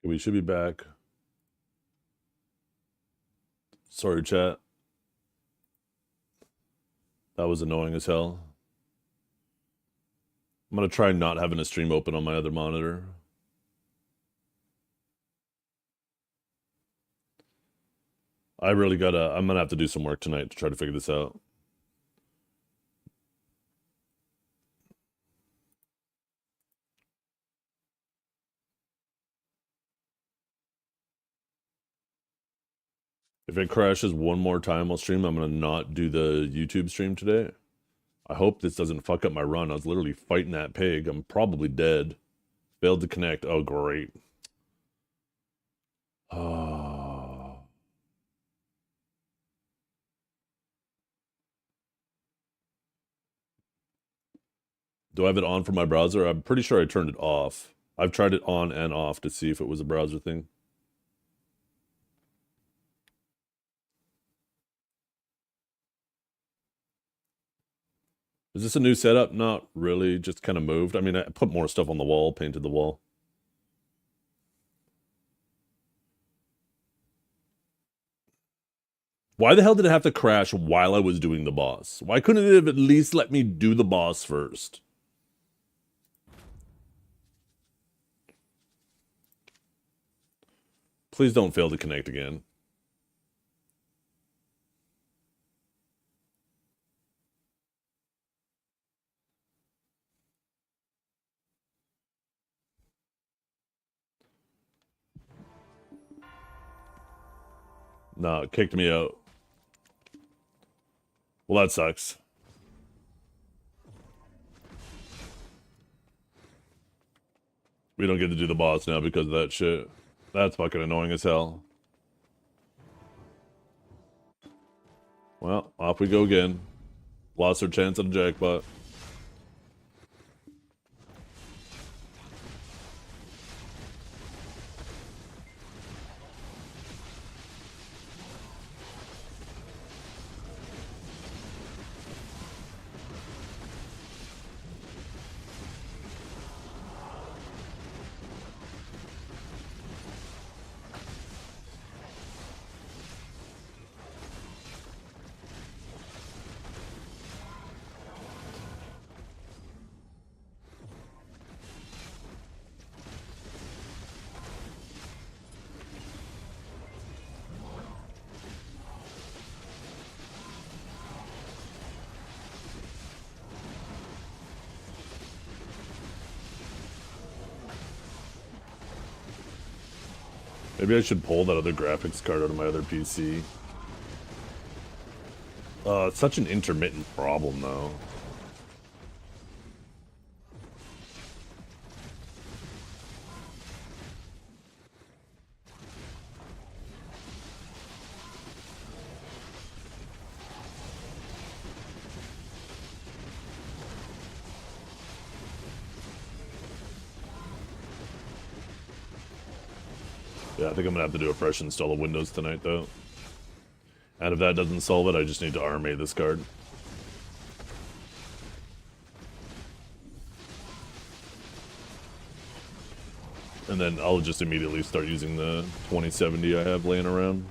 We should be back. Sorry, chat. That was annoying as hell. I'm gonna try not having a stream open on my other monitor. I'm gonna have to do some work tonight to try to figure this out. If it crashes one more time while stream, I'm gonna not do the YouTube stream today. I hope this doesn't fuck up my run. I was literally fighting that pig. I'm probably dead. Failed to connect. Oh, great. Oh. Do I have it on for my browser? I'm pretty sure I turned it off. I've tried it on and off to see if it was a browser thing. Is this a new setup? Not really, just kind of moved. I mean, I put more stuff on the wall, painted the wall. Why the hell did it have to crash while I was doing the boss? Why couldn't it have at least let me do the boss first? Please don't fail to connect again. Nah, it kicked me out. Well, that sucks. We don't get to do the boss now because of that shit. That's fucking annoying as hell. Well, off we go again. Lost our chance at a jackpot. Maybe I should pull that other graphics card out of my other PC. It's such an intermittent problem, though. Yeah, I think I'm gonna have to do a fresh install of Windows tonight, though. And if that doesn't solve it, I just need to RMA this card. And then I'll just immediately start using the 2070 I have laying around.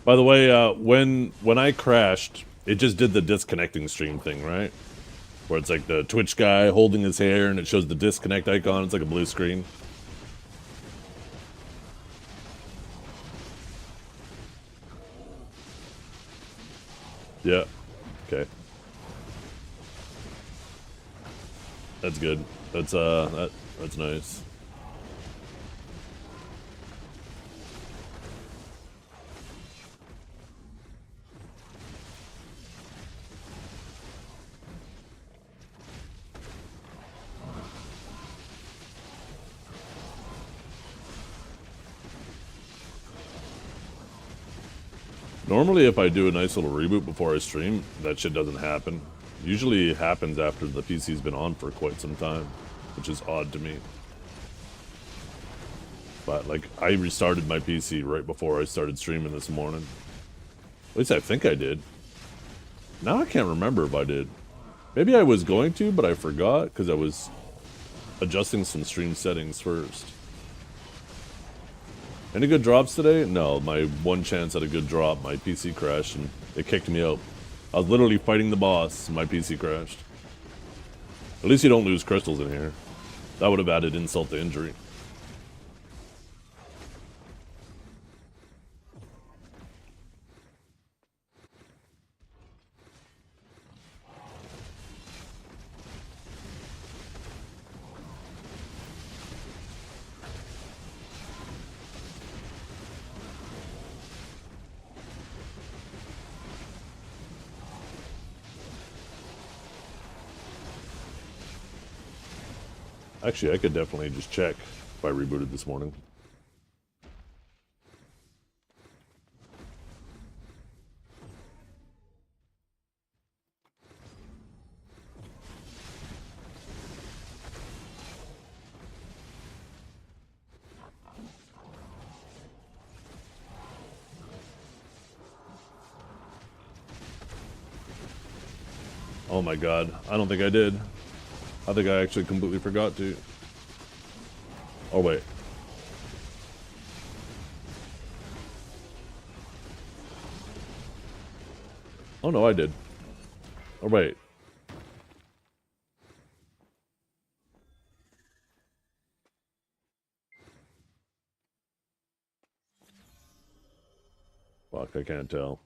By the way, when I crashed, it just did the disconnecting stream thing, right? Where it's like the Twitch guy holding his hair and it shows the disconnect icon. It's like a blue screen. Yeah. Okay. That's good. That's nice. Normally, if I do a nice little reboot before I stream, that shit doesn't happen. Usually it happens after the PC's been on for quite some time, which is odd to me. But, like, I restarted my PC right before I started streaming this morning. At least I think I did. Now I can't remember if I did. Maybe I was going to, but I forgot because I was adjusting some stream settings first. Any good drops today? No, my one chance at a good drop, my PC crashed and it kicked me out. I was literally fighting the boss and my PC crashed. At least you don't lose crystals in here. That would have added insult to injury. Actually, I could definitely just check if I rebooted this morning. Oh my god, I don't think I did. I think I actually completely forgot to. Oh wait. Oh no, I did. Oh wait. Fuck, I can't tell.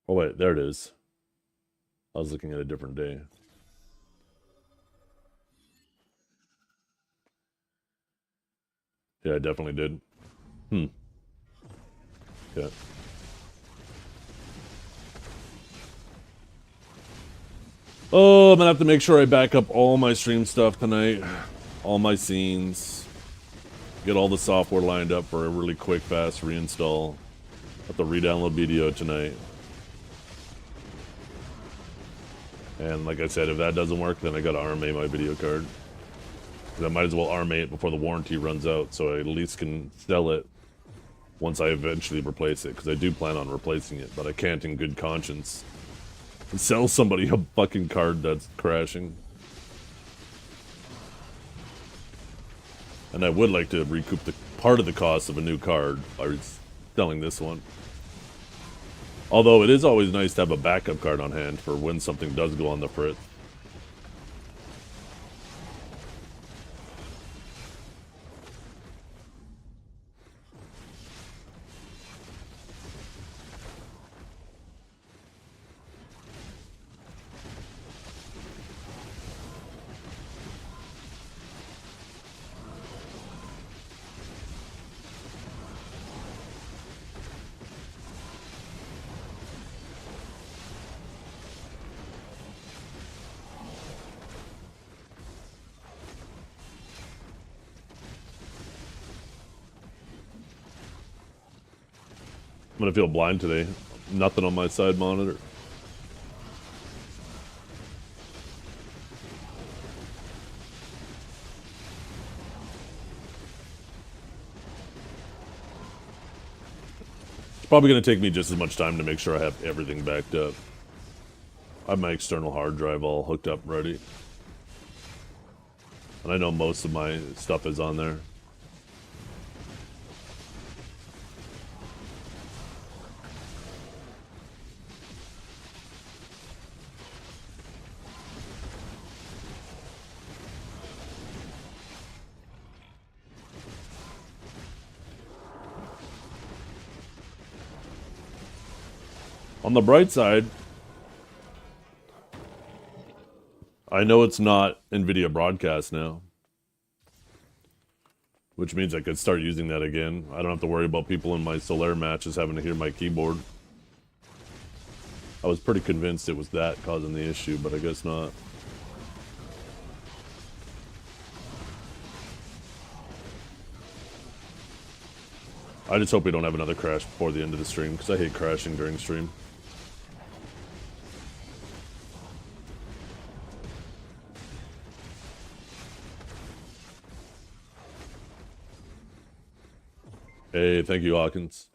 Oh wait, there it is. I was looking at a different day. Yeah, I definitely did. Yeah. Oh, I'm gonna have to make sure I back up all my stream stuff tonight. All my scenes. Get all the software lined up for a really quick, fast reinstall. Have to re-download video tonight. And like I said, if that doesn't work, then I gotta RMA my video card. I might as well RMA it before the warranty runs out, so I at least can sell it once I eventually replace it, because I do plan on replacing it, but I can't in good conscience sell somebody a fucking card that's crashing. And I would like to recoup the part of the cost of a new card by selling this one. Although it is always nice to have a backup card on hand for when something does go on the fritz. I'm gonna feel blind today. Nothing on my side monitor. It's probably gonna take me just as much time to make sure I have everything backed up. I have my external hard drive all hooked up ready. And I know most of my stuff is on there. On the bright side, I know it's not NVIDIA broadcast now, which means I could start using that again. I don't have to worry about people in my Solaire matches having to hear my keyboard. I was pretty convinced it was that causing the issue, but I guess not. I just hope we don't have another crash before the end of the stream, because I hate crashing during stream. Hey, thank you, Hawkins.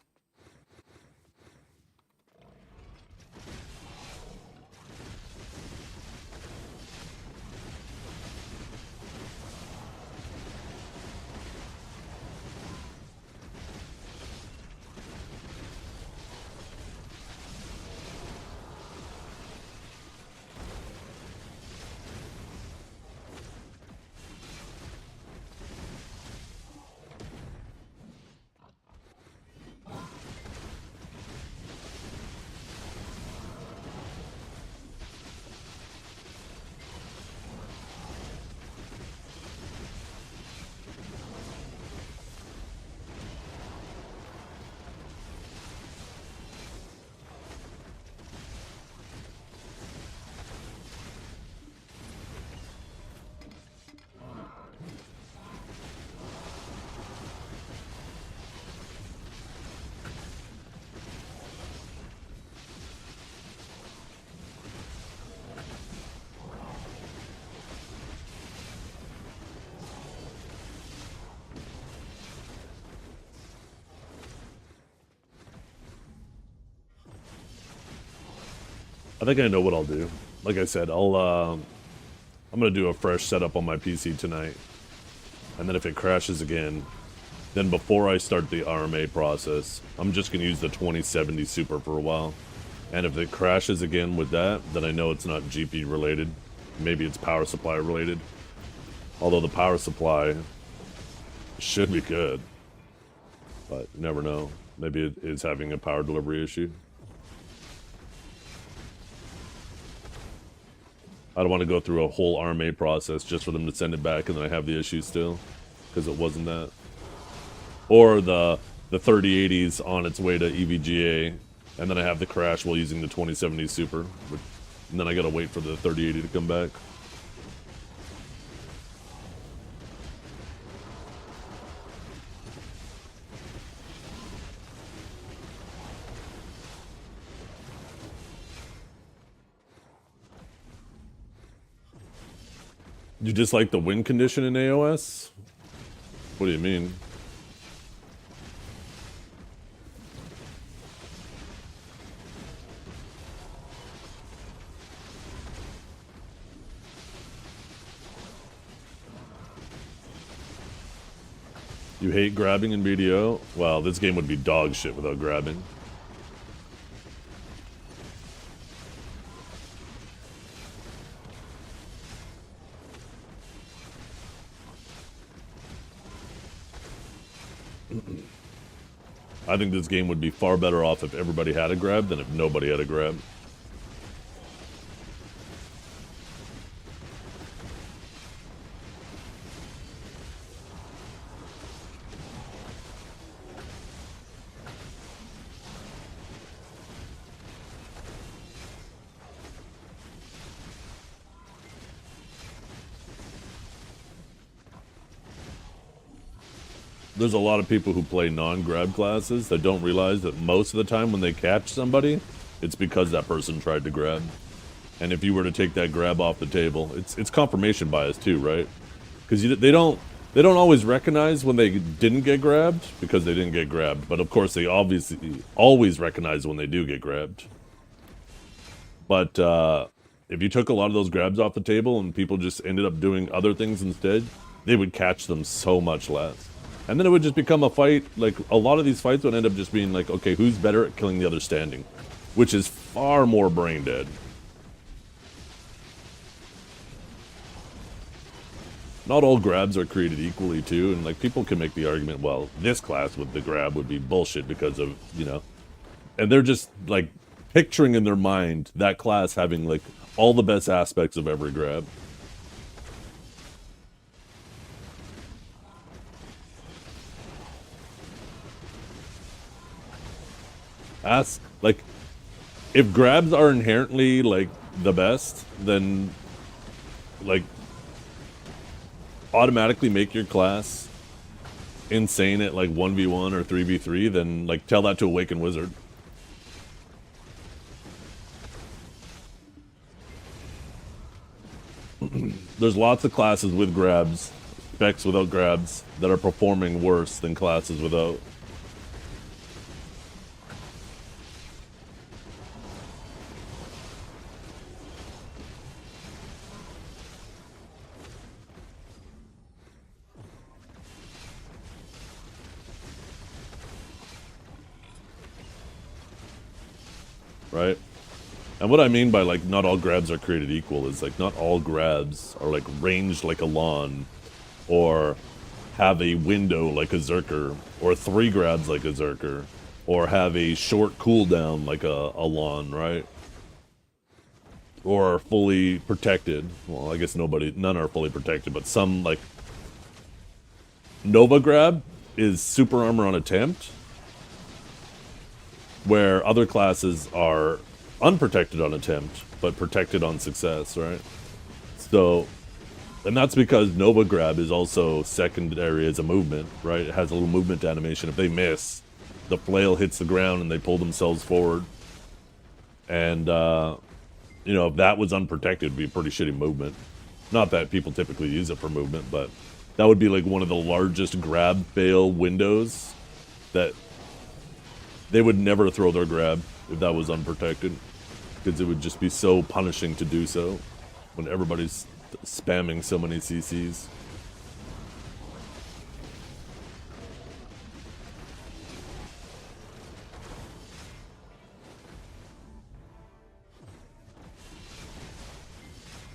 I think I know what I'll do. Like I said, I'm gonna do a fresh setup on my PC tonight. And then if it crashes again, then before I start the RMA process, I'm just gonna use the 2070 Super for a while. And if it crashes again with that, then I know it's not GP related. Maybe it's power supply related. Although the power supply should be good. But you never know. Maybe it is having a power delivery issue. I don't want to go through a whole RMA process just for them to send it back and then I have the issue still. Because it wasn't that. Or the 3080's on its way to EVGA and then I have the crash while using the 2070 Super. And then I gotta wait for the 3080 to come back. You dislike the win condition in AOS? What do you mean? You hate grabbing in BDO? Well, this game would be dog shit without grabbing. I think this game would be far better off if everybody had a grab than if nobody had a grab. There's a lot of people who play non-grab classes that don't realize that most of the time when they catch somebody, it's because that person tried to grab. And if you were to take that grab off the table, it's confirmation bias too, right? Because they don't always recognize when they didn't get grabbed because they didn't get grabbed. But of course, they obviously always recognize when they do get grabbed. But if you took a lot of those grabs off the table and people just ended up doing other things instead, they would catch them so much less. And then it would just become a fight. Like, a lot of these fights would end up just being like, okay, who's better at killing the other standing? Which is far more brain dead. Not all grabs are created equally, too. And, like, people can make the argument, well, this class with the grab would be bullshit because of, you know. And they're just, like, picturing in their mind that class having, like, all the best aspects of every grab. Like, if grabs are inherently, like, the best, then, like, automatically make your class insane at like 1v1 or 3v3, then like tell that to Awakened Wizard. There's lots of classes with grabs, specs without grabs, that are performing worse than classes without. Right? And what I mean by like not all grabs are created equal is like not all grabs are like ranged like a lawn, or have a window like a Zerker, or 3 grabs like a Zerker, or have a short cooldown like a lawn, right? Or are fully protected. Well, I guess none are fully protected, but some like Nova grab is super armor on attempt, where other classes are unprotected on attempt, but protected on success, right? So, and that's because Nova grab is also secondary as a movement, right? It has a little movement animation. If they miss, the flail hits the ground and they pull themselves forward. And, you know, if that was unprotected, it'd be a pretty shitty movement. Not that people typically use it for movement, but that would be like one of the largest grab fail windows that they would never throw their grab if that was unprotected, because it would just be so punishing to do so when everybody's spamming so many CCs.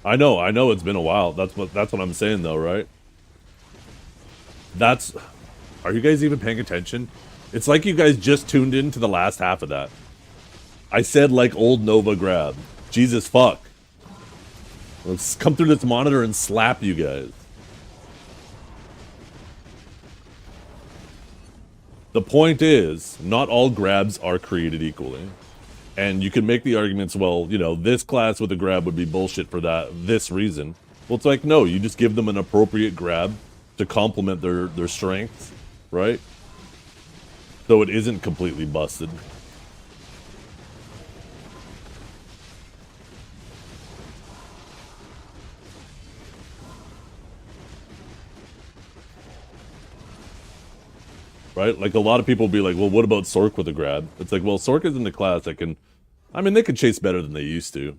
I know it's been a while. That's what I'm saying though, right? Are you guys even paying attention? It's like you guys just tuned in to the last half of that. I said like old Nova grab. Jesus fuck. Let's come through this monitor and slap you guys. The point is, not all grabs are created equally. And you can make the arguments, well, you know, this class with a grab would be bullshit for this reason. Well, it's like, no, you just give them an appropriate grab to complement their strengths, right? So it isn't completely busted. Right? Like, a lot of people will be like, well, what about Sork with a grab? It's like, well, Sork isn't a class that can... I mean, they can chase better than they used to.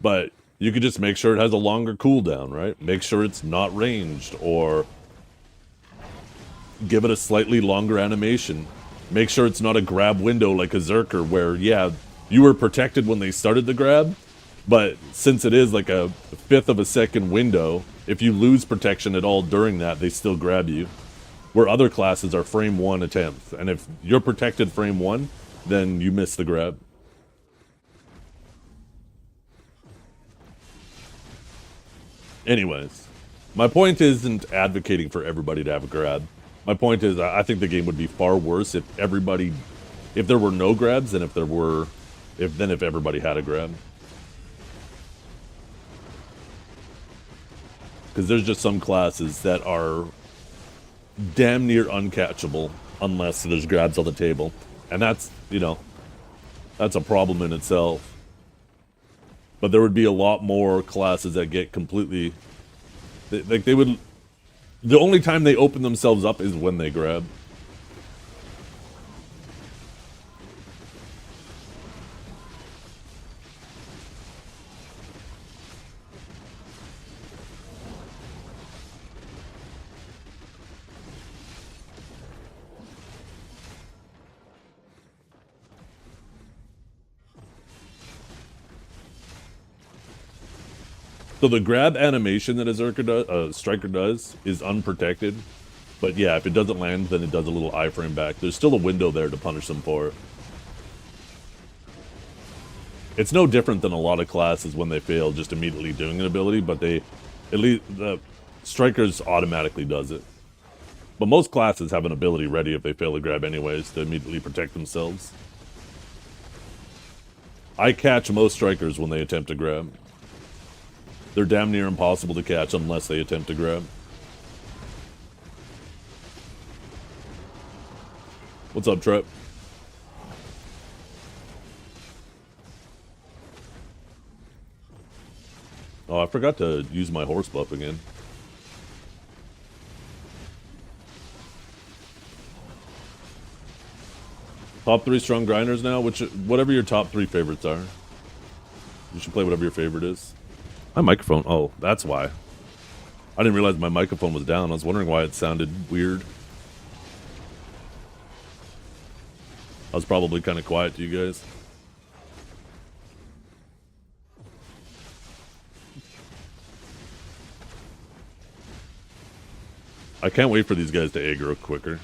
But you could just make sure it has a longer cooldown, right? Make sure it's not ranged, or give it a slightly longer animation. Make sure it's not a grab window like a Zerker, where, yeah, you were protected when they started the grab, but since it is like a 1/5 of a second window, if you lose protection at all during that, they still grab you. Where other classes are frame 1 attempts, and if you're protected frame 1, then you miss the grab. Anyways, my point isn't advocating for everybody to have a grab. My point is, I think the game would be far worse if there were no grabs than if everybody had a grab. Because there's just some classes that are damn near uncatchable unless there's grabs on the table. And that's, you know, that's a problem in itself. But there would be a lot more classes that get completely... the only time they open themselves up is when they grab. So the grab animation that a striker does is unprotected. But yeah, if it doesn't land, then it does a little iframe back. There's still a window there to punish them for. It's no different than a lot of classes when they fail just immediately doing an ability, but at least the strikers automatically does it. But most classes have an ability ready if they fail to grab anyways to immediately protect themselves. I catch most strikers when they attempt to grab. They're damn near impossible to catch unless they attempt to grab. What's up, Trip? Oh, I forgot to use my horse buff again. Top 3 strong grinders now? Whatever your top 3 favorites are. You should play whatever your favorite is. My microphone. Oh, that's why. I didn't realize my microphone was down. I was wondering why it sounded weird. I was probably kind of quiet to you guys. I can't wait for these guys to aggro quicker.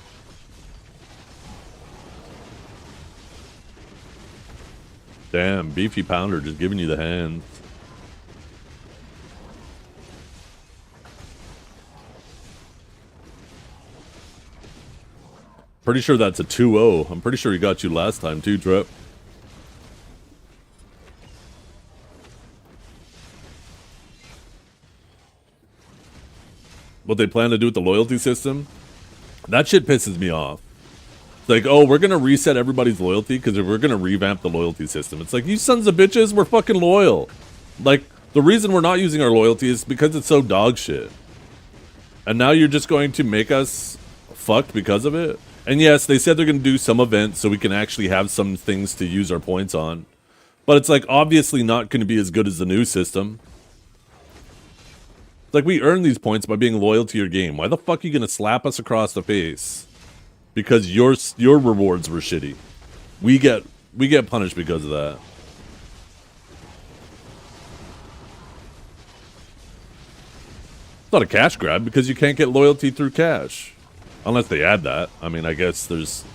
Damn, Beefy Pounder just giving you the hands. Pretty sure that's a 2-0. I'm pretty sure he got you last time too, Trip. What they plan to do with the loyalty system? That shit pisses me off. It's like, oh, we're gonna reset everybody's loyalty because we're gonna revamp the loyalty system. It's like, you sons of bitches, we're fucking loyal. Like, the reason we're not using our loyalty is because it's so dog shit. And now you're just going to make us fucked because of it? And yes, they said they're going to do some events so we can actually have some things to use our points on. But it's like obviously not going to be as good as the new system. It's like we earn these points by being loyal to your game. Why the fuck are you going to slap us across the face? Because your rewards were shitty. We get punished because of that. It's not a cash grab because you can't get loyalty through cash. Unless they add that. I mean, I guess there's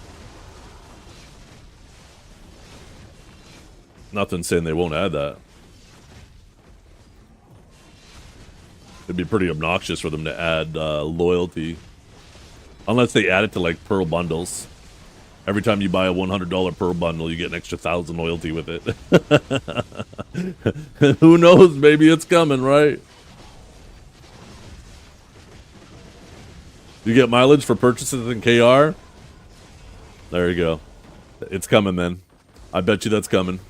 nothing saying they won't add that. It'd be pretty obnoxious for them to add loyalty. Unless they add it to, like, Pearl bundles. Every time you buy a $100 Pearl bundle, you get an extra 1,000 loyalty with it. Who knows? Maybe it's coming, right? You get mileage for purchases in KR? There you go. It's coming then. I bet you that's coming.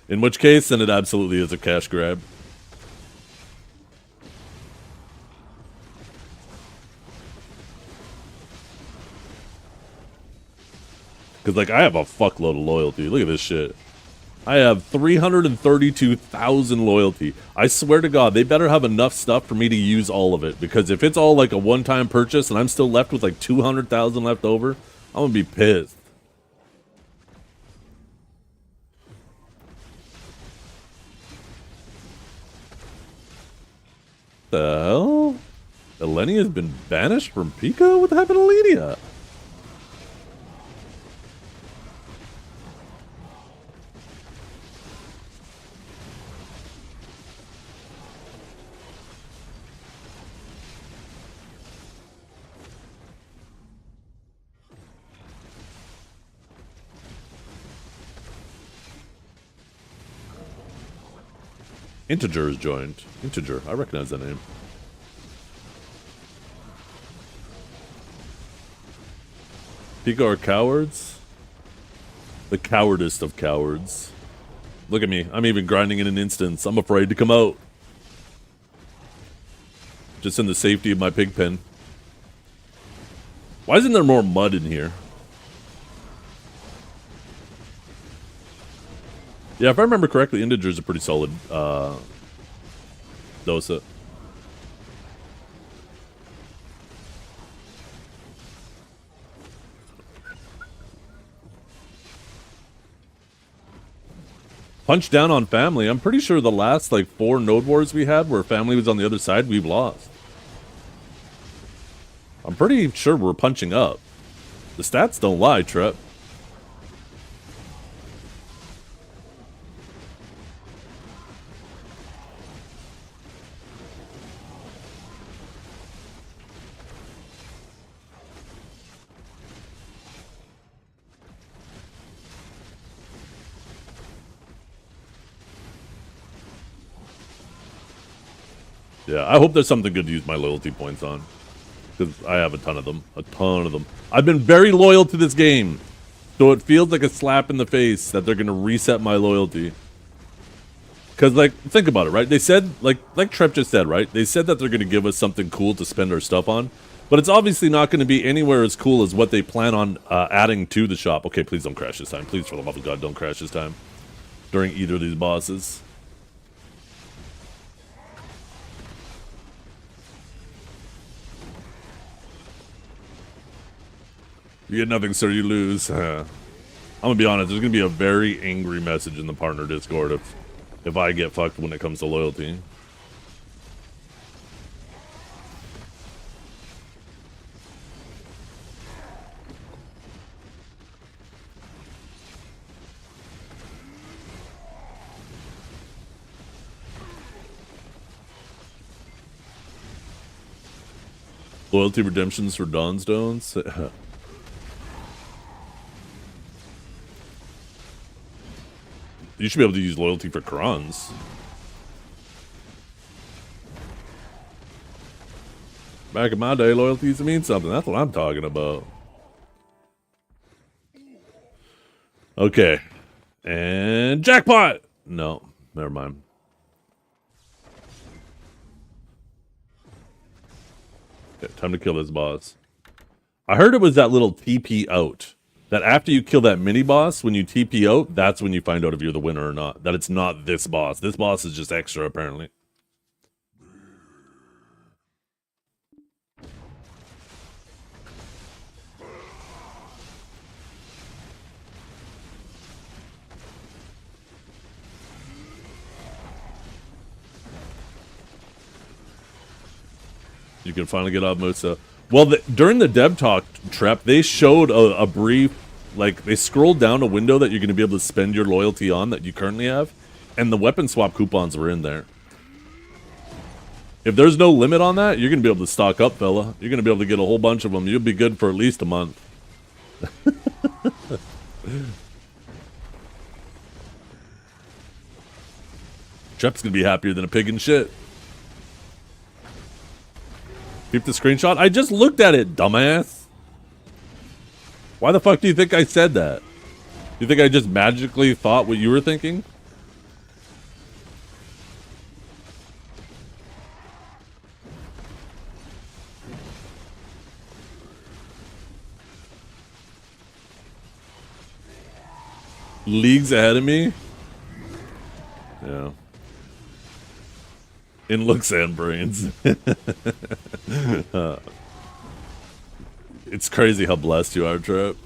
In which case, then it absolutely is a cash grab. Because, like, I have a fuckload of loyalty. Look at this shit. I have 332,000 loyalty. I swear to God, they better have enough stuff for me to use all of it. Because if it's all like a one-time purchase and I'm still left with like 200,000 left over, I'm gonna be pissed. The hell? Eleni has been banished from Pico? What happened to Lenia? Integer is joined. Integer, I recognize that name. Pico are cowards? The cowardest of cowards. Look at me, I'm even grinding in an instance. I'm afraid to come out. Just in the safety of my pig pen. Why isn't there more mud in here? Yeah, if I remember correctly, Integer's a pretty solid Dosa. Punch down on family. I'm pretty sure the last like 4 node wars we had where family was on the other side, we've lost. I'm pretty sure we're punching up. The stats don't lie, Trep. Yeah, I hope there's something good to use my loyalty points on. Because I have a ton of them. A ton of them. I've been very loyal to this game. So it feels like a slap in the face that they're going to reset my loyalty. Because, like, think about it, right? They said, like Trep just said, right? They said that they're going to give us something cool to spend our stuff on. But it's obviously not going to be anywhere as cool as what they plan on adding to the shop. Okay, please don't crash this time. Please, for the love of God, don't crash this time. During either of these bosses. You get nothing, sir, you lose. I'm gonna be honest, there's gonna be a very angry message in the partner Discord if I get fucked when it comes to loyalty. Loyalty redemptions for Dawn Stones? You should be able to use loyalty for Krons. Back in my day, loyalty used to mean something. That's what I'm talking about. Okay. And jackpot! No, never mind. Okay, time to kill this boss. I heard it was that little TP out. That after you kill that mini boss, when you TP out, that's when you find out if you're the winner or not. That it's not this boss. This boss is just extra, apparently. You can finally get off Musa. Well, during the dev talk, Trep, they showed a brief, like, they scrolled down a window that you're going to be able to spend your loyalty on that you currently have, and the weapon swap coupons were in there. If there's no limit on that, you're going to be able to stock up, fella. You're going to be able to get a whole bunch of them. You'll be good for at least a month. Trep's going to be happier than a pig in shit. Keep the screenshot? I just looked at it, dumbass. Why the fuck do you think I said that? You think I just magically thought what you were thinking? Leagues ahead of me? Yeah. In looks and brains. It's crazy how blessed you are, Trip.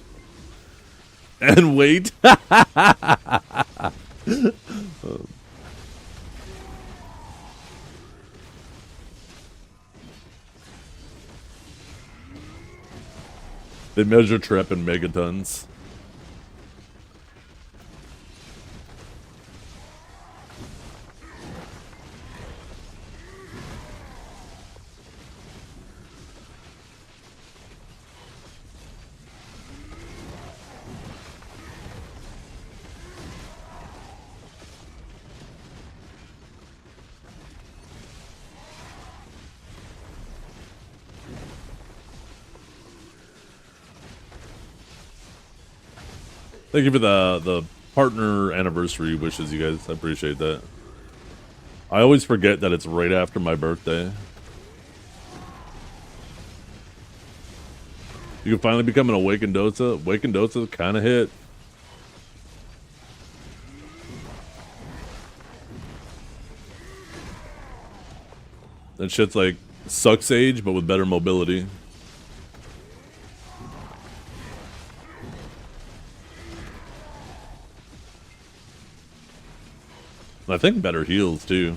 And wait. They measure Trip in megatons. Thank you for the partner anniversary wishes, you guys. I appreciate that. I always forget that it's right after my birthday. You can finally become an Awakened Dosa. Awakened Dosa kind of hit. That shit's like Suck Sage, but with better mobility. I think better heals, too.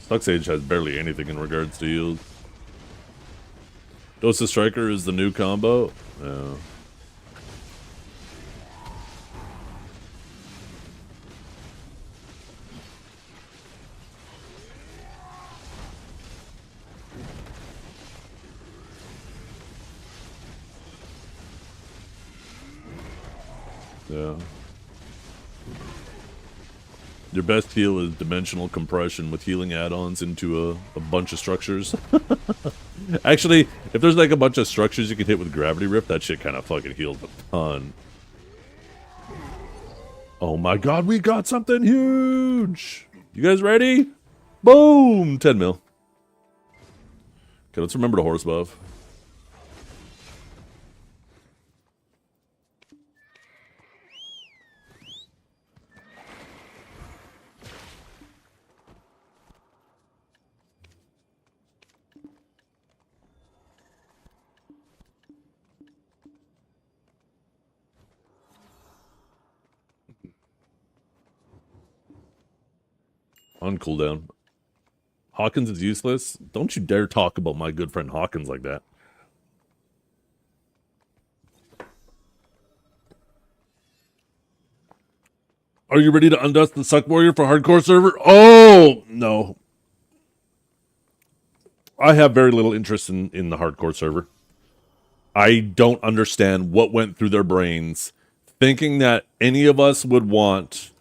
Suck Sage has barely anything in regards to heals. Dosa Striker is the new combo? Yeah. Yeah. Your best heal is dimensional compression with healing add-ons into a bunch of structures. Actually, if there's like a bunch of structures you can hit with gravity rift, that shit kind of fucking heals a ton. Oh my god, we got something huge! You guys ready? Boom! 10 mil. Okay, let's remember to horse buff. On cooldown. Hawkins is useless? Don't you dare talk about my good friend Hawkins like that. Are you ready to undust the Suck Warrior for hardcore server? Oh, no. I have very little interest in the hardcore server. I don't understand what went through their brains thinking that any of us would want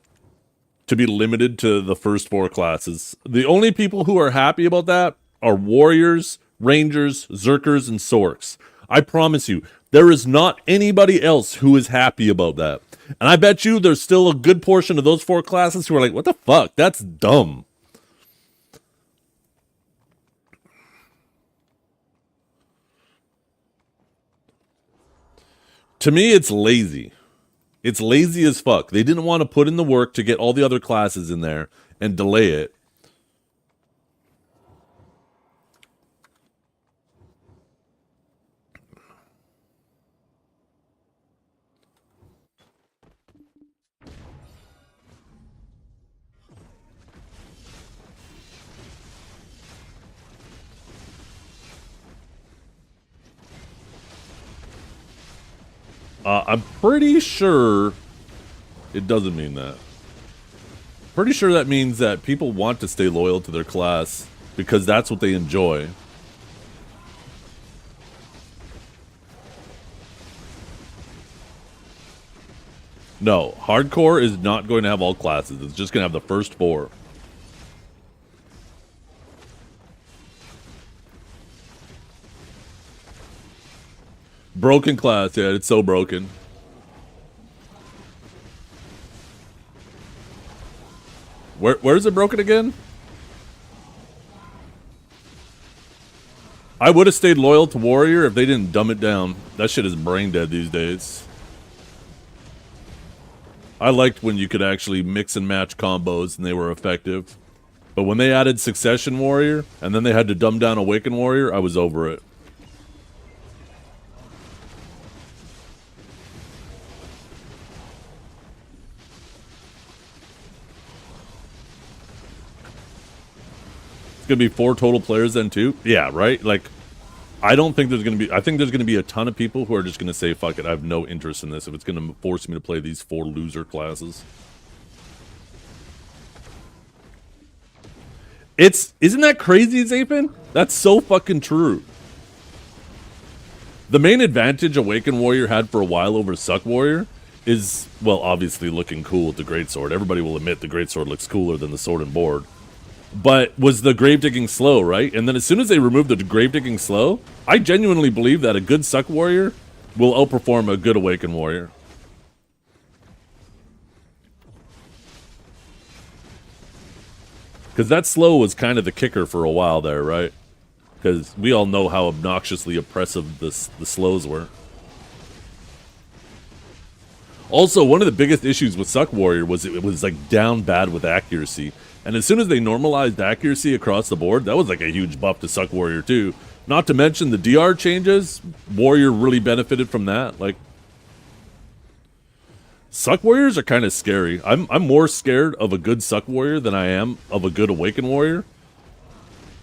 to be limited to the first 4 classes. The only people who are happy about that are warriors, rangers, zerkers, and sorks. I promise you, there is not anybody else who is happy about that. And I bet you there's still a good portion of those 4 classes who are like, what the fuck? That's dumb. To me, it's lazy. It's lazy as fuck. They didn't want to put in the work to get all the other classes in there and delay it. I'm pretty sure it doesn't mean that. Pretty sure that means that people want to stay loyal to their class because that's what they enjoy. No, hardcore is not going to have all classes. It's just going to have the first 4. Broken class, yeah, it's so broken. Where's it broken again? I would have stayed loyal to Warrior if they didn't dumb it down. That shit is brain dead these days. I liked when you could actually mix and match combos and they were effective. But when they added Succession Warrior, and then they had to dumb down Awaken Warrior, I was over it. It's gonna be 4 total players then too? Yeah, right? Like, I don't think there's gonna be... I think there's gonna be a ton of people who are just gonna say, fuck it, I have no interest in this if it's gonna force me to play these 4 loser classes. Isn't that crazy, Zapin? That's so fucking true. The main advantage Awaken Warrior had for a while over Suck Warrior is, well, obviously looking cool with the Greatsword. Everybody will admit the Greatsword looks cooler than the Sword and Board. But was the Gravedigging Slow, right? And then as soon as they removed the Gravedigging Slow, I genuinely believe that a good Suck Warrior will outperform a good Awaken Warrior. Because that slow was kind of the kicker for a while there, right? Because we all know how obnoxiously oppressive the slows were. Also, one of the biggest issues with Suck Warrior was it was like down bad with accuracy. And as soon as they normalized accuracy across the board, that was like a huge buff to Suck Warrior too. Not to mention the DR changes, Warrior really benefited from that. Like, Suck Warriors are kind of scary. I'm more scared of a good Suck Warrior than I am of a good Awaken Warrior.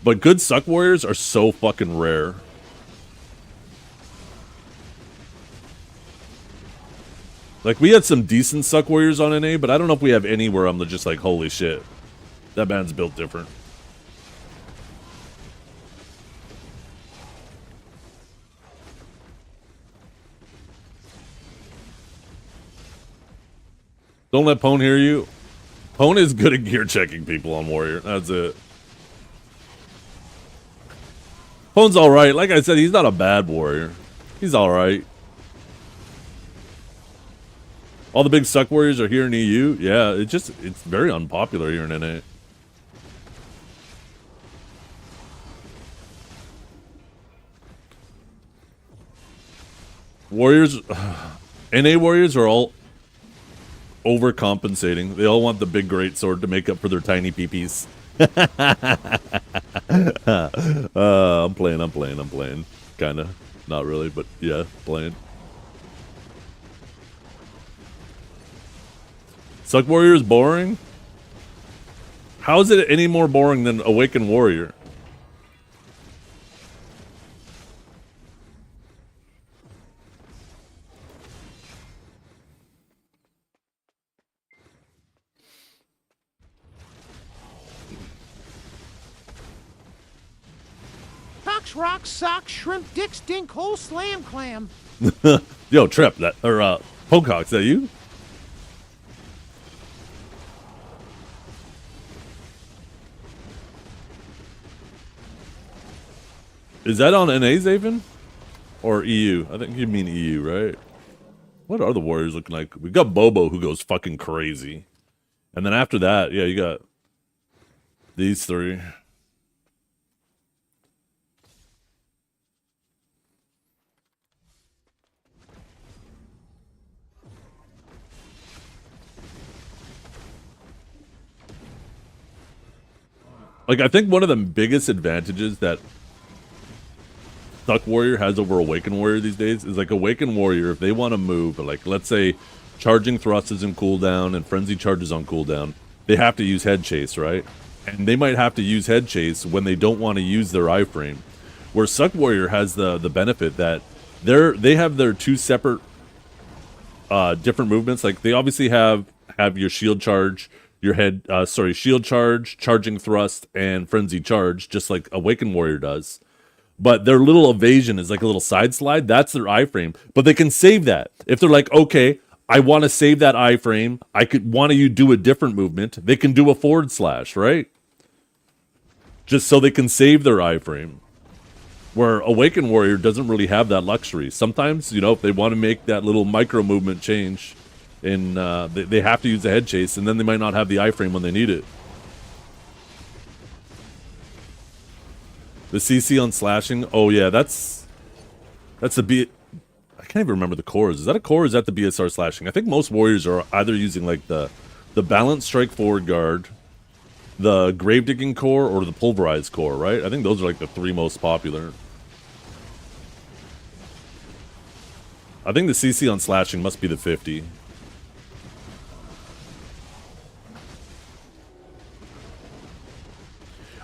But good Suck Warriors are so fucking rare. Like, we had some decent Suck Warriors on NA, but I don't know if we have any where I'm just like, holy shit. That band's built different. Don't let Pone hear you. Hone is good at gear checking people on Warrior. That's it. Hone's alright. Like I said, he's not a bad Warrior. He's alright. All the big suck Warriors are here in EU. Yeah, it's very unpopular here in NA. Warriors, NA Warriors are all overcompensating. They all want the big great sword to make up for their tiny peepees. I'm playing. Kinda. Not really, but yeah, playing. Suck Warrior is boring? How is it any more boring than Awakened Warrior? Cox, rock, sock, shrimp, dick, stink, hole, slam, clam. Yo, Trip, that or Pocock, is that you? Is that on NA, Zaven? Or EU? I think you mean EU, right? What are the Warriors looking like? We got Bobo, who goes fucking crazy. And then after that, yeah, you got these three. Like, I think one of the biggest advantages that Suck Warrior has over Awakened Warrior these days is, like, Awakened Warrior, if they want to move, like, let's say Charging Thrust is in cooldown and Frenzy Charge is on cooldown, they have to use Head Chase, right? And they might have to use Head Chase when they don't want to use their iframe. Where Suck Warrior has the benefit that they have their two separate different movements. Like, they obviously have your Shield Charge, your Shield Charge, Charging Thrust, and Frenzy Charge, just like Awakened Warrior does. But their little evasion is like a little side slide. That's their iframe. But they can save that. If they're like, okay, I want to save that iframe. I could want you do a different movement. They can do a forward slash, right? Just so they can save their iframe. Where Awakened Warrior doesn't really have that luxury. Sometimes, you know, if they want to make that little micro movement change, and they have to use a head chase, and then they might not have the iframe when they need it. The CC on slashing, oh yeah, that's a B. I can't even remember the cores. Is that a core or is that the BSR slashing? I think most Warriors are either using like the Balanced Strike Forward Guard, the Gravedigging core, or the Pulverized core, right? I think those are like the three most popular. I think the CC on slashing must be the 50.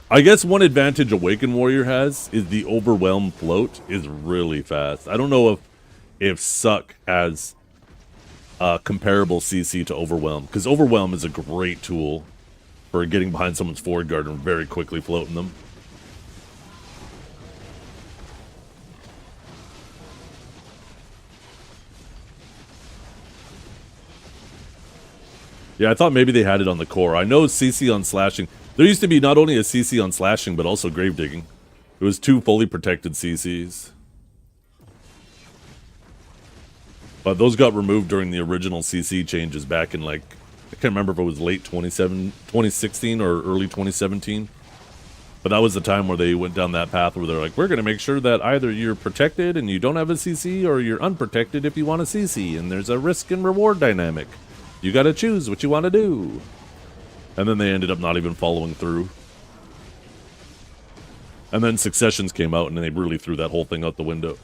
I guess one advantage Awakened Warrior has is the Overwhelm float is really fast. I don't know if Suck has comparable CC to Overwhelm, because Overwhelm is a great tool for getting behind someone's forward guard and very quickly floating them. Yeah, I thought maybe they had it on the core. I know CC on slashing. There used to be not only a CC on slashing, but also Gravedigging. It was 2 fully protected CCs. But those got removed during the original CC changes back in, like, I can't remember if it was late 2016 or early 2017. But that was the time where they went down that path where they're like, we're going to make sure that either you're protected and you don't have a CC, or you're unprotected if you want a CC. And there's a risk and reward dynamic. You got to choose what you want to do. And then they ended up not even following through. And then Successions came out and they really threw that whole thing out the window.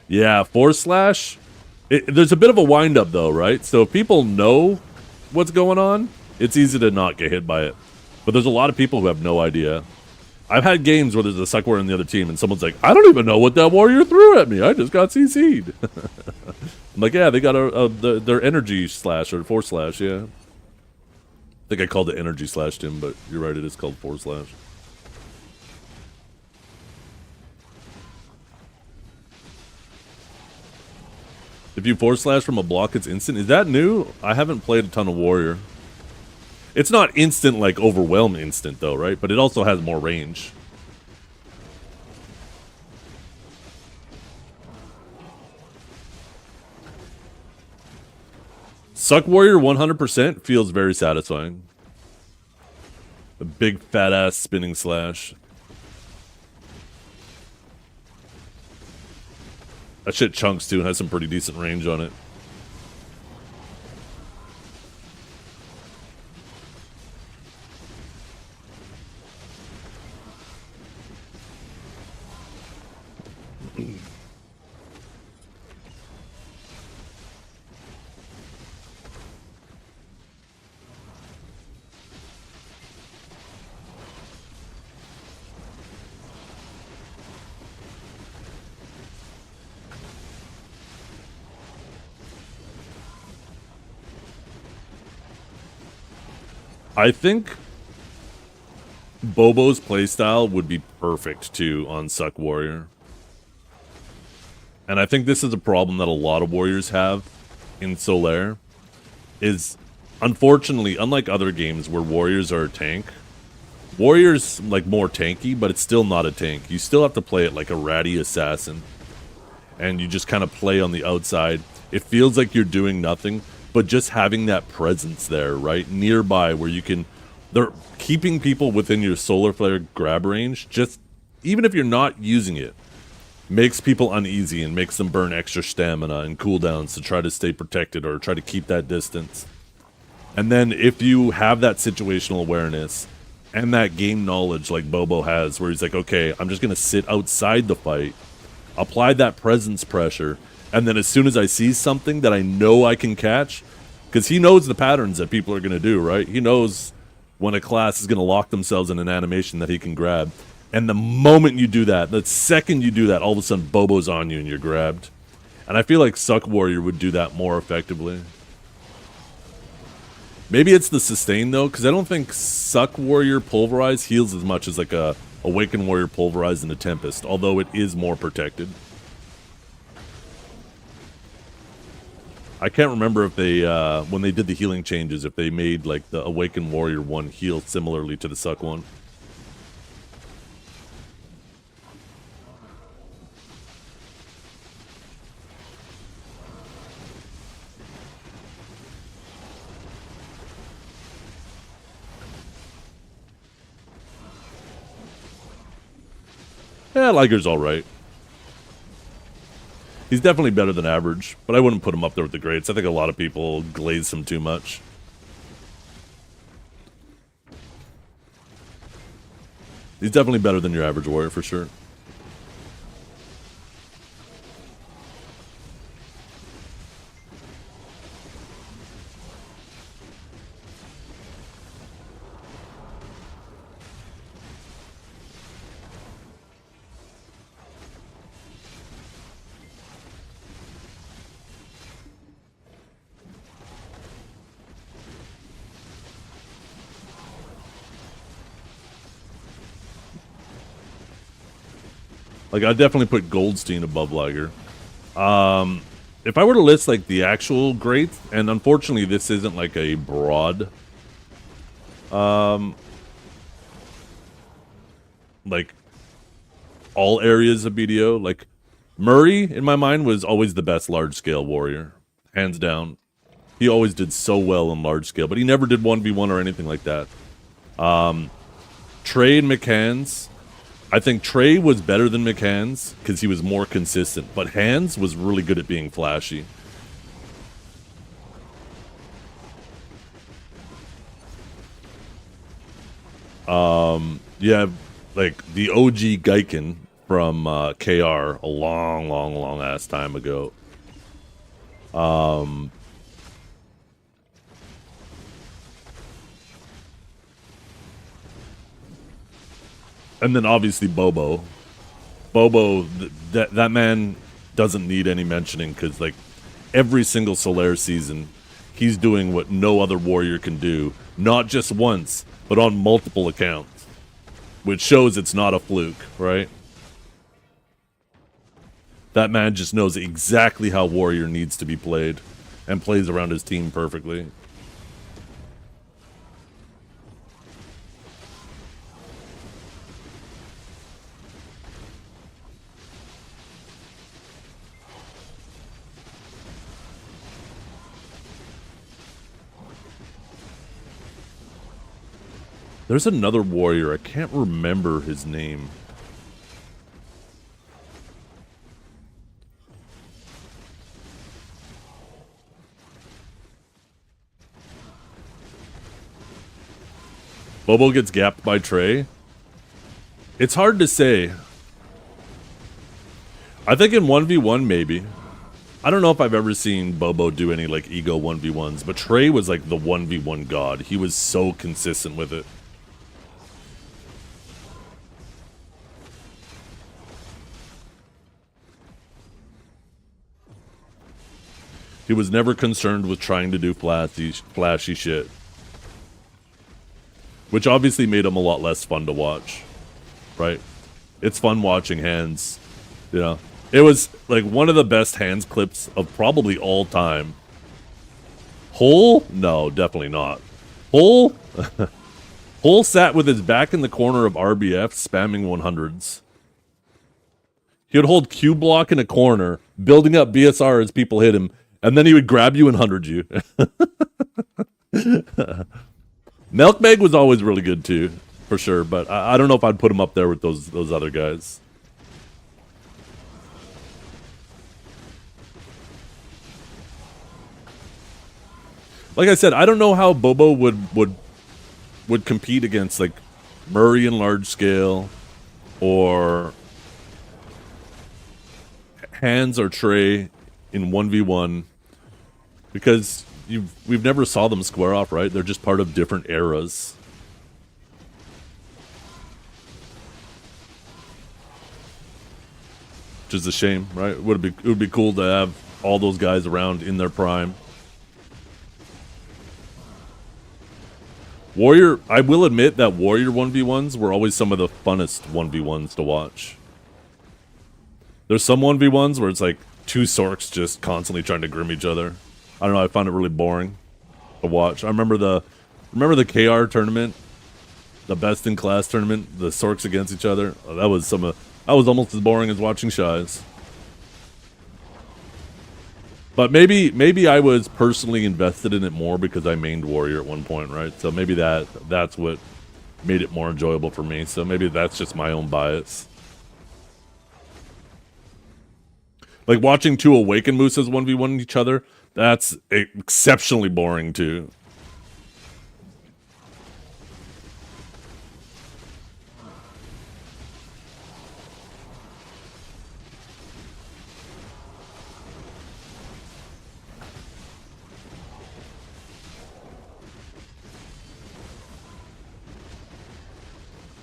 Yeah, Force Slash. There's a bit of a wind-up though, right? So if people know what's going on, it's easy to not get hit by it. But there's a lot of people who have no idea. I've had games where there's a Suck Warrior on the other team and someone's like, I don't even know what that Warrior threw at me. I just got CC'd. I'm like, yeah, they got their energy slash or force slash, yeah. I think I called it energy slashed him, but you're right, it is called force slash. If you force slash from a block, it's instant. Is that new? I haven't played a ton of warrior. It's not instant like overwhelm instant though, right? But it also has more range. Suck warrior 100% feels very satisfying. A big fat ass spinning slash. That shit chunks too and has some pretty decent range on it. I think Bobo's playstyle would be perfect too on Suck Warrior. And I think this is a problem that a lot of warriors have in Solaire. Is, unfortunately, unlike other games where warriors are a tank, warriors like more tanky, but it's still not a tank. You still have to play it like a ratty assassin. And you just kind of play on the outside. It feels like you're doing nothing. But just having that presence there, right, nearby where you can, they're keeping people within your solar flare grab range, just, even if you're not using it, makes people uneasy and makes them burn extra stamina and cooldowns to try to stay protected or try to keep that distance. And then if you have that situational awareness and that game knowledge like Bobo has, where he's like, okay, I'm just going to sit outside the fight, apply that presence pressure, and then as soon as I see something that I know I can catch, because he knows the patterns that people are going to do, right? He knows when a class is going to lock themselves in an animation that he can grab. And the moment you do that, the second you do that, all of a sudden Bobo's on you and you're grabbed. And I feel like Suck Warrior would do that more effectively. Maybe it's the sustain though, because I don't think Suck Warrior Pulverize heals as much as like a Awaken Warrior Pulverize in a Tempest, although it is more protected. I can't remember if they, when they did the healing changes, if they made, like, the Awakened Warrior one heal similarly to the Suck one. Yeah, Liger's alright. He's definitely better than average, but I wouldn't put him up there with the greats. I think a lot of people glaze him too much. He's definitely better than your average warrior, for sure. Like, I'd definitely put Goldstein above Liger. If I were to list, like, the actual greats, and unfortunately this isn't, like, a broad, like, all areas of BDO, like, Murray, in my mind, was always the best large-scale warrior. Hands down. He always did so well in large-scale, but he never did 1v1 or anything like that. Trey and McCann's, I think Trey was better than McCann's because he was more consistent, but Hands was really good at being flashy. Yeah, like the OG Geiken from KR a long ass time ago. And then obviously Bobo. Bobo, that man doesn't need any mentioning because, like, every single Solaire season, he's doing what no other warrior can do. Not just once, but on multiple accounts. Which shows it's not a fluke, right? That man just knows exactly how Warrior needs to be played and plays around his team perfectly. There's another warrior. I can't remember his name. Bobo gets gapped by Trey. It's hard to say. I think in 1v1 maybe. I don't know if I've ever seen Bobo do any like ego 1v1s, but Trey was like the 1v1 god. He was so consistent with it. He was never concerned with trying to do flashy shit. Which obviously made him a lot less fun to watch. Right? It's fun watching hands. You know? It was like one of the best hands clips of probably all time. Hole? No, definitely not. Hole? Hole sat with his back in the corner of RBF spamming 100s. He would hold Q block in a corner, building up BSR as people hit him, and then he would grab you and 100 you. Milkbag was always really good too, for sure, but I don't know if I'd put him up there with those other guys. Like I said, I don't know how Bobo would compete against like Murray in large scale or Hands or Trey in 1v1 because we've never saw them square off, right? They're just part of different eras. Which is a shame, right? It would be cool to have all those guys around in their prime. Warrior, I will admit that Warrior 1v1s were always some of the funnest 1v1s to watch. There's some 1v1s where it's like two Sorks just constantly trying to grim each other. I don't know, I found it really boring to watch. I remember the KR tournament, the best in class tournament, the Sorks against each other. That was almost as boring as watching Shies. But maybe I was personally invested in it more because I mained Warrior at one point, right? So maybe that's what made it more enjoyable for me. So maybe that's just my own bias. Like watching two Awakened Mooses 1v1 each other, that's exceptionally boring too.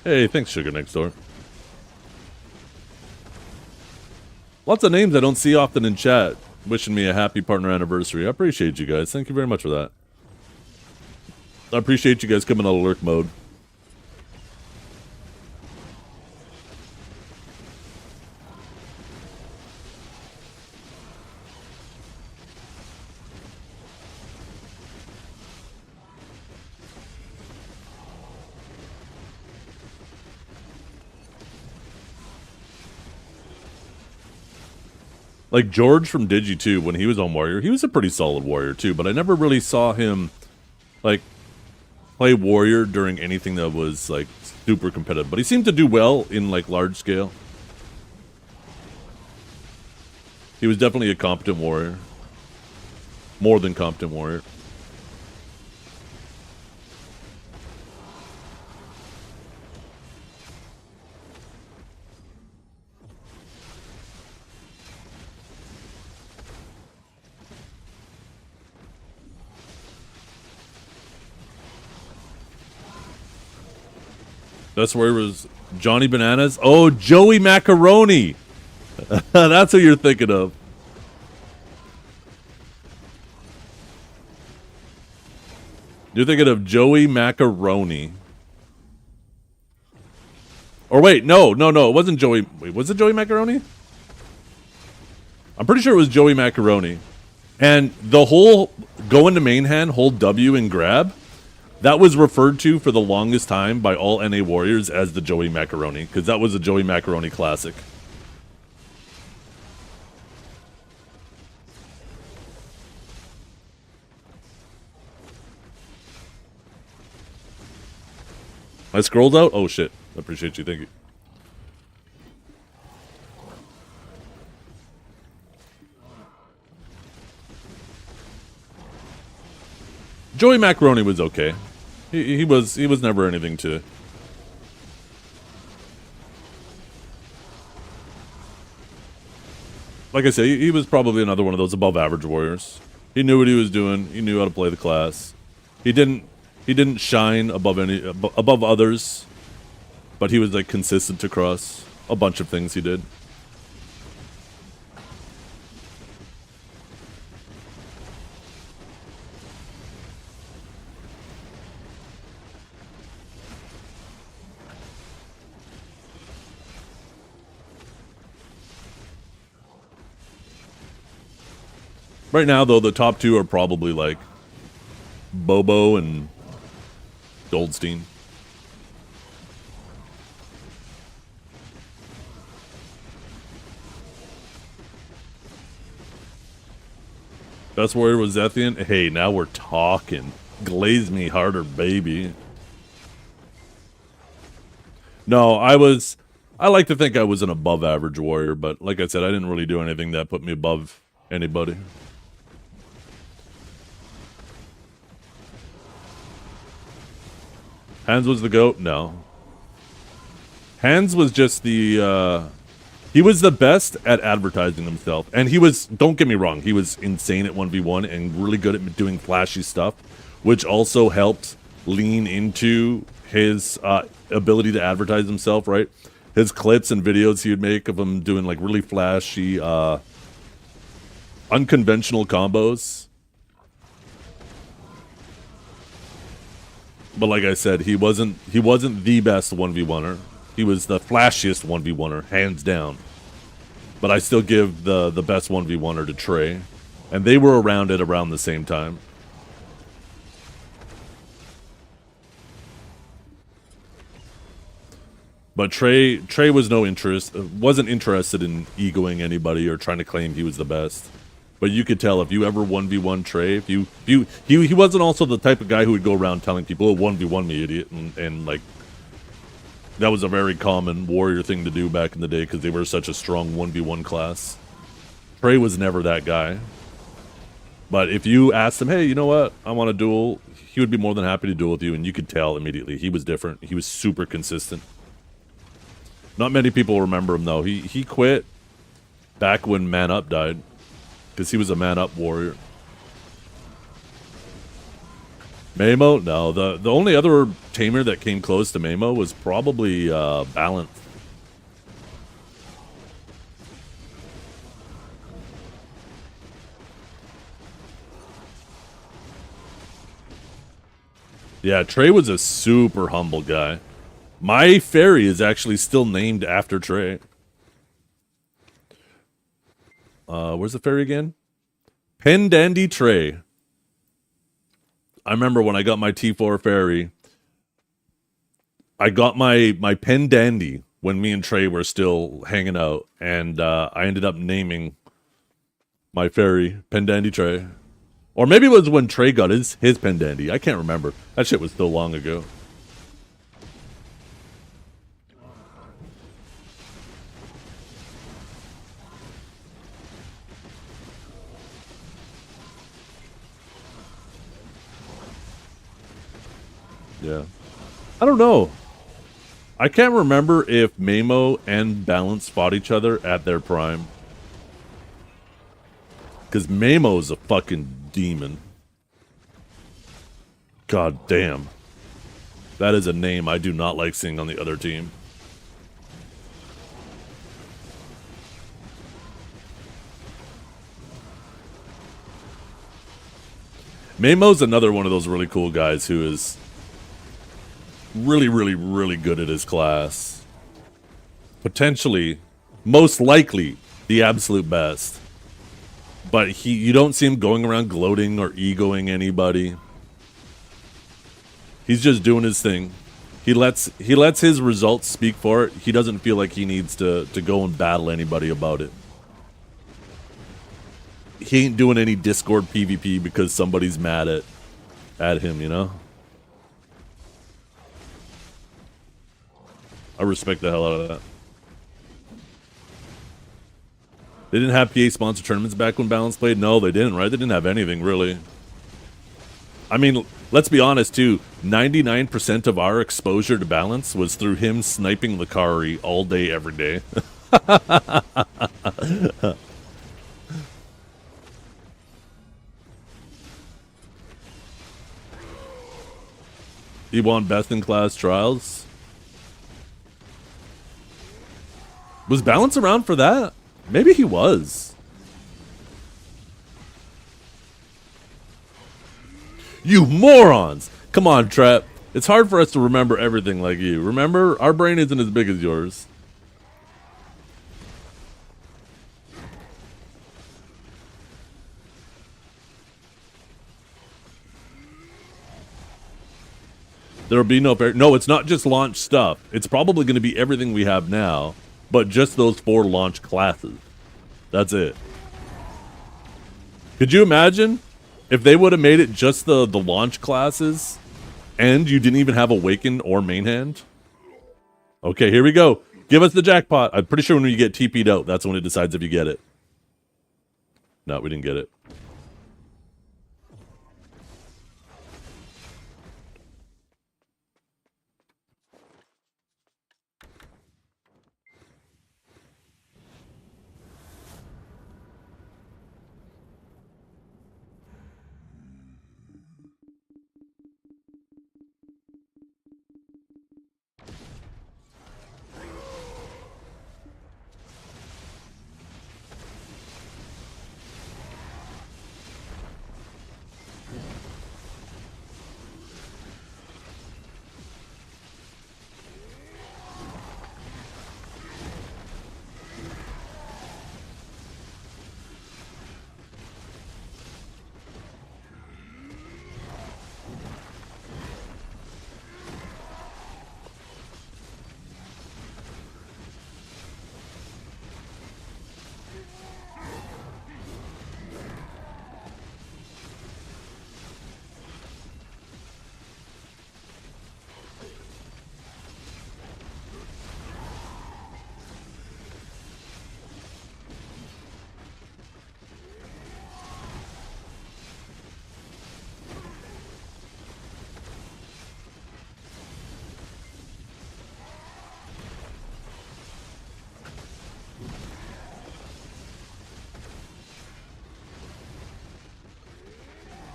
Hey, thanks, Sugar Next Door. Lots of names I don't see often in chat wishing me a happy partner anniversary. I appreciate you guys. Thank you very much for that. I appreciate you guys coming out of lurk mode. Like George from Digi 2, when he was on Warrior, he was a pretty solid Warrior too, but I never really saw him like play Warrior during anything that was like super competitive. But he seemed to do well in like large scale. He was definitely a competent Warrior. More than competent Warrior. That's where it was Johnny Bananas. Oh, Joey Macaroni. That's who you're thinking of. You're thinking of Joey Macaroni. Or wait, no. It wasn't Joey. Wait, was it Joey Macaroni? I'm pretty sure it was Joey Macaroni. And the whole go into main hand, hold W and grab, that was referred to for the longest time by all NA warriors as the Joey Macaroni, because that was a Joey Macaroni classic. I scrolled out? Oh shit. I appreciate you, thank you. Joey Macaroni was okay. He was never anything to. Like I say, he was probably another one of those above average warriors. He knew what he was doing. He knew how to play the class. He didn't shine above others, but he was like consistent across a bunch of things he did. Right now, though, the top two are probably like Bobo and Goldstein. Best warrior was Zethian. Hey, now we're talking. Glaze me harder, baby. No, I like to think I was an above average warrior, but like I said, I didn't really do anything that put me above anybody. Hans was the GOAT? No. Hans was just the, he was the best at advertising himself. And he was, don't get me wrong, he was insane at 1v1 and really good at doing flashy stuff, which also helped lean into his ability to advertise himself, right? His clips and videos he would make of him doing like really flashy, unconventional combos. But like I said, he wasn't the best 1v1er. He was the flashiest 1v1er, hands down. But I still give the best 1v1er to Trey. And they were around at around the same time. But Trey was wasn't interested in egoing anybody or trying to claim he was the best. But you could tell if you ever 1v1 Trey, he wasn't also the type of guy who would go around telling people, oh, 1v1 me, idiot. And like, that was a very common warrior thing to do back in the day because they were such a strong 1v1 class. Trey was never that guy. But if you asked him, hey, you know what, I want to duel, he would be more than happy to duel with you, and you could tell immediately. He was different. He was super consistent. Not many people remember him, though. He quit back when Man Up died. Because he was a man-up warrior. Mamo? No, the only other tamer that came close to Mamo was probably Balance. Yeah, Trey was a super humble guy. My fairy is actually still named after Trey. Where's the fairy again? Pen Dandy Trey. I remember when I got my T4 fairy, I got my Pen Dandy when me and Trey were still hanging out, and I ended up naming my fairy Pen Dandy Trey. Or maybe it was when Trey got his Pen Dandy. I can't remember. That shit was so long ago. Yeah. I don't know. I can't remember if Mamo and Balance fought each other at their prime. Because Mamo's a fucking demon. God damn. That is a name I do not like seeing on the other team. Mamo's another one of those really cool guys who is really, really, really good at his class. Potentially, most likely, the absolute best. But you don't see him going around gloating or egoing anybody. He's just doing his thing. He lets his results speak for it. He doesn't feel like he needs to go and battle anybody about it. He ain't doing any Discord PvP because somebody's mad at him, you know? I respect the hell out of that. They didn't have PA sponsored tournaments back when Balance played? No, they didn't, right? They didn't have anything, really. I mean, let's be honest, too. 99% of our exposure to Balance was through him sniping Lakari all day, every day. He won best-in-class trials. Was Balance around for that? Maybe he was. You morons! Come on, Trap. It's hard for us to remember everything like you. Remember, our brain isn't as big as yours. There'll be no... No, it's not just launch stuff. It's probably going to be everything we have now, but just those 4 launch classes. That's it. Could you imagine if they would have made it just the launch classes and you didn't even have Awaken or Main Hand? Okay, here we go. Give us the jackpot. I'm pretty sure when you get TP'd out, that's when it decides if you get it. No, we didn't get it.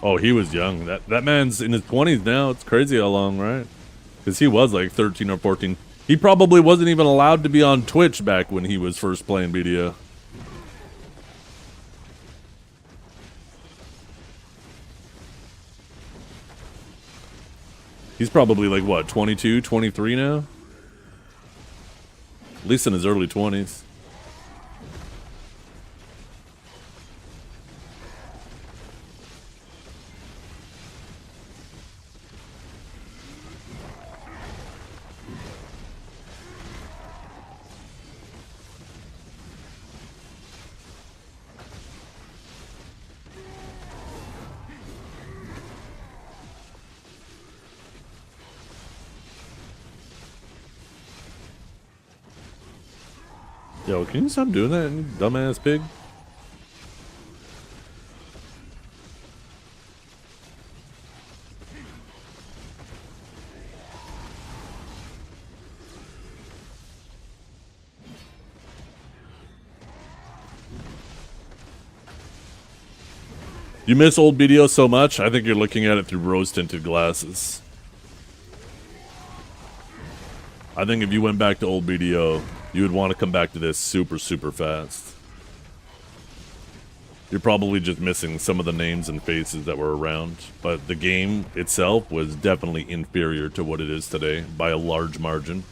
Oh, he was young. That man's in his 20s now. It's crazy how long, right? Because he was like 13 or 14. He probably wasn't even allowed to be on Twitch back when he was first playing BDO. He's probably like, what, 22, 23 now? At least in his early 20s. Yo, can you stop doing that, you dumbass pig? You miss old BDO so much, I think you're looking at it through rose-tinted glasses. I think if you went back to old BDO, you would want to come back to this super, super fast. You're probably just missing some of the names and faces that were around, but the game itself was definitely inferior to what it is today by a large margin.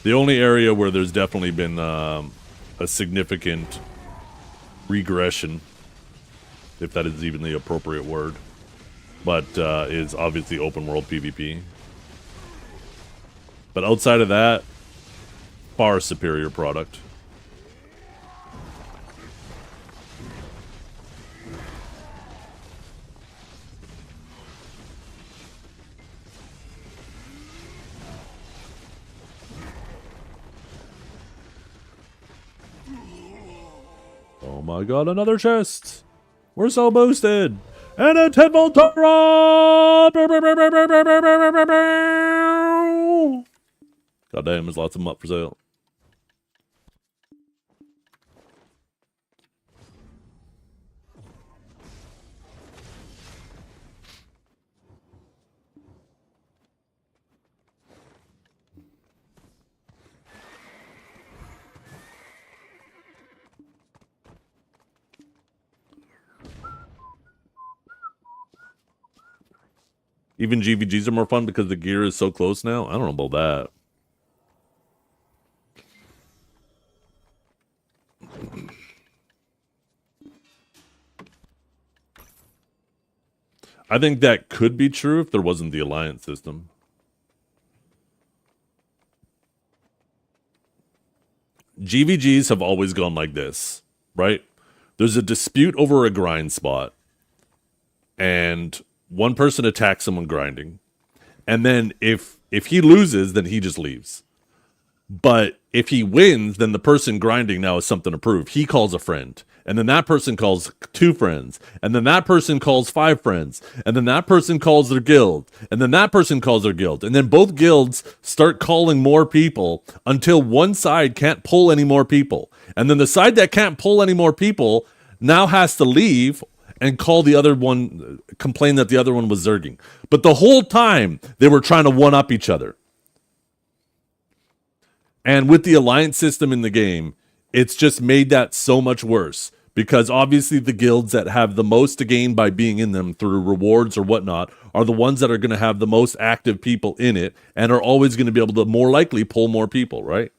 The only area where there's definitely been a significant regression, if that is even the appropriate word, but is obviously open world PvP. But outside of that, far superior product. Oh my god, another chest! We're so boosted! And a 10-volt turret! God damn, there's lots of them up for sale. Even GVGs are more fun because the gear is so close now? I don't know about that. I think that could be true if there wasn't the alliance system. GVGs have always gone like this, right? There's a dispute over a grind spot, and one person attacks someone grinding, and then if he loses, then he just leaves. But if he wins, then the person grinding now has something to prove. He calls a friend, and then that person calls 2 friends, and then that person calls 5 friends, and then that person calls their guild, and then that person calls their guild, and then both guilds start calling more people until one side can't pull any more people. And then the side that can't pull any more people now has to leave and call the other one, complain that the other one was zerging. But the whole time, they were trying to one-up each other. And with the alliance system in the game, it's just made that so much worse. Because obviously the guilds that have the most to gain by being in them through rewards or whatnot are the ones that are going to have the most active people in it and are always going to be able to more likely pull more people, right?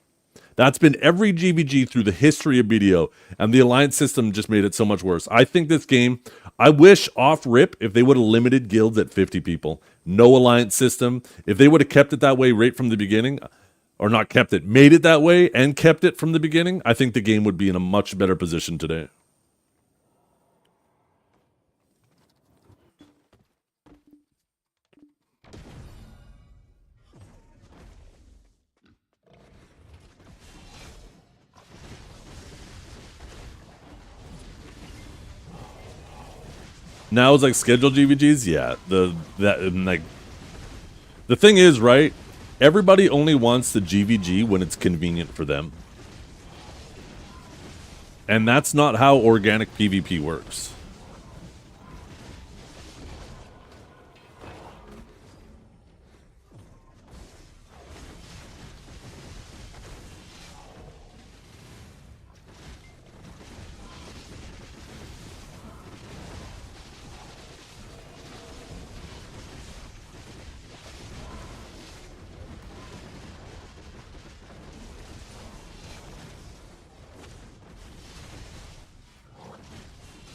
That's been every GVG through the history of BDO, and the alliance system just made it so much worse. I think this game, I wish off rip if they would have limited guilds at 50 people. No alliance system. If they would have kept it that way right from the beginning, or not kept it, made it that way and kept it from the beginning, I think the game would be in a much better position today. Now it's like scheduled GVGs, yeah. The thing is, right? Everybody only wants the GVG when it's convenient for them. And that's not how organic PvP works.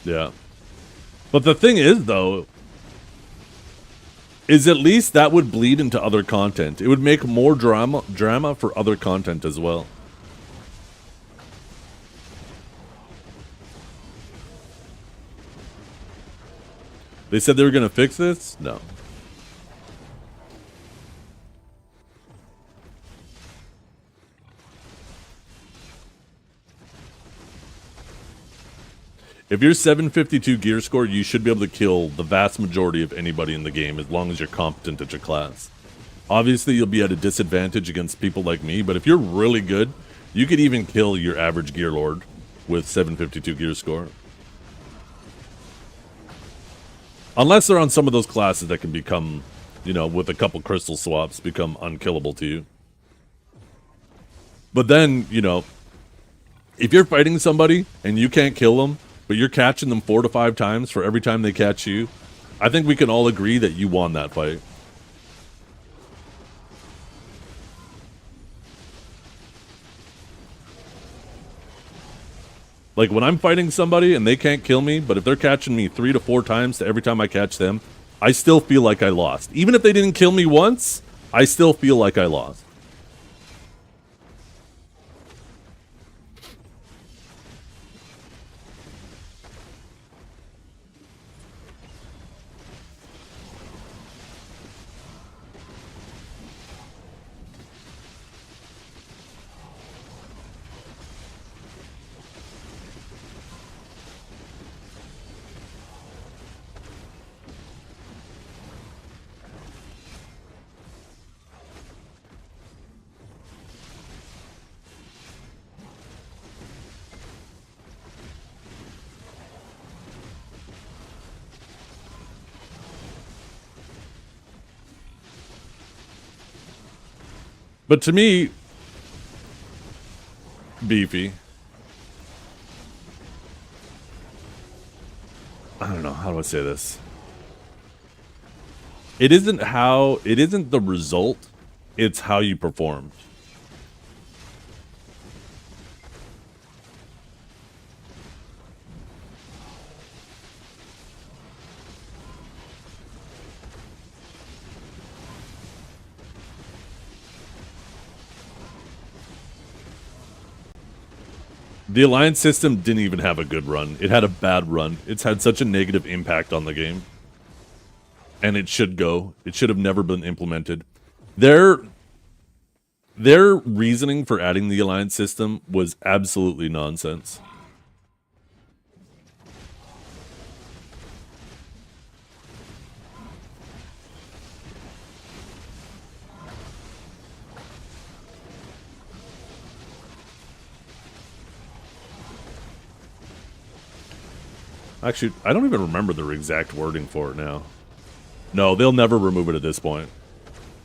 Yeah. But the thing is, though, is at least that would bleed into other content. It would make more drama for other content as well. They said they were going to fix this? No. If you're 752 gear score, you should be able to kill the vast majority of anybody in the game as long as you're competent at your class. Obviously, you'll be at a disadvantage against people like me, but if you're really good, you could even kill your average gear lord with 752 gear score. Unless they're on some of those classes that can become, you know, with a couple crystal swaps, become unkillable to you. But then, you know, if you're fighting somebody and you can't kill them, but you're catching them 4 to 5 times for every time they catch you, I think we can all agree that you won that fight. Like, when I'm fighting somebody and they can't kill me, but if they're catching me 3 to 4 times to every time I catch them, I still feel like I lost. Even if they didn't kill me once, I still feel like I lost. But to me, Beefy, I don't know, how do I say this? It isn't the result, it's how you performed. The alliance system didn't even have a good run. It had a bad run. It's had such a negative impact on the game. And it should go. It should have never been implemented. Their reasoning for adding the alliance system was absolutely nonsense. Actually, I don't even remember their exact wording for it now. No, they'll never remove it at this point.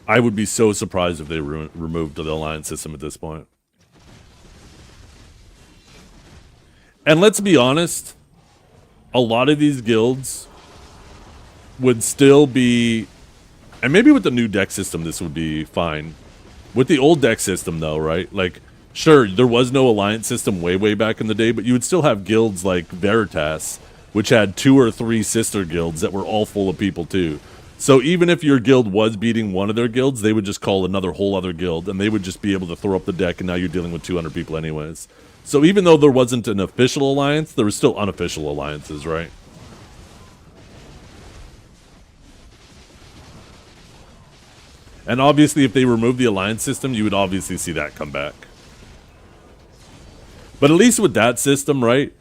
I would be so surprised if they removed the alliance system at this point. And let's be honest, a lot of these guilds would still be... And maybe with the new deck system, this would be fine. With the old deck system, though, right? Like, sure, there was no alliance system way back in the day, but you would still have guilds like Veritas, which had 2 or 3 sister guilds that were all full of people too. So even if your guild was beating one of their guilds, they would just call another whole other guild, and they would just be able to throw up the deck, and now you're dealing with 200 people anyways. So even though there wasn't an official alliance, there was still unofficial alliances, right? And obviously, if they remove the alliance system, you would obviously see that come back. But at least with that system, right?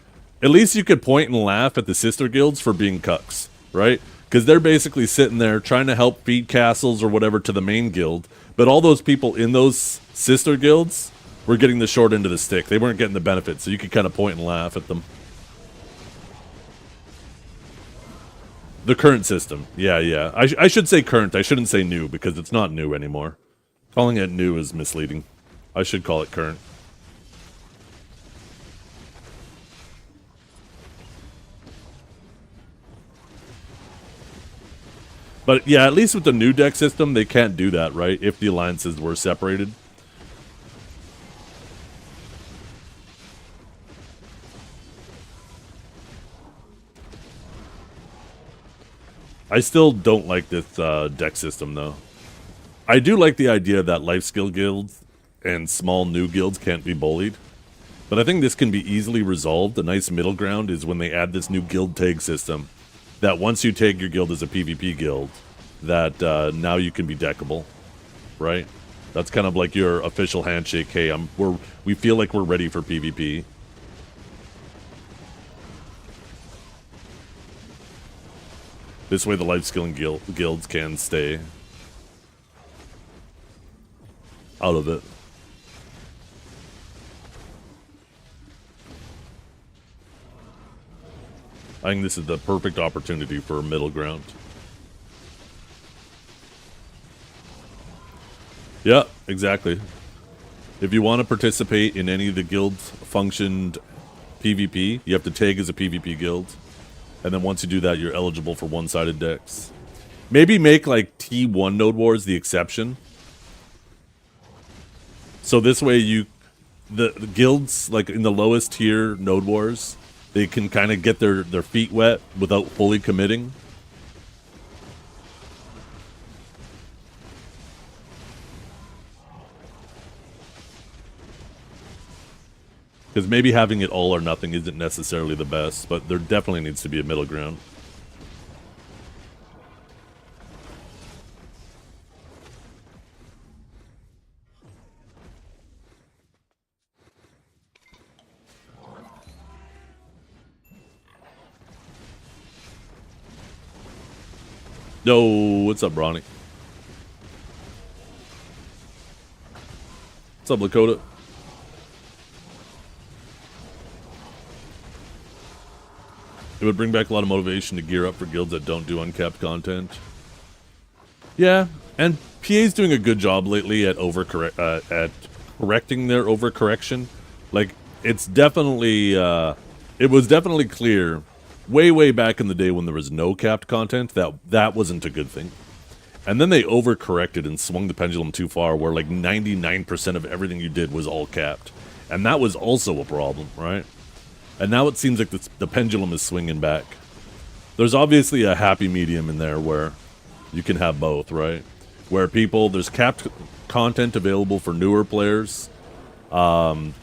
At least you could point and laugh at the sister guilds for being cucks, right? Because they're basically sitting there trying to help feed castles or whatever to the main guild, but all those people in those sister guilds were getting the short end of the stick. They weren't getting the benefit, so you could kind of point and laugh at them. The current system. Yeah. I should say current. I shouldn't say new, because it's not new anymore. Calling it new is misleading. I should call it current. But yeah, at least with the new deck system, they can't do that, right? If the alliances were separated. I still don't like this deck system, though. I do like the idea that life skill guilds and small new guilds can't be bullied. But I think this can be easily resolved. A nice middle ground is when they add this new guild tag system. That once you tag your guild as a PvP guild, that now you can be deckable, right? That's kind of like your official handshake. Hey, we feel like we're ready for PvP. This way, the life skilling guilds can stay out of it. I think this is the perfect opportunity for a middle ground. Yeah, exactly. If you want to participate in any of the guilds functioned PvP, you have to tag as a PvP guild. And then once you do that, you're eligible for one-sided decks. Maybe make like T1 Node Wars the exception. So this way the guilds, like in the lowest tier Node Wars, they can kind of get their feet wet without fully committing. Because maybe having it all or nothing isn't necessarily the best, but there definitely needs to be a middle ground. Yo, what's up, Bronny? What's up, Lakota? It would bring back a lot of motivation to gear up for guilds that don't do uncapped content. Yeah, and PA's doing a good job lately at correcting their overcorrection. Like, it's definitely, it was definitely clear way back in the day when there was no capped content that wasn't a good thing. And then they overcorrected and swung the pendulum too far, where like 99% of everything you did was all capped. And that was also a problem, right? And now it seems like the pendulum is swinging back. There's obviously a happy medium in there where you can have both, right? Where there's capped content available for newer players, and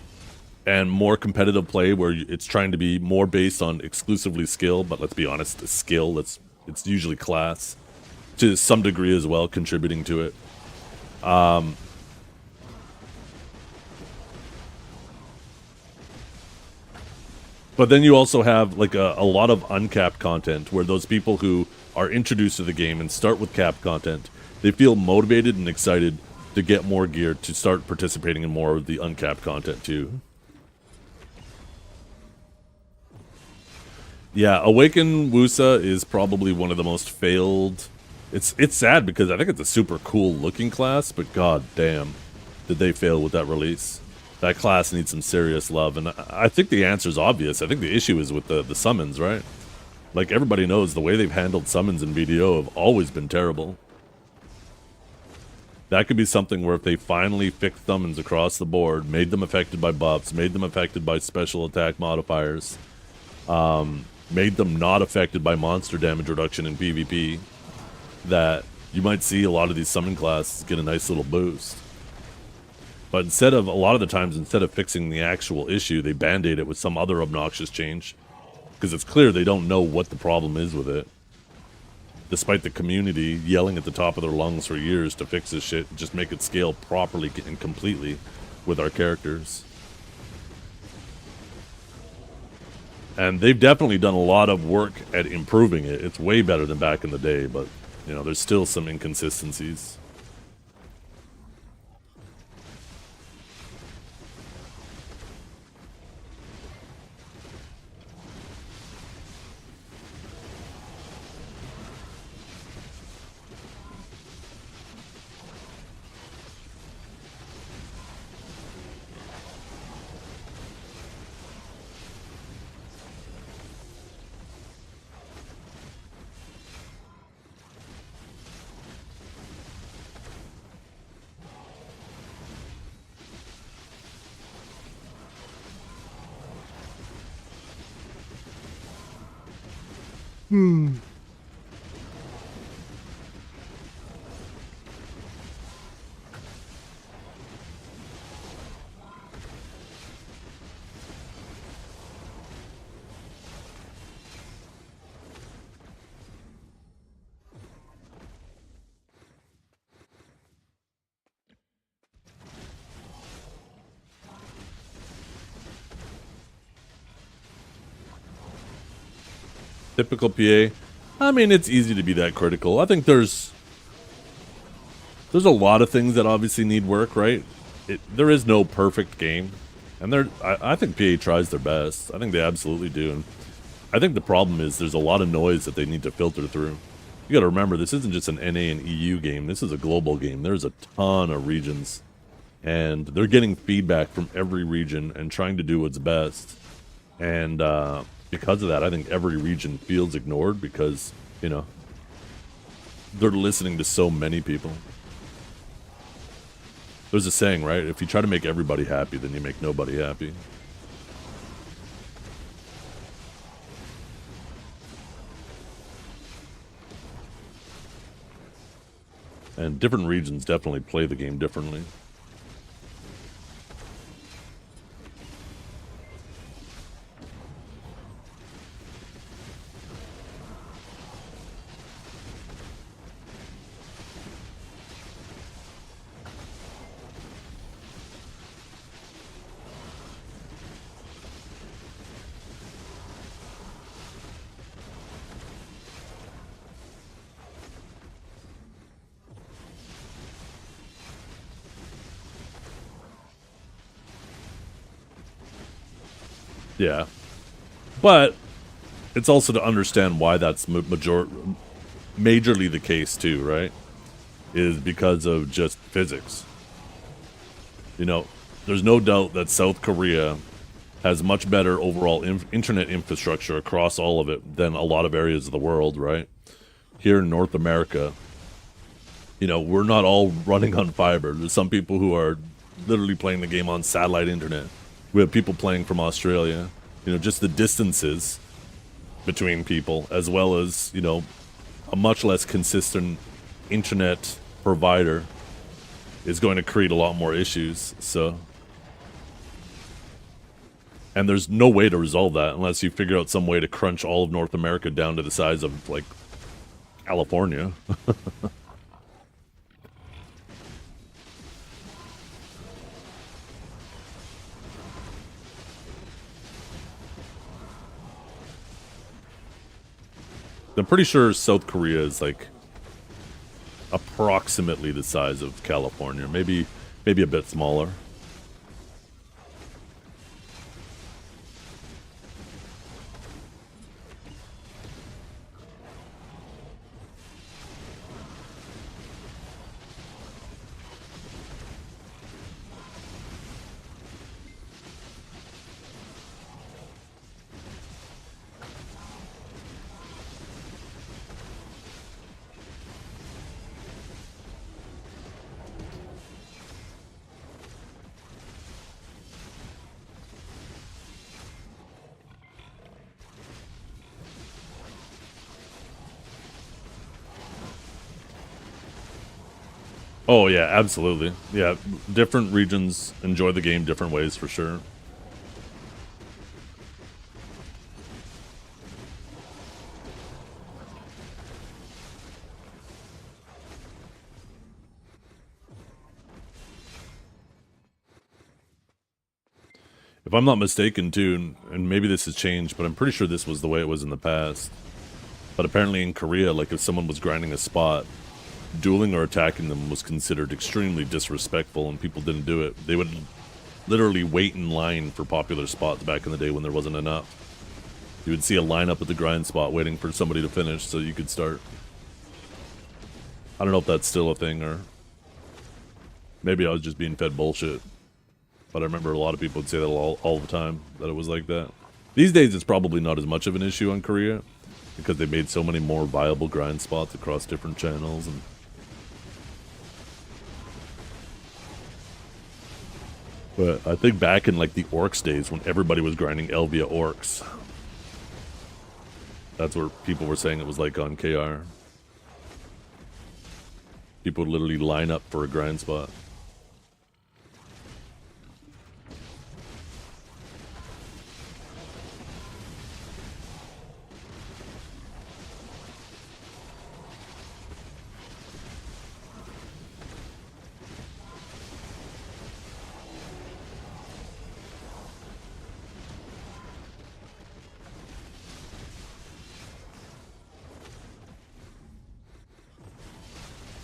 more competitive play where it's trying to be more based on exclusively skill, but let's be honest, skill, it's usually class, to some degree as well, contributing to it. But then you also have like a lot of uncapped content where those people who are introduced to the game and start with capped content, they feel motivated and excited to get more gear to start participating in more of the uncapped content too. Yeah, Awaken Wusa is probably one of the most failed. It's sad because I think it's a super cool looking class, but god damn, did they fail with that release. That class needs some serious love, and I think the answer is obvious. I think the issue is with the summons, right? Like, everybody knows the way they've handled summons in BDO have always been terrible. That could be something where if they finally fixed summons across the board, made them affected by buffs, made them affected by special attack modifiers, made them not affected by monster damage reduction in PvP, that you might see a lot of these summon classes get a nice little boost. But a lot of the times, instead of fixing the actual issue, they band-aid it with some other obnoxious change. Because it's clear they don't know what the problem is with it. Despite the community yelling at the top of their lungs for years to fix this shit, just make it scale properly and completely with our characters. And they've definitely done a lot of work at improving it. It's way better than back in the day, but, you know, there's still some inconsistencies. Typical PA. I mean, it's easy to be that critical. I think there's a lot of things that obviously need work, right? There is no perfect game, and I think PA tries their best. I think they absolutely do, and I think the problem is there's a lot of noise that they need to filter through. You got to remember, this isn't just an NA and EU game. This is a global game. There's a ton of regions, and they're getting feedback from every region and trying to do what's best. And because of that, I think every region feels ignored because, you know, they're listening to so many people. There's a saying, right? If you try to make everybody happy, then you make nobody happy. And different regions definitely play the game differently. Yeah. But it's also to understand why that's majorly the case too, right? Is because of just physics. You know, there's no doubt that South Korea has much better overall internet infrastructure across all of it than a lot of areas of the world, right? Here in North America, you know, we're not all running on fiber. There's some people who are literally playing the game on satellite internet. We have people playing from Australia. You know, just the distances between people, as well as, you know, a much less consistent internet provider is going to create a lot more issues. So, and there's no way to resolve that unless you figure out some way to crunch all of North America down to the size of, like, California. I'm pretty sure South Korea is like approximately the size of California, maybe a bit smaller. Oh yeah, absolutely. Yeah, different regions enjoy the game different ways for sure. If I'm not mistaken too, and maybe this has changed, but I'm pretty sure this was the way it was in the past. But apparently in Korea, like if someone was grinding a spot, dueling or attacking them was considered extremely disrespectful and people didn't do it. They would literally wait in line for popular spots back in the day when there wasn't enough. You would see a lineup at the grind spot waiting for somebody to finish so you could start. I don't know if that's still a thing or maybe I was just being fed bullshit. But I remember a lot of people would say that all the time, that it was like that. These days it's probably not as much of an issue in Korea because they made so many more viable grind spots across different channels and but I think back in like the Orcs days when everybody was grinding L via Orcs. That's where people were saying it was like on KR. People would literally line up for a grind spot.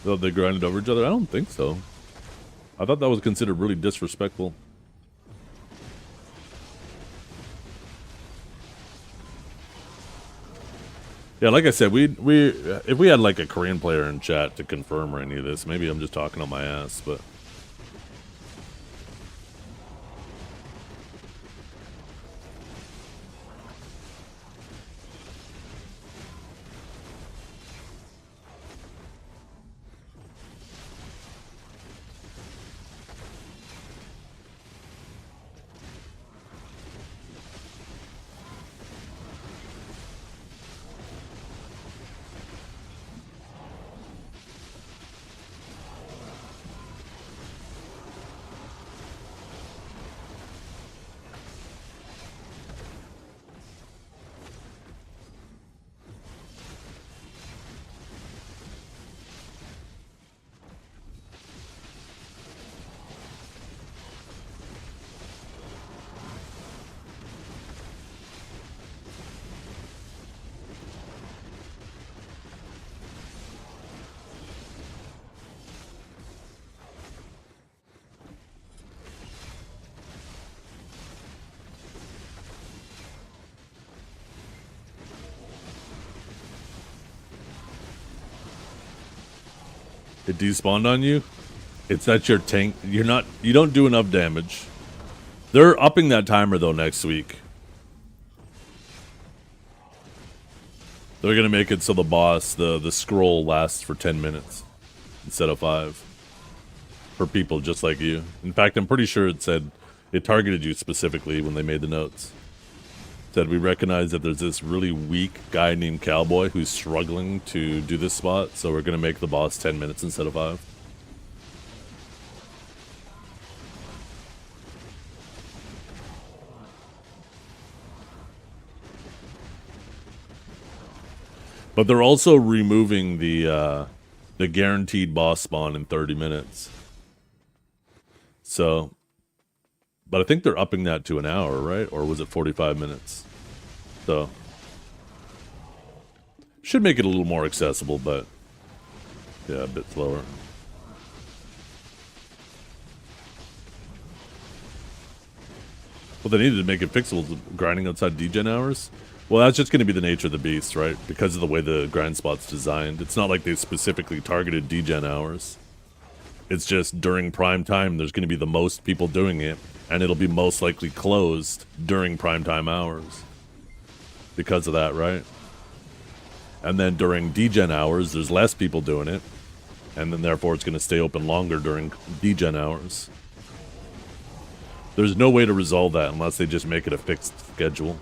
Though they grinded over each other? I don't think so. I thought that was considered really disrespectful. Yeah, like I said, if we had like a Korean player in chat to confirm or any of this, maybe I'm just talking on my ass, but it despawned on you, it's that your tank, you don't do enough damage. They're upping that timer though next week. They're gonna make it so the boss, the scroll lasts for 10 minutes instead of 5. For people just like you. In fact, I'm pretty sure it said it targeted you specifically when they made the notes. It said we recognize that there's this really weak guy named Cowboy who's struggling to do this spot, so we're gonna make the boss 10 minutes instead of 5. But they're also removing the guaranteed boss spawn in 30 minutes. So, but I think they're upping that to an hour, right? Or was it 45 minutes? So, should make it a little more accessible, but yeah, a bit slower. Well, they needed to make it fixable, grinding outside degen hours. Well, that's just going to be the nature of the beast, right? Because of the way the grind spot's designed. It's not like they specifically targeted degen hours. It's just during prime time, there's going to be the most people doing it, and it'll be most likely closed during prime time hours. Because of that, right? And then during degen hours, there's less people doing it, and then therefore it's going to stay open longer during degen hours. There's no way to resolve that unless they just make it a fixed schedule.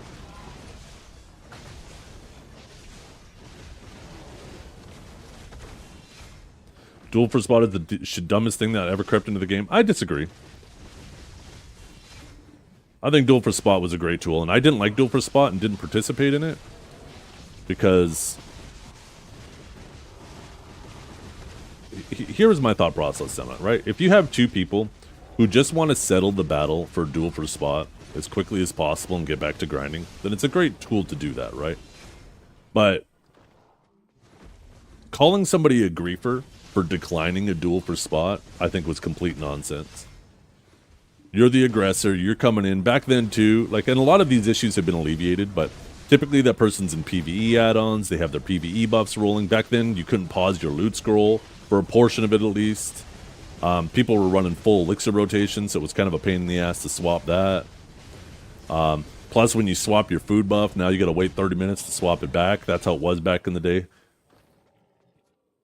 Duel for Spot is the dumbest thing that ever crept into the game. I disagree. I think Duel for Spot was a great tool, and I didn't like Duel for Spot and didn't participate in it because here is my thought process on it, right? If you have two people who just want to settle the battle for Duel for Spot as quickly as possible and get back to grinding, then it's a great tool to do that, right? But calling somebody a griefer for declining a Duel for Spot, I think was complete nonsense. You're the aggressor, you're coming in. Back then too, like, and a lot of these issues have been alleviated, but typically that person's in PvE add-ons, they have their PvE buffs rolling. Back then, you couldn't pause your loot scroll, for a portion of it at least. People were running full elixir rotation, so it was kind of a pain in the ass to swap that. Plus, when you swap your food buff, now you gotta wait 30 minutes to swap it back. That's how it was back in the day.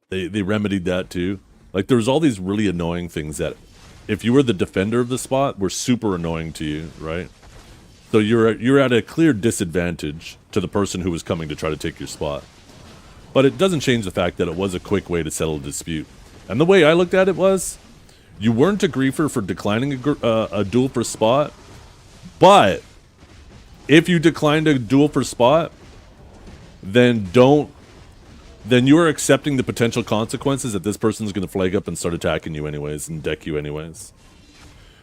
They remedied that too. Like, there's all these really annoying things that, if you were the defender of the spot, were super annoying to you, right? So you're at a clear disadvantage to the person who was coming to try to take your spot. But it doesn't change the fact that it was a quick way to settle a dispute. And the way I looked at it was, you weren't a griefer for declining a duel for spot, but if you declined a duel for spot, then you are accepting the potential consequences that this person's going to flag up and start attacking you anyways and deck you anyways.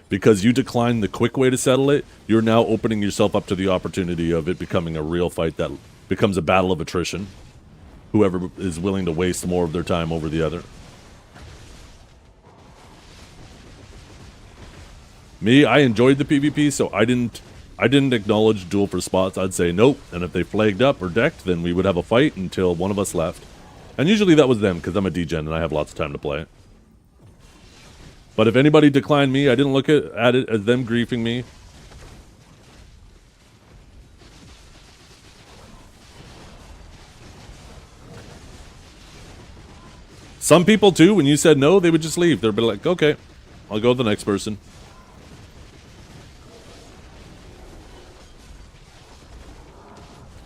Because you declined the quick way to settle it, you're now opening yourself up to the opportunity of it becoming a real fight that becomes a battle of attrition. Whoever is willing to waste more of their time over the other. Me, I enjoyed the PvP, so I didn't acknowledge duel for spots. I'd say nope, and if they flagged up or decked, then we would have a fight until one of us left. And usually that was them, because I'm a degen and I have lots of time to play. But if anybody declined me, I didn't look at it as them griefing me. Some people too, when you said no, they would just leave. They'd be like, okay, I'll go with the next person.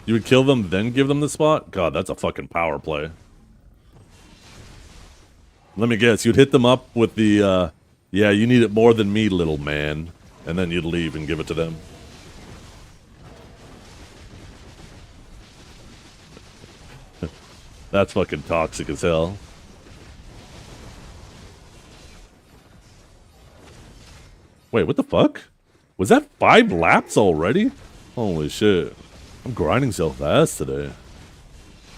You would kill them, then give them the spot? God, that's a fucking power play. Let me guess, you'd hit them up with the, yeah, you need it more than me, little man. And then you'd leave and give it to them. That's fucking toxic as hell. Wait, what the fuck? Was that 5 laps already? Holy shit. I'm grinding so fast today.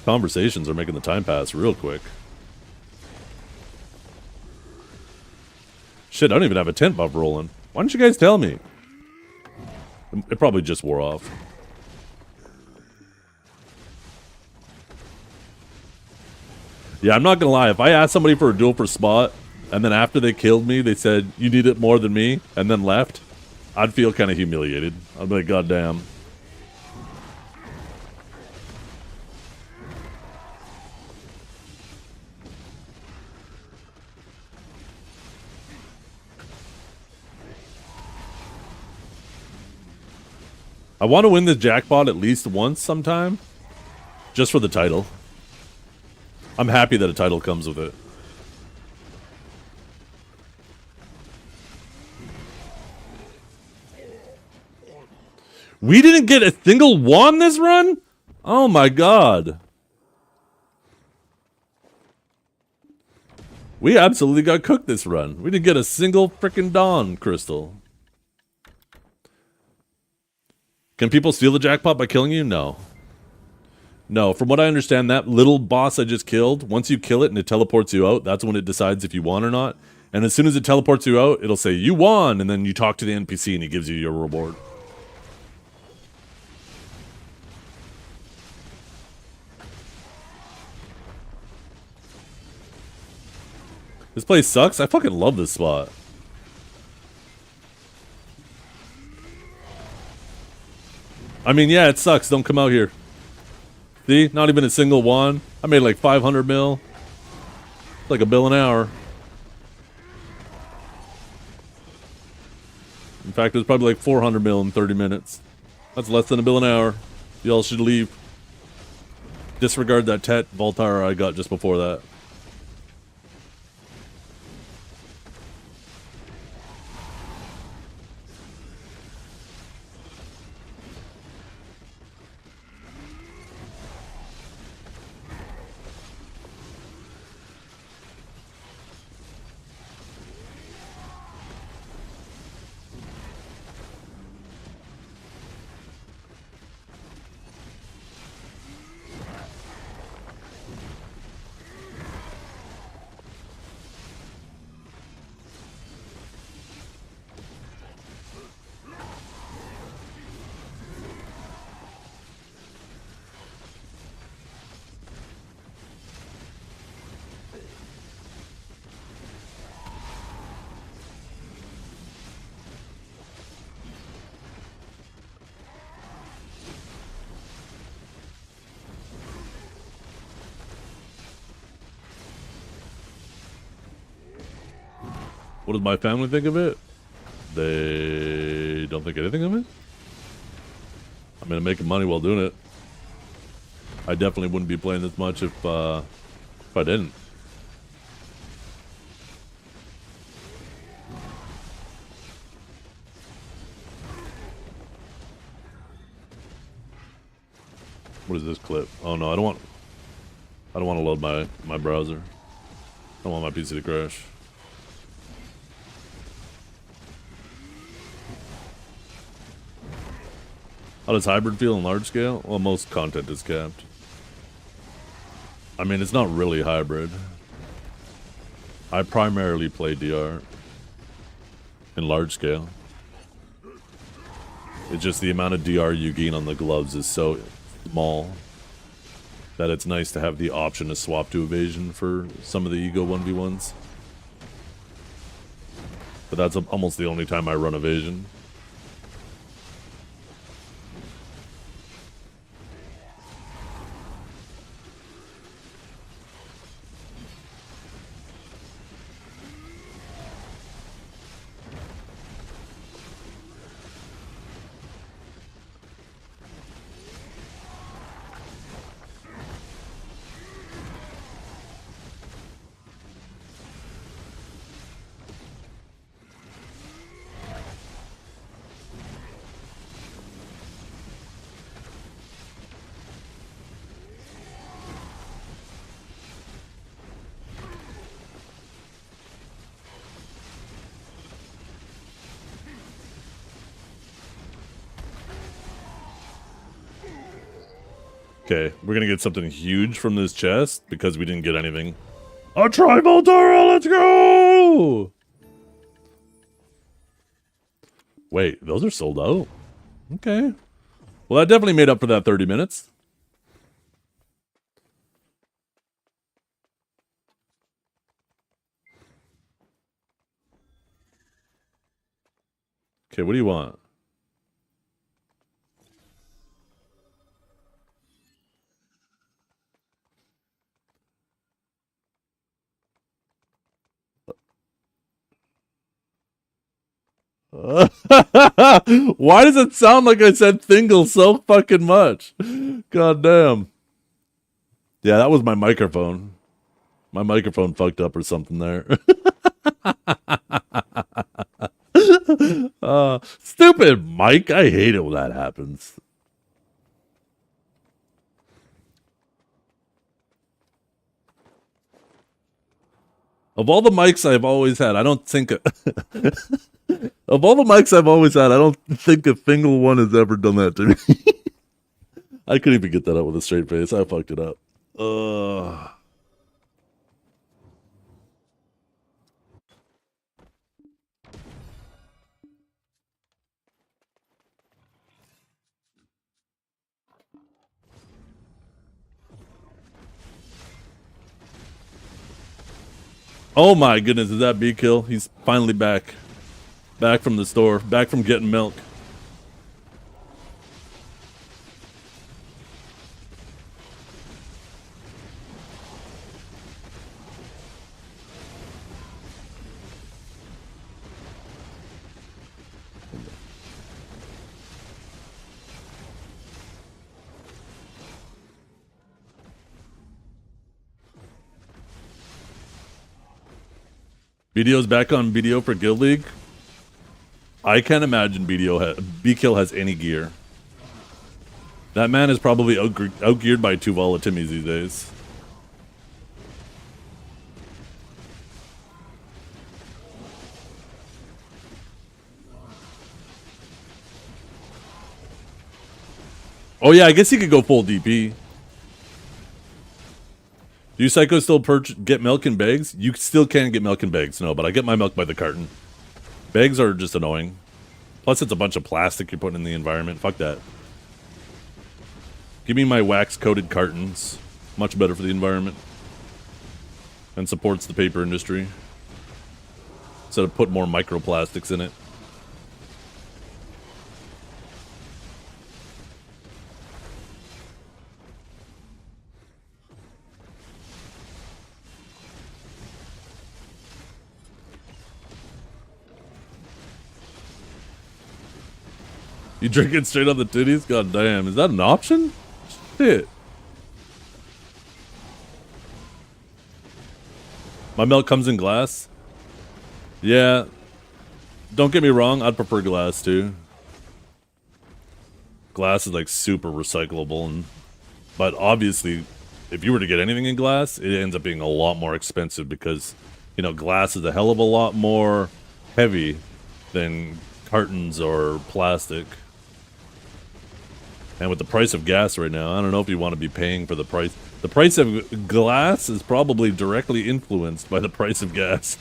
Conversations are making the time pass real quick. Shit, I don't even have a tent buff rolling. Why didn't you guys tell me? It probably just wore off. Yeah, I'm not gonna lie. If I asked somebody for a duel for spot, and then after they killed me, they said, you need it more than me, and then left, I'd feel kind of humiliated. I'd be like, God damn. I want to win this jackpot at least once sometime, just for the title. I'm happy that a title comes with it. We didn't get a single one this run? Oh my god. We absolutely got cooked this run. We didn't get a single frickin' Dawn crystal. Can people steal the jackpot by killing you? No. No, from what I understand, that little boss I just killed, once you kill it and it teleports you out, that's when it decides if you won or not. And as soon as it teleports you out, it'll say, you won, and then you talk to the NPC and he gives you your reward. This place sucks. I fucking love this spot. I mean, yeah, it sucks. Don't come out here. See? Not even a single one. I made like 500 mil. It's like $1 bill an hour. In fact, it was probably like 400 mil in 30 minutes. That's less than $1 bill an hour. Y'all should leave. Disregard that Tet Voltara I got just before that. What does my family think of it? They don't think anything of it. I mean, I'm making money while doing it. I definitely wouldn't be playing this much if I didn't. What is this clip? Oh no, I don't want to load my browser. I don't want my PC to crash. How does hybrid feel in large scale? Well, most content is capped. I mean, it's not really hybrid. I primarily play DR in large scale. It's just the amount of DR you gain on the gloves is so small that it's nice to have the option to swap to evasion for some of the Ego 1v1s. But that's almost the only time I run evasion. Okay, we're gonna get something huge from this chest because we didn't get anything. A Tri-Voltara, let's go! Wait, those are sold out? Okay. Well, that definitely made up for that 30 minutes. Okay, what do you want? Why does it sound like I said Thingle so fucking much? God damn. Yeah, that was my microphone. My microphone fucked up or something there. Stupid Mike. I hate it when that happens. Of all the mics I've always had, I don't think... Of all the mics I've always had, I don't think a single one has ever done that to me. I couldn't even get that out with a straight face. I fucked it up. Oh my goodness, is that B-Kill? He's finally back. Back from the store. Back from getting milk. BDO's back on BDO for Guild League. I can't imagine B-Kill has any gear. That man is probably outgeared by two Volatimis these days. Oh yeah, I guess he could go full DP. Do you psychos still get milk in bags? You still can get milk in bags, no, but I get my milk by the carton. Bags are just annoying. Plus, it's a bunch of plastic you're putting in the environment. Fuck that. Give me my wax-coated cartons. Much better for the environment. And supports the paper industry. Instead of put more microplastics in it. You drink it straight off the titties? God damn, is that an option? Shit. My milk comes in glass? Yeah. Don't get me wrong, I'd prefer glass too. Glass is like super recyclable, but obviously, if you were to get anything in glass, it ends up being a lot more expensive because, you know, glass is a hell of a lot more heavy than cartons or plastic. And with the price of gas right now, I don't know if you want to be paying for the price. The price of glass is probably directly influenced by the price of gas.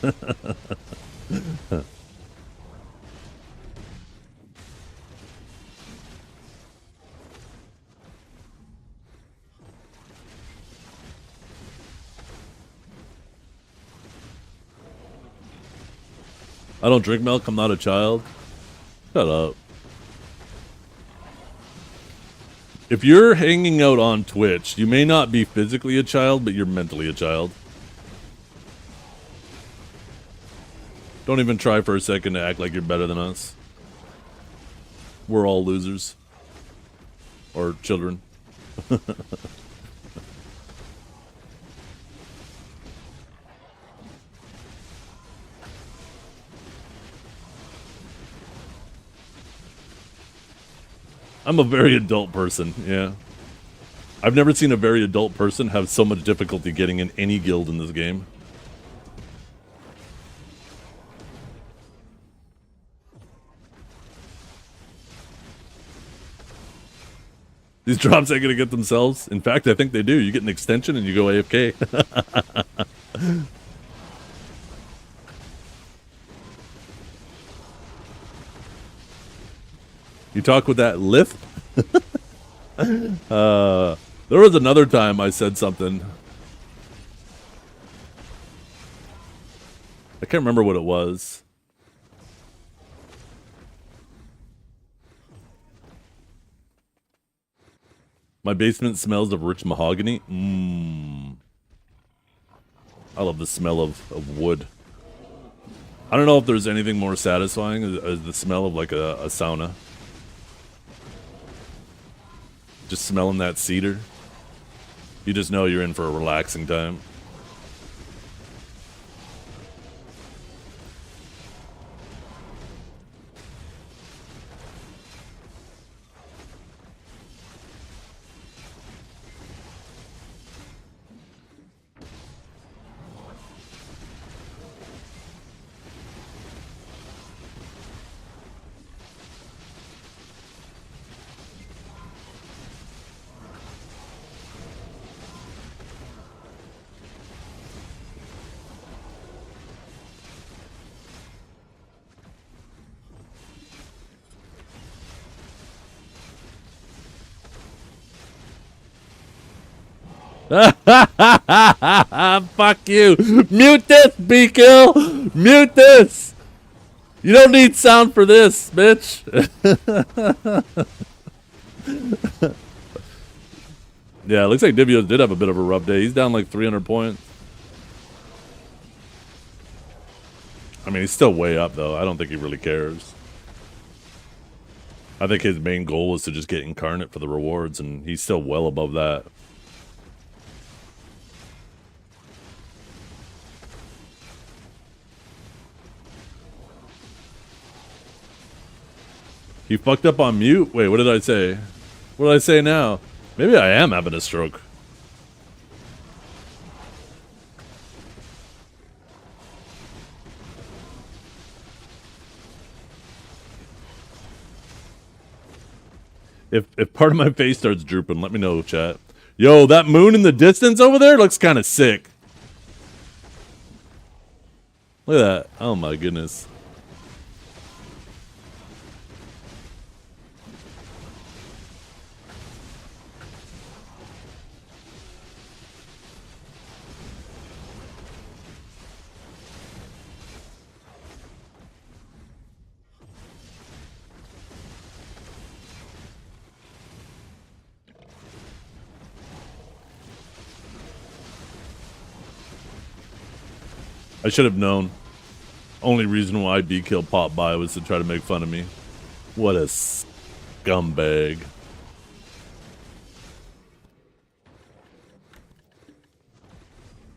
I don't drink milk, I'm not a child. Shut up. If you're hanging out on Twitch, you may not be physically a child, but you're mentally a child. Don't even try for a second to act like you're better than us. We're all losers. Or children. I'm a very adult person, yeah. I've never seen a very adult person have so much difficulty getting in any guild in this game. These drops ain't gonna get themselves. In fact, I think they do. You get an extension and you go AFK. You talk with that lisp? There was another time I said something. I can't remember what it was. My basement smells of rich mahogany. I love the smell of wood. I don't know if there's anything more satisfying as the smell of like a sauna. Just smelling that cedar. You just know you're in for a relaxing time. Fuck you. Mute this, B-Kill. Mute this. You don't need sound for this, bitch. Yeah, it looks like Divios did have a bit of a rough day. He's down like 300 points. I mean, he's still way up, though. I don't think he really cares. I think his main goal was to just get incarnate for the rewards, and he's still well above that. He fucked up on mute? Wait, what did I say? What did I say now? Maybe I am having a stroke. If part of my face starts drooping, let me know, chat. Yo, that moon in the distance over there looks kind of sick. Look at that. Oh my goodness. I should have known. Only reason why B-Kill popped by was to try to make fun of me. What a scumbag.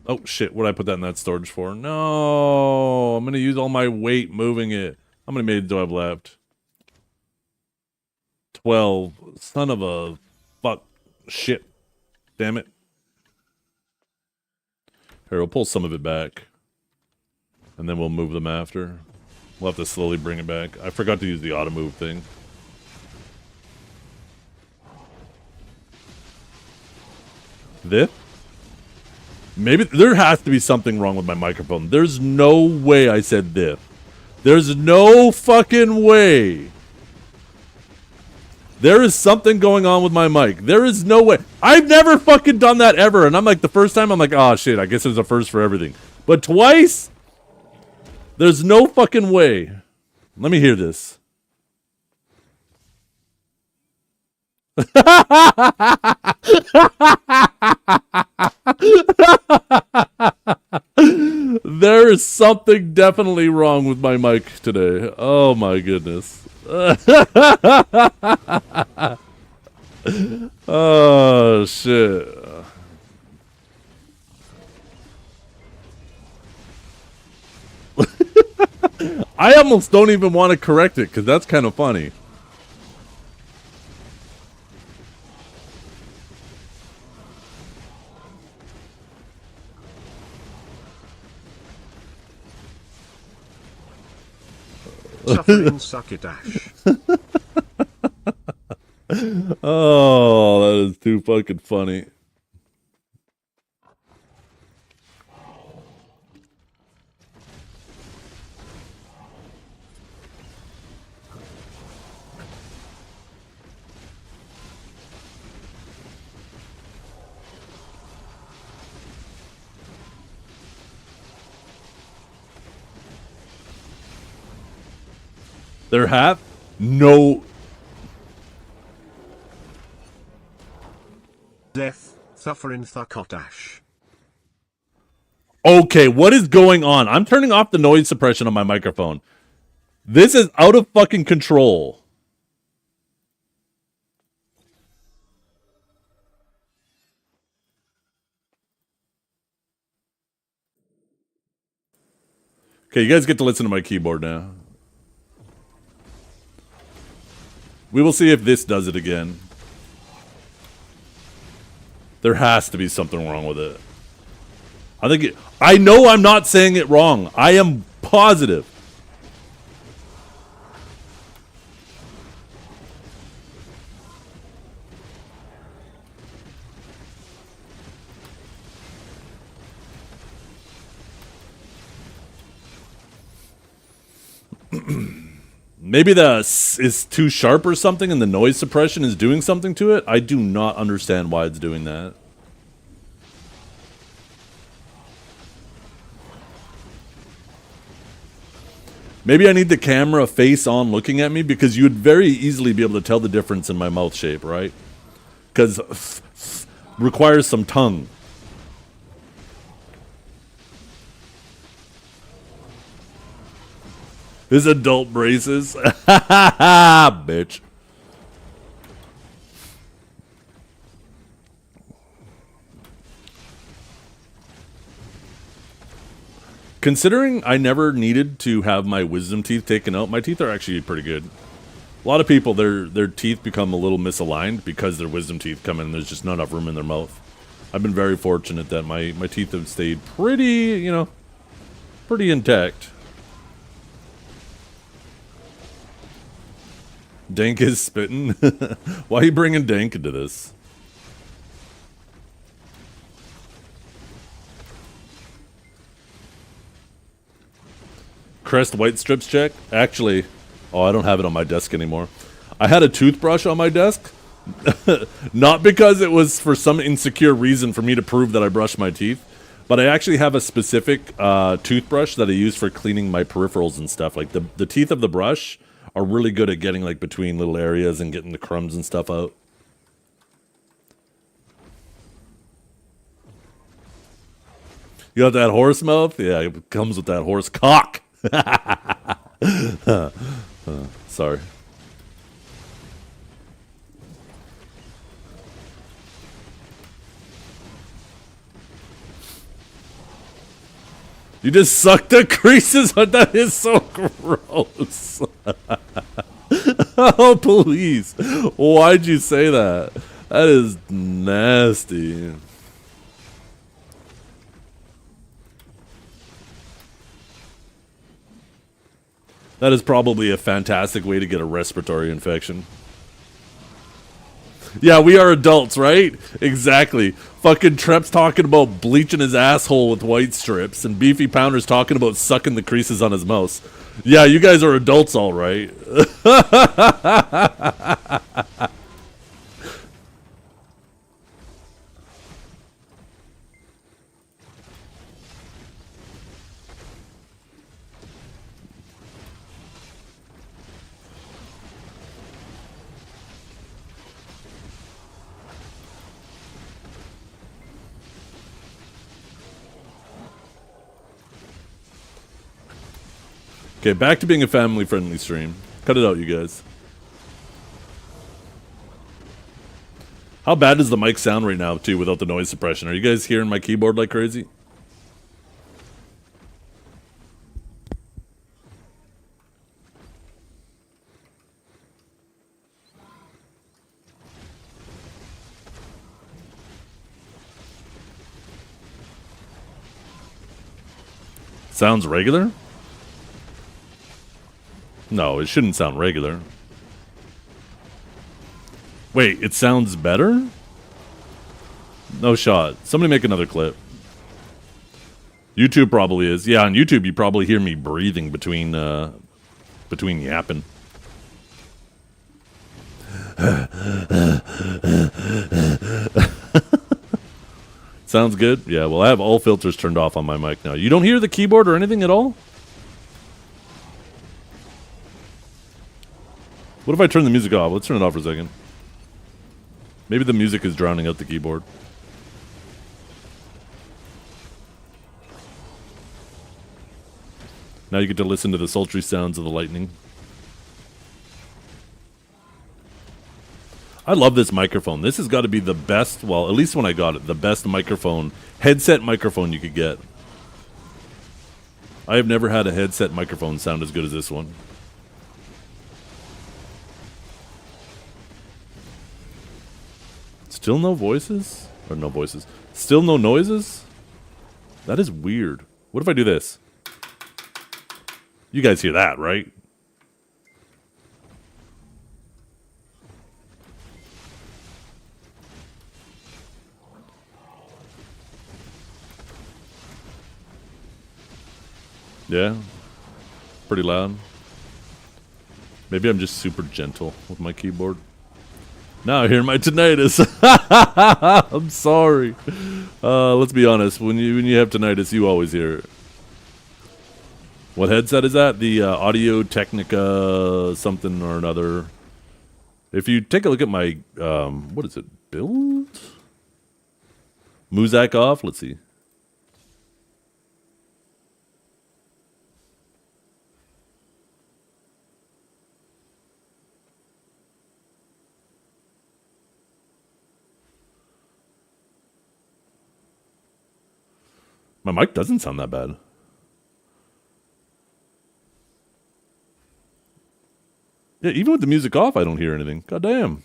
Oh shit, what did I put that in that storage for? No, I'm gonna use all my weight moving it. How many maids do I have left? 12. Son of a fuck. Shit. Damn it. Here, we'll pull some of it back. And then we'll move them after. We'll have to slowly bring it back. I forgot to use the auto move thing. This? Maybe there has to be something wrong with my microphone. There's no way I said this. There's no fucking way. There is something going on with my mic. There is no way. I've never fucking done that ever. And I'm like, the first time, I'm like, oh shit, I guess there's a first for everything. But twice? There's no fucking way. Let me hear this. There is something definitely wrong with my mic today. Oh my goodness. Oh shit. I almost don't even want to correct it because that's kind of funny. Suffering suck it, Ash. Oh, that is too fucking funny. Their hat? No. Death, suffering thakotash. Okay, what is going on? I'm turning off the noise suppression on my microphone. This is out of fucking control. Okay, you guys get to listen to my keyboard now. We will see if this does it again. There has to be something wrong with it. I know I'm not saying it wrong. I am positive. Maybe the is too sharp or something and the noise suppression is doing something to it. I do not understand why it's doing that. Maybe I need the camera face on looking at me, because you would very easily be able to tell the difference in my mouth shape, right? Because requires some tongue. His adult braces. Bitch. Considering I never needed to have my wisdom teeth taken out, my teeth are actually pretty good. A lot of people, their teeth become a little misaligned because their wisdom teeth come in and there's just not enough room in their mouth. I've been very fortunate that my teeth have stayed pretty, you know, pretty intact. Dank is spitting. Why are you bringing Dank into this? Crest white strips check. Actually, oh, I don't have it on my desk anymore. I had a toothbrush on my desk. Not because it was for some insecure reason for me to prove that I brushed my teeth, but I actually have a specific toothbrush that I use for cleaning my peripherals and stuff. Like the teeth of the brush are really good at getting like between little areas and getting the crumbs and stuff out. You got that horse mouth? Yeah, it comes with that horse cock. Sorry. You just suck the creases? That is so gross. Oh, please. Why'd you say that? That is nasty. That is probably a fantastic way to get a respiratory infection. Yeah, we are adults, right? Exactly. Fucking Trep's talking about bleaching his asshole with white strips, and Beefy Pounder's talking about sucking the creases on his mouse. Yeah, you guys are adults, all right. Okay, back to being a family-friendly stream. Cut it out, you guys. How bad does the mic sound right now, too, without the noise suppression? Are you guys hearing my keyboard like crazy? Sounds regular? No, it shouldn't sound regular. Wait, it sounds better? No shot. Somebody make another clip. YouTube probably is. Yeah, on YouTube you probably hear me breathing between yapping. Sounds good? Yeah, well I have all filters turned off on my mic now. You don't hear the keyboard or anything at all? What if I turn the music off? Let's turn it off for a second. Maybe the music is drowning out the keyboard. Now you get to listen to the sultry sounds of the lightning. I love this microphone. This has got to be the best, well, at least when I got it, the best microphone, headset microphone you could get. I have never had a headset microphone sound as good as this one. Still no voices? Or no voices. Still no noises? That is weird. What if I do this? You guys hear that, right? Yeah. Pretty loud. Maybe I'm just super gentle with my keyboard. Now I hear my tinnitus. I'm sorry. Let's be honest. When you have tinnitus, you always hear it. What headset is that? The Audio Technica something or another. If you take a look at my, what is it? Build? Muzak off? Let's see. My mic doesn't sound that bad. Yeah, even with the music off, I don't hear anything. God damn.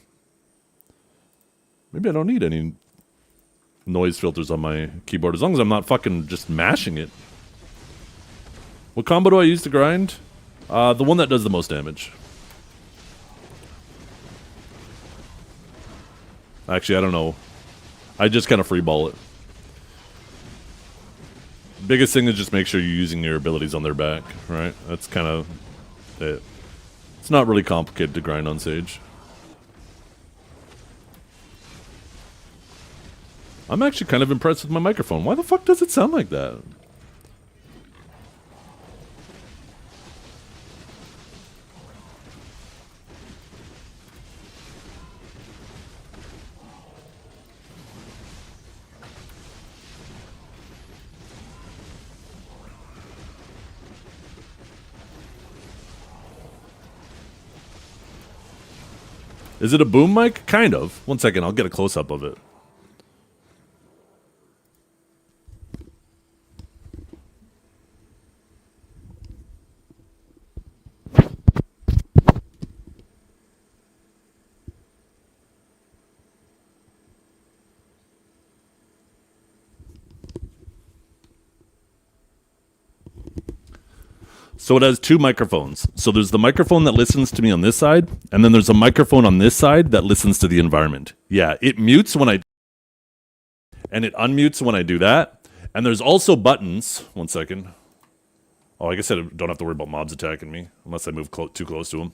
Maybe I don't need any noise filters on my keyboard, as long as I'm not fucking just mashing it. What combo do I use to grind? The one that does the most damage. Actually, I don't know. I just kind of freeball it. Biggest thing is just make sure you're using your abilities on their back, right? That's kind of it. It's not really complicated to grind on Sage. I'm actually kind of impressed with my microphone. Why the fuck does it sound like that? Is it a boom mic? Kind of. One second, I'll get a close-up of it. So it has two microphones. So there's the microphone that listens to me on this side, and then there's a microphone on this side that listens to the environment. Yeah, it mutes when I... and it unmutes when I do that. And there's also buttons. One second. Oh, I guess I don't have to worry about mobs attacking me, unless I move too close to them.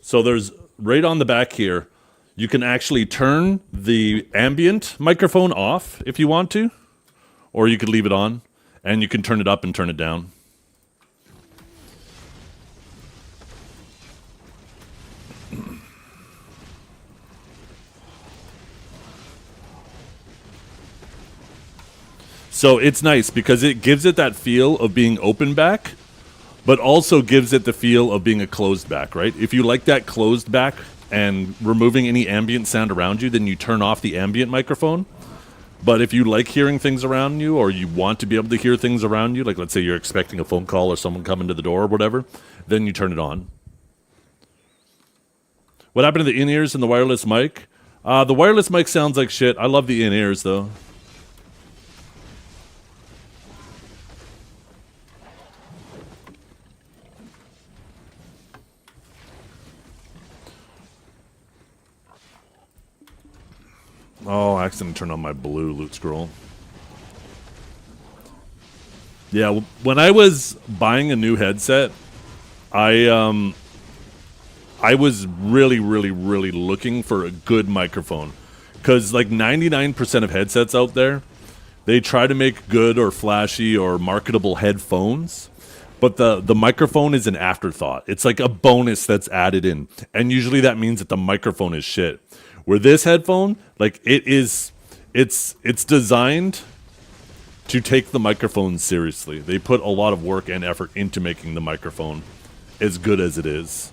So there's, right on the back here, you can actually turn the ambient microphone off if you want to, or you could leave it on, and you can turn it up and turn it down. So it's nice because it gives it that feel of being open back, but also gives it the feel of being a closed back, right? If you like that closed back and removing any ambient sound around you, then you turn off the ambient microphone. But if you like hearing things around you, or you want to be able to hear things around you, like let's say you're expecting a phone call or someone coming to the door or whatever, then you turn it on. What happened to the in-ears and the wireless mic? The wireless mic sounds like shit. I love the in-ears though. Oh, I accidentally turned on my blue loot scroll. Yeah, when I was buying a new headset, I was really looking for a good microphone. Because like 99% of headsets out there, they try to make good or flashy or marketable headphones, but the microphone is an afterthought. It's like a bonus that's added in, and usually that means that the microphone is shit. Where this headphone, like it's designed to take the microphone seriously. They put a lot of work and effort into making the microphone as good as it is.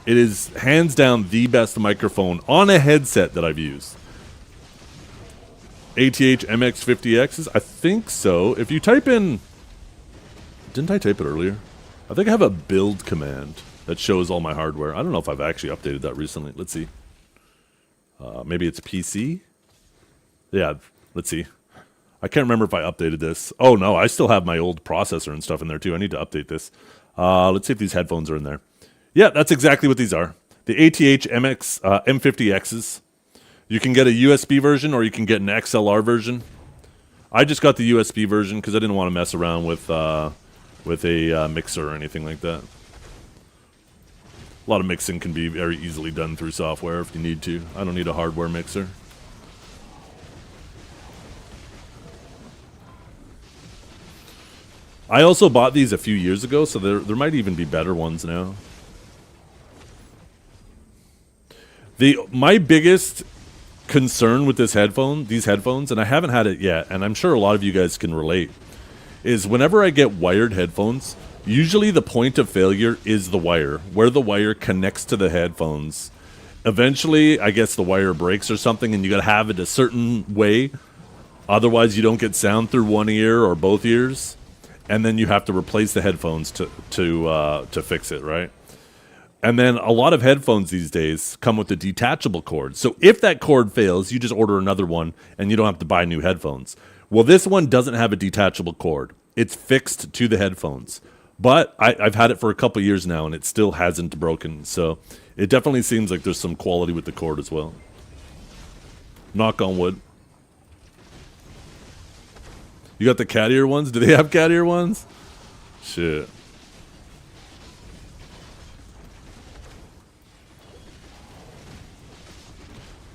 It is hands down the best microphone on a headset that I've used. ATH MX50Xs? I think so. If you type in... Didn't I type it earlier? I think I have a build command that shows all my hardware. I don't know if I've actually updated that recently. Let's see. Maybe it's PC? Yeah, let's see. I can't remember if I updated this. Oh, no, I still have my old processor and stuff in there, too. I need to update this. Let's see if these headphones are in there. Yeah, that's exactly what these are. The ATH M50Xs. You can get a USB version or you can get an XLR version. I just got the USB version because I didn't want to mess around with a mixer or anything like that. A lot of mixing can be very easily done through software if you need to. I don't need a hardware mixer. I also bought these a few years ago, so there might even be better ones now. My biggest concern with these headphones, and I haven't had it yet, and I'm sure a lot of you guys can relate, is whenever I get wired headphones, usually the point of failure is the wire, where the wire connects to the headphones. Eventually, I guess the wire breaks or something, and you gotta have it a certain way, otherwise you don't get sound through one ear or both ears. And then you have to replace the headphones to fix it, right? And then a lot of headphones these days come with a detachable cord. So if that cord fails, you just order another one and you don't have to buy new headphones. Well, this one doesn't have a detachable cord. It's fixed to the headphones. But I've had it for a couple years now and it still hasn't broken. So it definitely seems like there's some quality with the cord as well. Knock on wood. You got the cat ear ones? Do they have cat ear ones? Shit.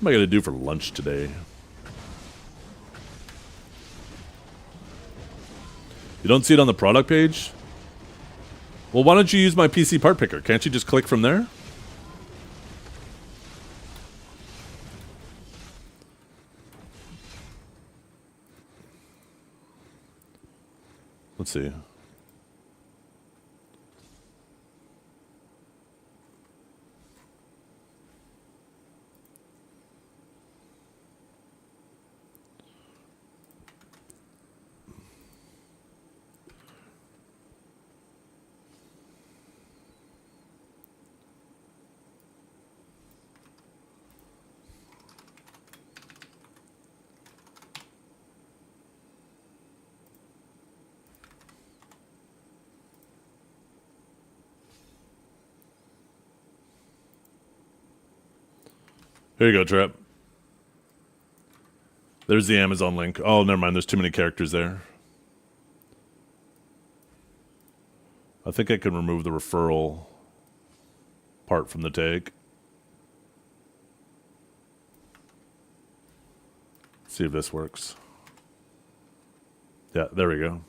What am I gonna do for lunch today? You don't see it on the product page? Well, why don't you use my PC part picker? Can't you just click from there? Let's see. Here you go, Trap. There's the Amazon link. Oh, never mind. There's too many characters there. I think I can remove the referral part from the tag. See if this works. Yeah, there we go.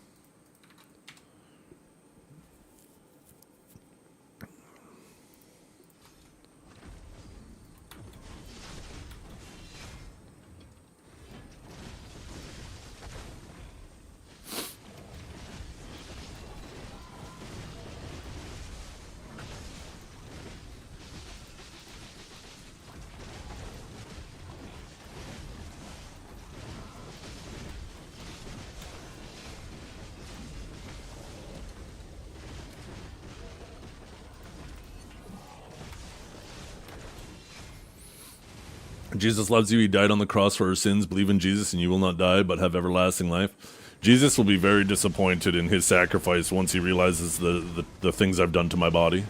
Jesus loves you. He died on the cross for our sins. Believe in Jesus and you will not die, but have everlasting life. Jesus will be very disappointed in his sacrifice once he realizes the things I've done to my body.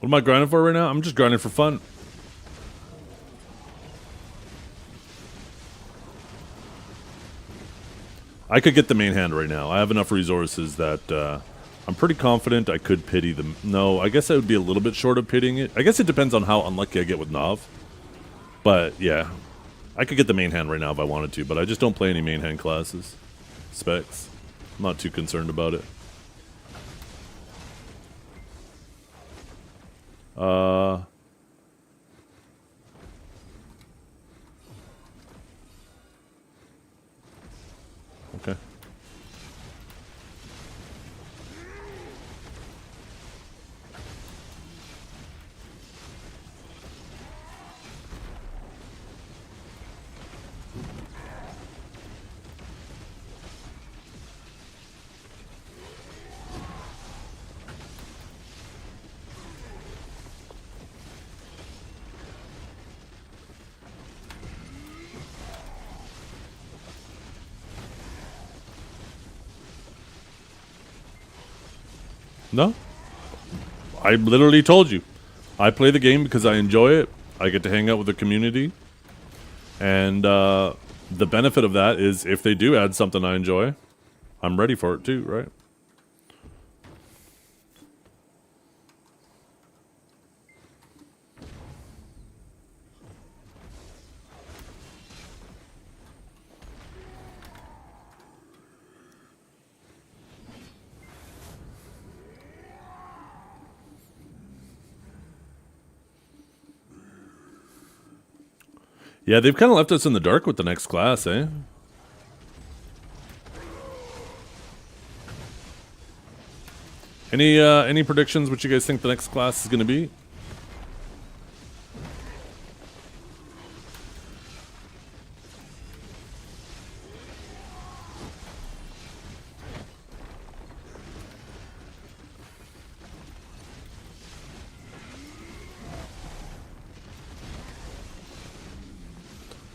What am I grinding for right now? I'm just grinding for fun. I could get the main hand right now. I have enough resources that I'm pretty confident I could pity them. No, I guess I would be a little bit short of pitying it. I guess it depends on how unlucky I get with Nav. But yeah, I could get the main hand right now if I wanted to, but I just don't play any main hand classes. Specs. I'm not too concerned about it. Okay. No? I literally told you. I play the game because I enjoy it. I get to hang out with the community. And the benefit of that is if they do add something I enjoy, I'm ready for it too, right? Yeah, they've kind of left us in the dark with the next class, eh? Any predictions what you guys think the next class is going to be?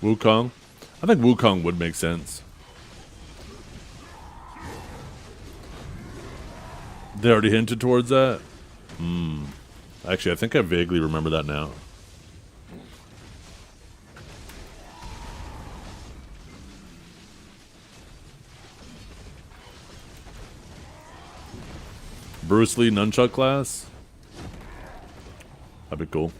Wukong? I think Wukong would make sense. They already hinted towards that? Actually, I think I vaguely remember that now. Bruce Lee nunchuck class? That'd be cool.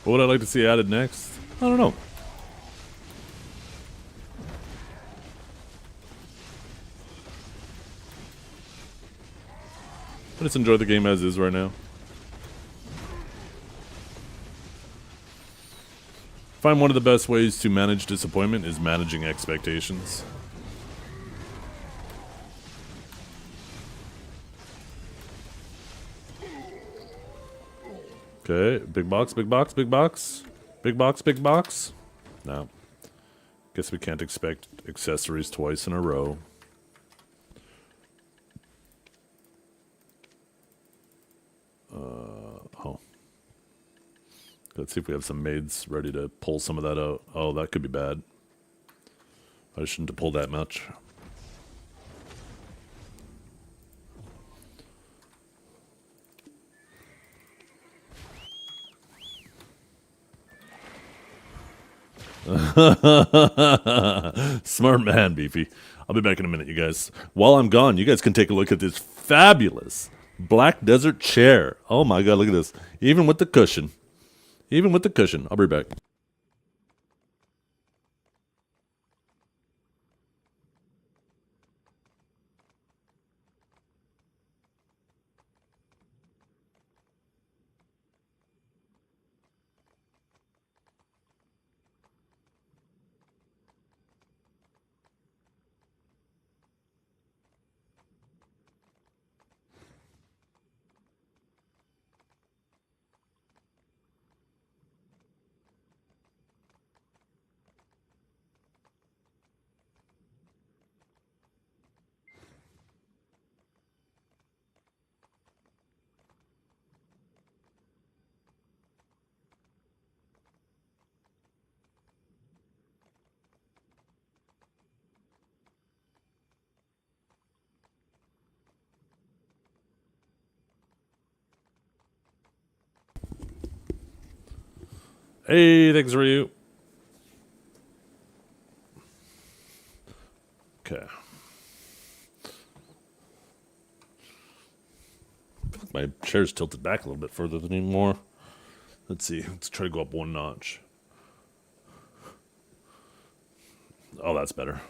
What would I like to see added next? I don't know. I just enjoy the game as is right now. find one of the best ways to manage disappointment is managing expectations. Okay, big box, big box, big box. Big box, big box. No. Guess we can't expect accessories twice in a row. Oh. Let's see if we have some maids ready to pull some of that out. Oh, that could be bad. I shouldn't have pulled that much. Smart man, Beefy. I'll be back in a minute, you guys. While I'm gone, you guys can take a look at this fabulous Black Desert chair. Oh my god, look at this. Even with the cushion. Even with the cushion. I'll be back. Hey, thanks for you. Okay. My chair's tilted back a little bit further than anymore. Let's see. Let's try to go up one notch. Oh, that's better.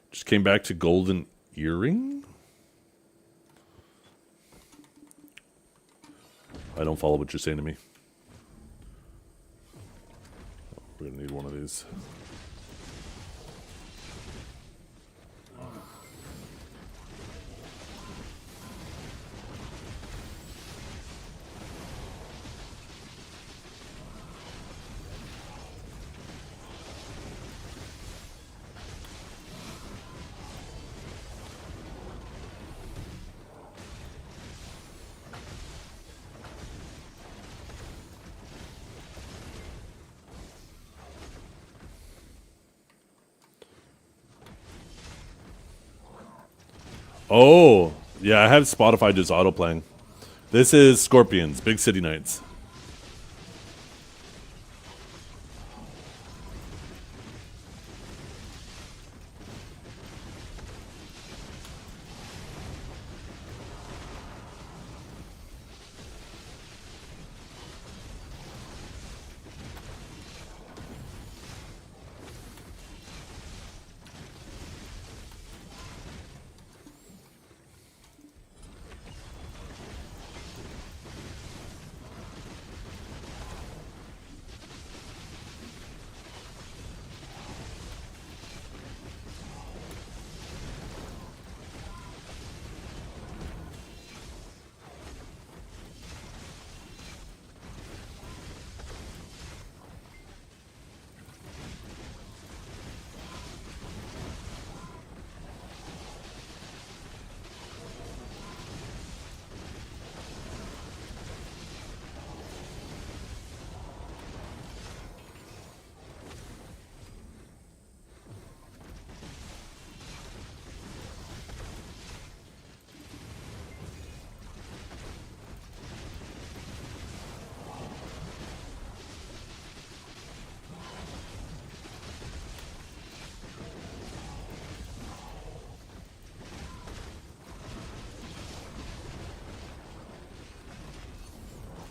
Just came back to golden earring. I don't follow what you're saying to me. We're gonna need one of these. Oh, yeah, I have Spotify just auto playing. This is Scorpions, Big City Nights.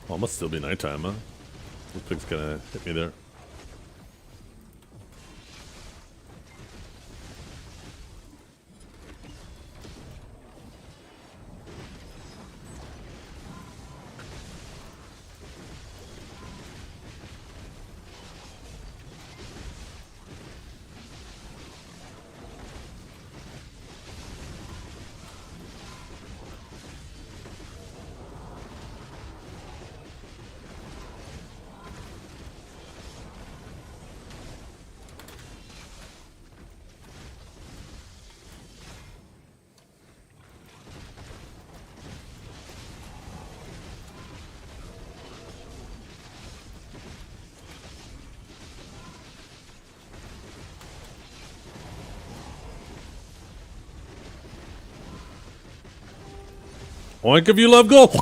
Well, it must still be nighttime, huh? This pig's gonna hit me there. Oink if you love golf.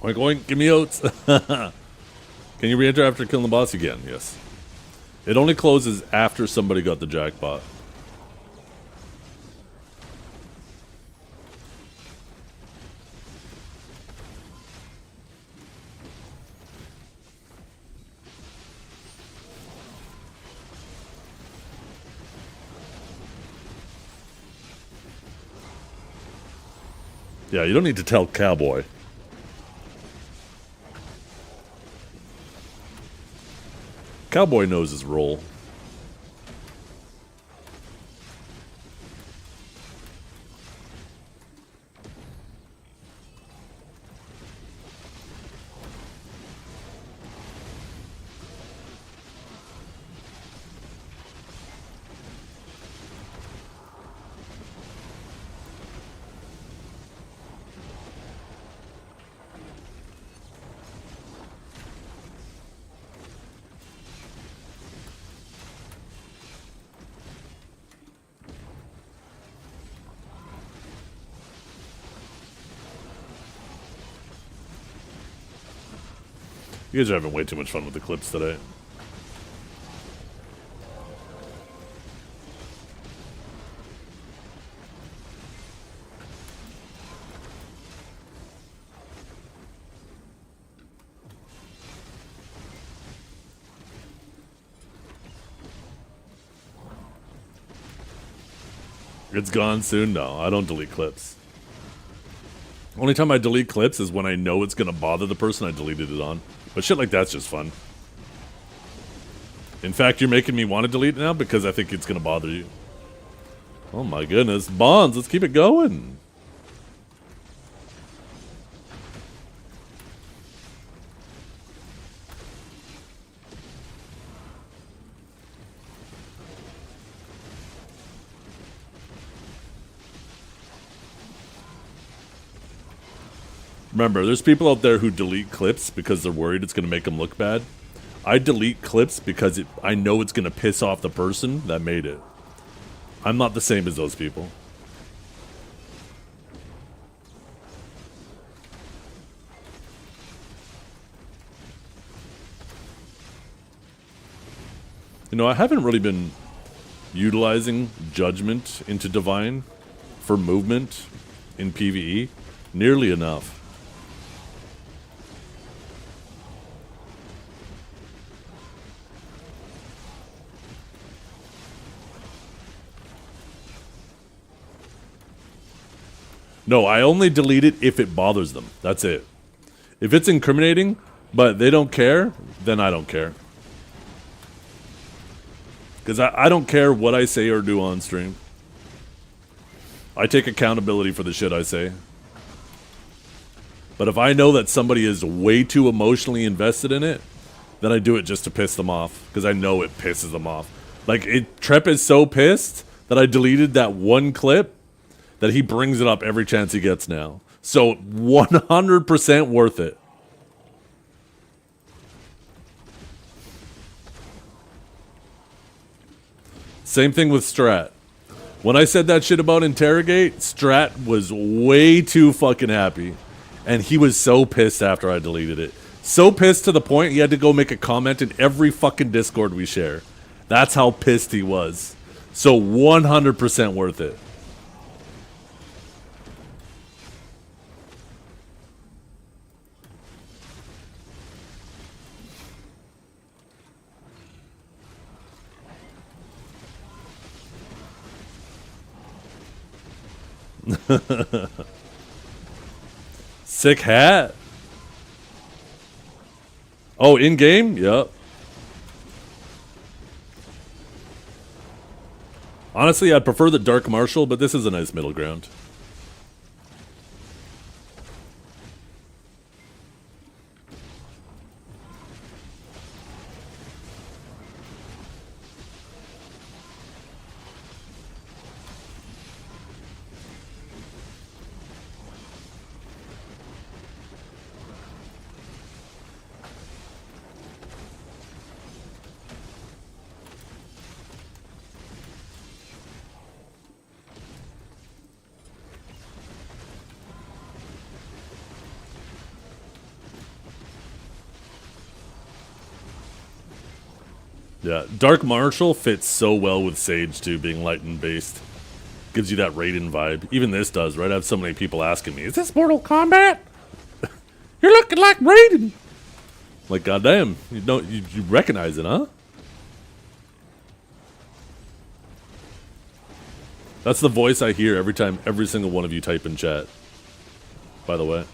Oink, oink, give me oats. Can you re-enter after killing the boss again? Yes. It only closes after somebody got the jackpot. Yeah, you don't need to tell Cowboy. Cowboy knows his role. You guys are having way too much fun with the clips today. It's gone soon? No, I don't delete clips. Only time I delete clips is when I know it's going to bother the person I deleted it on. But shit like that's just fun. In fact, you're making me want to delete it now because I think it's going to bother you. Oh my goodness. Bonds, let's keep it going. Remember, there's people out there who delete clips because they're worried it's going to make them look bad. I delete clips because I know it's going to piss off the person that made it. I'm not the same as those people. You know, I haven't really been utilizing judgment into divine for movement in PvE nearly enough. No, I only delete it if it bothers them. That's it. If it's incriminating, but they don't care, then I don't care. Because I don't care what I say or do on stream. I take accountability for the shit I say. But if I know that somebody is way too emotionally invested in it, then I do it just to piss them off. Because I know it pisses them off. Like, Trep is so pissed that I deleted that one clip that he brings it up every chance he gets now. So 100% worth it. Same thing with Strat. When I said that shit about Interrogate, Strat was way too fucking happy. And he was so pissed after I deleted it. So pissed to the point he had to go make a comment in every fucking Discord we share. That's how pissed he was. So 100% worth it. Sick hat. Oh, in game? Yep. Honestly, I'd prefer the Dark Marshal, but this is a nice middle ground. Yeah, Dark Marshal fits so well with Sage too, being lightning based. Gives you that Raiden vibe. Even this does, right? I have so many people asking me, is this Mortal Kombat? You're looking like Raiden. Like, goddamn, you recognize it, huh? That's the voice I hear every time every single one of you type in chat. By the way.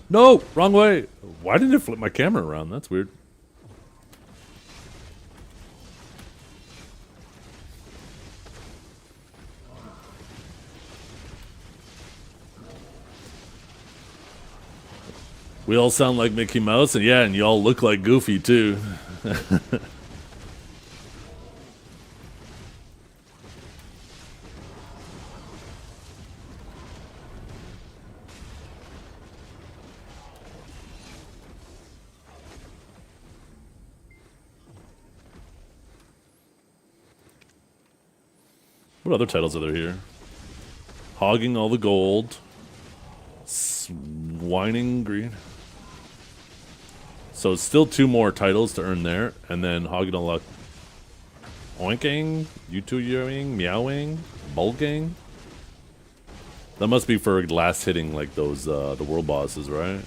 No, wrong way. Why didn't it flip my camera around? That's weird. We all sound like Mickey Mouse, and yeah, and you all look like Goofy too. What other titles are there here? Hogging all the gold. Whining green. So it's still 2 more titles to earn there, and then hogging all luck. Oinking, YouTube-ing, meowing, bulking. That must be for last hitting like those the world bosses, right?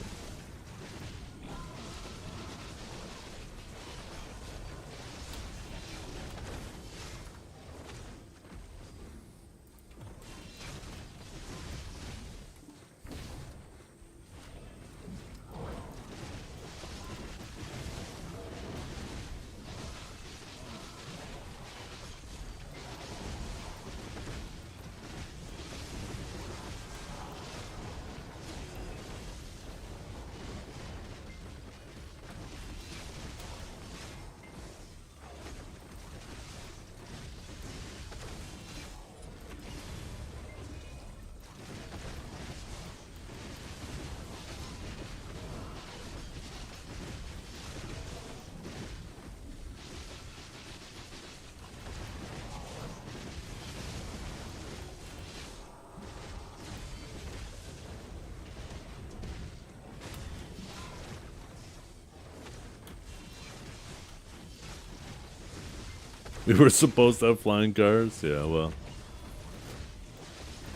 We were supposed to have flying cars? Yeah, well.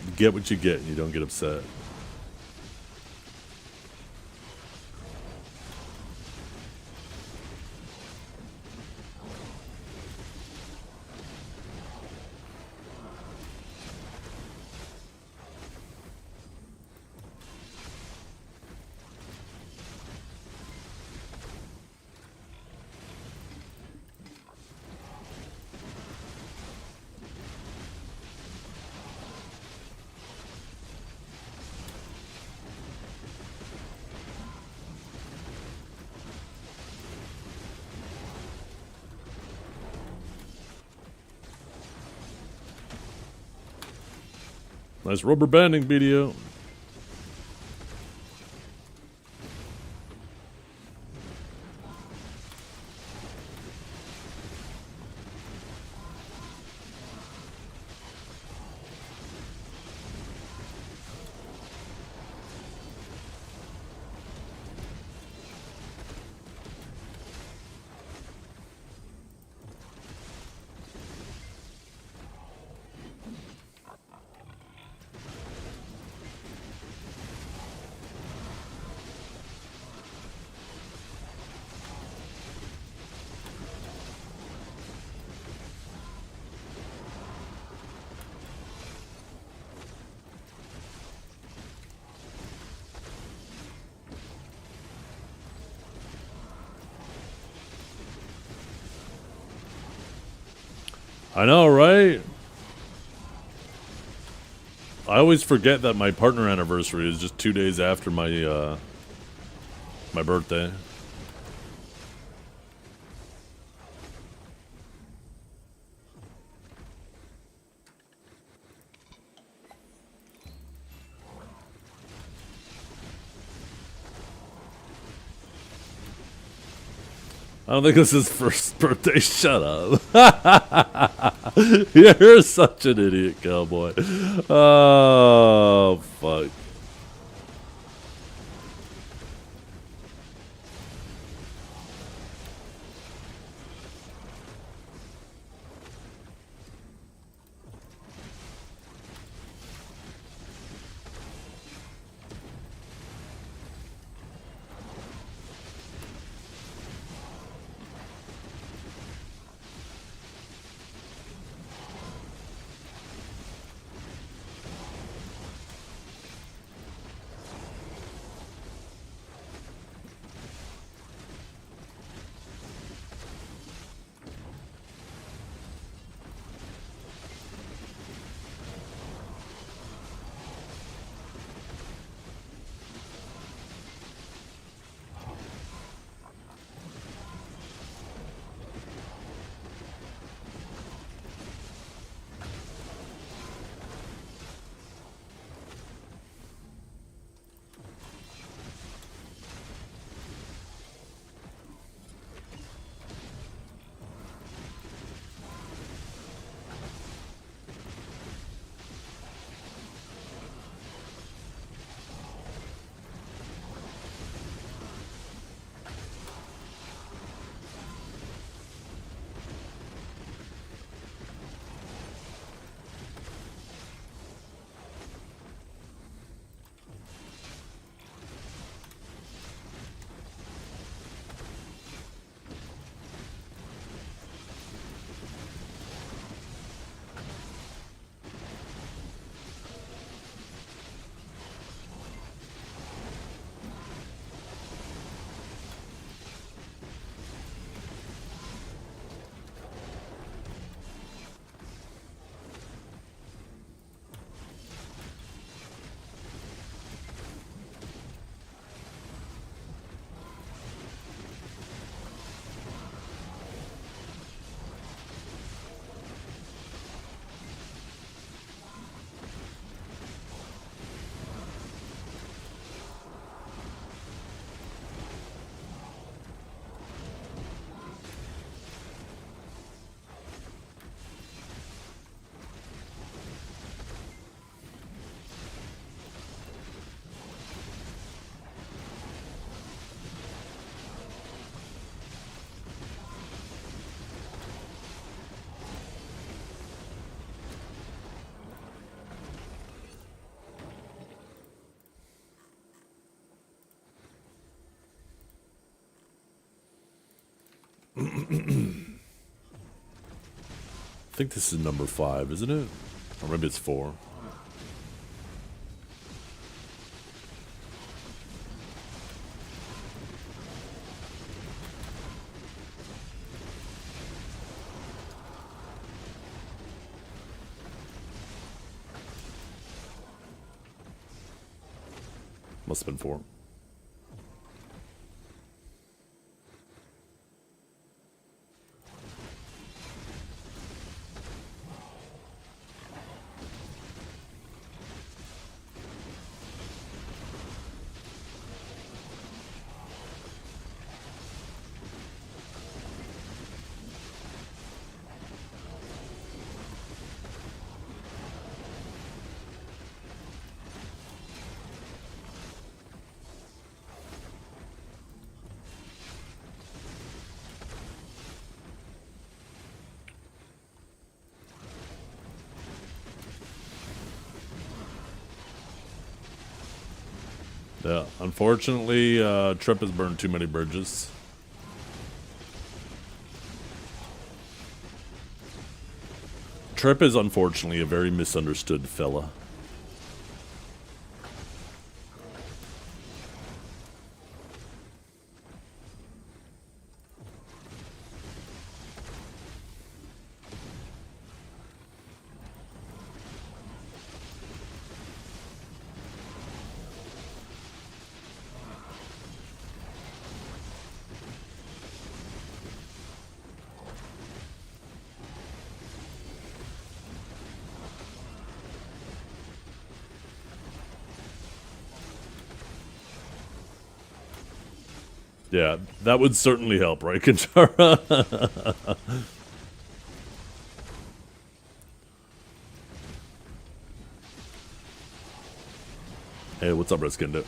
You get what you get and you don't get upset. Nice rubber banding video. I know, right? I always forget that my partner anniversary is just 2 days after my my birthday. I don't think this is his first birthday. Shut up. You're such an idiot, cowboy. Oh, fuck. I think this is number 5, isn't it? Or maybe it's 4. Must have been 4. Yeah, unfortunately, Trip has burned too many bridges. Trip is unfortunately a very misunderstood fella. Yeah, that would certainly help, right, Kintara? Hey, what's up, Redskinned?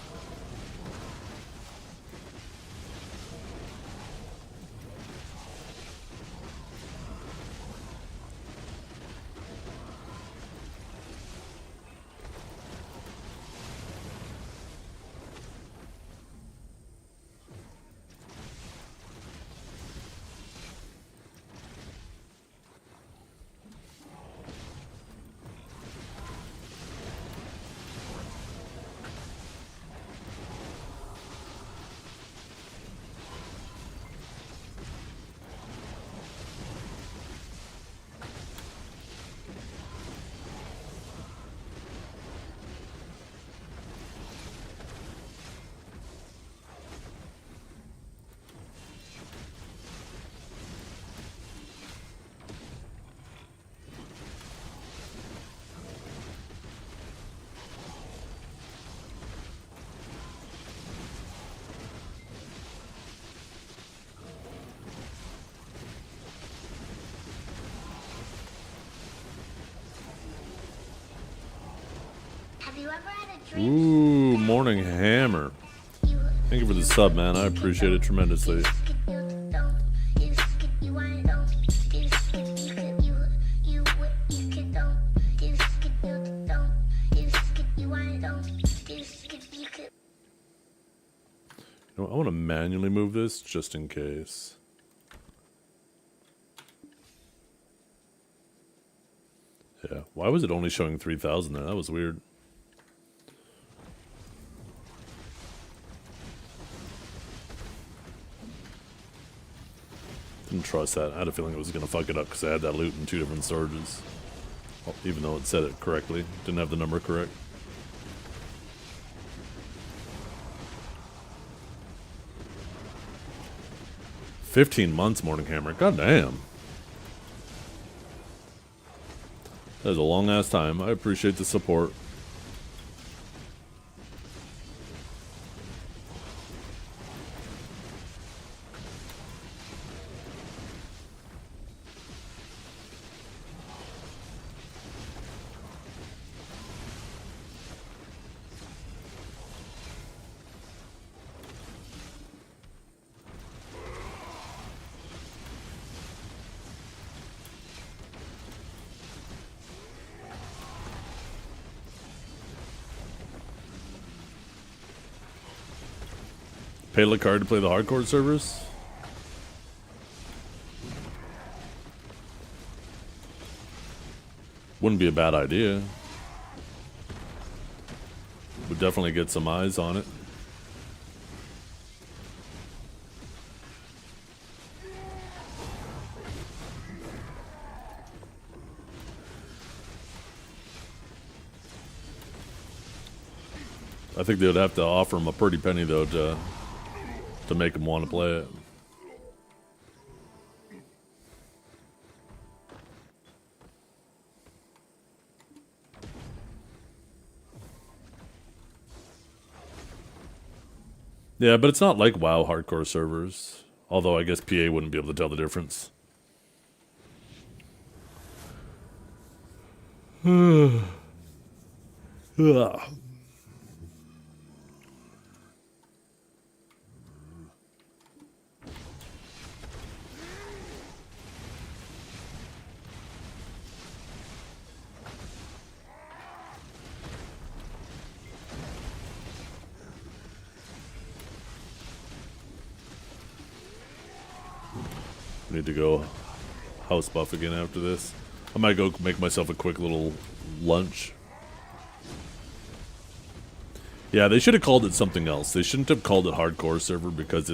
Ooh, Morning Hammer. Thank you for the sub, man. I appreciate it tremendously. You know, I want to manually move this just in case. Yeah, why was it only showing 3,000 there? That was weird. Didn't trust that. I had a feeling it was going to fuck it up because I had that loot in 2 different storages. Well, even though it said it correctly. Didn't have the number correct. $15 Morning Hammer. God damn. That is a long ass time. I appreciate the support. Pay the card to play the hardcore servers? Wouldn't be a bad idea. Would definitely get some eyes on it. I think they would have to offer him a pretty penny though to make him want to play it. Yeah, but it's not like WoW hardcore servers. Although I guess PA wouldn't be able to tell the difference. Ugh. Need to go house buff again after this. I might go make myself a quick little lunch. Yeah, they should have called it something else. They shouldn't have called it hardcore server because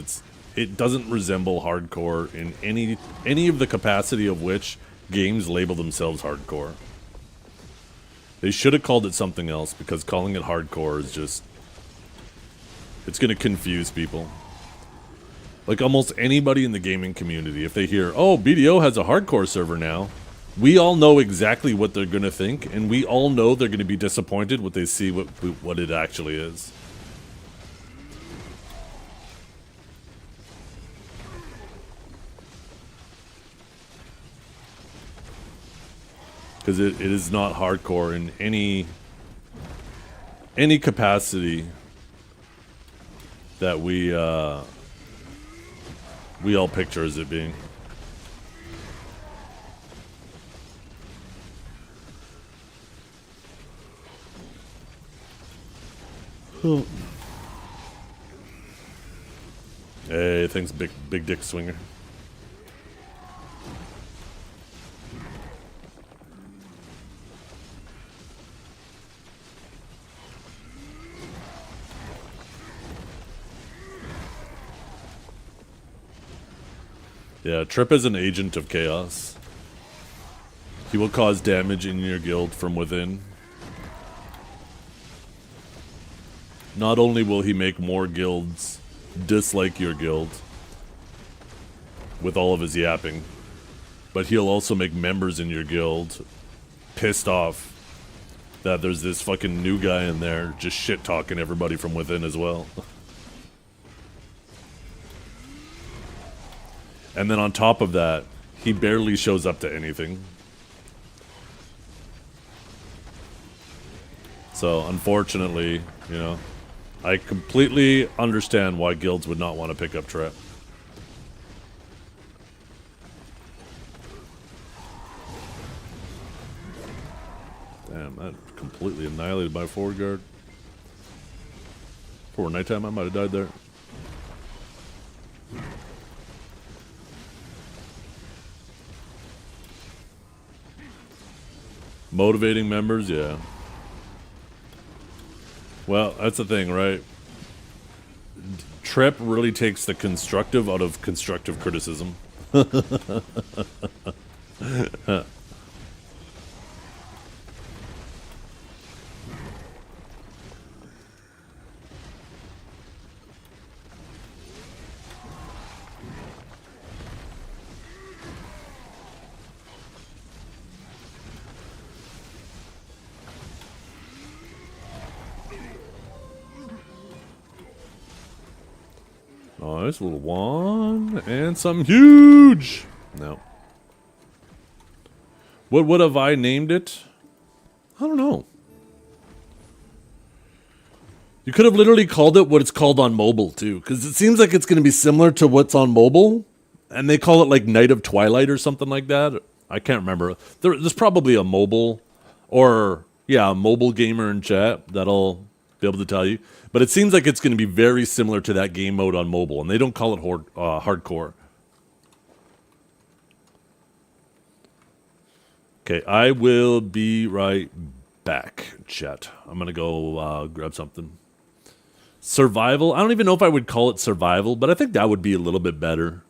it doesn't resemble hardcore in any of the capacity of which games label themselves hardcore. They should have called it something else because calling it hardcore is just, it's going to confuse people. Like almost anybody in the gaming community, if they hear, oh, BDO has a hardcore server now, we all know exactly what they're going to think, and we all know they're going to be disappointed when they see what it actually is. Because it is not hardcore in any capacity that we all picture as it being. Oh. Hey, thanks, big dick swinger. Yeah, Trip is an agent of chaos. He will cause damage in your guild from within. Not only will he make more guilds dislike your guild with all of his yapping, but he'll also make members in your guild pissed off that there's this fucking new guy in there just shit-talking everybody from within as well. And then on top of that, he barely shows up to anything. So, unfortunately, you know, I completely understand why guilds would not want to pick up Trip. Damn, that completely annihilated my forward guard. Before nighttime, I might have died there. Motivating members, yeah. Well, that's the thing, right? Trip really takes the constructive out of constructive criticism. Nice little one and something huge. No. What would have I named it? I don't know. You could have literally called it what it's called on mobile too, because it seems like it's going to be similar to what's on mobile, and they call it like Night of Twilight or something like that. I can't remember. There's probably a mobile, or yeah, a mobile gamer in chat that'll be able to tell you. But it seems like it's going to be very similar to that game mode on mobile, and they don't call it hardcore. Okay, I will be right back, chat. I'm going to go grab something. Survival? I don't even know if I would call it survival, but I think that would be a little bit better.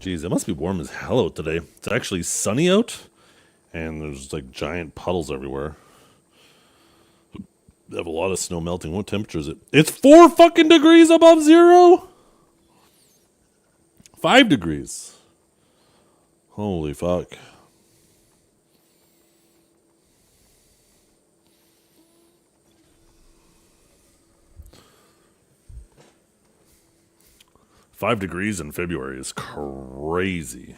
Geez, it must be warm as hell out today. It's actually sunny out, and there's like giant puddles everywhere. They have a lot of snow melting. What temperature is it? It's 4 fucking degrees above zero? 5 degrees. Holy fuck. Five degrees in February is crazy.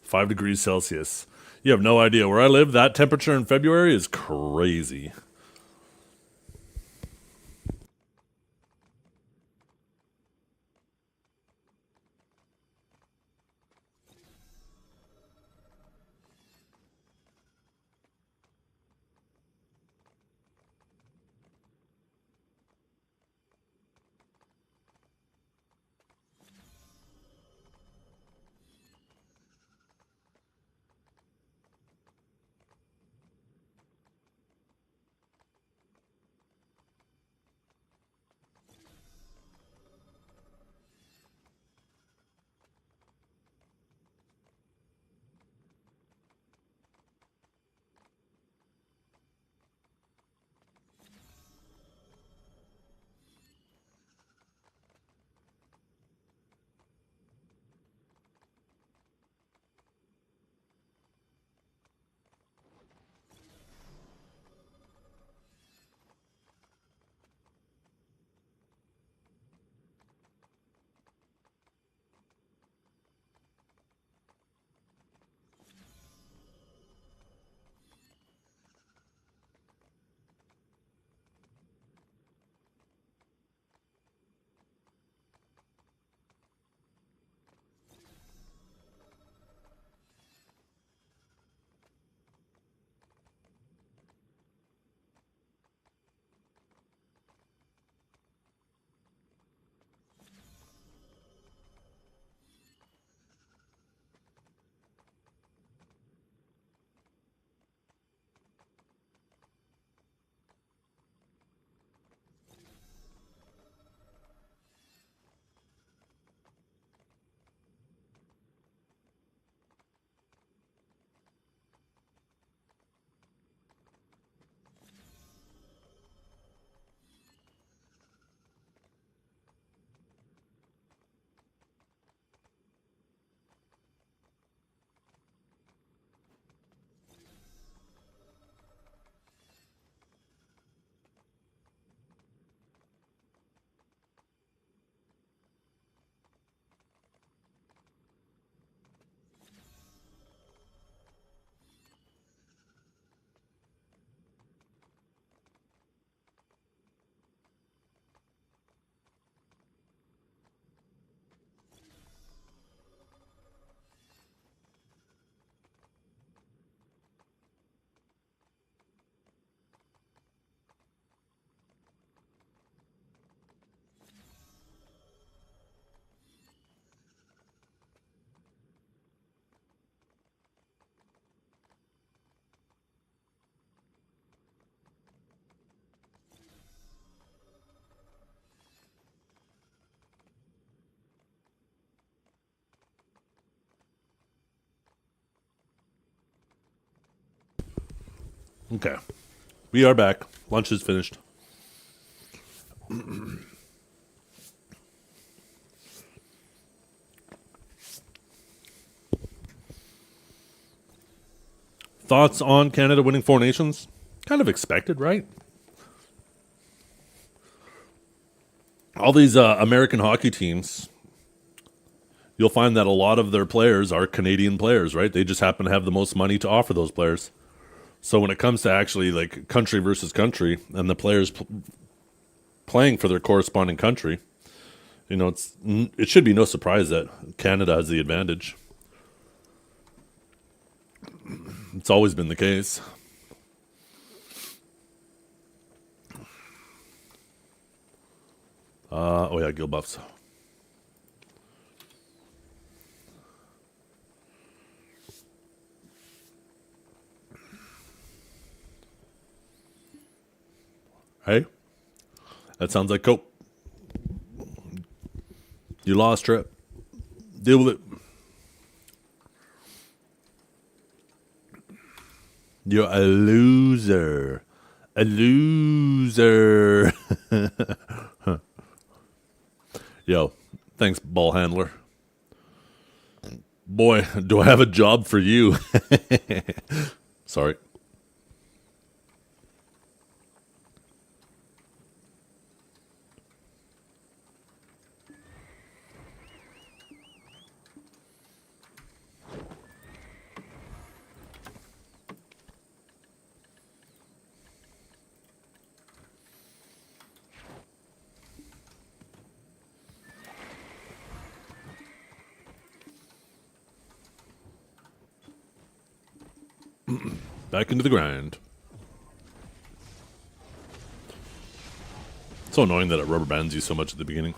5 degrees Celsius. You have no idea. Where I live, that temperature in February is crazy. Okay. We are back. Lunch is finished. Thoughts on Canada winning 4 Nations? Kind of expected, right? All these American hockey teams, you'll find that a lot of their players are Canadian players, right? They just happen to have the most money to offer those players. So when it comes to actually like country versus country and the players playing for their corresponding country, you know, it should be no surprise that Canada has the advantage. It's always been the case. Oh yeah, Gill buffs. Hey, that sounds like Cope. You lost, Trip. Deal with it. You're a loser. A loser. Yo, thanks, ball handler. Boy, do I have a job for you. Sorry. Back into the grind. So annoying that it rubber bands you so much at the beginning.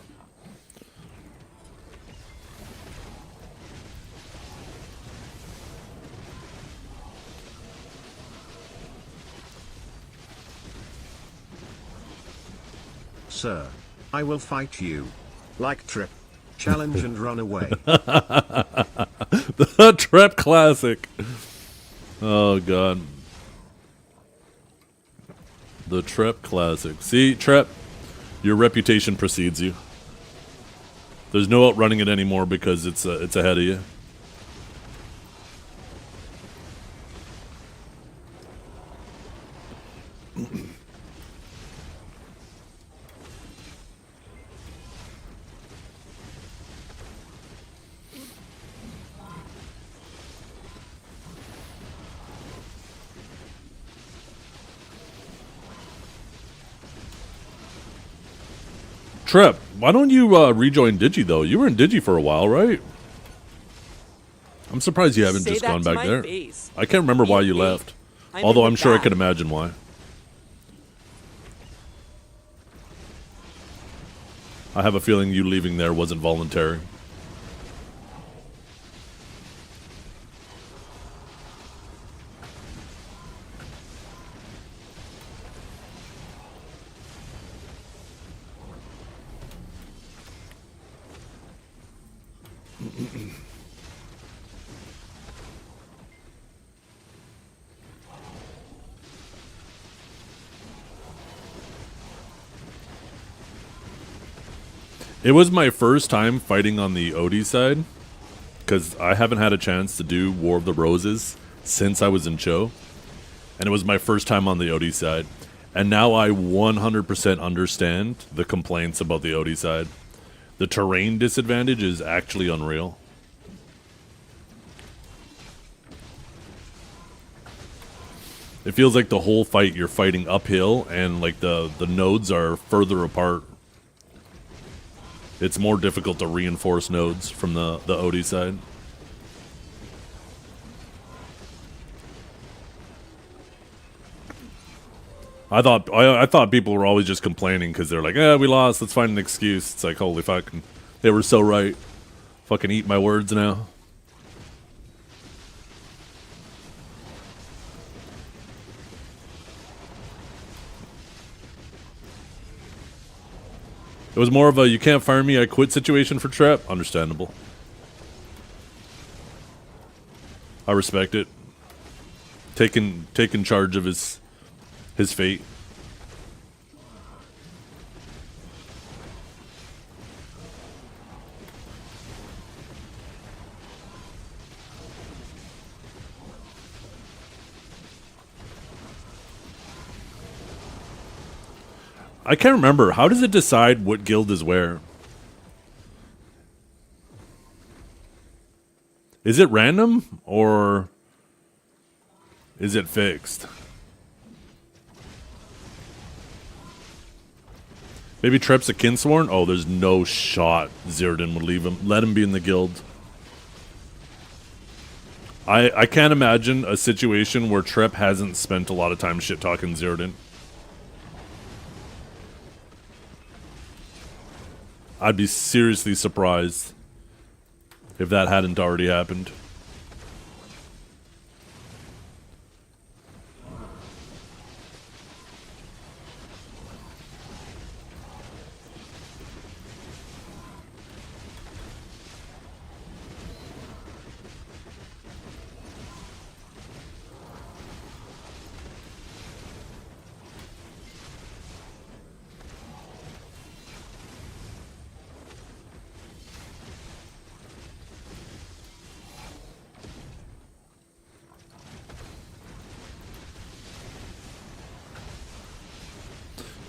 Sir, I will fight you. Like Trip. Challenge and run away. The Trap classic. Oh, God. The Trap classic. See, Trap, your reputation precedes you. There's no outrunning it anymore because it's ahead of you. Trip, why don't you rejoin Digi, though? You were in Digi for a while, right? I'm surprised you haven't Say just that gone to back my there. face. I can't remember why you Me. left. I'm Although in I'm with sure I that. could imagine why. I have a feeling you leaving there wasn't voluntary. It was my first time fighting on the Odie side, because I haven't had a chance to do War of the Roses since I was in Cho, and it was my first time on the Odie side. And now I 100% understand the complaints about the Odie side. The terrain disadvantage is actually unreal. It feels like the whole fight you're fighting uphill, and like the nodes are further apart. It's more difficult to reinforce nodes from the Odie side. I thought people were always just complaining because they're like, we lost, let's find an excuse. It's like, holy fuck, they were so right. Fucking eat my words now. It was more of a you can't fire me, I quit situation for Trap. Understandable. I respect it. Taking charge of his fate. I can't remember. How does it decide what guild is where? Is it random or is it fixed? Maybe Trep's a Kinsworn? Oh, there's no shot Zirdan would leave him. Let him be in the guild. I can't imagine a situation where Trep hasn't spent a lot of time shit-talking Zirdan. I'd be seriously surprised if that hadn't already happened.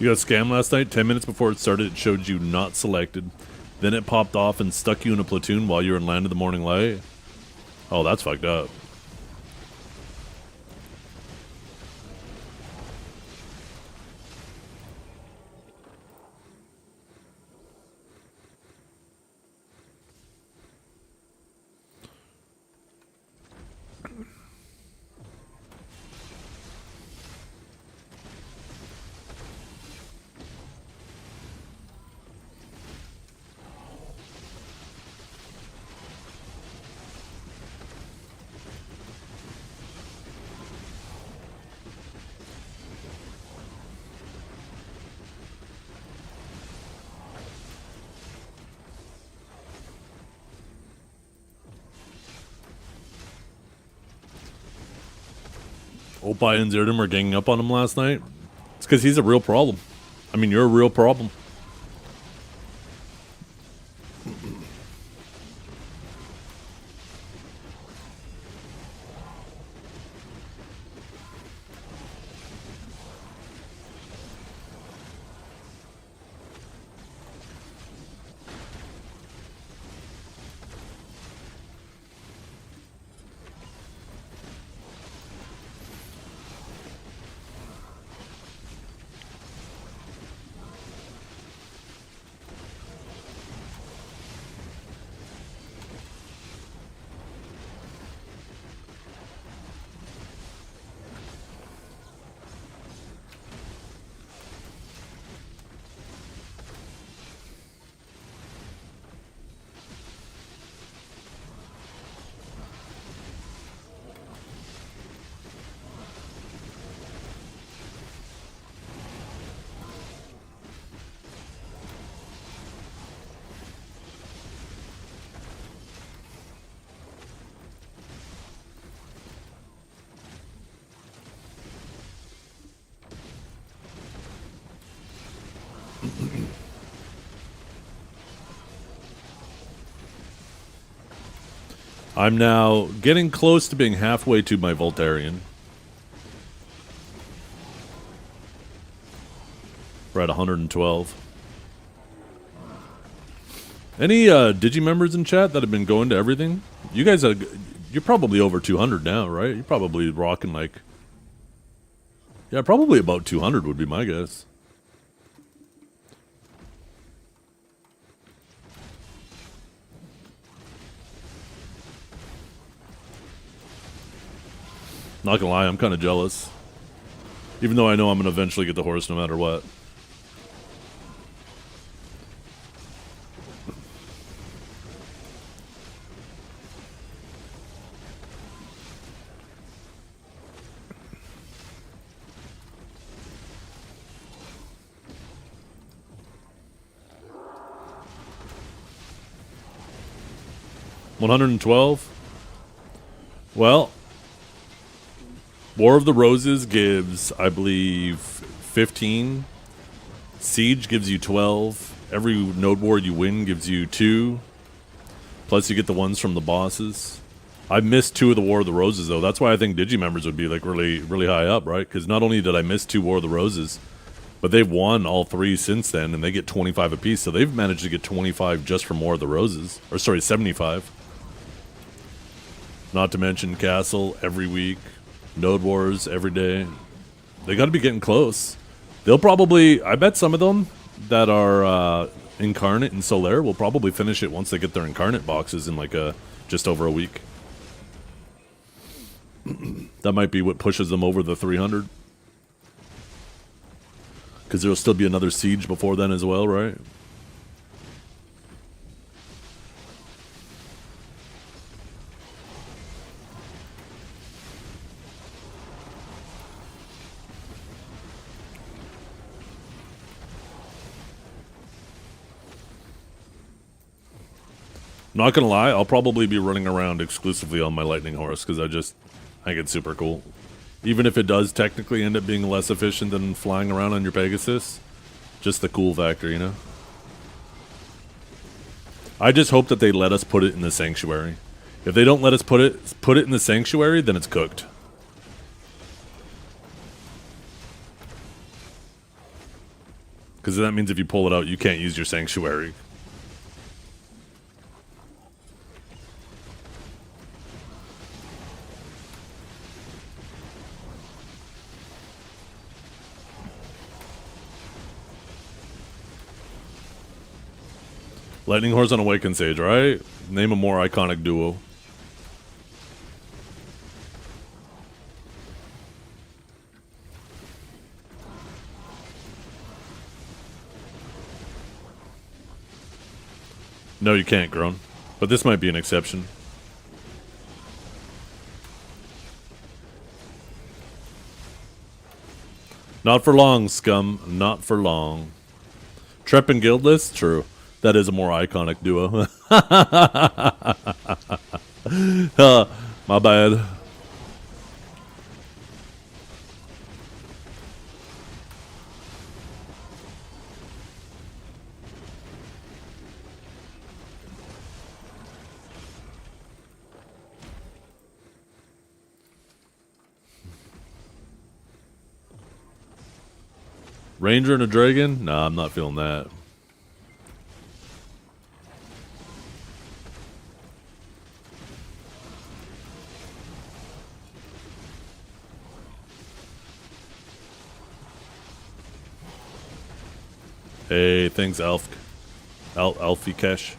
You got scammed last night? 10 minutes before it started, it showed you not selected. Then it popped off and stuck you in a platoon while you were in Land of the Morning Light? Oh, that's fucked up. Opie and Zerdum were ganging up on him last night. It's because he's a real problem. I mean, you're a real problem. I'm now getting close to being halfway to my Voltarian. We're at 112. Any Digi members in chat that have been going to everything? You guys are, you're probably over 200 now, right? You're probably rocking like, yeah, probably about 200 would be my guess. Not gonna lie, I'm kind of jealous. Even though I know I'm gonna eventually get the horse no matter what. $112. Well, War of the Roses gives, I believe, 15. Siege gives you 12. Every node war you win gives you 2. Plus you get the ones from the bosses. I missed 2 of the War of the Roses, though. That's why I think Digi members would be like really, really high up, right? Because not only did I miss 2 War of the Roses, but they've won all 3 since then, and they get 25 apiece. So they've managed to get 25 just from War of the Roses. Or sorry, 75. Not to mention Castle every week. Node Wars every day. They got to be getting close. They'll probably, I bet some of them that are incarnate in Solaire will probably finish it once they get their incarnate boxes in like just over a week. That might be what pushes them over the 300. Because there'll still be another siege before then as well, right? Not gonna lie, I'll probably be running around exclusively on my lightning horse because I think it's super cool. Even if it does technically end up being less efficient than flying around on your Pegasus, just the cool factor, you know? I just hope that they let us put it in the Sanctuary. If they don't let us put it in the Sanctuary, then it's cooked. because that means if you pull it out, you can't use your sanctuary. Lightning Horse on Awakened Sage, right? Name a more iconic duo. No, you can't, Grown. But this might be an exception. Not for long, scum. Not for long. Trep and Guildless? True. That is a more iconic duo. My bad. Ranger and a dragon? Nah, I'm not feeling that. Hey, thanks, Alfie Cash.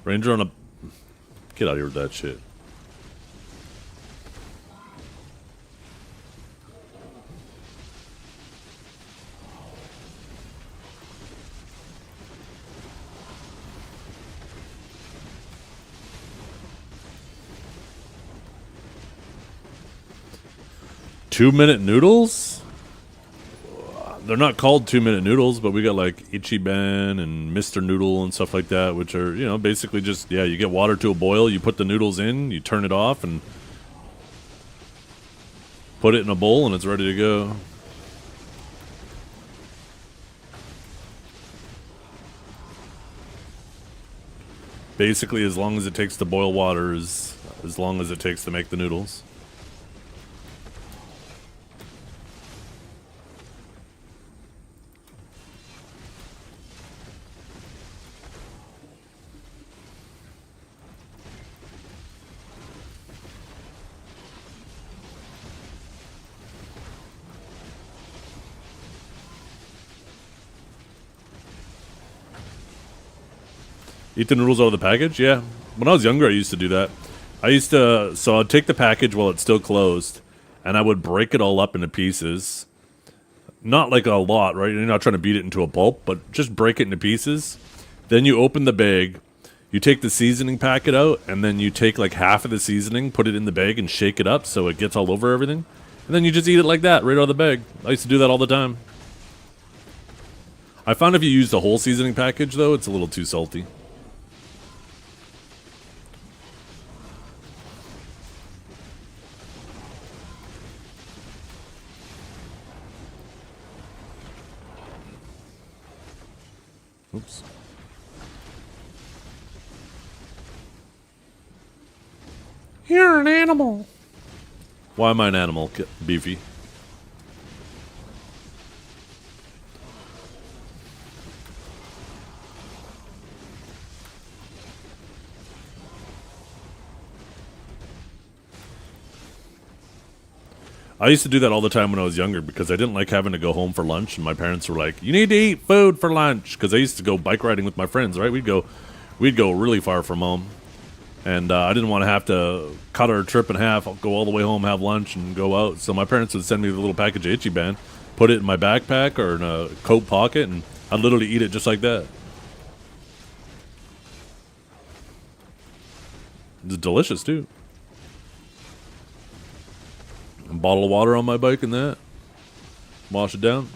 Ranger on a... Get out of here with that shit. Two-minute noodles? They're not called 2-minute noodles, but we got like Ichiban and Mr. Noodle and stuff like that, which are, you know, basically just, yeah, you get water to a boil, you put the noodles in, you turn it off, and put it in a bowl, and it's ready to go. Basically, as long as it takes to boil water is as long as it takes to make the noodles. Eat the noodles out of the package? Yeah. When I was younger, I used to do that. So I'd take the package while it's still closed, and I would break it all up into pieces. Not like a lot, right? You're not trying to beat it into a pulp, but just break it into pieces. Then you open the bag, you take the seasoning packet out, and then you take like half of the seasoning, put it in the bag, and shake it up so it gets all over everything. And then you just eat it like that, right out of the bag. I used to do that all the time. I found if you use the whole seasoning package, though, it's a little too salty. Oops. You're an animal. Why am I an animal, Beefy? I used to do that all the time when I was younger because I didn't like having to go home for lunch, and my parents were like, "You need to eat food for lunch," because I used to go bike riding with my friends. Right, we'd go really far from home, and I didn't want to have to cut our trip in half. I'll go all the way home, have lunch, and go out. So my parents would send me the little package of Ichiban, put it in my backpack or in a coat pocket, and I'd literally eat it just like that. It's delicious too. A bottle of water on my bike and that. Wash it down.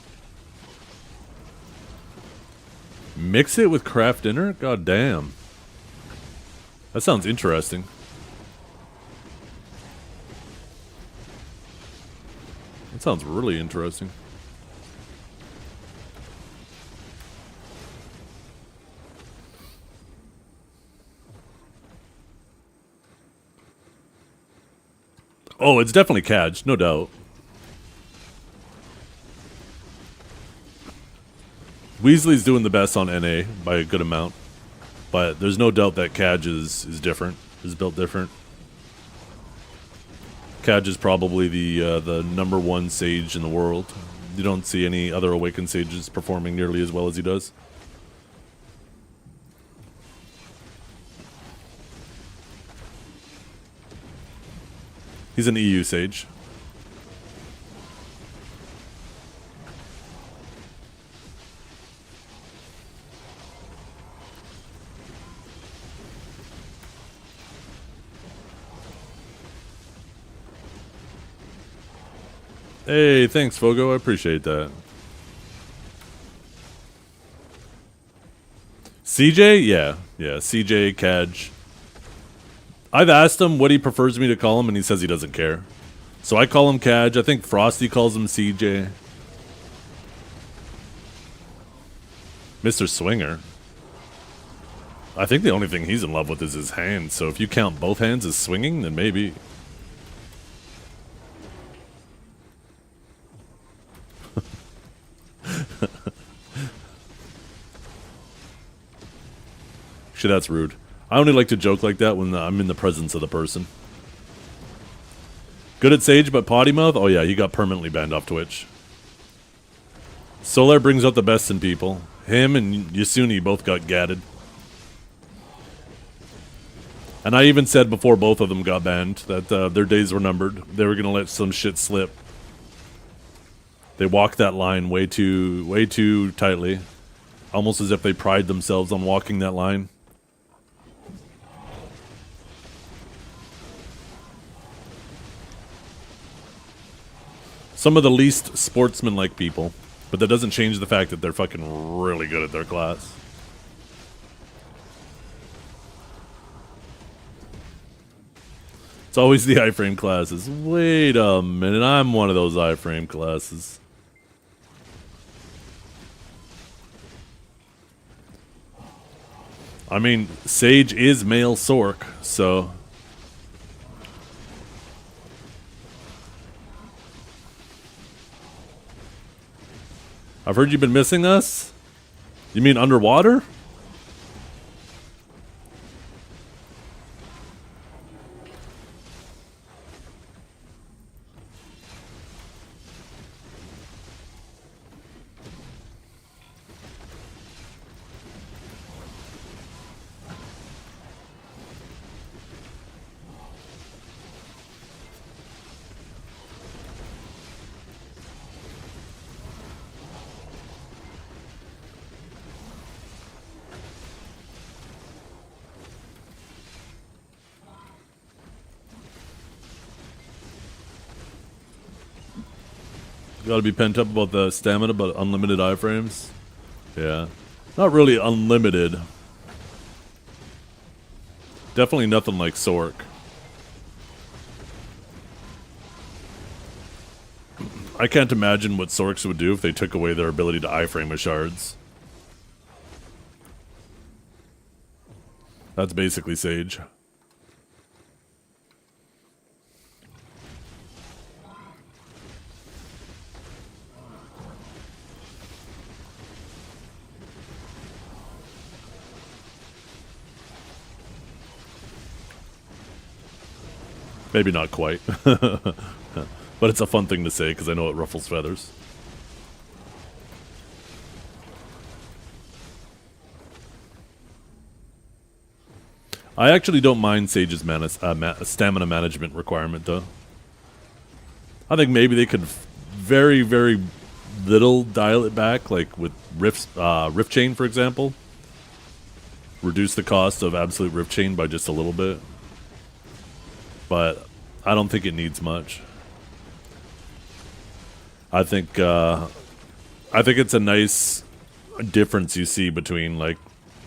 Mix it with craft dinner? God damn. That sounds interesting. That sounds really interesting. Oh, it's definitely Cadge, no doubt. Weasley's doing the best on NA by a good amount, but there's no doubt that Cadge is different, is built different. Cadge is probably the number one Sage in the world. You don't see any other Awakened Sages performing nearly as well as he does. He's an EU Sage. Hey, thanks, Fogo. I appreciate that. CJ? Yeah. CJ, Cadge. I've asked him what he prefers me to call him, and he says he doesn't care. So I call him Cadge. I think Frosty calls him CJ. Mr. Swinger. I think the only thing he's in love with is his hands. So if you count both hands as swinging, then maybe. Shit, that's rude. I only like to joke like that when I'm in the presence of the person. Good at Sage, but potty mouth? Oh yeah, he got permanently banned off Twitch. Solar brings out the best in people. Him and Yasuni both got gatted. And I even said before both of them got banned that their days were numbered. They were gonna let some shit slip. They walked that line way too tightly. Almost as if they pride themselves on walking that line. Some of the least sportsman-like people, but that doesn't change the fact that they're fucking really good at their class. It's always the iframe classes. Wait a minute, I'm one of those iframe classes. I mean, Sage is male Sork, so... I've heard you've been missing us? You mean underwater? Gotta be pent up about the stamina, but unlimited iframes. Yeah. Not really unlimited. Definitely nothing like Sork. I can't imagine what Sorks would do if they took away their ability to iframe with shards. That's basically Sage. Maybe not quite. But it's a fun thing to say because I know it ruffles feathers. I actually don't mind Sage's stamina management requirement, though. I think maybe they could very, very little dial it back, like with Rift Chain, for example. Reduce the cost of Absolute Rift Chain by just a little bit. But I don't think it needs much. I think it's a nice difference you see between like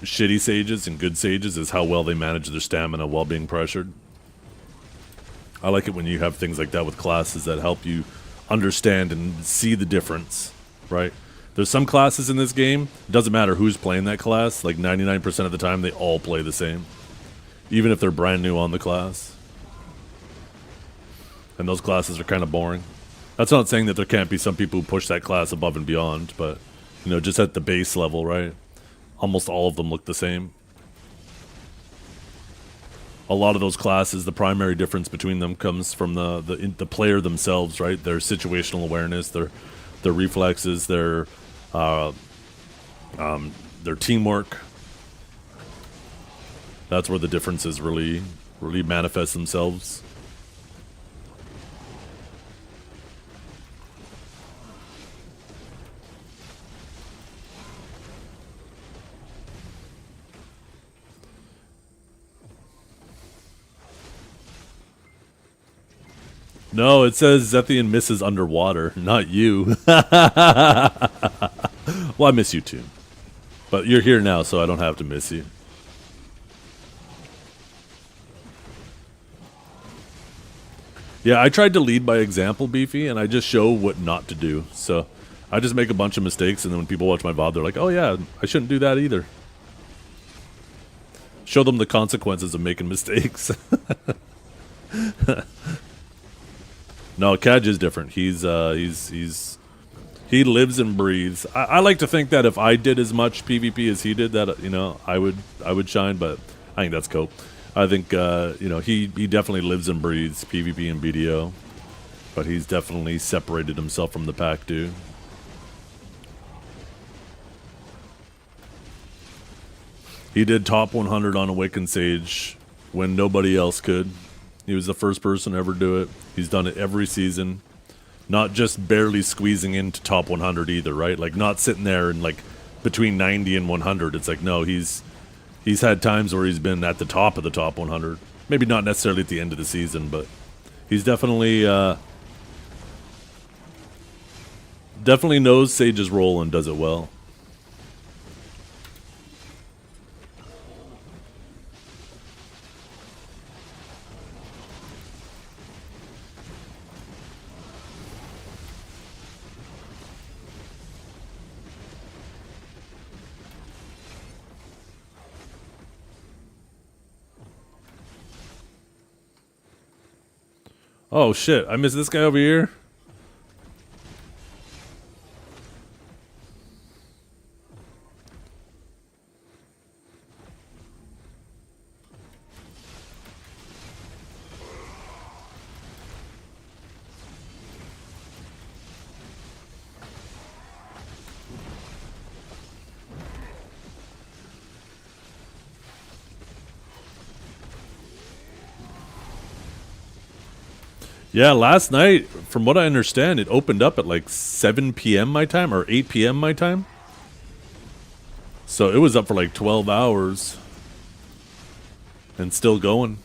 shitty sages and good sages is how well they manage their stamina while being pressured. I like it when you have things like that with classes that help you understand and see the difference, right? There's some classes in this game, it doesn't matter who's playing that class, like 99% of the time they all play the same. Even if they're brand new on the class. And those classes are kind of boring. That's not saying that there can't be some people who push that class above and beyond, but, you know, just at the base level, right? Almost all of them look the same. A lot of those classes, the primary difference between them comes from the player themselves, right? Their situational awareness, their reflexes, their teamwork. That's where the differences really manifest themselves. No, it says Zethian misses underwater, not you. Well, I miss you too. But you're here now, so I don't have to miss you. Yeah, I tried to lead by example, Beefy, and I just show what not to do. So I just make a bunch of mistakes, and then when people watch my VOD, they're like, oh yeah, I shouldn't do that either. Show them the consequences of making mistakes. No, Kaj is different. He lives and breathes. I like to think that if I did as much PvP as he did, that, you know, I would shine, but I think that's cool. I think, you know, he definitely lives and breathes PvP and BDO, but he's definitely separated himself from the pack, dude. He did top 100 on Awakened Sage when nobody else could. He was the first person to ever do it. He's done it every season. Not just barely squeezing into top 100 either, right? Like, not sitting there and, like, between 90 and 100. It's like, no, he's had times where he's been at the top of the top 100. Maybe not necessarily at the end of the season, but he's definitely knows Sage's role and does it well. Oh shit, I missed this guy over here. Yeah, last night, from what I understand, it opened up at like 7 p.m. my time, or 8 p.m. my time. So it was up for like 12 hours. And still going.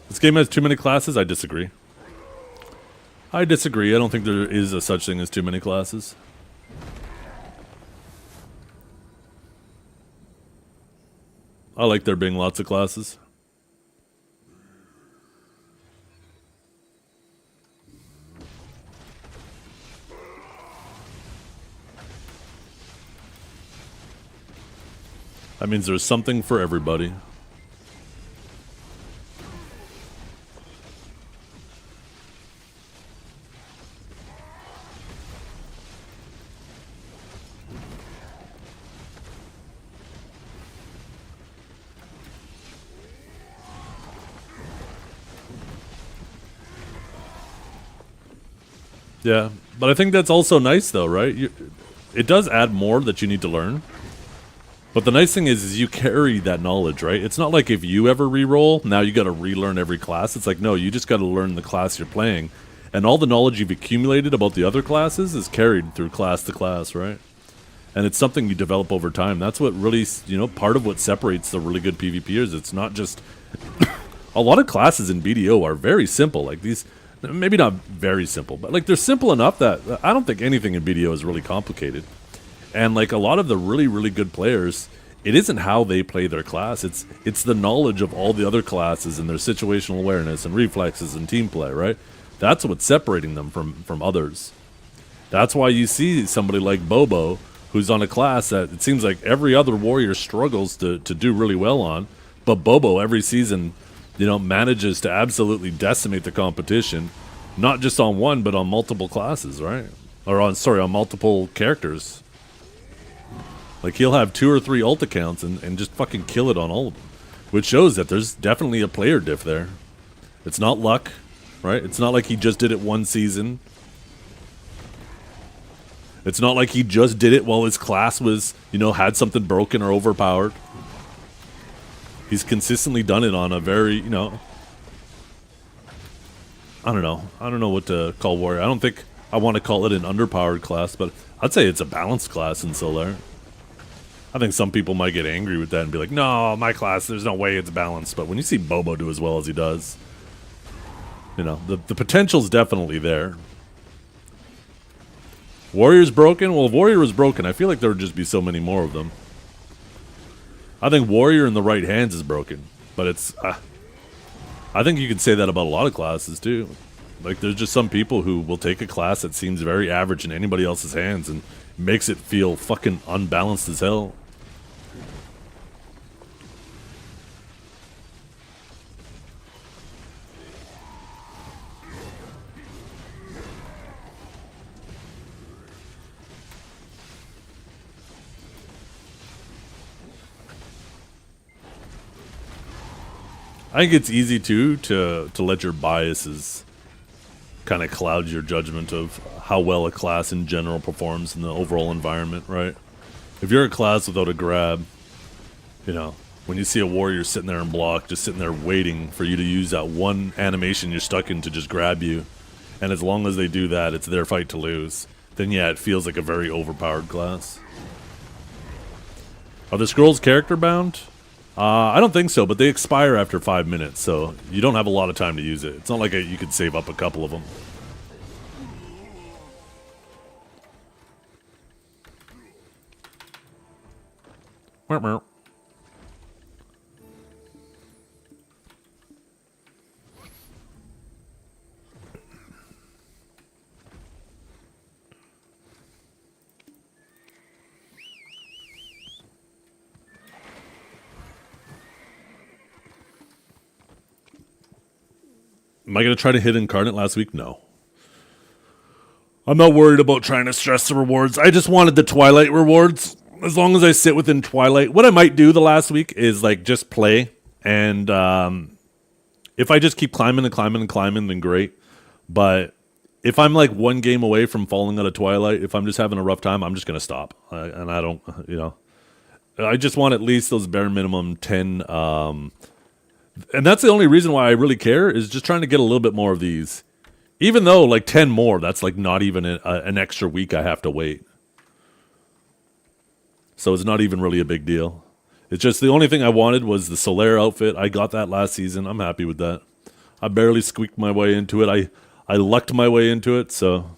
This game has too many classes? I disagree. I disagree. I don't think there is a such thing as too many classes. I like there being lots of classes. That means there's something for everybody. Yeah, but I think that's also nice though, right? It does add more that you need to learn. But the nice thing is you carry that knowledge, right? It's not like if you ever re-roll, now you gotta relearn every class. It's like, no, you just gotta learn the class you're playing. And all the knowledge you've accumulated about the other classes is carried through class to class, right? And it's something you develop over time. That's what really, you know, part of what separates the really good PvPers. It's not just... A lot of classes in BDO are very simple. Like these maybe not very simple, but like they're simple enough that I don't think anything in BDO is really complicated. And like a lot of the really, really good players, it isn't how they play their class. It's the knowledge of all the other classes and their situational awareness and reflexes and team play, right? That's what's separating them from others. That's why you see somebody like Bobo, who's on a class that it seems like every other warrior struggles to do really well on, but Bobo every season, you know, manages to absolutely decimate the competition, not just on one, but on multiple classes, right? Or on multiple characters. Like he'll have 2 or 3 ult accounts and just fucking kill it on all of them, which shows that there's definitely a player diff there. It's not luck, right? It's not like he just did it one season. It's not like he just did it while his class was, you know, had something broken or overpowered. He's consistently done it on a very, you know, I don't know what to call Warrior. I don't think I want to call it an underpowered class, but I'd say it's a balanced class in Solar. I think some people might get angry with that and be like, no, my class, there's no way it's balanced. But when you see Bobo do as well as he does, you know, the potential's definitely there. Warrior's broken? Well, if Warrior was broken, I feel like there would just be so many more of them. I think Warrior in the right hands is broken. But it's... I think you could say that about a lot of classes, too. Like, there's just some people who will take a class that seems very average in anybody else's hands and makes it feel fucking unbalanced as hell. I think it's easy too to let your biases kind of cloud your judgment of how well a class in general performs in the overall environment, right? If you're a class without a grab, you know, when you see a warrior sitting there in block, just sitting there waiting for you to use that one animation you're stuck in to just grab you, and as long as they do that, it's their fight to lose, then yeah, it feels like a very overpowered class. Are the scrolls character bound? I don't think so, but they expire after 5 minutes, so you don't have a lot of time to use it. It's not like you could save up a couple of them. Am I going to try to hit Incarnate last week? No. I'm not worried about trying to stress the rewards. I just wanted the Twilight rewards. As long as I sit within Twilight. What I might do the last week is like just play. And if I just keep climbing and climbing and climbing, then great. But if I'm like one game away from falling out of Twilight, if I'm just having a rough time, I'm just going to stop. And I don't, you know. I just want at least those bare minimum 10... and that's the only reason why I really care, is just trying to get a little bit more of these. Even though, like, 10 more, that's, like, not even an extra week I have to wait. So it's not even really a big deal. It's just the only thing I wanted was the Solaire outfit. I got that last season. I'm happy with that. I barely squeaked my way into it. I lucked my way into it, so...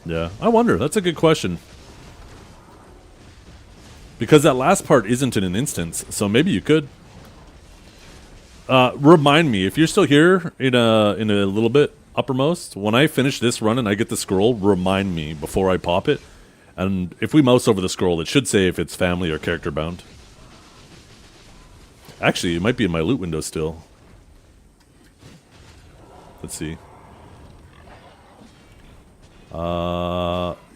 Yeah, I wonder. That's a good question. Because that last part isn't in an instance, so maybe you could. Remind me, if you're still here in a little bit, uppermost, when I finish this run and I get the scroll, remind me before I pop it. And if we mouse over the scroll, it should say if it's family or character bound. Actually, it might be in my loot window still. Let's see.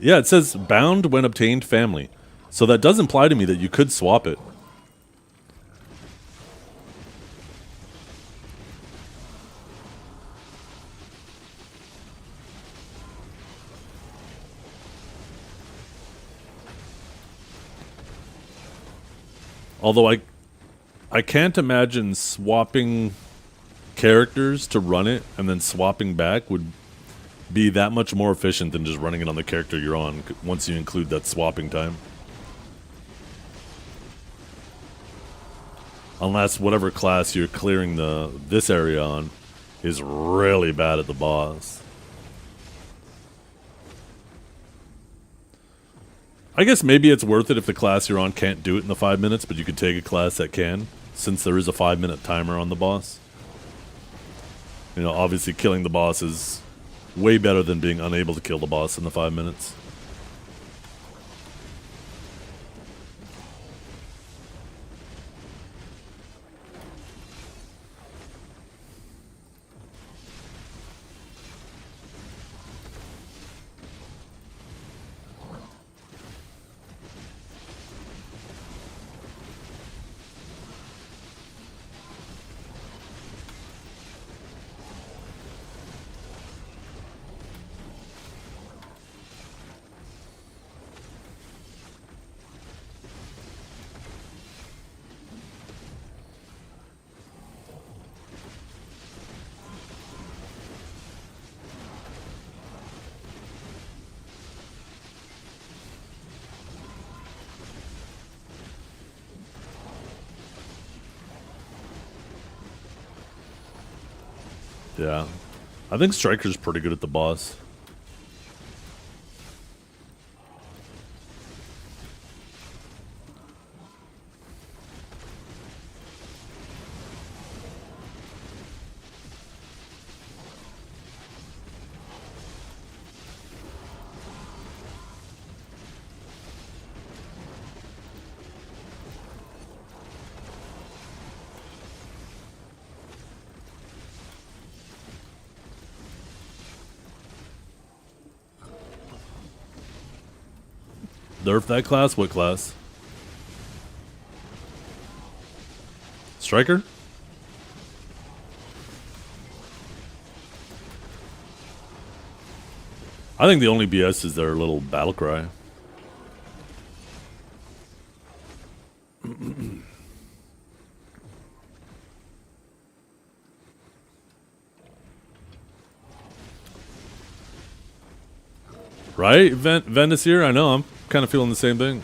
Yeah, it says bound when obtained family. So that does imply to me that you could swap it. Although I can't imagine swapping characters to run it and then swapping back would be that much more efficient than just running it on the character you're on once you include that swapping time. Unless whatever class you're clearing this area on is really bad at the boss. I guess maybe it's worth it if the class you're on can't do it in the 5 minutes, but you could take a class that can, since there is a 5-minute timer on the boss. You know, obviously killing the boss is way better than being unable to kill the boss in the 5 minutes. Yeah. I think Striker's pretty good at the boss. Nerf that class? What class? Striker? I think the only BS is their little battle cry. Right? Venice here? I know, I'm kind of feeling the same thing.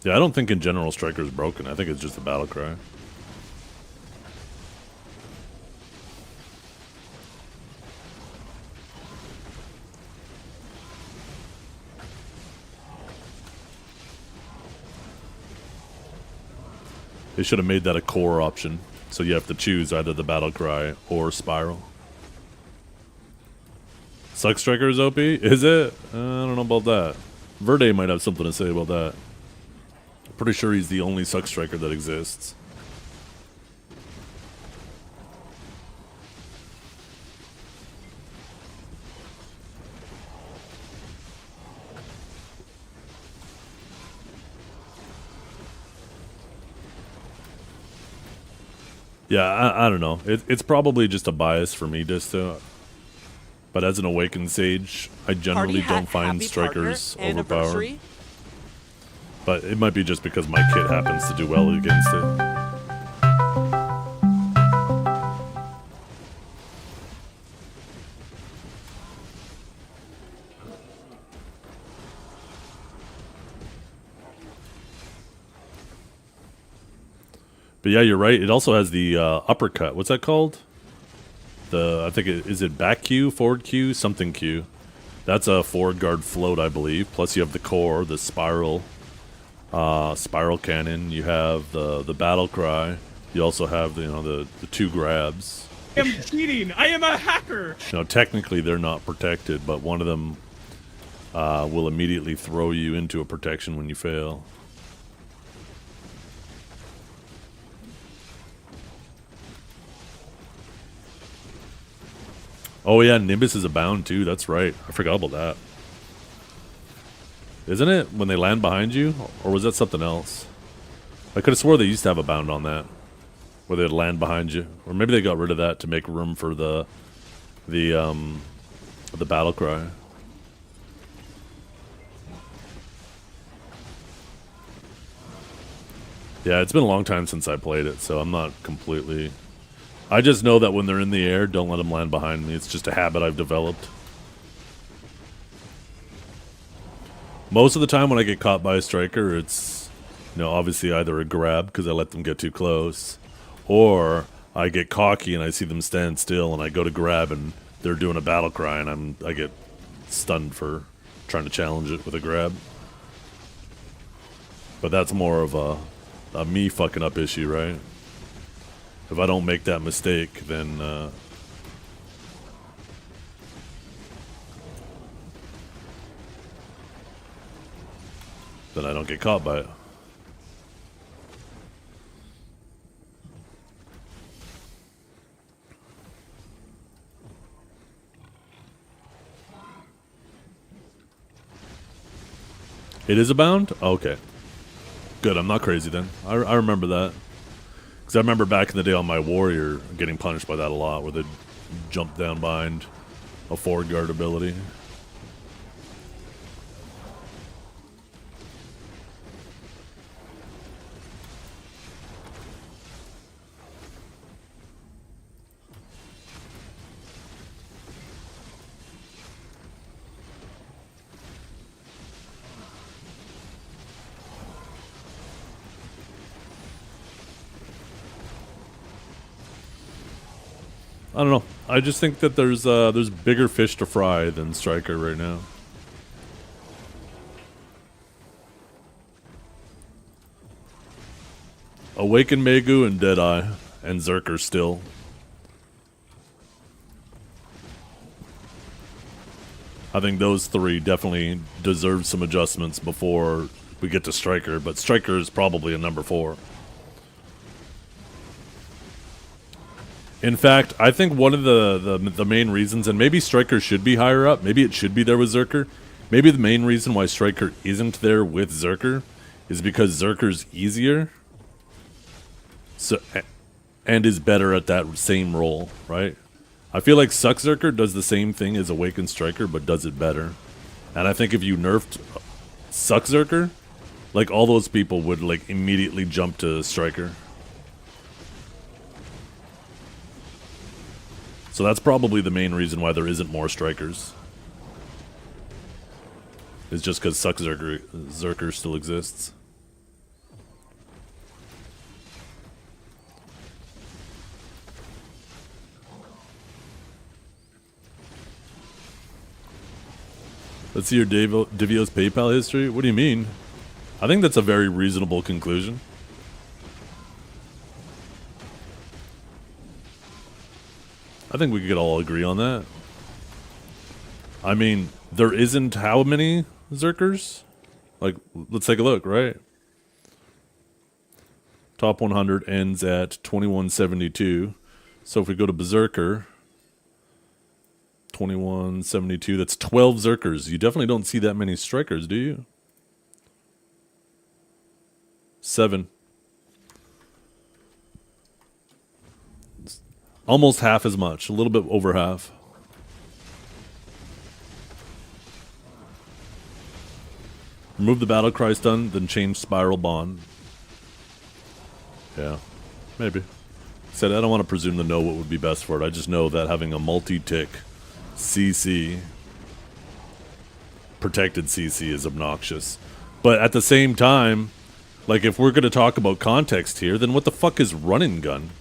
Yeah, I don't think in general Striker's broken. I think it's just a battle cry. They should have made that a core option. So you have to choose either the battle cry or spiral. Suck Striker is OP? Is it? I don't know about that. Verde might have something to say about that. Pretty sure he's the only Suck Striker that exists. Yeah, I don't know. It's probably just a bias for me, just to. But as an Awakened Sage, I generally don't find Strikers overpowered. But it might be just because my kit happens to do well against it. But yeah, you're right. It also has the uppercut. What's that called? I think is it back Q, forward Q, something Q. That's a forward guard float, I believe. Plus you have the core, the spiral cannon. You have the battle cry. You also have the two grabs. I am cheating. I am a hacker. Technically they're not protected, but one of them will immediately throw you into a protection when you fail. Oh yeah, Nimbus is a bound too. That's right. I forgot about that. Isn't it when they land behind you, or was that something else? I could have swore they used to have a bound on that, where they'd land behind you, or maybe they got rid of that to make room for the battle cry. Yeah, it's been a long time since I played it, so I'm not completely... I just know that when they're in the air, don't let them land behind me. It's just a habit I've developed. Most of the time when I get caught by a striker, it's, you know, obviously either a grab because I let them get too close, or I get cocky and I see them stand still and I go to grab and they're doing a battle cry and I get stunned for trying to challenge it with a grab. But that's more of a me fucking up issue, right? If I don't make that mistake, then I don't get caught by it. It is a bound? Okay. Good, I'm not crazy then. I remember that. Because I remember back in the day on my warrior getting punished by that a lot, where they'd jump down behind a forward guard ability. I don't know. I just think that there's bigger fish to fry than Striker right now. Awaken Megu and Deadeye and Zerker still. I think those three definitely deserve some adjustments before we get to Striker, but Striker is probably a number 4. In fact, I think one of the main reasons, and maybe Striker should be higher up, maybe it should be there with Zerker, maybe the main reason why Striker isn't there with Zerker is because Zerker's easier and is better at that same role, right? I feel like Suck Zerker does the same thing as Awaken Striker, but does it better. And I think if you nerfed Suck Zerker, like all those people would like immediately jump to Striker. So that's probably the main reason why there isn't more Strikers. It's just because Suck Zerker still exists. Let's see your Divio's PayPal history? What do you mean? I think that's a very reasonable conclusion. I think we could all agree on that. I mean, there isn't how many Zerkers? Like, let's take a look, right? Top 100 ends at 2172. So if we go to Berserker, 2172, that's 12 Zerkers. You definitely don't see that many Strikers, do you? 7. Almost half as much, a little bit over half. Remove the battle cry stun, then change Spiral Bond. Yeah, maybe. Said I don't want to presume to know what would be best for it. I just know that having a multi-tick CC, protected CC, is obnoxious. But at the same time, like if we're going to talk about context here, then what the fuck is Run and Gun?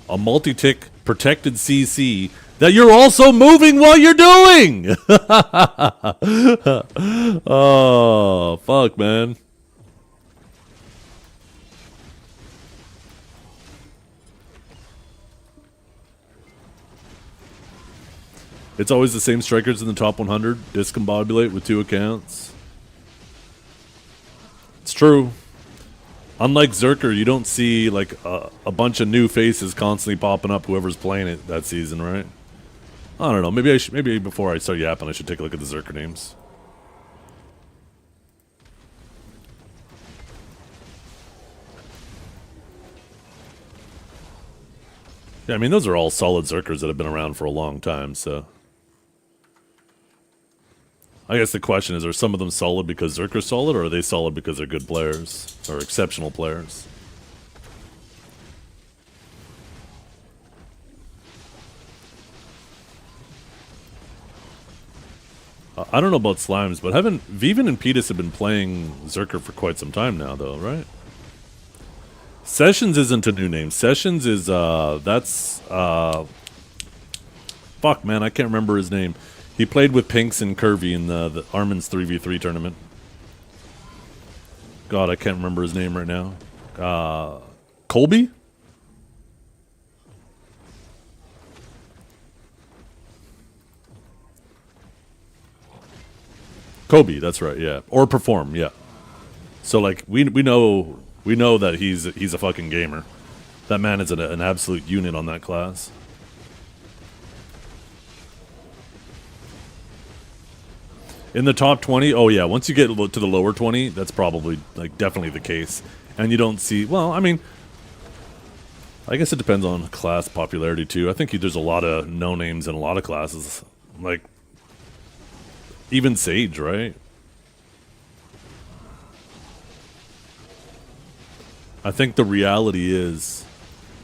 A multi-tick protected CC that you're also moving while you're doing! Oh, fuck, man. It's always the same Strikers in the top 100. Discombobulate with 2 accounts. It's true. Unlike Zerker, you don't see like a bunch of new faces constantly popping up whoever's playing it that season, right? I don't know. Maybe I should. Maybe before I start yapping, I should take a look at the Zerker names. Yeah, I mean those are all solid Zerkers that have been around for a long time. So I guess the question is: are some of them solid because Zerker's solid, or are they solid because they're good players or exceptional players? I don't know about Slimes, but Viven and Petus have been playing Zerker for quite some time now, though, right? Sessions isn't a new name. Sessions is, fuck, man, I can't remember his name. He played with Pinks and Curvy in the Armin's 3v3 tournament. God, I can't remember his name right now. Colby? Kobe, that's right, yeah. Or Perform, yeah. So like we know that he's a fucking gamer. That man is an absolute unit on that class. In the top 20, oh yeah, once you get to the lower 20, that's probably like definitely the case. And you don't see, well, I mean, I guess it depends on class popularity too. I think there's a lot of no names in a lot of classes. Like even Sage, right? I think the reality is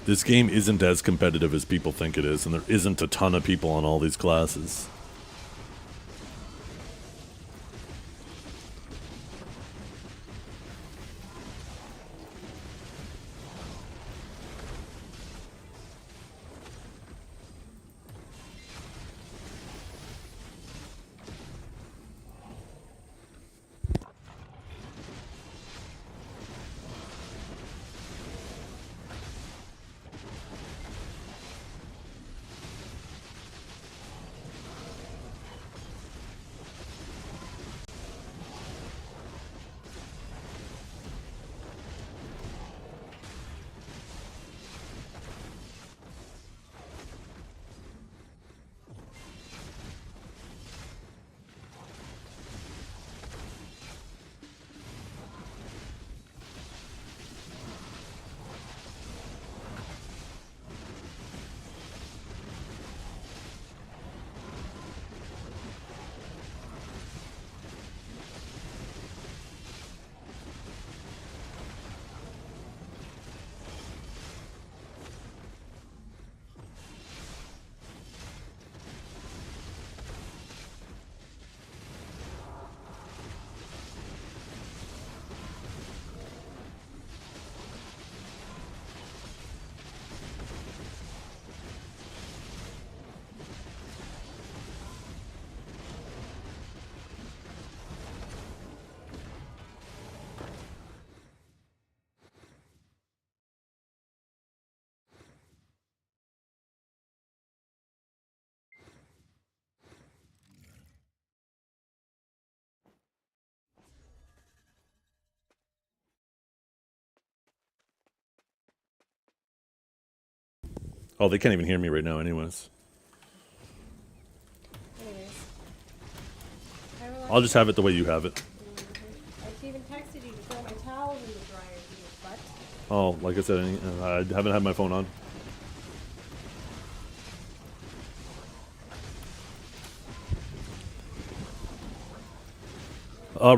this game isn't as competitive as people think it is, and there isn't a ton of people on all these classes. Oh, they can't even hear me right now anyways. Anyways. I'll just have it the way you have it. I even texted you to throw my towels in the dryer, you butt. Oh, like I said, I haven't had my phone on.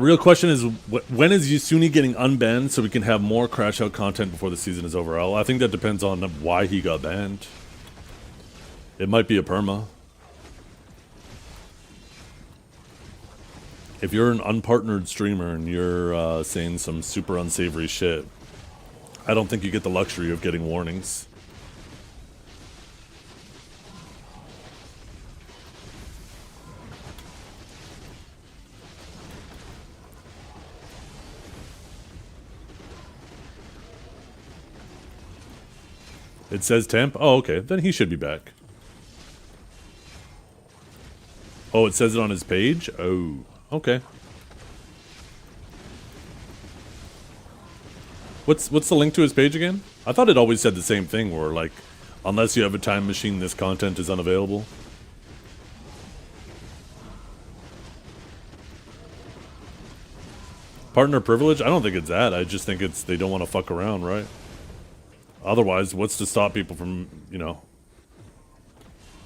Real question is, when is Yasuni getting unbanned so we can have more Crash Out content before the season is over? I think that depends on why he got banned. It might be a perma. If you're an unpartnered streamer and you're saying some super unsavory shit, I don't think you get the luxury of getting warnings. It says temp? Oh, okay. Then he should be back. Oh, it says it on his page? Oh, okay. What's the link to his page again? I thought it always said the same thing, where like, unless you have a time machine, this content is unavailable. Partner privilege? I don't think it's that. I just think it's they don't want to fuck around, right? Otherwise, what's to stop people from, you know...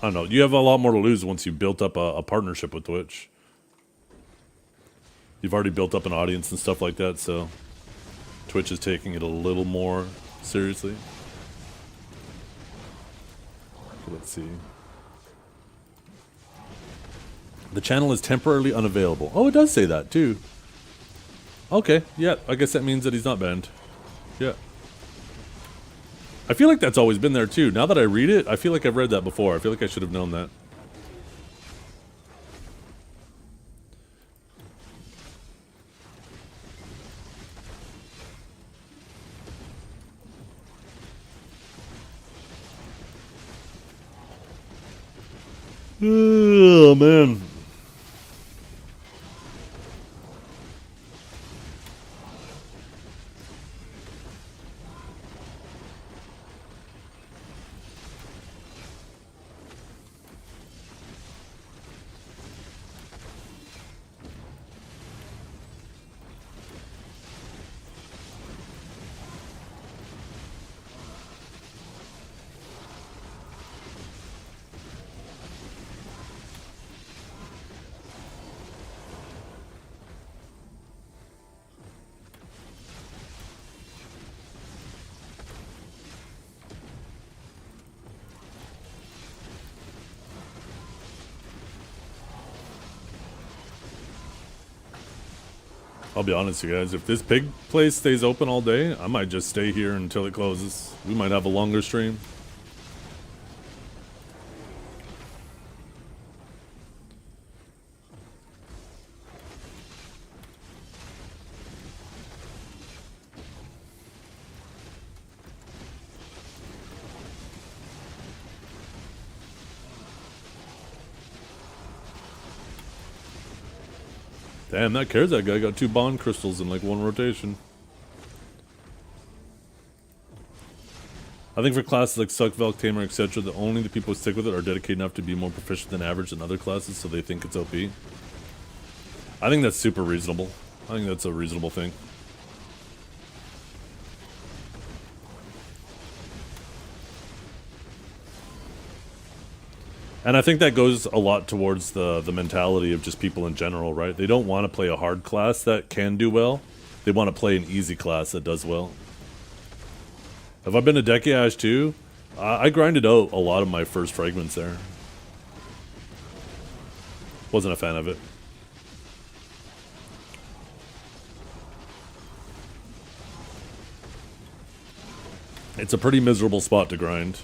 I don't know. You have a lot more to lose once you've built up a partnership with Twitch. You've already built up an audience and stuff like that, so... Twitch is taking it a little more seriously. Let's see. The channel is temporarily unavailable. Oh, it does say that, too. Okay, yeah, I guess that means that he's not banned. Yeah. I feel like that's always been there, too. Now that I read it, I feel like I've read that before. I feel like I should have known that. Oh, man. I'll be honest, you guys. If this pig place stays open all day, I might just stay here until it closes. We might have a longer stream. Damn, that cares. That guy got 2 bond crystals in like 1 rotation. I think for classes like Suck, Velk, Tamer, etc., that only the people who stick with it are dedicated enough to be more proficient than average than other classes, so they think it's OP. I think that's super reasonable. I think that's a reasonable thing. And I think that goes a lot towards the mentality of just people in general, right? They don't want to play a hard class that can do well. They want to play an easy class that does well. Have I been to Decash too? I grinded out a lot of my first fragments there. Wasn't a fan of it. It's a pretty miserable spot to grind.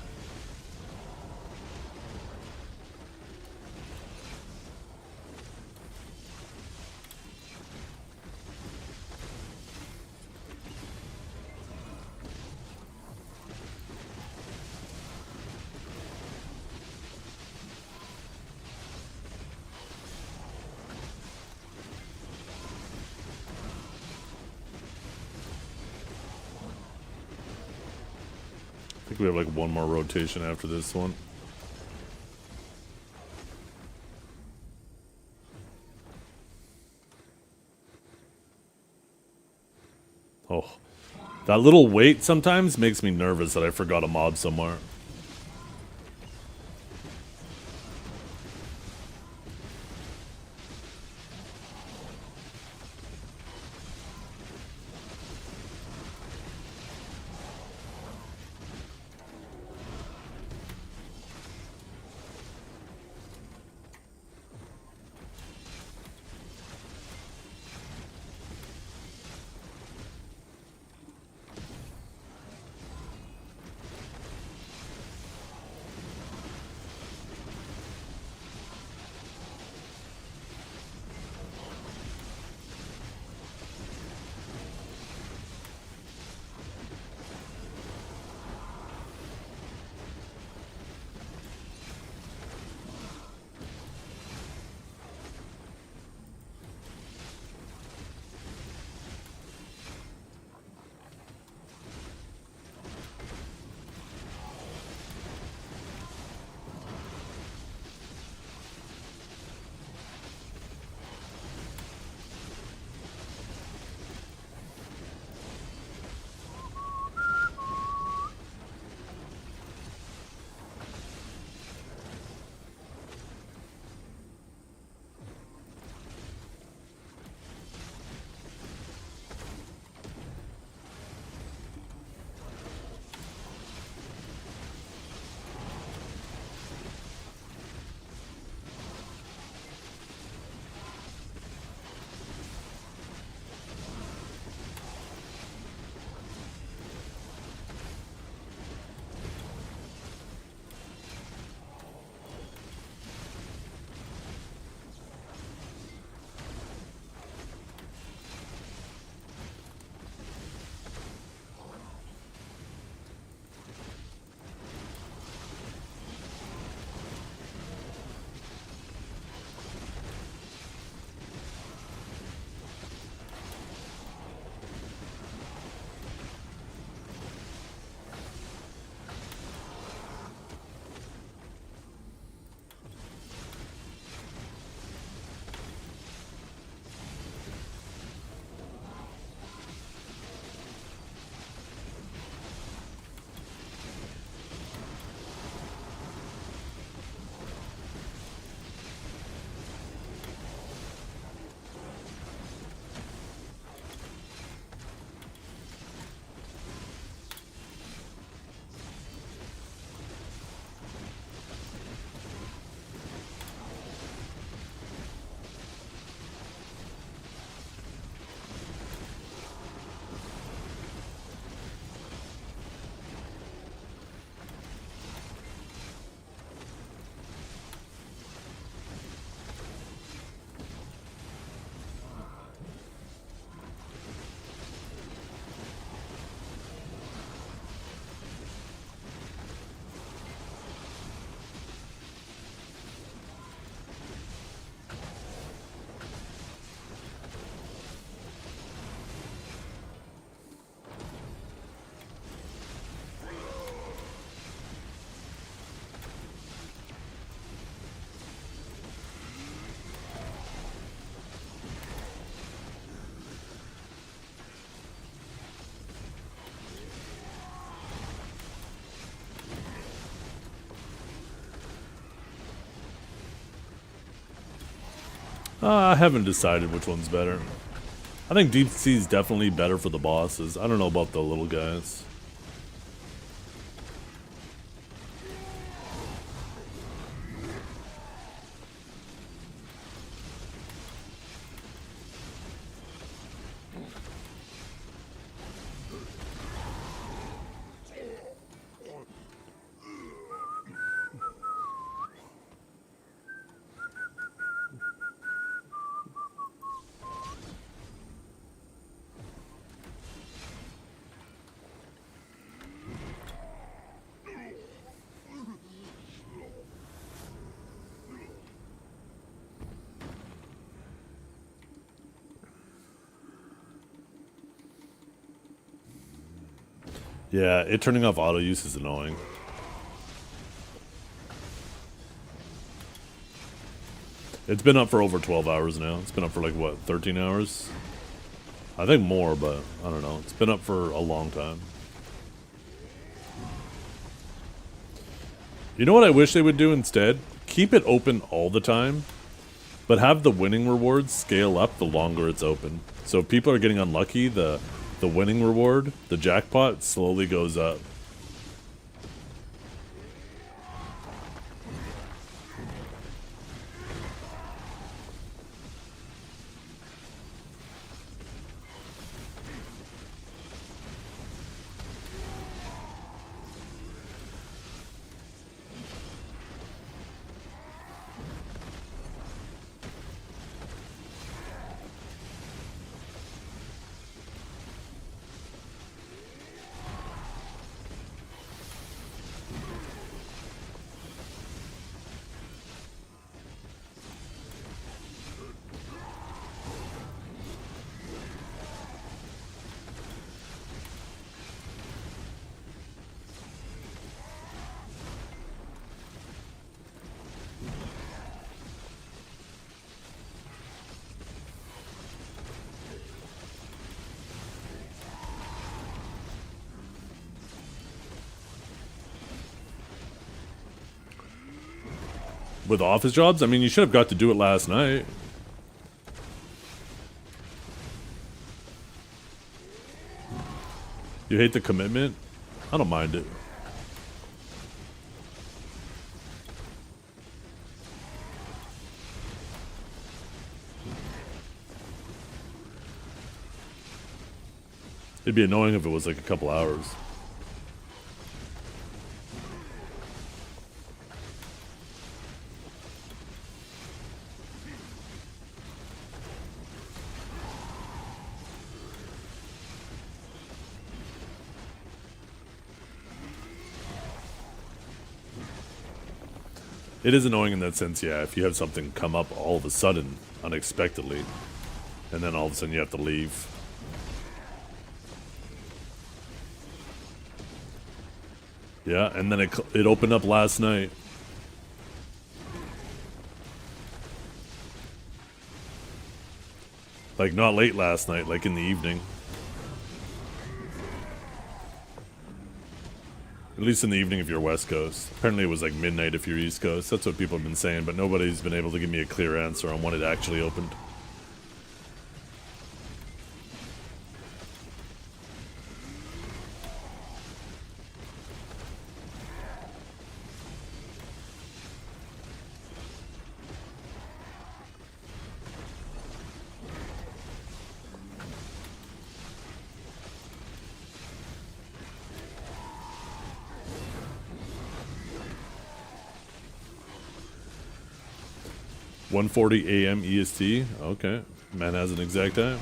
I think we have like 1 more rotation after this one. Oh, that little wait sometimes makes me nervous that I forgot a mob somewhere. I haven't decided which one's better. I think Deep Sea is definitely better for the bosses. I don't know about the little guys. Yeah, it turning off auto use is annoying. It's been up for over 12 hours now. It's been up for like, what, 13 hours? I think more, but I don't know. It's been up for a long time. You know what I wish they would do instead? Keep it open all the time, but have the winning rewards scale up the longer it's open. So if people are getting unlucky, the winning reward, the jackpot, slowly goes up. With office jobs? I mean, you should have got to do it last night. You hate the commitment? I don't mind it. It'd be annoying if it was like a couple hours. It is annoying in that sense, yeah, if you have something come up all of a sudden, unexpectedly, and then all of a sudden you have to leave. Yeah, and then it opened up last night. Like, not late last night, like in the evening. At least in the evening if you're West Coast. Apparently it was like midnight if you're East Coast. That's what people have been saying, but nobody's been able to give me a clear answer on when it actually opened. $1:40 a.m. EST. Okay. Man has an exact time.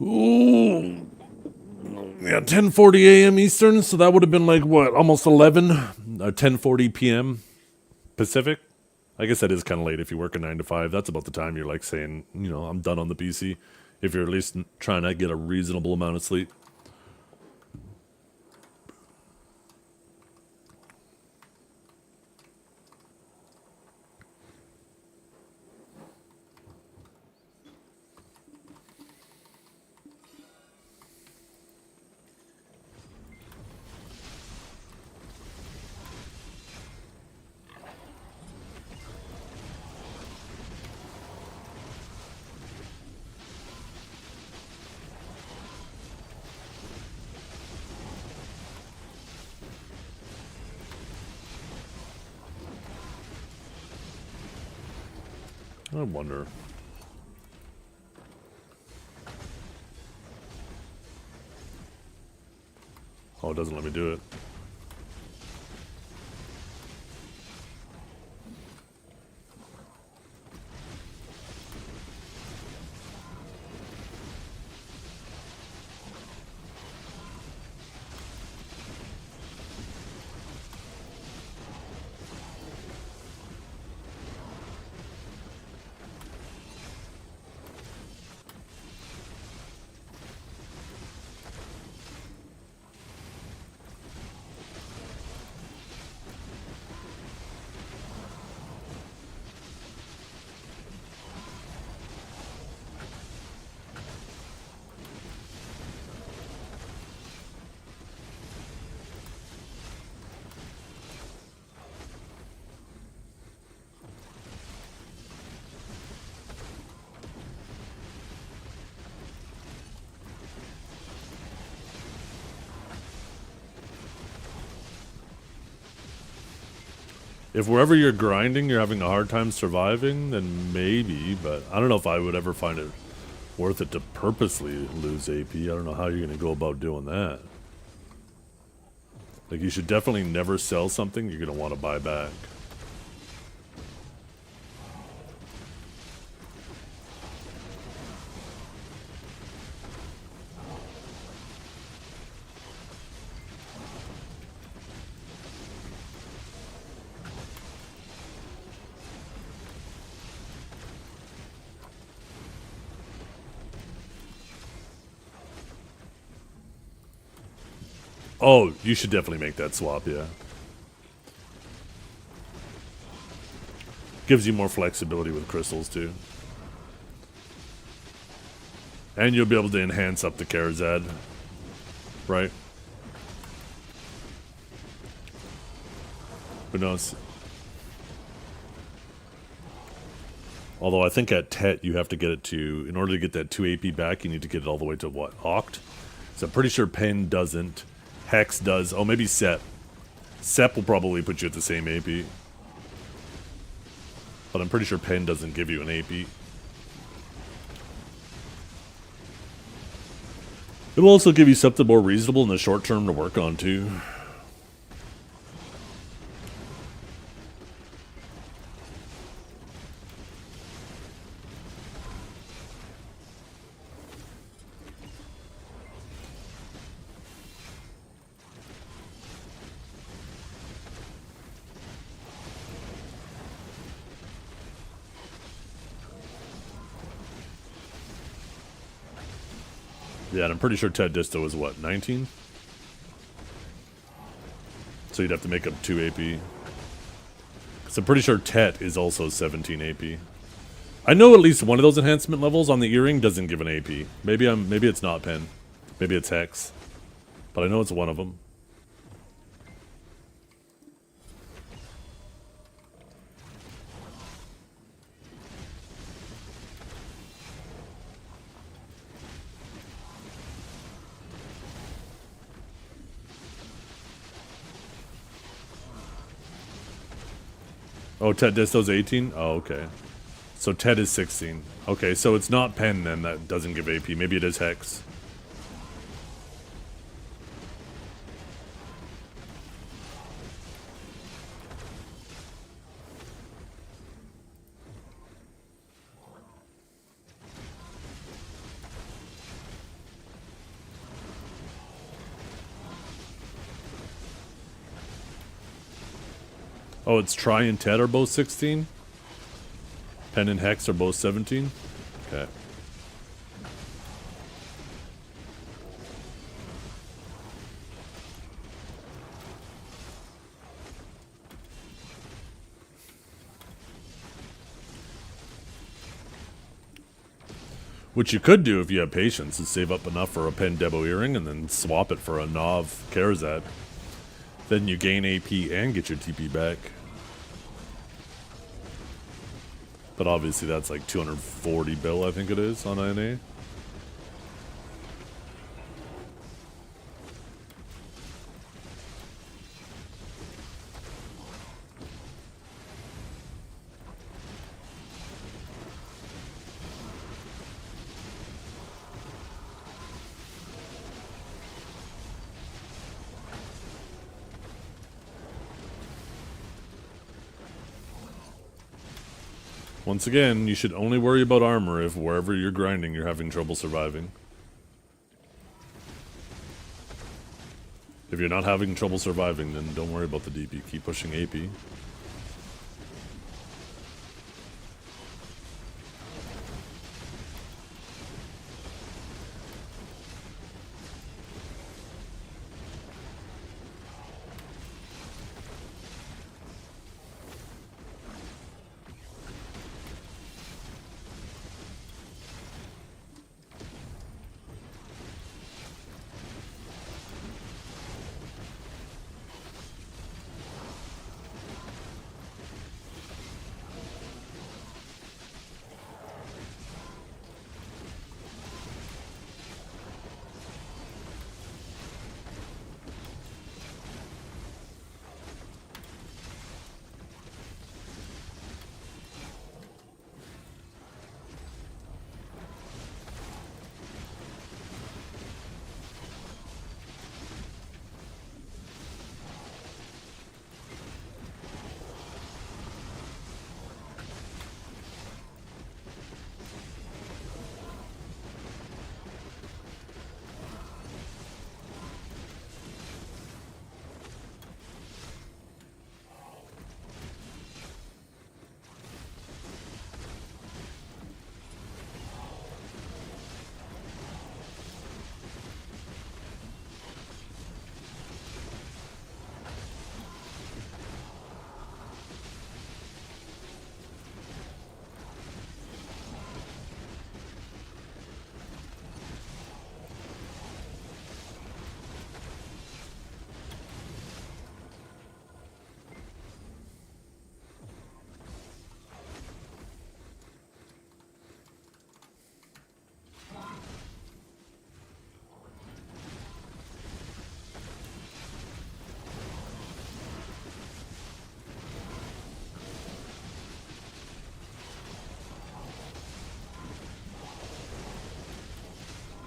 Ooh. Yeah, 10:40 a.m. Eastern, so that would have been like what, almost 11, 10:40 p.m. Pacific. I guess that is kind of late if you work a 9 to 5. That's about the time you're like saying, you know, I'm done on the PC. If you're at least trying to get a reasonable amount of sleep. I wonder. Oh, it doesn't let me do it. If wherever you're grinding, you're having a hard time surviving, then maybe, but I don't know if I would ever find it worth it to purposely lose AP. I don't know how you're going to go about doing that. Like, you should definitely never sell something you're going to want to buy back. Oh, you should definitely make that swap, yeah. Gives you more flexibility with crystals, too. And you'll be able to enhance up the KharaDONE, right? Who knows? Although I think at TET you have to get it to, in order to get that 2 AP back, you need to get it all the way to what, Oct? So I'm pretty sure Pen doesn't. Hex does. Oh, maybe Sep. Sep will probably put you at the same AP. But I'm pretty sure Pen doesn't give you an AP. It'll also give you something more reasonable in the short term to work on, too. Yeah, and I'm pretty sure Ted Disto is what, 19? So you'd have to make up 2 AP. Because I'm pretty sure Tet is also 17 AP. I know at least one of those enhancement levels on the earring doesn't give an AP. Maybe it's not Pen. Maybe it's Hex. But I know it's one of them. Oh, Ted Disto's 18? Oh, okay. So Ted is 16. Okay, so it's not Pen then that doesn't give AP. Maybe it is Hex. Oh, it's Tri and Ted are both 16? Pen and Hex are both 17? Okay. Which you could do if you have patience is save up enough for a Pen Debo earring and then swap it for a Nov Karazat. Then you gain AP and get your TP back. But obviously that's like 240 bill, I think it is, on INA. Once again, you should only worry about armor if wherever you're grinding you're having trouble surviving. If you're not having trouble surviving, then don't worry about the DP. Keep pushing AP.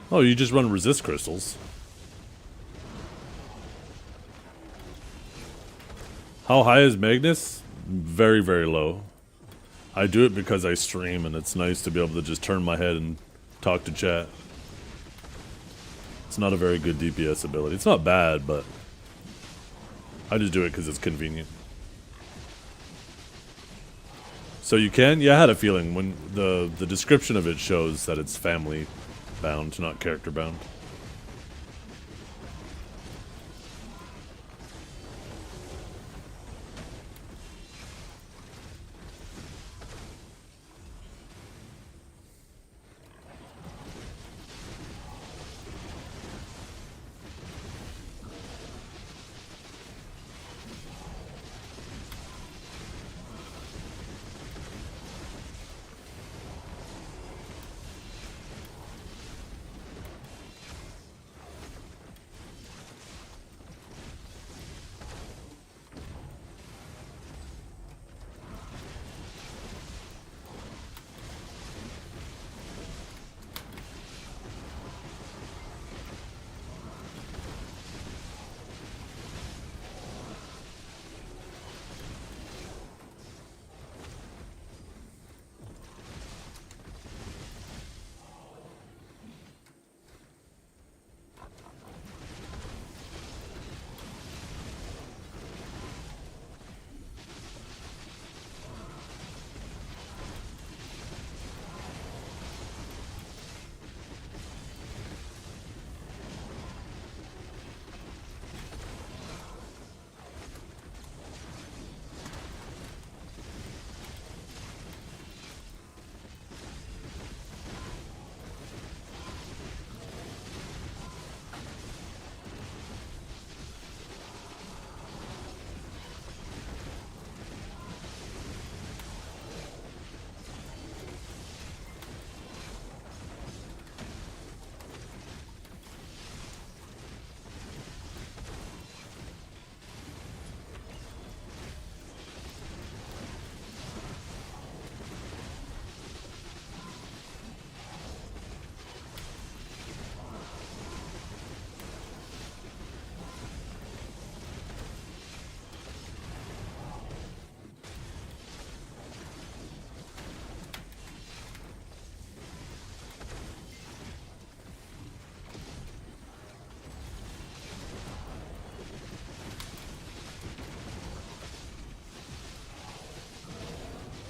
Oh, you just run resist crystals. How high is Magnus? Very, very low. I do it because I stream and it's nice to be able to just turn my head and talk to chat. It's not a very good DPS ability. It's not bad, but I just do it because it's convenient. So you can? Yeah, I had a feeling when the description of it shows that it's family bound, not character bound.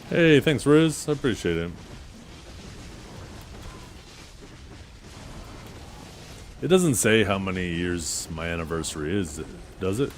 Hey, thanks, Riz. I appreciate it. It doesn't say how many years my anniversary is, does it?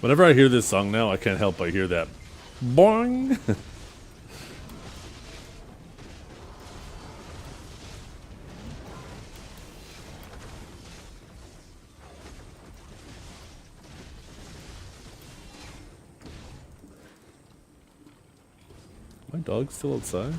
Whenever I hear this song now, I can't help but hear that boing. My dog's still outside?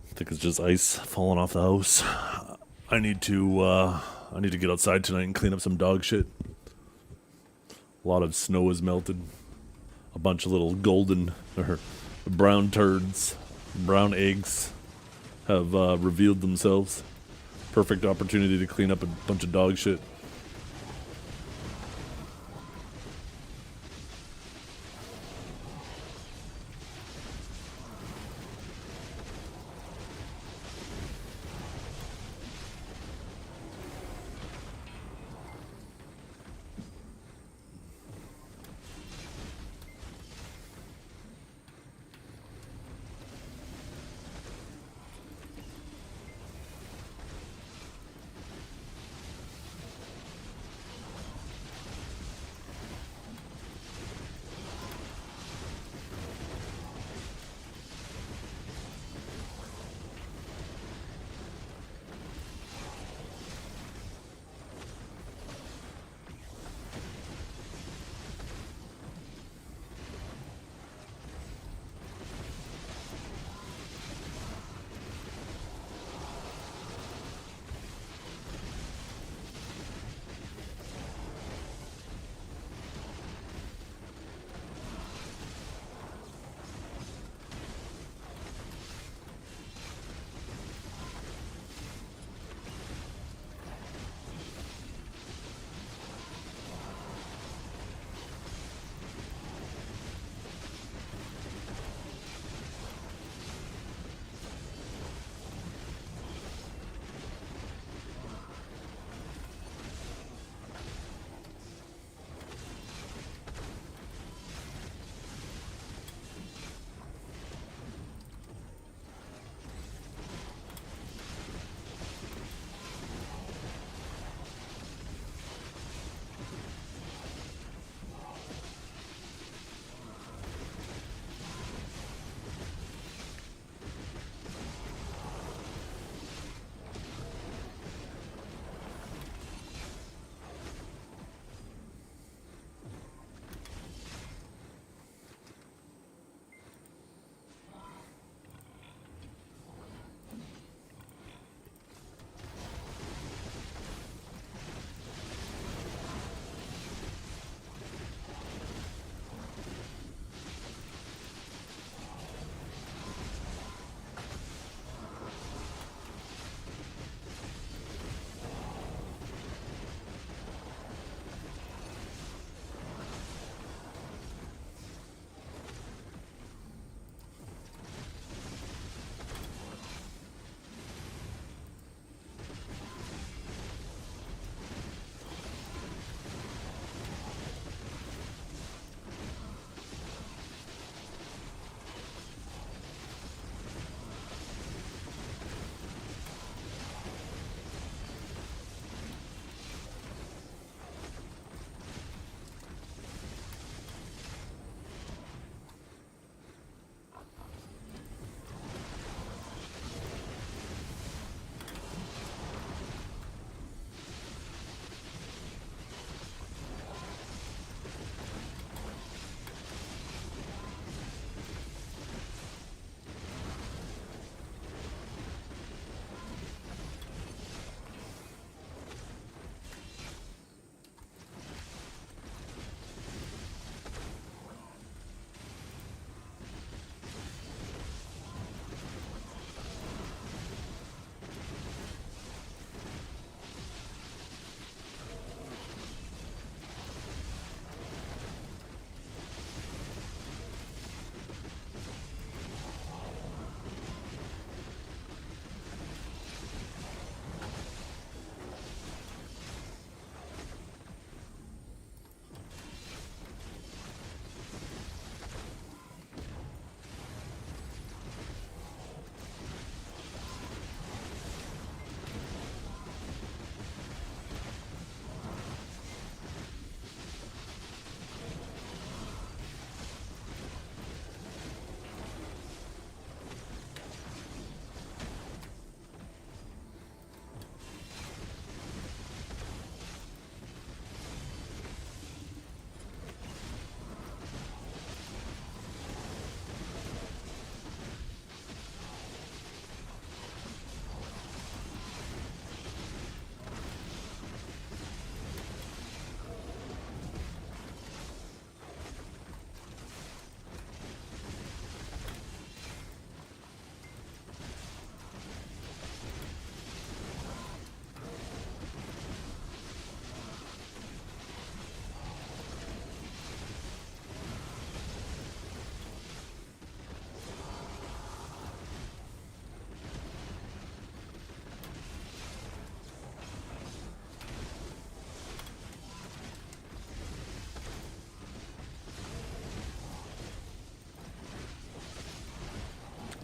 I think it's just ice falling off the house. I need to get outside tonight and clean up some dog shit. A lot of snow has melted. A bunch of little golden or brown turds, brown eggs have revealed themselves. Perfect opportunity to clean up a bunch of dog shit.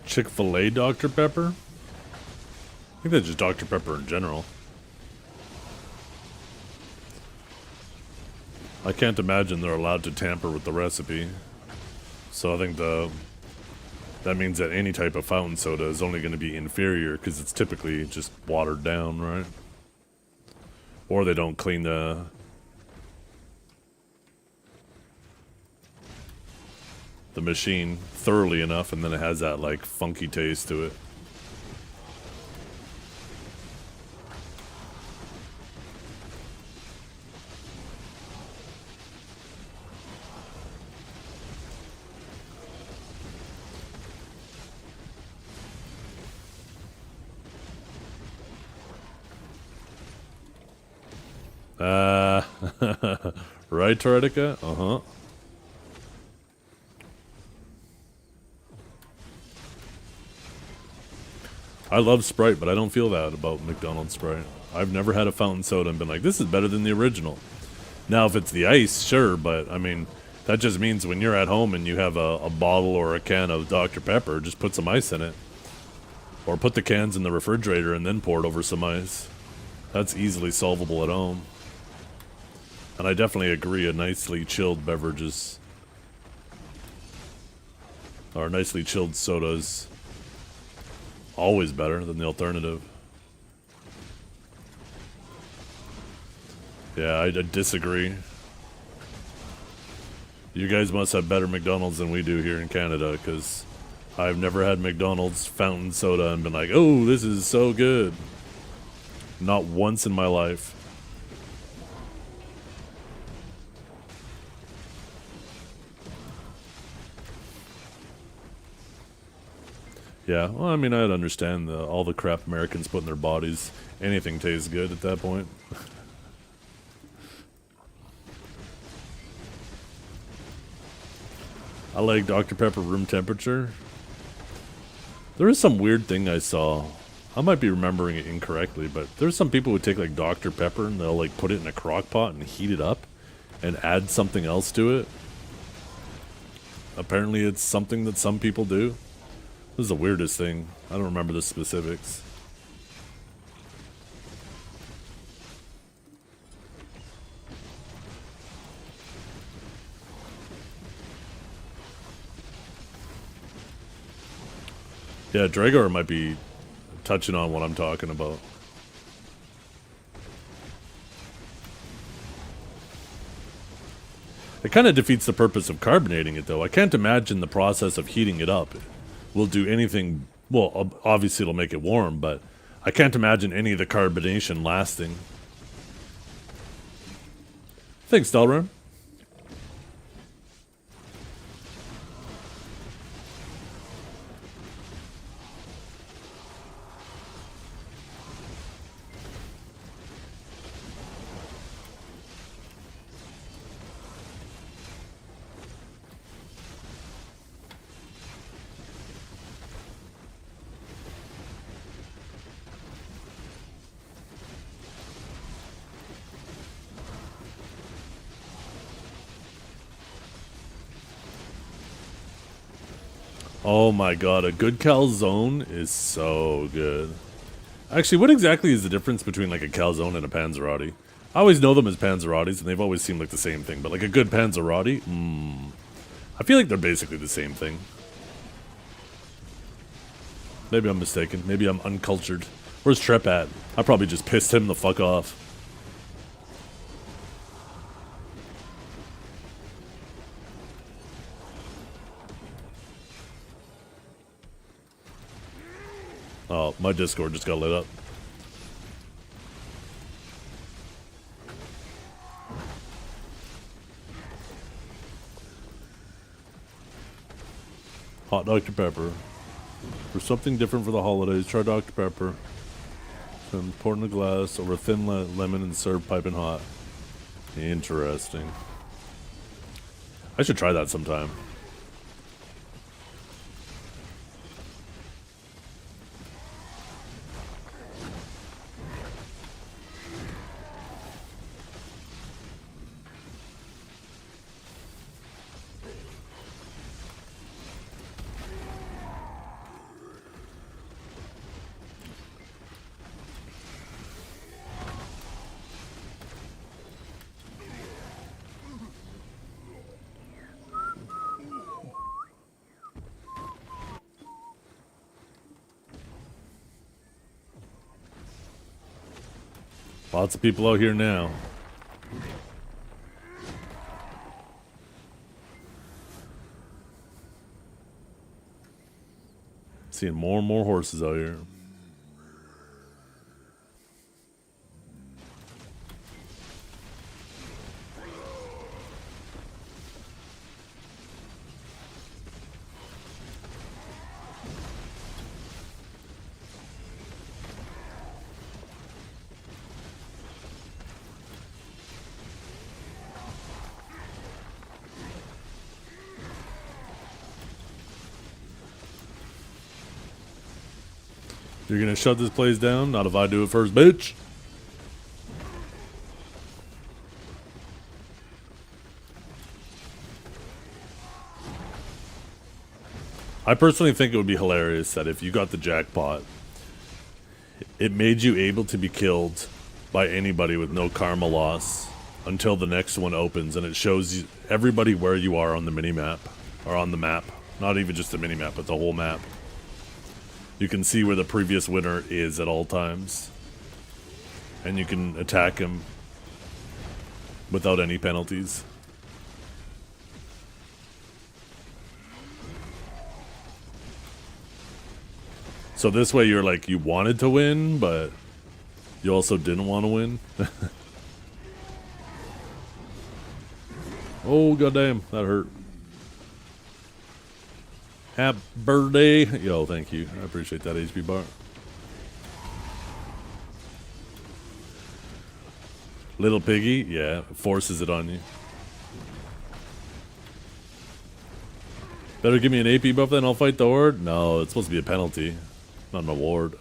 Chick-fil-A Dr. Pepper? I think that's just Dr. Pepper in general. I can't imagine they're allowed to tamper with the recipe. So I think that means that any type of fountain soda is only going to be inferior because it's typically just watered down, right? Or they don't clean the machine thoroughly enough, and then it has that like funky taste to it. Right, Toredica? Uh-huh. I love Sprite, but I don't feel that about McDonald's Sprite. I've never had a fountain soda and been like, this is better than the original. Now, if it's the ice, sure, but, I mean, that just means when you're at home and you have a bottle or a can of Dr. Pepper, just put some ice in it. Or put the cans in the refrigerator and then pour it over some ice. That's easily solvable at home. And I definitely agree, a nicely chilled beverage or nicely chilled sodas always better than the alternative. Yeah, I disagree. You guys must have better McDonald's than we do here in Canada, because I've never had McDonald's fountain soda and been like, oh, this is so good. Not once in my life. Yeah, well, I mean, I'd understand all the crap Americans put in their bodies. Anything tastes good at that point. I like Dr. Pepper room temperature. There is some weird thing I saw. I might be remembering it incorrectly, but there's some people who take like Dr. Pepper and they'll like put it in a crock pot and heat it up and add something else to it. Apparently it's something that some people do. This is the weirdest thing. I don't remember the specifics. Yeah, Dragor might be touching on what I'm talking about. It kind of defeats the purpose of carbonating it, though. I can't imagine the process of heating it up will do anything. Well, obviously it'll make it warm, but I can't imagine any of the carbonation lasting. Thanks, Delrun. Oh my god, a good calzone is so good. Actually, what exactly is the difference between like a calzone and a panzerotti? I always know them as panzerottis, and they've always seemed like the same thing, but like a good panzerotti? I feel like they're basically the same thing. Maybe I'm mistaken. Maybe I'm uncultured. Where's Trep at? I probably just pissed him the fuck off. Oh, my Discord just got lit up. Hot Dr. Pepper. For something different for the holidays, try Dr. Pepper. Then pour in a glass over a thin lemon and serve piping hot. Interesting. I should try that sometime. Lots of people out here now. Seeing more and more horses out here. You're gonna shut this place down? Not if I do it first, bitch. I personally think it would be hilarious that if you got the jackpot, it made you able to be killed by anybody with no karma loss until the next one opens, and it shows you everybody where you are on the mini-map, or on the map. Not even just the mini-map, but the whole map. You can see where the previous winner is at all times. And you can attack him without any penalties. So this way you're like, you wanted to win, but you also didn't want to win. Oh, goddamn, that hurt. Happy birthday. Yo, thank you. I appreciate that, HP bar. Little piggy, yeah, forces it on you. Better give me an AP buff, then I'll fight the horde? No, it's supposed to be a penalty, not an award.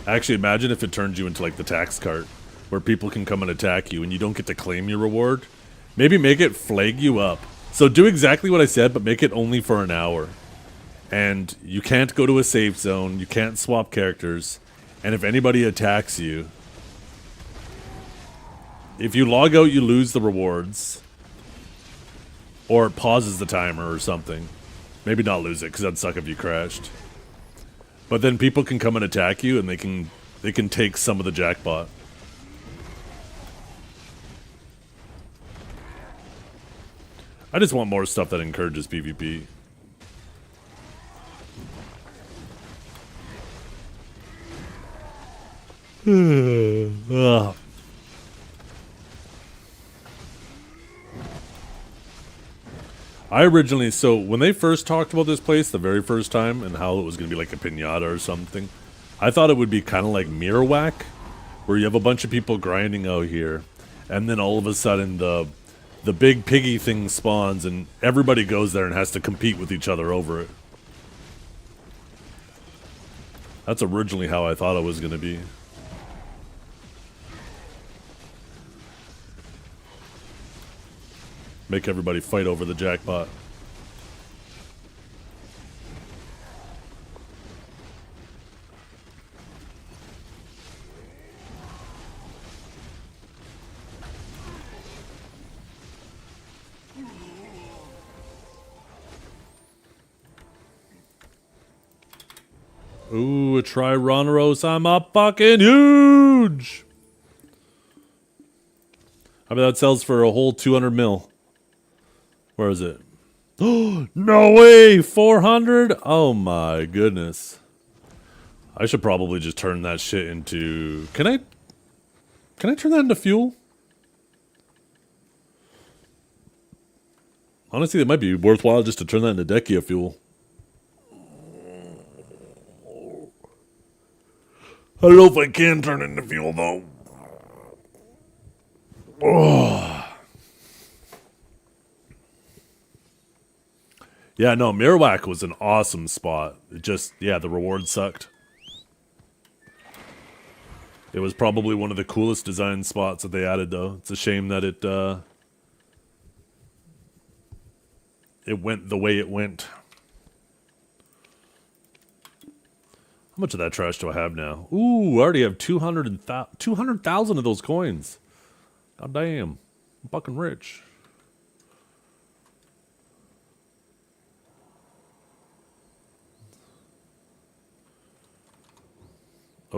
Actually, imagine if it turns you into like the tax cart, where people can come and attack you and you don't get to claim your reward. Maybe make it flag you up. So do exactly what I said, but make it only for an hour. And you can't go to a safe zone, you can't swap characters, and if anybody attacks you, if you log out, you lose the rewards. Or it pauses the timer or something. Maybe not lose it, because that'd suck if you crashed. But then people can come and attack you, and they can take some of the jackpot. I just want more stuff that encourages PvP. Ugh. I originally, so when they first talked about this place the very first time and how it was going to be like a piñata or something, I thought it would be kind of like Mirror Whack, where you have a bunch of people grinding out here, and then all of a sudden the big piggy thing spawns and everybody goes there and has to compete with each other over it. That's originally how I thought it was going to be. Make everybody fight over the jackpot. Ooh, a Tyrannosaurus, I'm a fucking huge! I mean, that sells for a whole 200 mil. Where is it? Oh, no way! 400? Oh my goodness. I should probably just turn that shit into... Can I turn that into fuel? Honestly, it might be worthwhile just to turn that into Decia fuel. I don't know if I can turn it into fuel, though. Oh. Yeah, no, Mirwak was an awesome spot. It just, yeah, the reward sucked. It was probably one of the coolest design spots that they added, though. It's a shame that it went the way it went. How much of that trash do I have now? Ooh, I already have 200,000 of those coins. God damn. I'm fucking rich.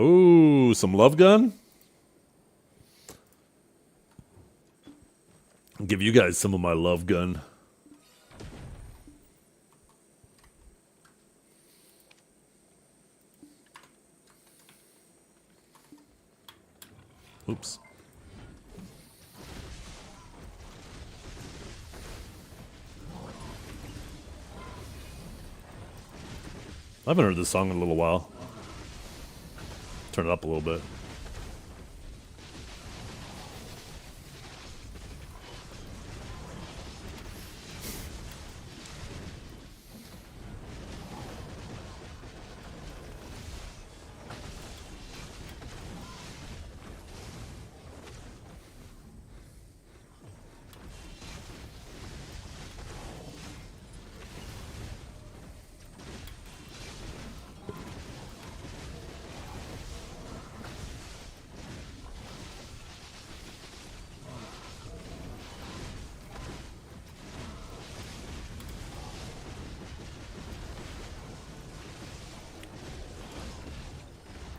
Oh, some love gun. I'll give you guys some of my love gun. Oops. I haven't heard this song in a little while. Turn it up a little bit.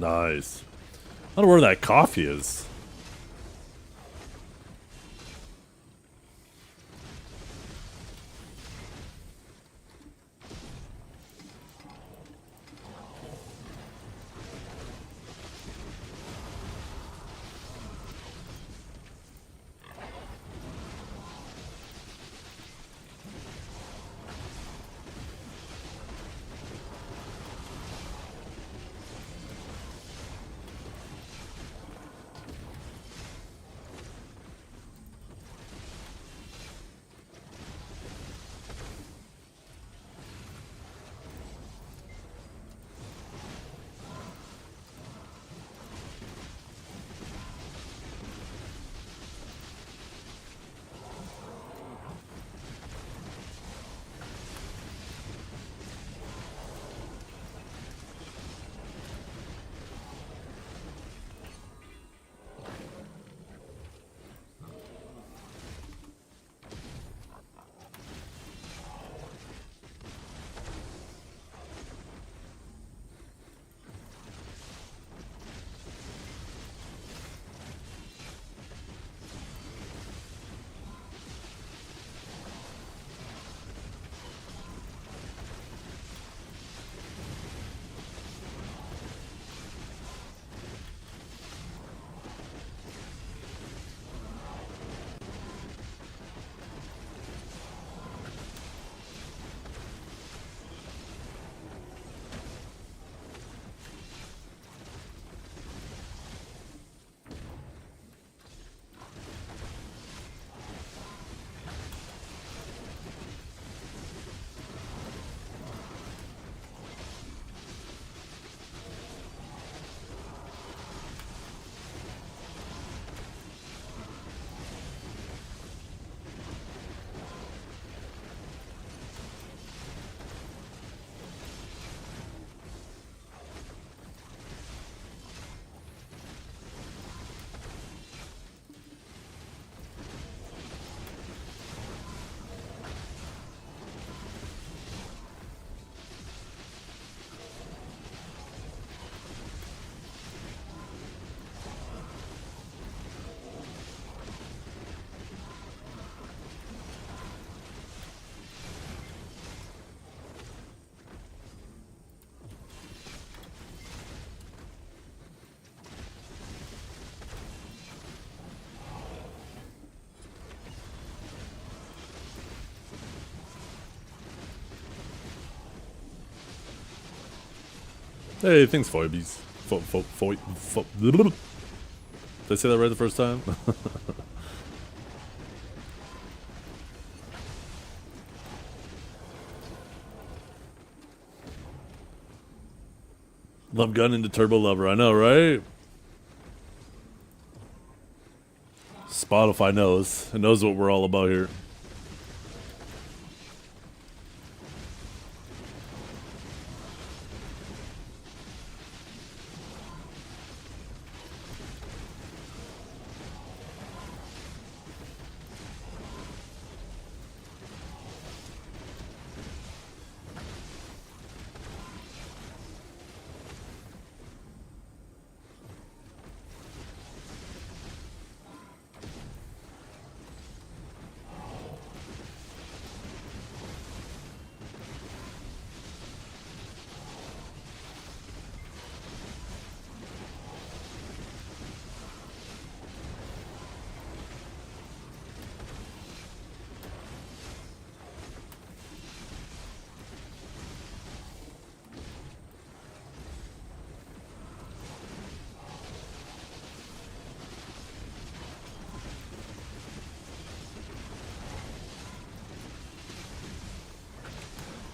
Nice. I don't know where that coffee is. Hey, thanks, Foibies. Did I say that right the first time? Love gun into Turbo Lover, I know, right? Spotify knows. It knows what we're all about here.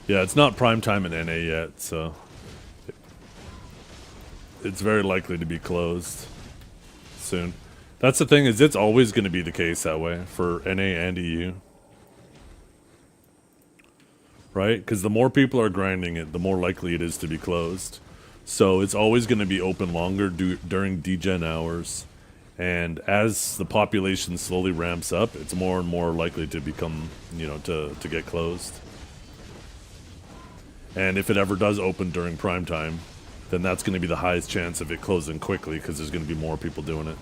Yeah, it's not prime time in NA yet, so it's very likely to be closed soon. That's the thing, is it's always going to be the case that way for NA and EU. Right? Because the more people are grinding it, the more likely it is to be closed. So it's always going to be open longer during degen hours. And as the population slowly ramps up, it's more and more likely to become, you know, to get closed. And if it ever does open during prime time, then that's going to be the highest chance of it closing quickly because there's going to be more people doing it.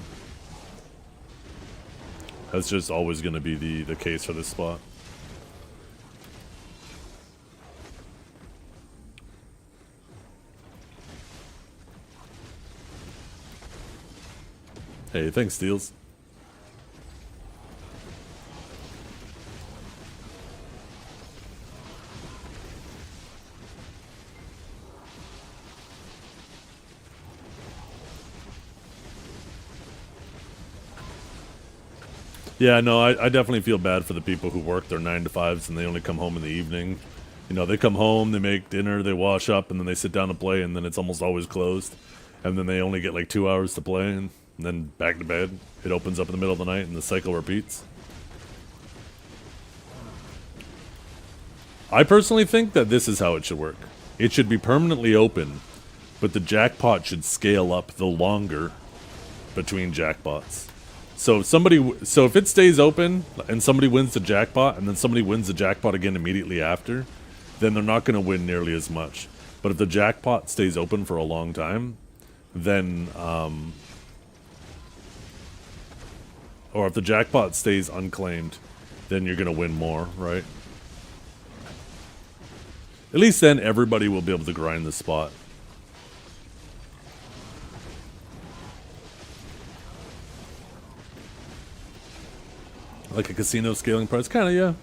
That's just always going to be the case for this spot. Hey, thanks, Steels. Yeah, no, I definitely feel bad for the people who work their 9 to 5s and they only come home in the evening. You know, they come home, they make dinner, they wash up, and then they sit down to play, and then it's almost always closed. And then they only get like 2 hours to play, and then back to bed. It opens up in the middle of the night, and the cycle repeats. I personally think that this is how it should work. It should be permanently open, but the jackpot should scale up the longer between jackpots. So if it stays open and somebody wins the jackpot and then somebody wins the jackpot again immediately after, then they're not going to win nearly as much. But if the jackpot stays open for a long time, then or if the jackpot stays unclaimed, then you're going to win more, right? At least then everybody will be able to grind the spot. Like a casino scaling price? Kind of, yeah.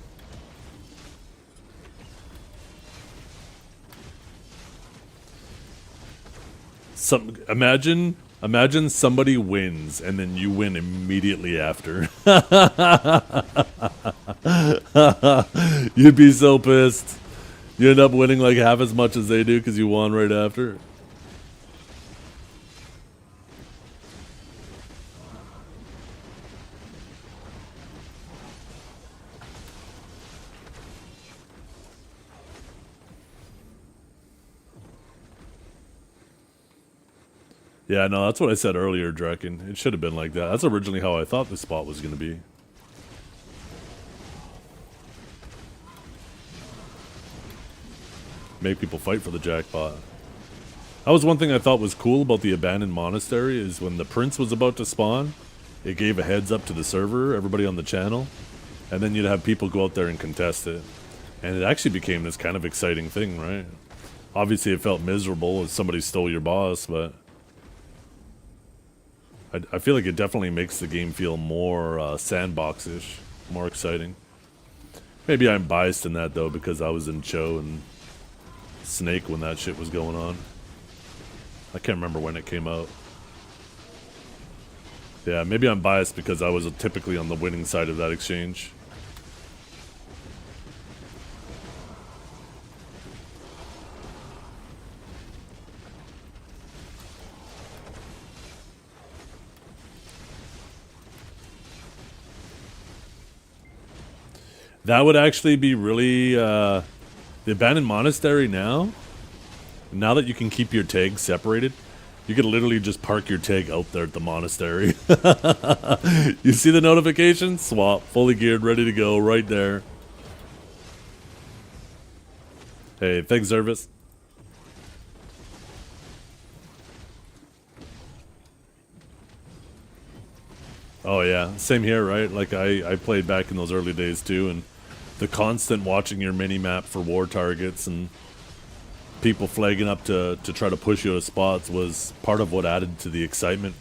Imagine somebody wins and then you win immediately after. You'd be so pissed. You end up winning like half as much as they do because you won right after. Yeah, no, that's what I said earlier, Draken. It should have been like that. That's originally how I thought this spot was going to be. Make people fight for the jackpot. That was one thing I thought was cool about the abandoned monastery, is when the prince was about to spawn, it gave a heads up to the server, everybody on the channel, and then you'd have people go out there and contest it. And it actually became this kind of exciting thing, right? Obviously it felt miserable as somebody stole your boss, but I feel like it definitely makes the game feel more sandbox-ish, more exciting. Maybe I'm biased in that, though, because I was in Cho and Snake when that shit was going on. I can't remember when it came out. Yeah, maybe I'm biased because I was typically on the winning side of that exchange. That would actually be really, the abandoned monastery now that you can keep your tags separated, you could literally just park your tag out there at the monastery. You see the notification? Swap, fully geared, ready to go, right there. Hey, thanks, Service. Oh yeah, same here, right? Like I played back in those early days too, and the constant watching your mini-map for war targets and people flagging up to try to push you to spots was part of what added to the excitement.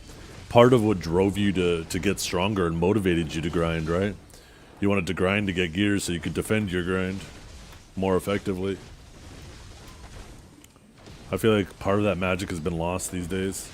Part of what drove you to get stronger and motivated you to grind, right? You wanted to grind to get gear so you could defend your grind more effectively. I feel like part of that magic has been lost these days.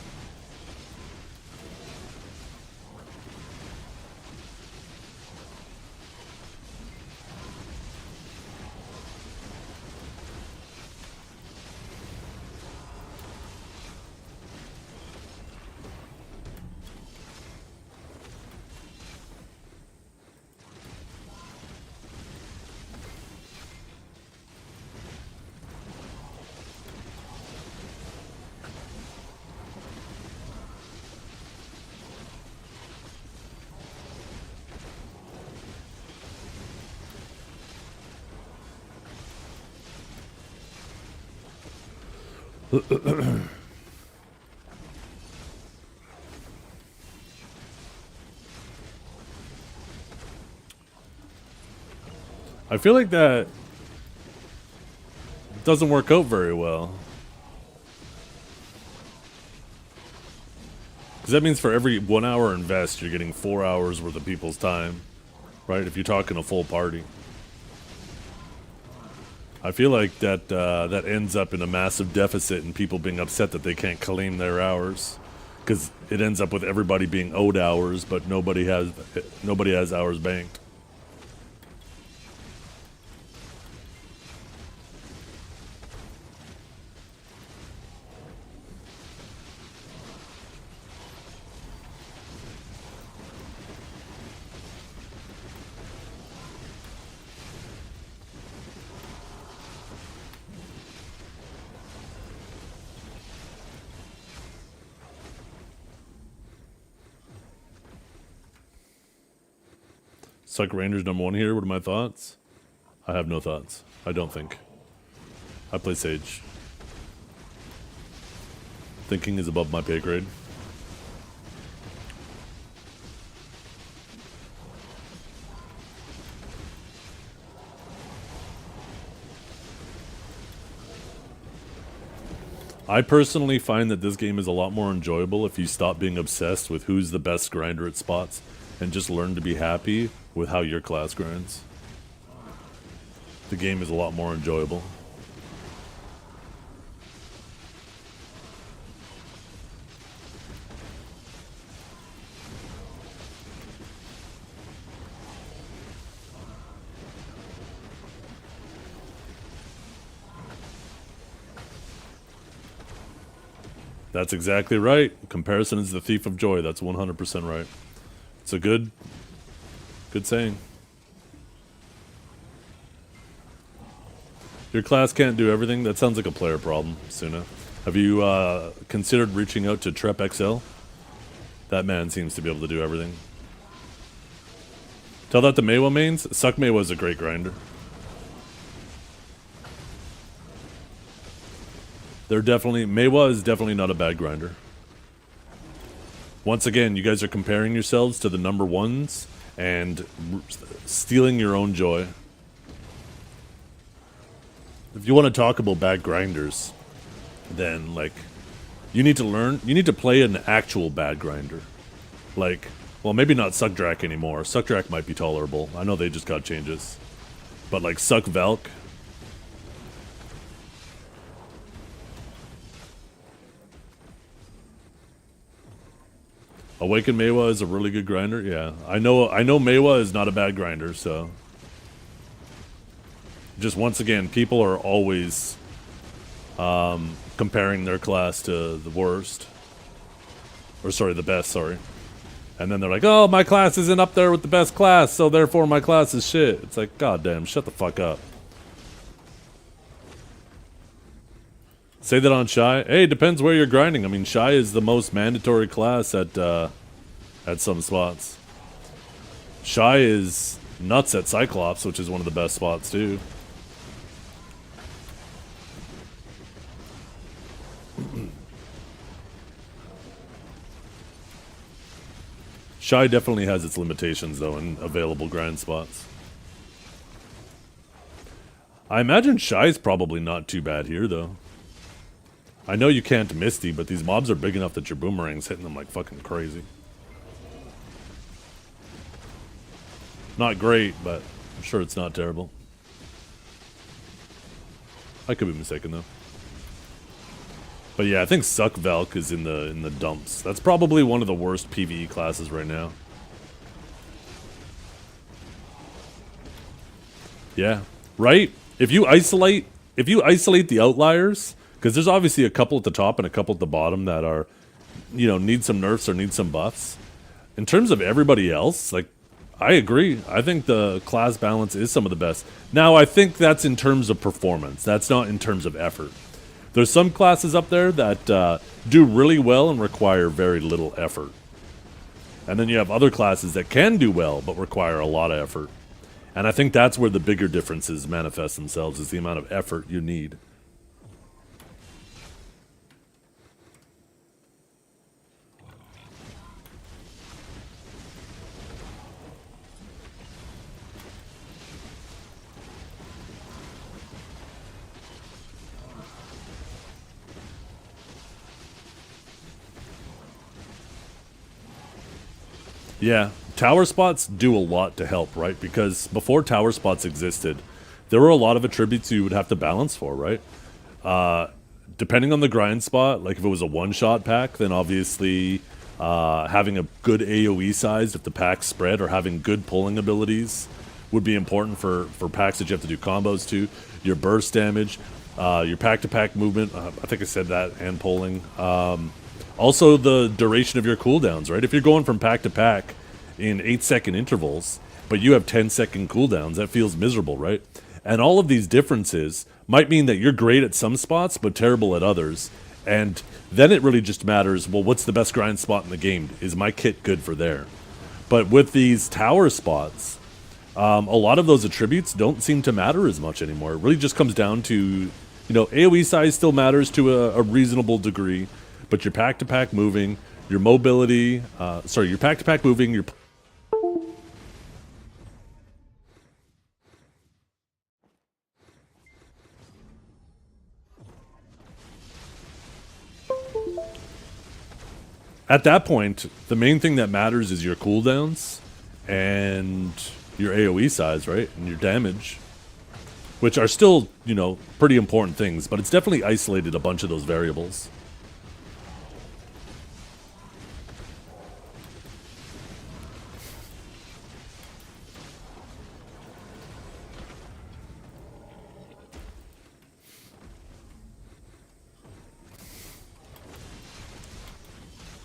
I feel like that doesn't work out very well. Because that means for every 1 hour invest, you're getting 4 hours worth of people's time. Right? If you're talking a full party. I feel like that that ends up in a massive deficit and people being upset that they can't claim their hours. Because it ends up with everybody being owed hours, but nobody has hours banked. Suck Rangers #1 here. What are my thoughts? I have no thoughts. I don't think. I play Sage. Thinking is above my pay grade. I personally find that this game is a lot more enjoyable if you stop being obsessed with who's the best grinder at spots and just learn to be happy with how your class grinds. The game is a lot more enjoyable. That's exactly right. Comparison is the thief of joy. That's 100% right. It's a good saying. Your class can't do everything? That sounds like a player problem, Suna. Have you considered reaching out to Trep XL? That man seems to be able to do everything. Tell that to Maywa mains. Suck Maywa is a great grinder. Maywa is definitely not a bad grinder. Once again, you guys are comparing yourselves to the #1s and stealing your own joy. If you want to talk about bad grinders, then like you need to play an actual bad grinder. Like, well, maybe not Suckdrack anymore. Suckdrack might be tolerable. I know they just got changes. But like Suck Velk. Awaken Maywa is a really good grinder. Yeah, I know Maywa is not a bad grinder, so just once again, people are always comparing their class to the worst. Or sorry, the best, sorry. And then they're like, "Oh, my class isn't up there with the best class, so therefore my class is shit." It's like, goddamn, shut the fuck up. Say that on Shy. Hey, depends where you're grinding. I mean, Shy is the most mandatory class at some spots. Shy is nuts at Cyclops, which is one of the best spots too. Shy definitely has its limitations though in available grind spots. I imagine Shy's probably not too bad here though. I know you can't Misty, but these mobs are big enough that your boomerang's hitting them like fucking crazy. Not great, but I'm sure it's not terrible. I could be mistaken though. But yeah, I think Suck Velk is in the dumps. That's probably one of the worst PvE classes right now. Yeah, right? If you isolate the outliers, because there's obviously a couple at the top and a couple at the bottom that are, you know, need some nerfs or need some buffs. In terms of everybody else, like, I agree. I think the class balance is some of the best. Now, I think that's in terms of performance. That's not in terms of effort. There's some classes up there that do really well and require very little effort. And then you have other classes that can do well but require a lot of effort. And I think that's where the bigger differences manifest themselves, is the amount of effort you need. Yeah, tower spots do a lot to help, right? Because before tower spots existed, there were a lot of attributes you would have to balance for, right? Depending on the grind spot, like if it was a one-shot pack, then obviously having a good AoE size if the pack spread, or having good pulling abilities would be important for packs that you have to do combos to. Your burst damage, your pack-to-pack movement, I think I said that, and pulling. Also the duration of your cooldowns, right? If you're going from pack to pack in 8-second intervals, but you have 10-second cooldowns, that feels miserable, right? And all of these differences might mean that you're great at some spots, but terrible at others. And then it really just matters, well, what's the best grind spot in the game? Is my kit good for there? But with these tower spots, a lot of those attributes don't seem to matter as much anymore. It really just comes down to, you know, AoE size still matters to a reasonable degree, but your pack-to-pack moving, your mobility, your pack-to-pack moving, your... At that point, the main thing that matters is your cooldowns and your AoE size, right? And your damage, which are still, you know, pretty important things, but it's definitely isolated a bunch of those variables.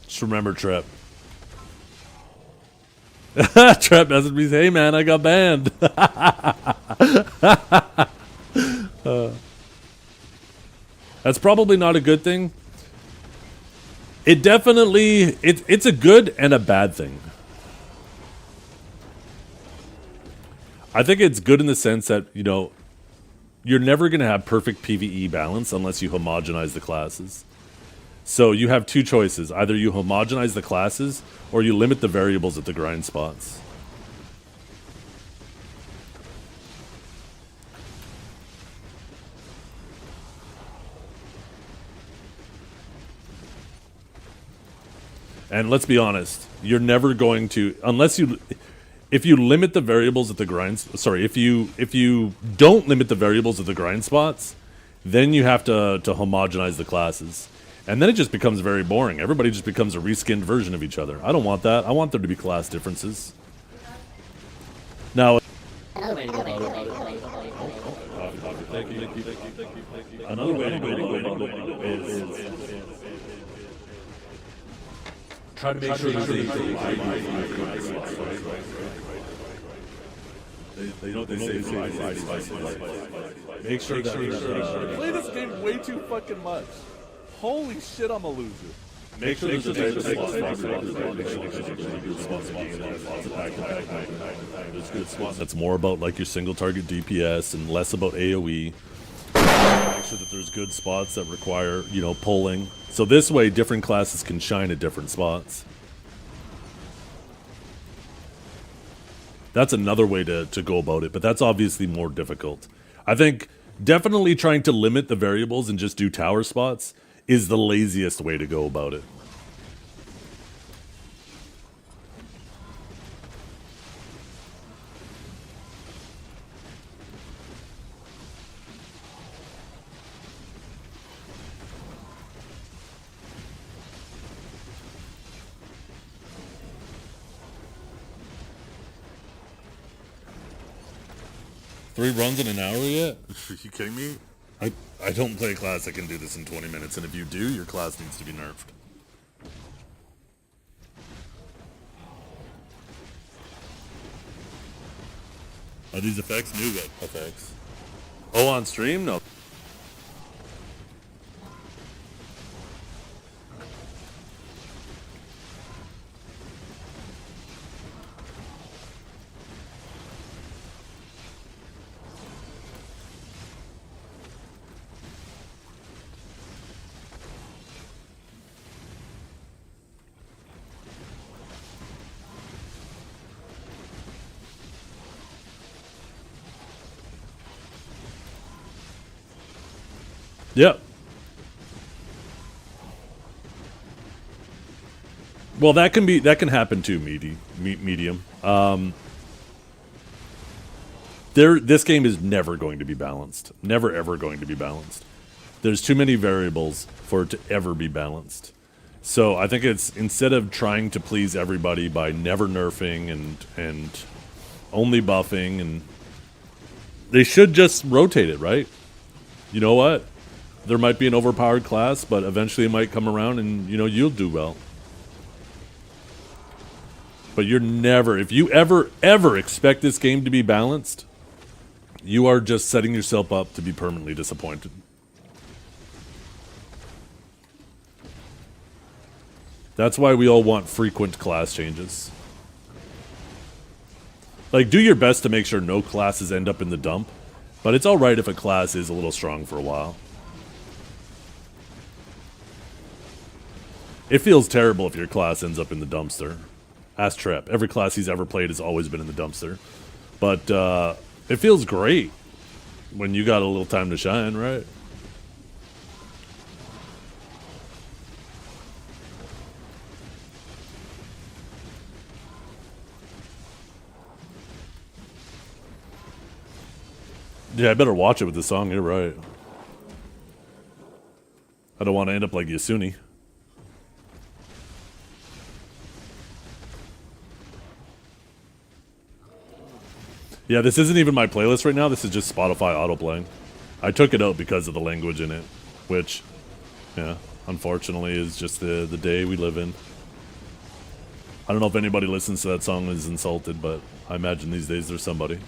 Just remember Trep. Trep messaged me, hey man, I got banned. That's probably not a good thing. It definitely, it's a good and a bad thing. I think it's good in the sense that, you know, you're never going to have perfect PvE balance unless you homogenize the classes. So you have two choices. Either you homogenize the classes, or you limit the variables at the grind spots. And let's be honest, you're never going to, if you limit the variables at the grinds, if you don't limit the variables at the grind spots, then you have to homogenize the classes. And then it just becomes very boring. Everybody just becomes a reskinned version of each other. I don't want that. I want there to be class differences. Now, another way to go about it is try to make sure that they make sure that play this game way too fucking much. Holy shit, I'm a loser. Make sure there's good spots. That's more about like your single target DPS and less about AoE. Make sure that there's good spots that require, you know, pulling. So this way, different classes can shine at different spots. That's another way to go about it, but that's obviously more difficult. I think definitely trying to limit the variables and just do tower spots is the laziest way to go about it. Three runs in an hour yet? Are you kidding me? I don't play a class that can do this in 20 minutes, and if you do, your class needs to be nerfed. Are these effects new effects? Oh, on stream? No. Yep. Well, that can happen too, medium. This game is never going to be balanced. Never ever going to be balanced. There's too many variables for it to ever be balanced. So I think it's, instead of trying to please everybody by never nerfing and only buffing, and they should just rotate it, right? You know what? There might be an overpowered class, but eventually it might come around and, you know, you'll do well. But you're never, if you ever expect this game to be balanced, you are just setting yourself up to be permanently disappointed. That's why we all want frequent class changes. Like, do your best to make sure no classes end up in the dump, but it's alright if a class is a little strong for a while. It feels terrible if your class ends up in the dumpster. Ask Trep. Every class he's ever played has always been in the dumpster. But it feels great when you got a little time to shine, right? Yeah, I better watch it with the song, you're right. I don't want to end up like Yasuni. Yeah, this isn't even my playlist right now, this is just Spotify autoplaying. I took it out because of the language in it, which, yeah, unfortunately is just the day we live in. I don't know if anybody listens to that song and is insulted, but I imagine these days there's somebody.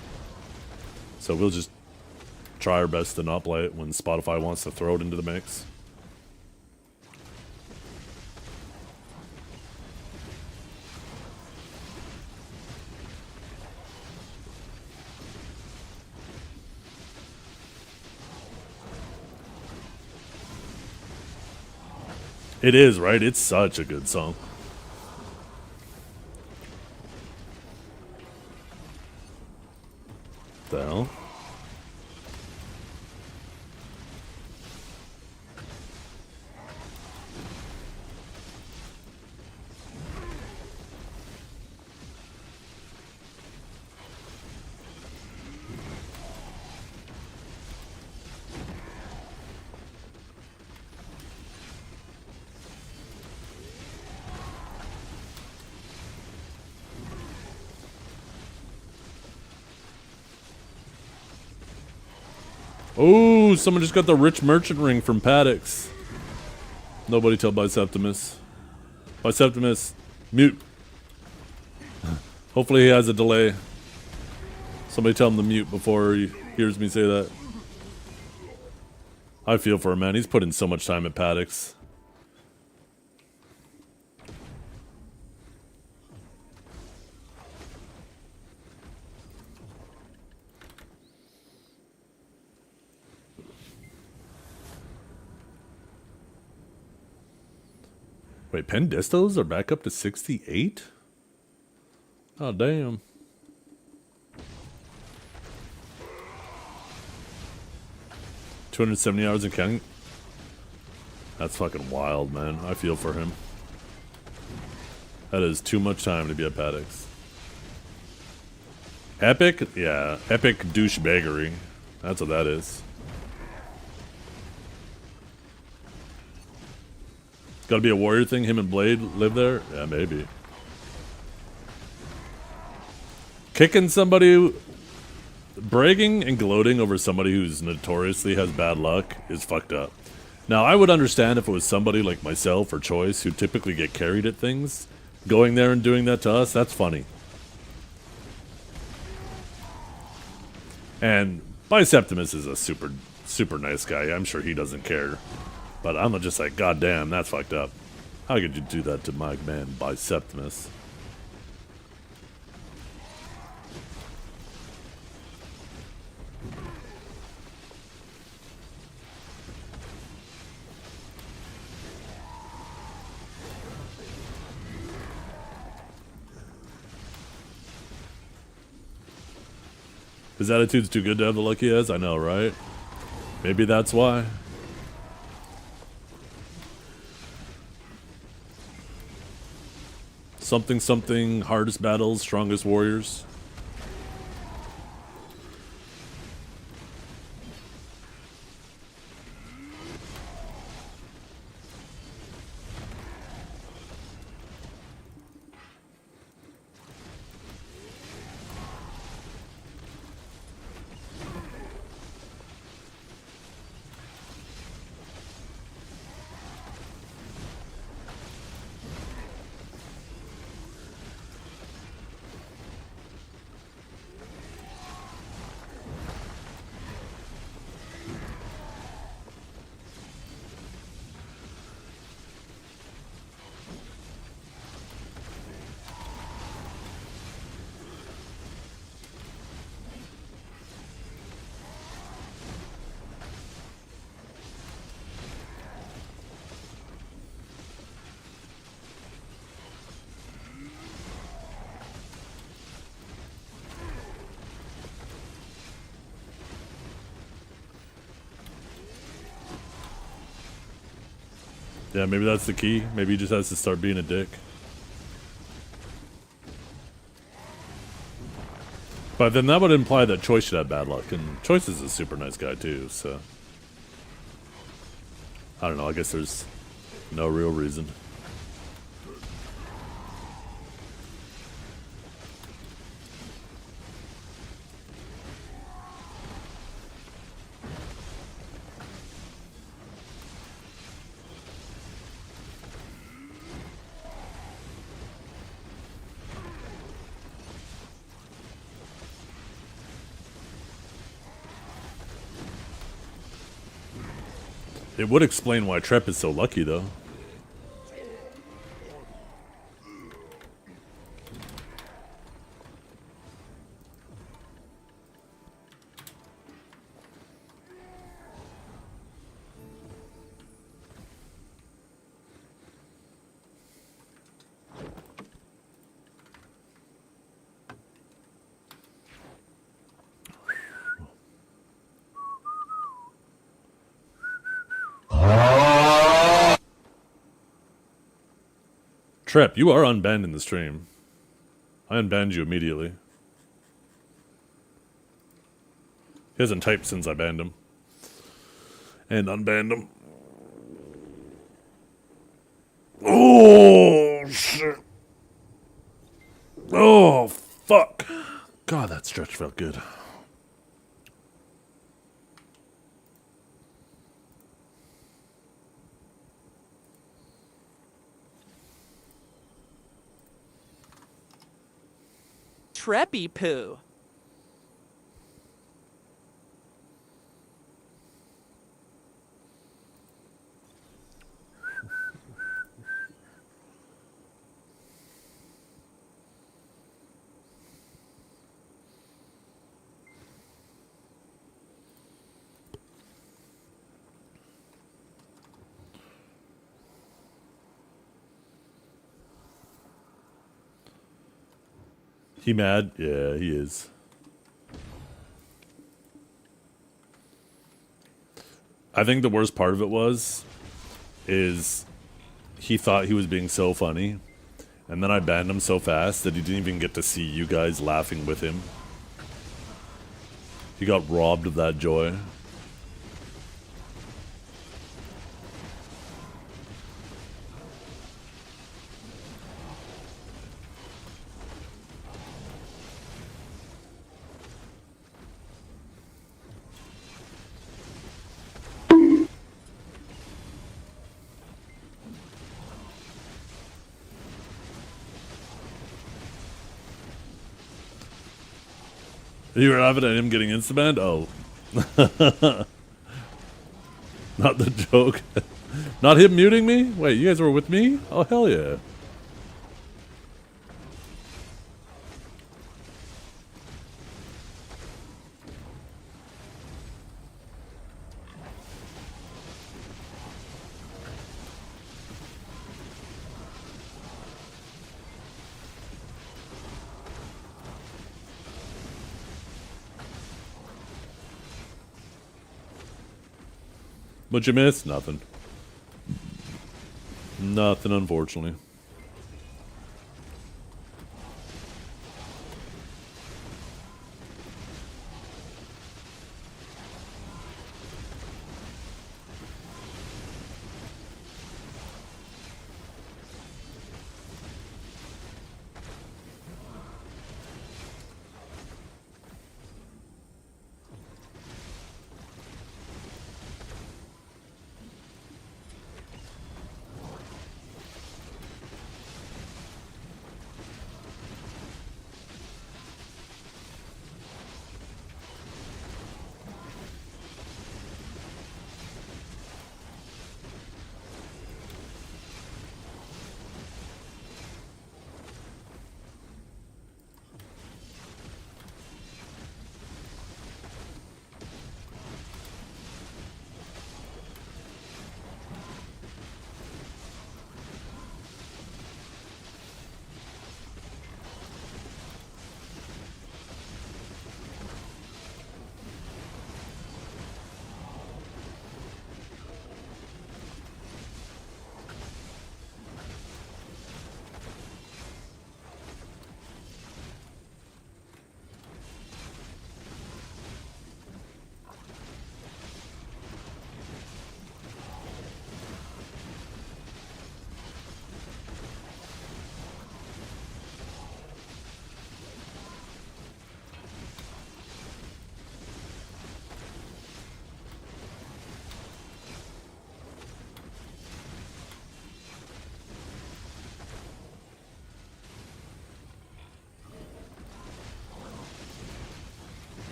So we'll just try our best to not play it when Spotify wants to throw it into the mix. It is, right? It's such a good song. The hell? Oh, someone just got the rich merchant ring from Paddocks. Nobody tell Biceptimus. Biceptimus, mute. Hopefully he has a delay. Somebody tell him to mute before he hears me say that. I feel for him, man. He's put in so much time at Paddocks. Wait, Pendistos are back up to 68? Oh, damn. $270 hours in counting? That's fucking wild, man. I feel for him. That is too much time to be at Paddocks. Epic? Yeah, epic douchebaggery. That's what that is. Gotta be a warrior thing, him and Blade live there? Yeah, maybe. Kicking somebody, bragging and gloating over somebody who's notoriously has bad luck is fucked up. Now, I would understand if it was somebody like myself or Choice who typically get carried at things, going there and doing that to us, that's funny. And Biceptimus is a super nice guy. I'm sure he doesn't care. But I'm just like, God damn, that's fucked up. How could you do that to my man, Biceptimus? His attitude's too good to have the luck he has? I know, right? Maybe that's why. Something something hardest battles, strongest warriors. Yeah, maybe that's the key. Maybe he just has to start being a dick. But then that would imply that Choice should have bad luck, and Choice is a super nice guy too, so... I don't know, I guess there's no real reason. It would explain why Trep is so lucky, though. Trep, you are unbanned in the stream. I unbanned you immediately. He hasn't typed since I banned him. And unbanned him. Oh, shit. Oh, fuck. God, that stretch felt good. Treppy poo. He mad? Yeah, he is. I think the worst part of it is he thought he was being so funny, and then I banned him so fast that he didn't even get to see you guys laughing with him. He got robbed of that joy. You were laughing at him getting insta-banned? Oh. Not the joke. Not him muting me? Wait, you guys were with me? Oh, hell yeah. What'd you miss? Nothing. Nothing, unfortunately.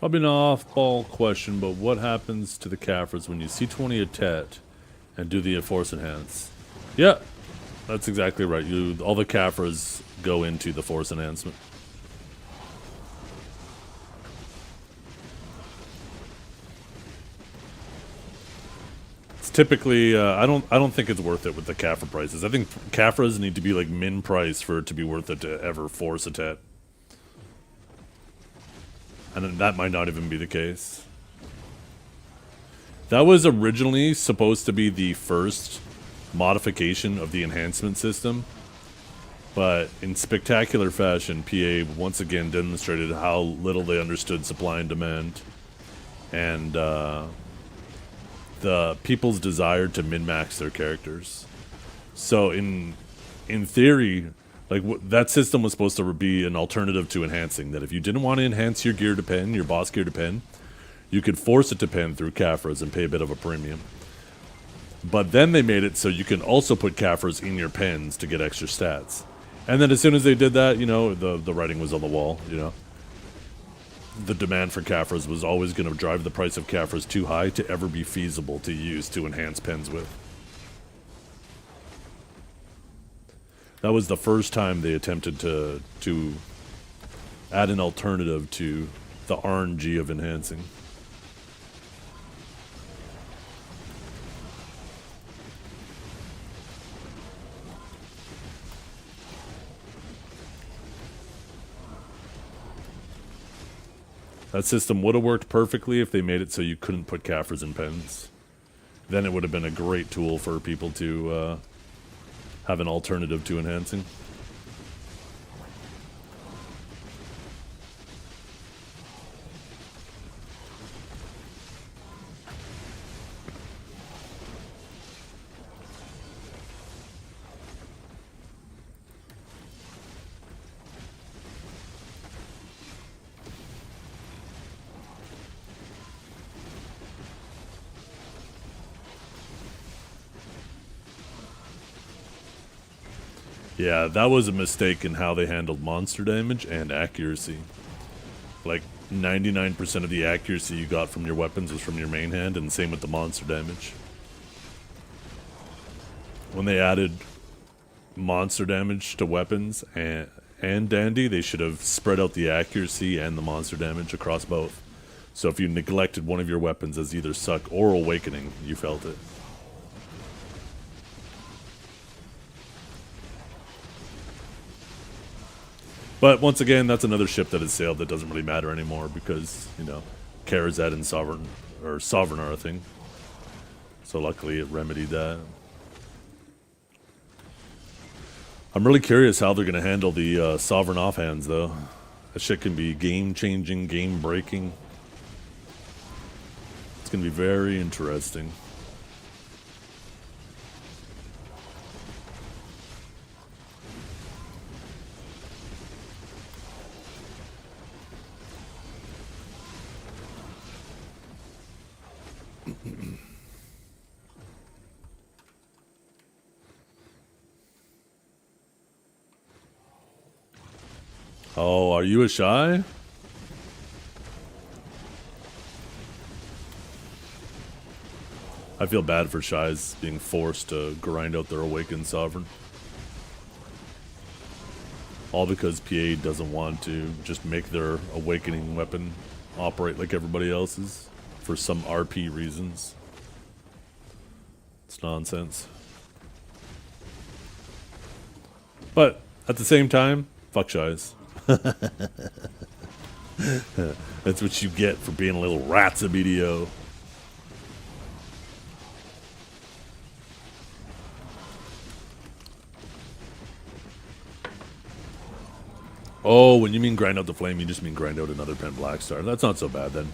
Probably an off-ball question, but what happens to the Caphras when you C20 a Tet and do the Force Enhance? Yeah, that's exactly right. All the Caphras go into the Force Enhancement. It's typically, I don't think it's worth it with the Caphra prices. I think Caphras need to be like min price for it to be worth it to ever force a Tet. And then that might not even be the case. That was originally supposed to be the first modification of the enhancement system. But in spectacular fashion, PA once again demonstrated how little they understood supply and demand. And the people's desire to min-max their characters. So in theory, like that system was supposed to be an alternative to enhancing. That if you didn't want to enhance your gear to pen, your boss gear to pen, you could force it to pen through Caphras and pay a bit of a premium. But then they made it so you can also put Caphras in your pens to get extra stats. And then as soon as they did that, you know, the writing was on the wall, you know. The demand for Caphras was always going to drive the price of Caphras too high to ever be feasible to use to enhance pens with. That was the first time they attempted to add an alternative to the RNG of enhancing. That system would have worked perfectly if they made it so you couldn't put Caphras in pens. Then it would have been a great tool for people to have an alternative to enhancing. Yeah, that was a mistake in how they handled monster damage and accuracy. Like, 99% of the accuracy you got from your weapons was from your main hand, and same with the monster damage. When they added monster damage to weapons and Dandy, they should have spread out the accuracy and the monster damage across both. So if you neglected one of your weapons as either Suck or Awakening, you felt it. But once again, that's another ship that has sailed that doesn't really matter anymore because, you know, KharaDONE and Sovereign are a thing. So luckily it remedied that. I'm really curious how they're going to handle the Sovereign offhands, though. That shit can be game-changing, game-breaking. It's going to be very interesting. Oh, are you a shy? I feel bad for shies being forced to grind out their awakened sovereign. All because PA doesn't want to just make their awakening weapon operate like everybody else's for some RP reasons. It's nonsense. But at the same time, fuck shies. That's what you get for being a little rats of BDO. Oh, when you mean grind out the flame, you just mean grind out another pen Black Star. That's not so bad then.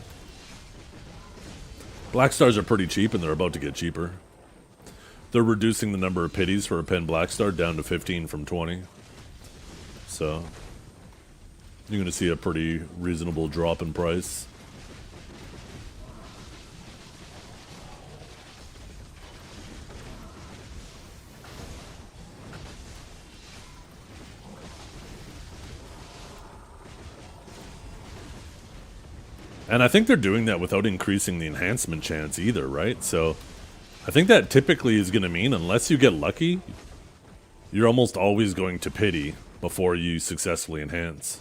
Black Stars are pretty cheap and they're about to get cheaper. They're reducing the number of pities for a pen Black Star down to 15 from 20. So you're going to see a pretty reasonable drop in price. And I think they're doing that without increasing the enhancement chance either, right? So I think that typically is going to mean, unless you get lucky, you're almost always going to pity before you successfully enhance.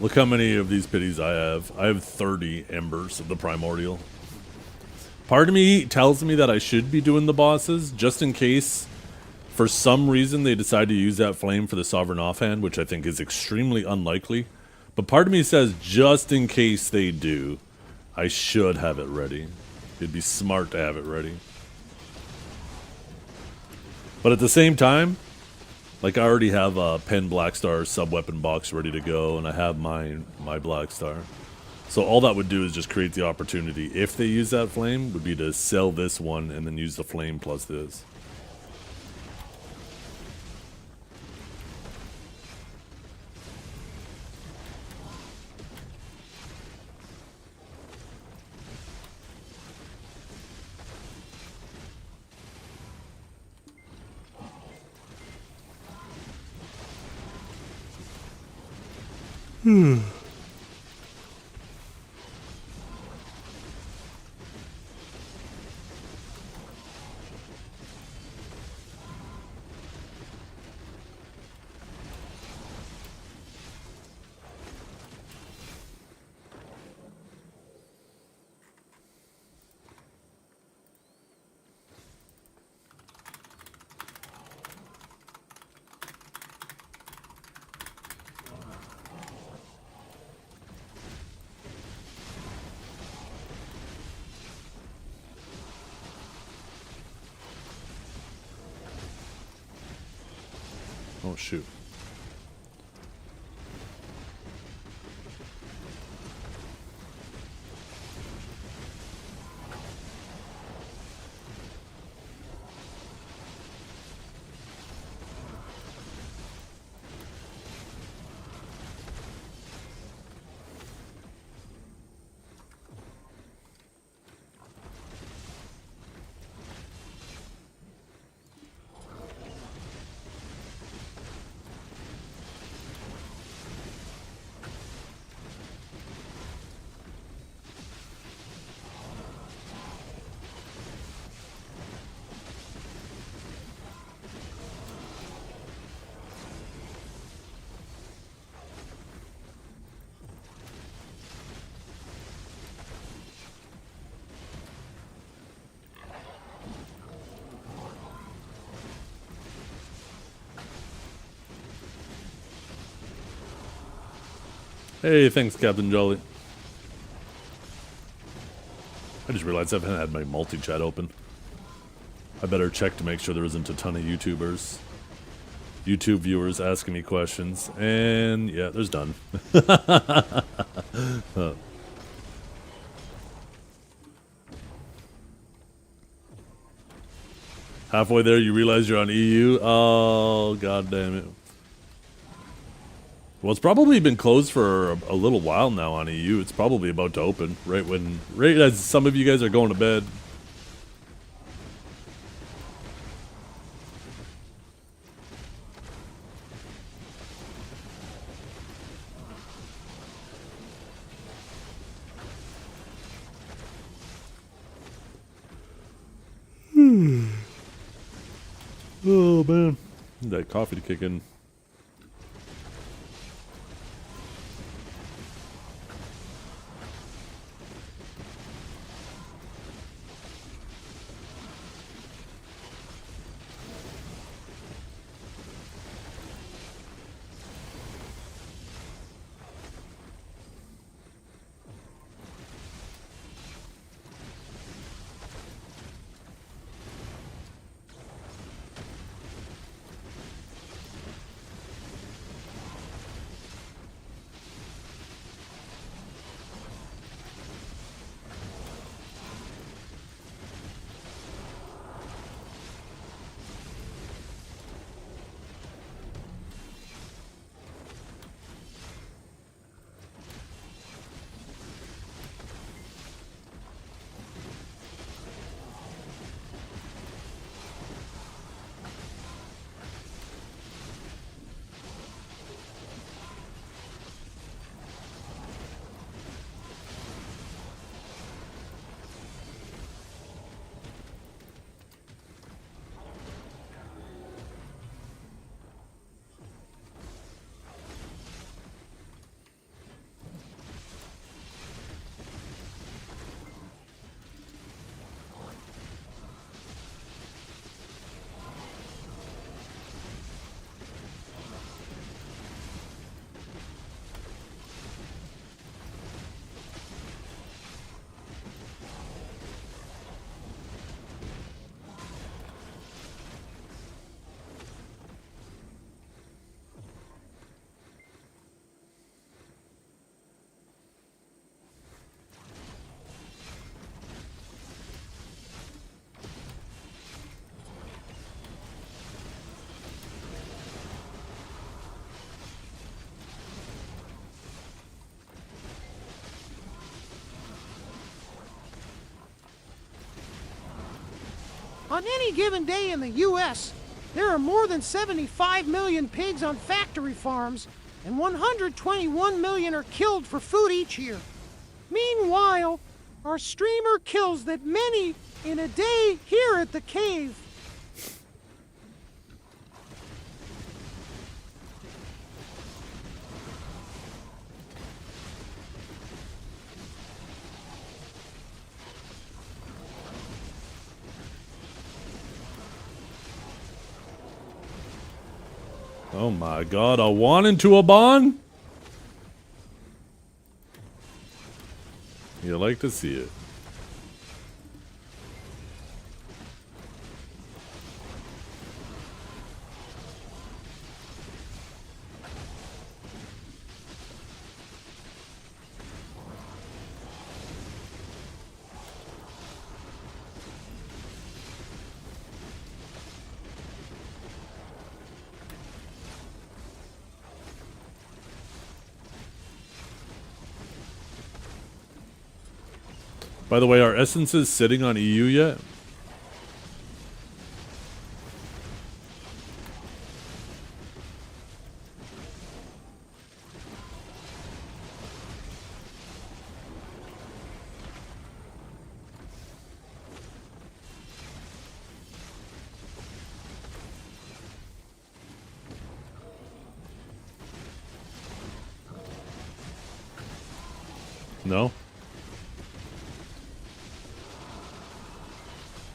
Look how many of these pities I have. I have 30 embers of the primordial. Part of me tells me that I should be doing the bosses, just in case, for some reason, they decide to use that flame for the sovereign offhand, which I think is extremely unlikely. But part of me says, just in case they do, I should have it ready. It'd be smart to have it ready. But at the same time, like, I already have a Pen Blackstar sub-weapon box ready to go, and I have my Blackstar. So all that would do is just create the opportunity, if they use that flame, would be to sell this one and then use the flame plus this. Oh, shoot. Hey, thanks, Captain Jolly. I just realized I haven't had my multi-chat open. I better check to make sure there isn't a ton of YouTube viewers asking me questions. And yeah, there's none. Halfway there, you realize you're on EU? Oh, god damn it. Well, it's probably been closed for a little while now on EU. It's probably about to open right as some of you guys are going to bed. Oh man, need that coffee to kick in. On any given day in the U.S., there are more than 75 million pigs on factory farms, and 121 million are killed for food each year. Meanwhile, our streamer kills that many in a day here at the cave. Oh my god, a 1 into a bong? You like to see it. By the way, are essences sitting on EU yet? No?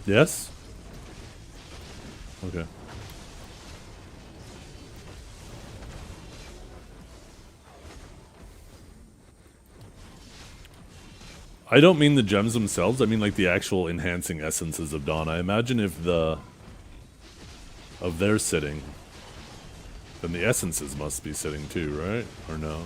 Yes? Okay. I don't mean the gems themselves, I mean like the actual enhancing essences of Dawn. I imagine if they're sitting, then the essences must be sitting too, right? Or no?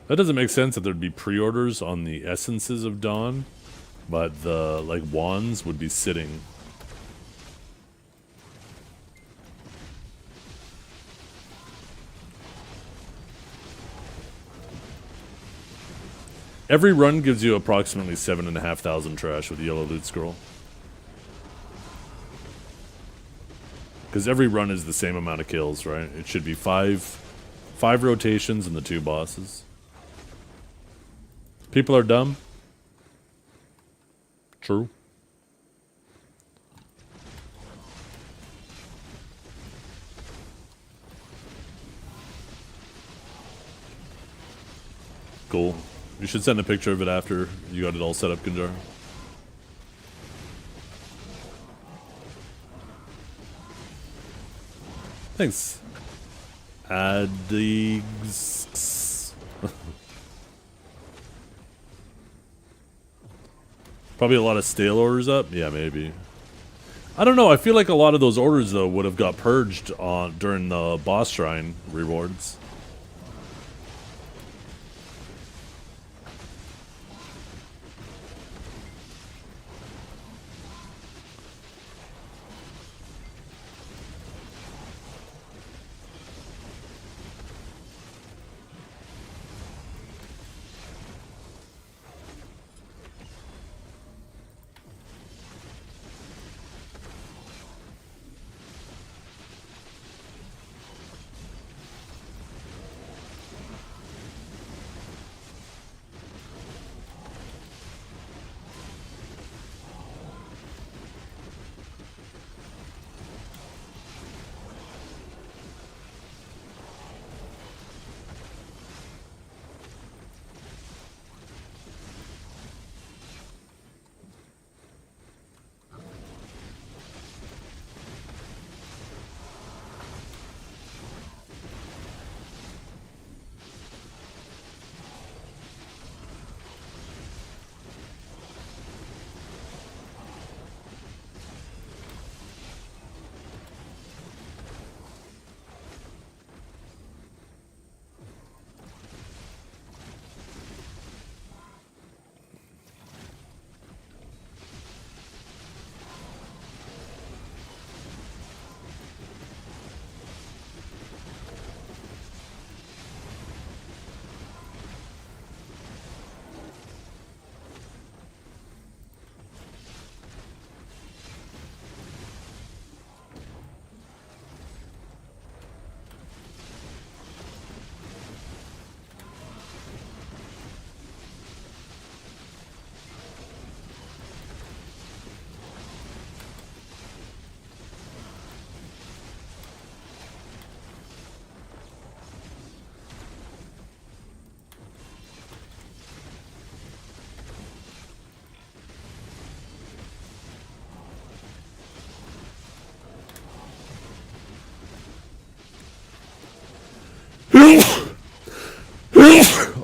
That doesn't make sense that there'd be pre-orders on the essences of Dawn, but the like wands would be sitting. Every run gives you approximately 7,500 trash with the yellow loot scroll. Because every run is the same amount of kills, right? It should be five rotations and the 2 bosses. People are dumb. True. Cool. You should send a picture of it after you got it all set up, Kunjar. Thanks. Addigs. Probably a lot of stale orders up? Yeah, maybe. I don't know. I feel like a lot of those orders, though, would have got purged during the boss shrine rewards.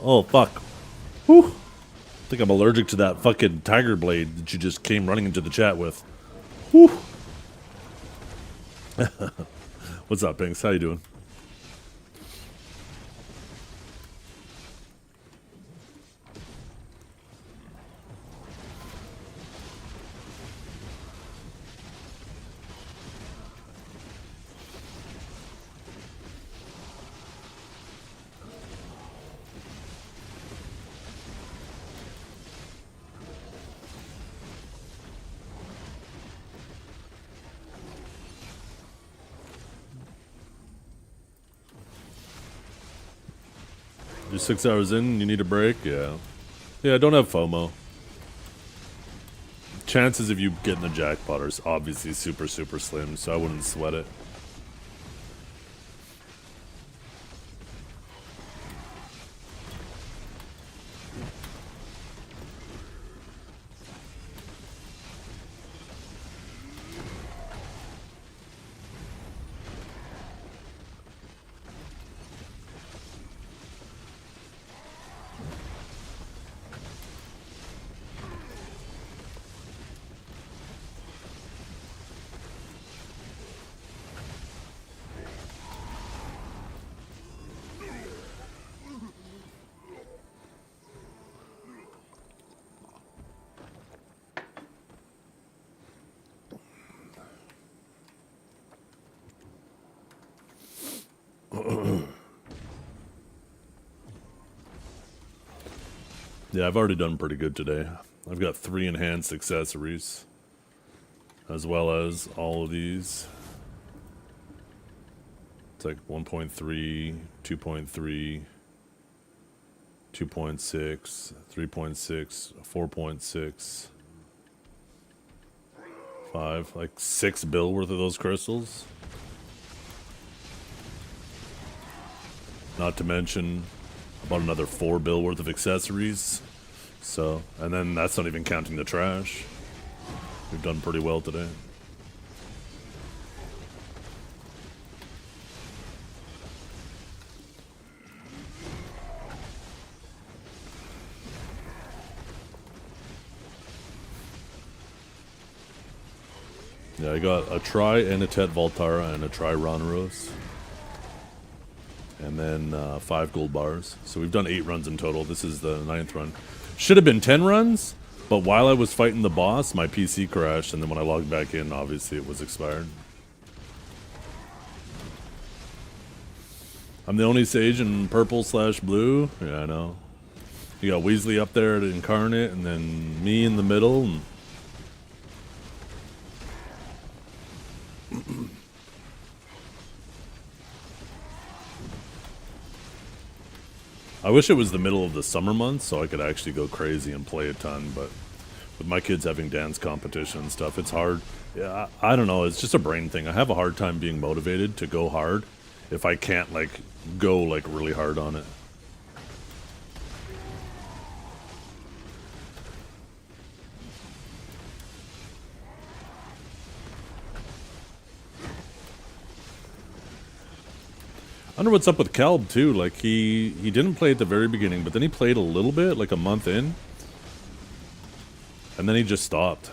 Oh, fuck. Whew. I think I'm allergic to that fucking tiger blade that you just came running into the chat with. Whew. What's up, Pinks? How you doing? You're 6 hours in, you need a break? Yeah. Yeah, don't have FOMO. Chances of you getting the jackpot are obviously super, super slim, so I wouldn't sweat it. Yeah, I've already done pretty good today. I've got 3 enhanced accessories, as well as all of these. It's like 1.3, 2.3, 2.6, 3.6, 4.6, 5, like 6 bill worth of those crystals. Not to mention about another 4 bill worth of accessories. So, and then that's not even counting the trash. We've done pretty well today. Yeah, I got a Tri and a Tet Voltara and a Tri Ronaros. And then 5 gold bars. So we've done 8 runs in total. This is the 9th run. Should have been 10 runs, but while I was fighting the boss, my PC crashed, and then when I logged back in, obviously it was expired. I'm the only Sage in purple/blue. Yeah, I know. You got Weasley up there at Incarnate, and then me in the middle. And I wish it was the middle of the summer months so I could actually go crazy and play a ton, but with my kids having dance competition and stuff, it's hard. Yeah, I don't know. It's just a brain thing. I have a hard time being motivated to go hard if I can't, like, go, like, really hard on it. I wonder what's up with Calb too. Like he didn't play at the very beginning, but then he played a little bit, like a month in, and then he just stopped.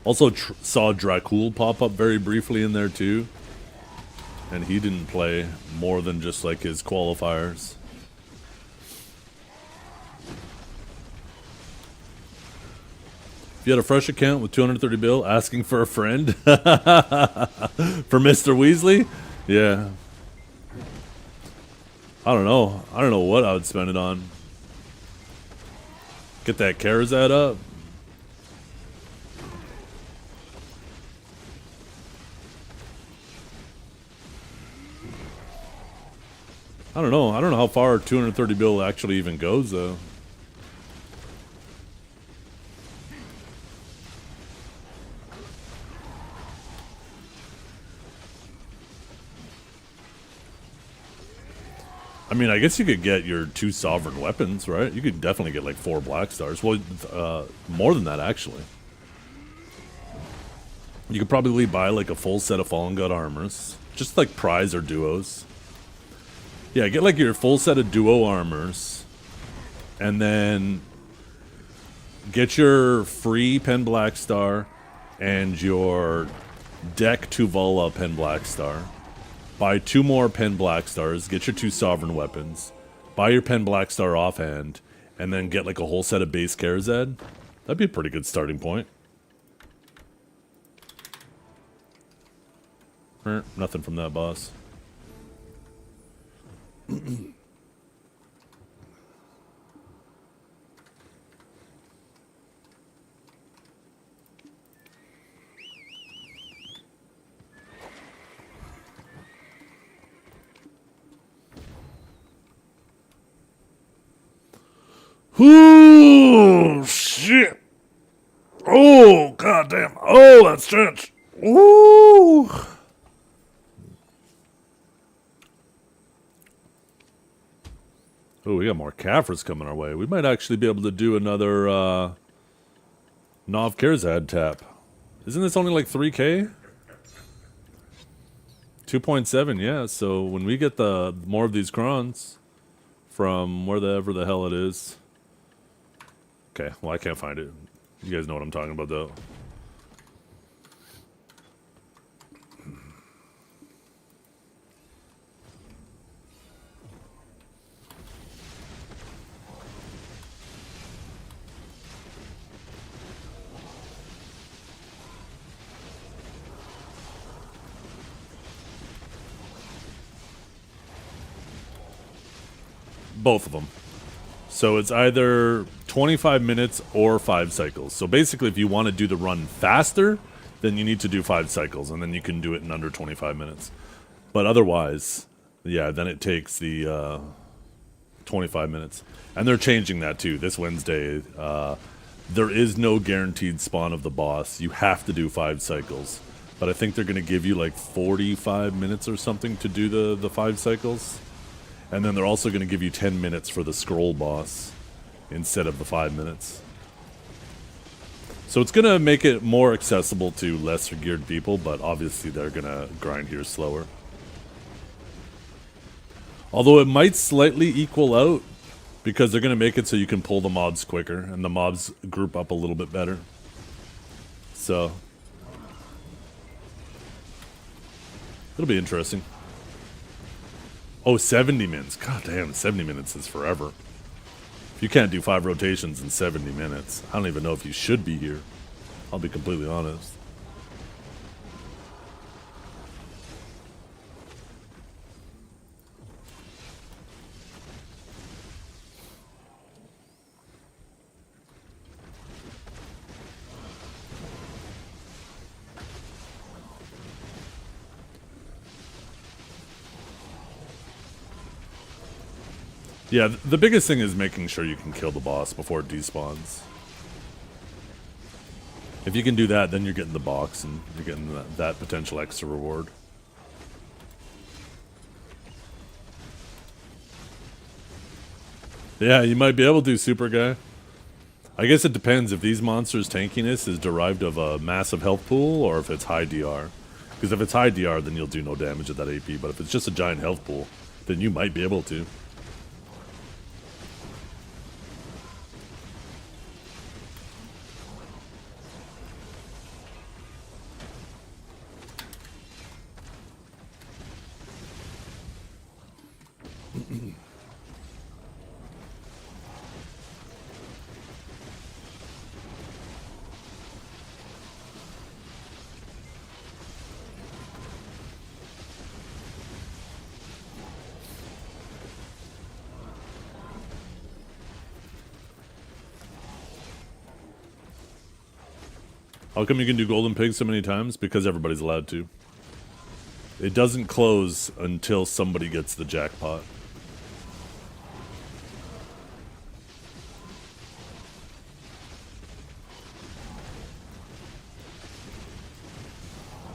Also saw Dracul pop up very briefly in there too. And he didn't play more than just like his qualifiers. If you had a fresh account with 230 bill asking for a friend for Mr. Weasley, yeah. I don't know what I would spend it on. Get that Charizard up. I don't know. I don't know how far 230 bill actually even goes, though. I mean, I guess you could get your 2 sovereign weapons, right? You could definitely get like 4 black stars. Well, more than that, actually. You could probably buy like a full set of Fallen God armors. Just like prize or duos. Yeah, get like your full set of duo armors, and then get your free Pen Black Star and your deck Tuvala Pen Black Star. Buy 2 more Pen Black Stars, get your 2 sovereign weapons, buy your Pen Black Star offhand, and then get like a whole set of base Charizard. That'd be a pretty good starting point. Nothing from that boss. Ooh, shit. Oh, goddamn. Oh, that stretch. Ooh. Oh, we got more Caffers coming our way. We might actually be able to do another Nov Charizard tap. Isn't this only like 3K? 2.7, yeah. So when we get the more of these crons from wherever the hell it is. Okay, well, I can't find it. You guys know what I'm talking about, though. both of them. So it's either 25 minutes or 5 cycles. So basically, if you want to do the run faster, then you need to do 5 cycles, and then you can do it in under 25 minutes. But otherwise, yeah, then it takes the 25 minutes. And they're changing that too. This Wednesday, there is no guaranteed spawn of the boss. You have to do 5 cycles. But I think they're going to give you like 45 minutes or something to do the 5 cycles. And then they're also going to give you 10 minutes for the scroll boss instead of the 5 minutes. So it's going to make it more accessible to lesser geared people, but obviously they're going to grind here slower. Although it might slightly equal out, because they're going to make it so you can pull the mobs quicker, and the mobs group up a little bit better. So it'll be interesting. Oh, 70 minutes. God damn, 70 minutes is forever. If you can't do 5 rotations in 70 minutes, I don't even know if you should be here. I'll be completely honest. Yeah, the biggest thing is making sure you can kill the boss before it despawns. If you can do that, then you're getting the box and you're getting that potential extra reward. Yeah, you might be able to, Super Guy. I guess it depends if these monsters' tankiness is derived of a massive health pool or if it's high DR. Because if it's high DR, then you'll do no damage at that AP. But if it's just a giant health pool, then you might be able to. How come you can do Golden Pig so many times? Because everybody's allowed to. It doesn't close until somebody gets the jackpot.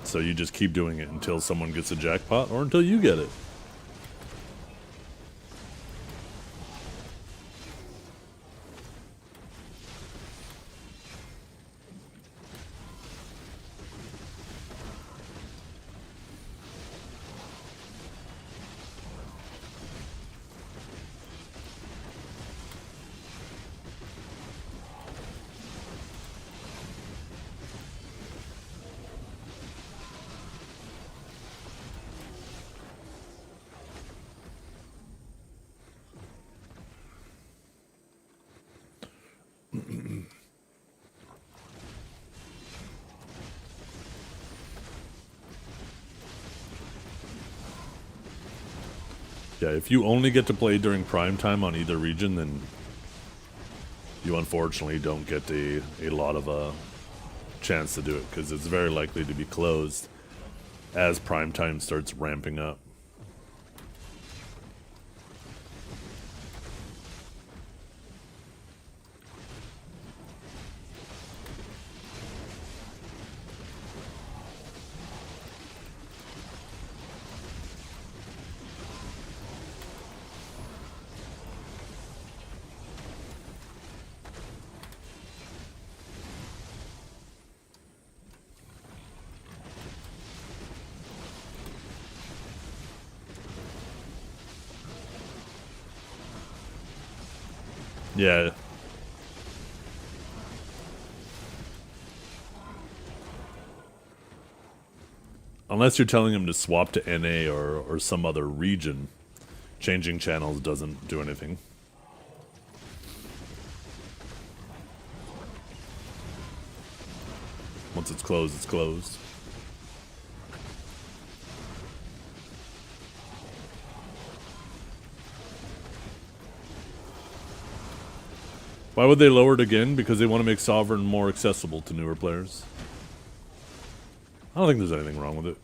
So you just keep doing it until someone gets a jackpot or until you get it. Yeah, if you only get to play during prime time on either region, then you unfortunately don't get a lot of chance to do it, because it's very likely to be closed as prime time starts ramping up. Yeah. Unless you're telling him to swap to NA or some other region, changing channels doesn't do anything. Once it's closed, it's closed. Why would they lower it again? Because they want to make Sovereign more accessible to newer players. I don't think there's anything wrong with it.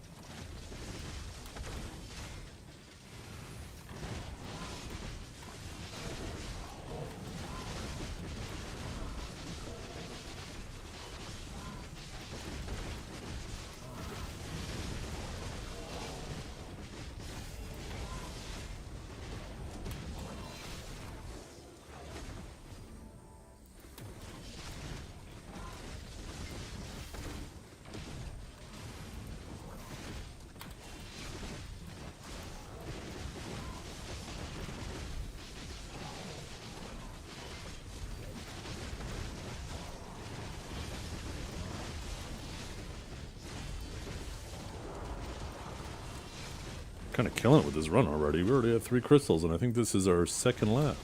Kind of killing it with this run already. We already have 3 crystals, and I think this is our second lap.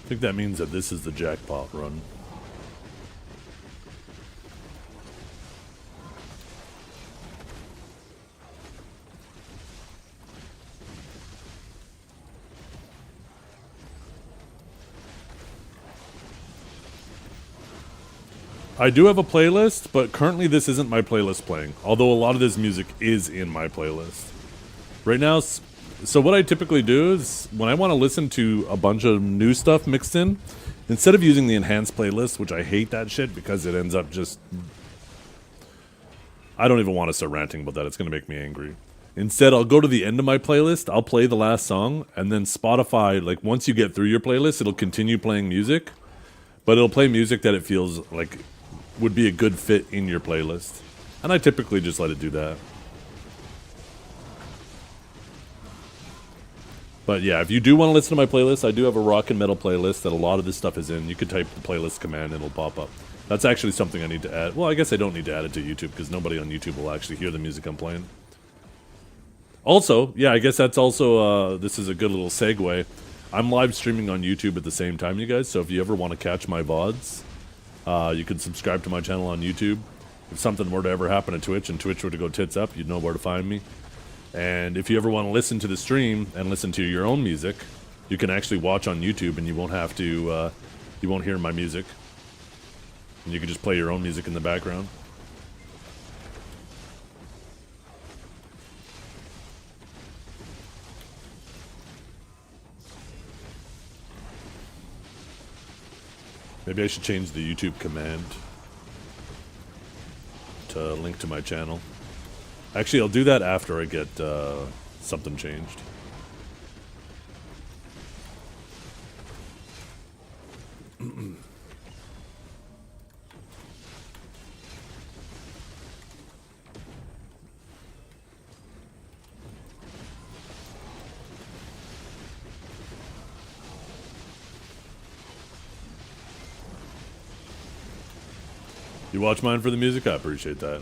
I think that means that this is the jackpot run. I do have a playlist, but currently this isn't my playlist playing, although a lot of this music is in my playlist. Right now, so what I typically do is, when I want to listen to a bunch of new stuff mixed in, instead of using the enhanced playlist, which I hate that shit because it ends up just... I don't even want to start ranting about that, it's going to make me angry. Instead, I'll go to the end of my playlist, I'll play the last song, and then Spotify, like once you get through your playlist, it'll continue playing music, but it'll play music that it feels like would be a good fit in your playlist. And I typically just let it do that. But yeah, if you do want to listen to my playlist, I do have a rock and metal playlist that a lot of this stuff is in. You could type the playlist command and it'll pop up. That's actually something I need to add. Well, I guess I don't need to add it to YouTube because nobody on YouTube will actually hear the music I'm playing. Also, yeah, I guess that's also, this is a good little segue. I'm live streaming on YouTube at the same time, you guys, so if you ever want to catch my VODs, you can subscribe to my channel on YouTube. If something were to ever happen to Twitch and Twitch were to go tits up, you'd know where to find me. And if you ever want to listen to the stream and listen to your own music, you can actually watch on YouTube and you won't have to, you won't hear my music. And you can just play your own music in the background. Maybe I should change the YouTube command to link to my channel. Actually, I'll do that after I get something changed. You watch mine for the music? I appreciate that.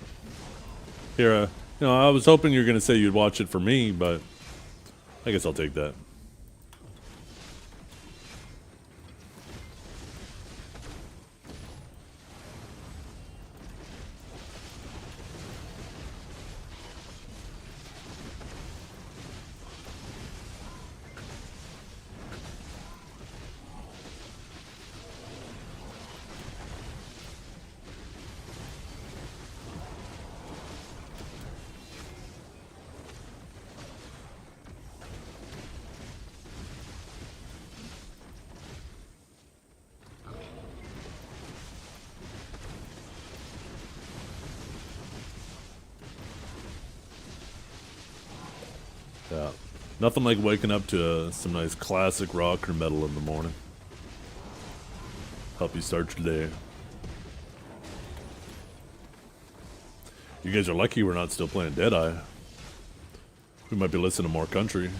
Here, you know, I was hoping you were going to say you'd watch it for me, but I guess I'll take that. Yeah. Nothing like waking up to some nice classic rock or metal in the morning. Help you start your day. You guys are lucky we're not still playing Deadeye. We might be listening to more country.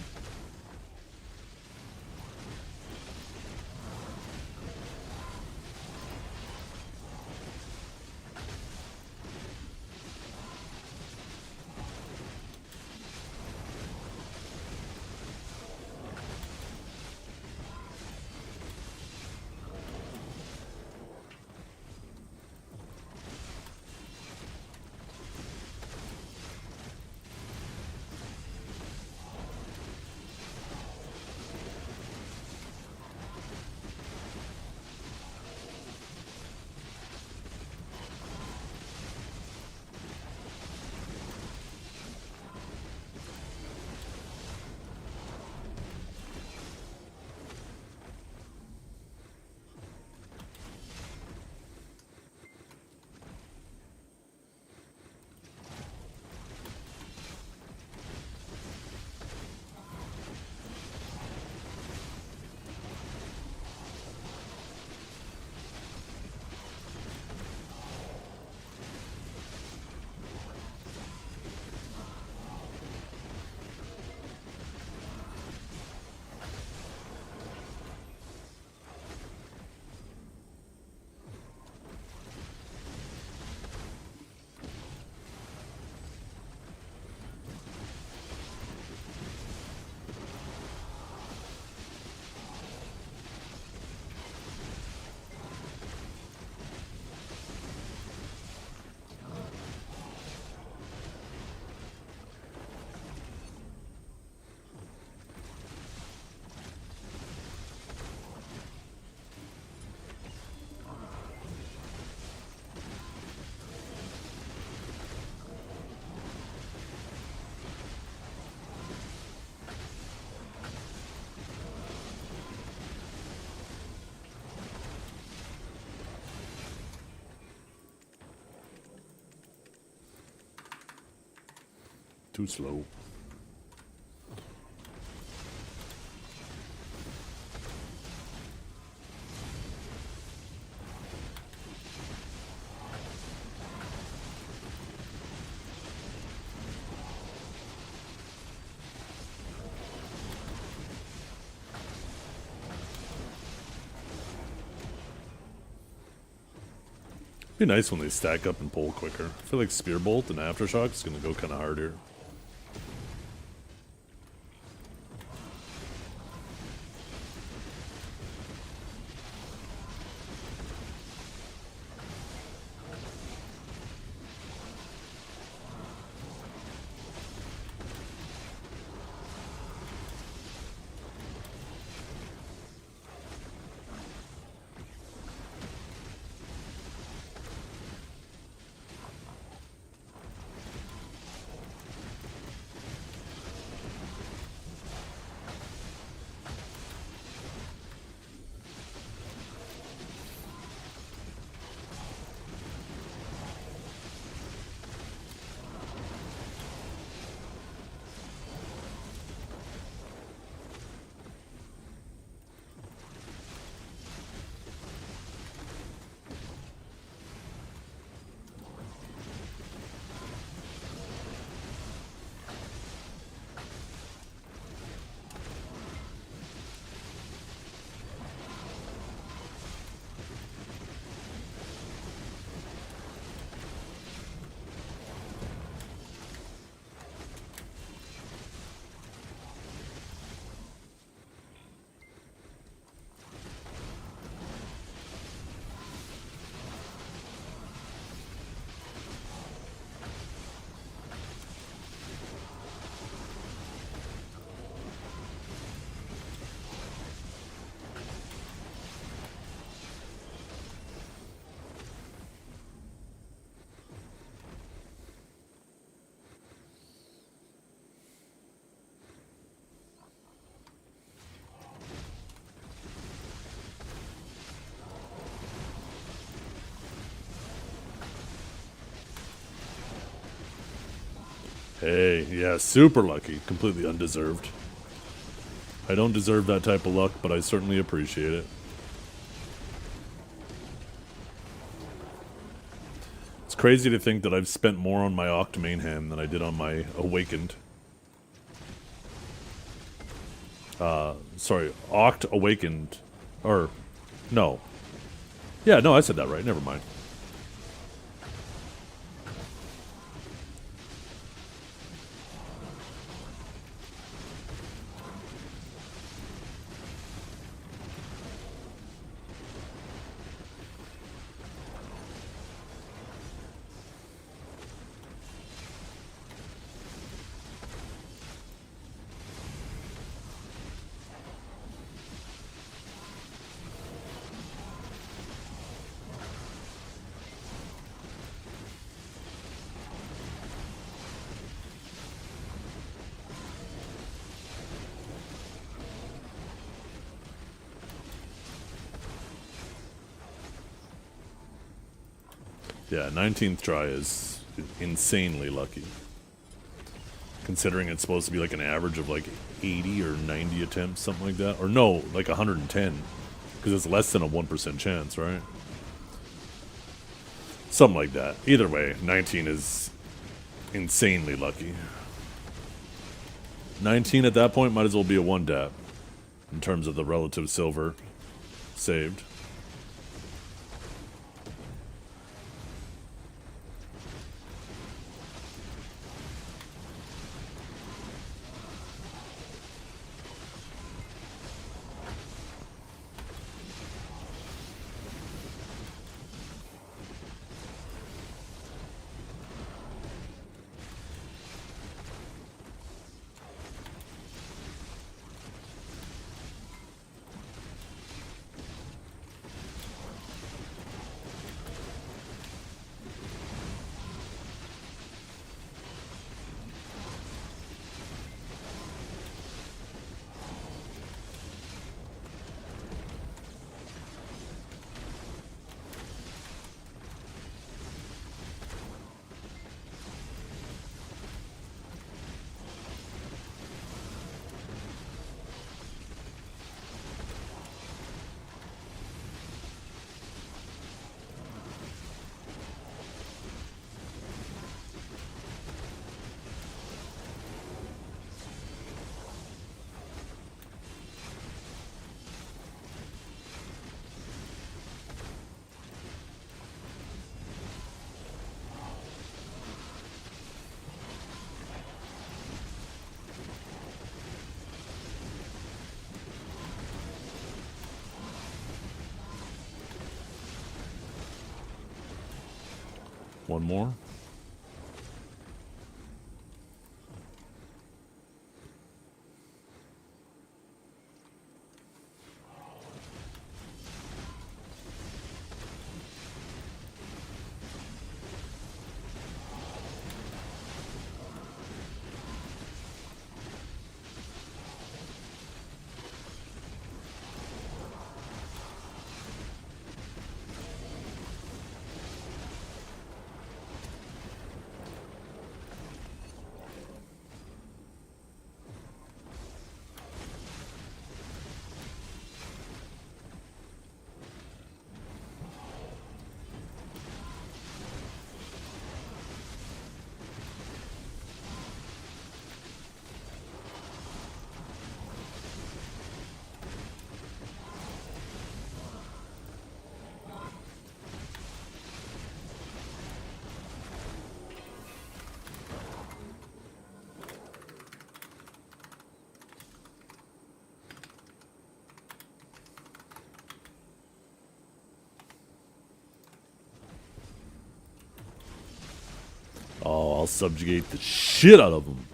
Too slow. Be nice when they stack up and pull quicker. I feel like Spear Bolt and Aftershock is going to go kind of hard here. Hey, yeah, super lucky. Completely undeserved. I don't deserve that type of luck, but I certainly appreciate it. It's crazy to think that I've spent more on my Oct main hand than I did on my Awakened. Sorry, Oct Awakened. Or, no. Yeah, no, I said that right. Never mind. Yeah, 19th try is insanely lucky. Considering it's supposed to be like an average of like 80 or 90 attempts, something like that. Or no, like 110. Because it's less than a 1% chance, right? Something like that. Either way, 19 is insanely lucky. 19 at that point might as well be a 1-dap. In terms of the relative silver saved. One more. Oh, I'll subjugate the shit out of them.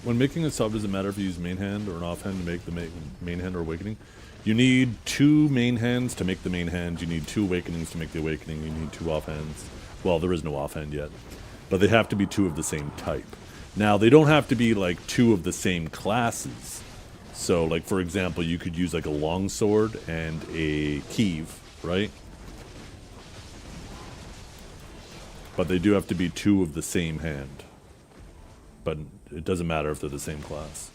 When making a sub, does it matter if you use main hand or an offhand to make the main hand or awakening? You need 2 main hands to make the main hand. You need 2 awakenings to make the awakening. You need 2 offhands. Well, there is no offhand yet. But they have to be 2 of the same type. Now, they don't have to be, like, 2 of the same classes. So, like, for example, you could use, like, a longsword and a keeve, right? But they do have to be 2 of the same hand. But it doesn't matter if they're the same class.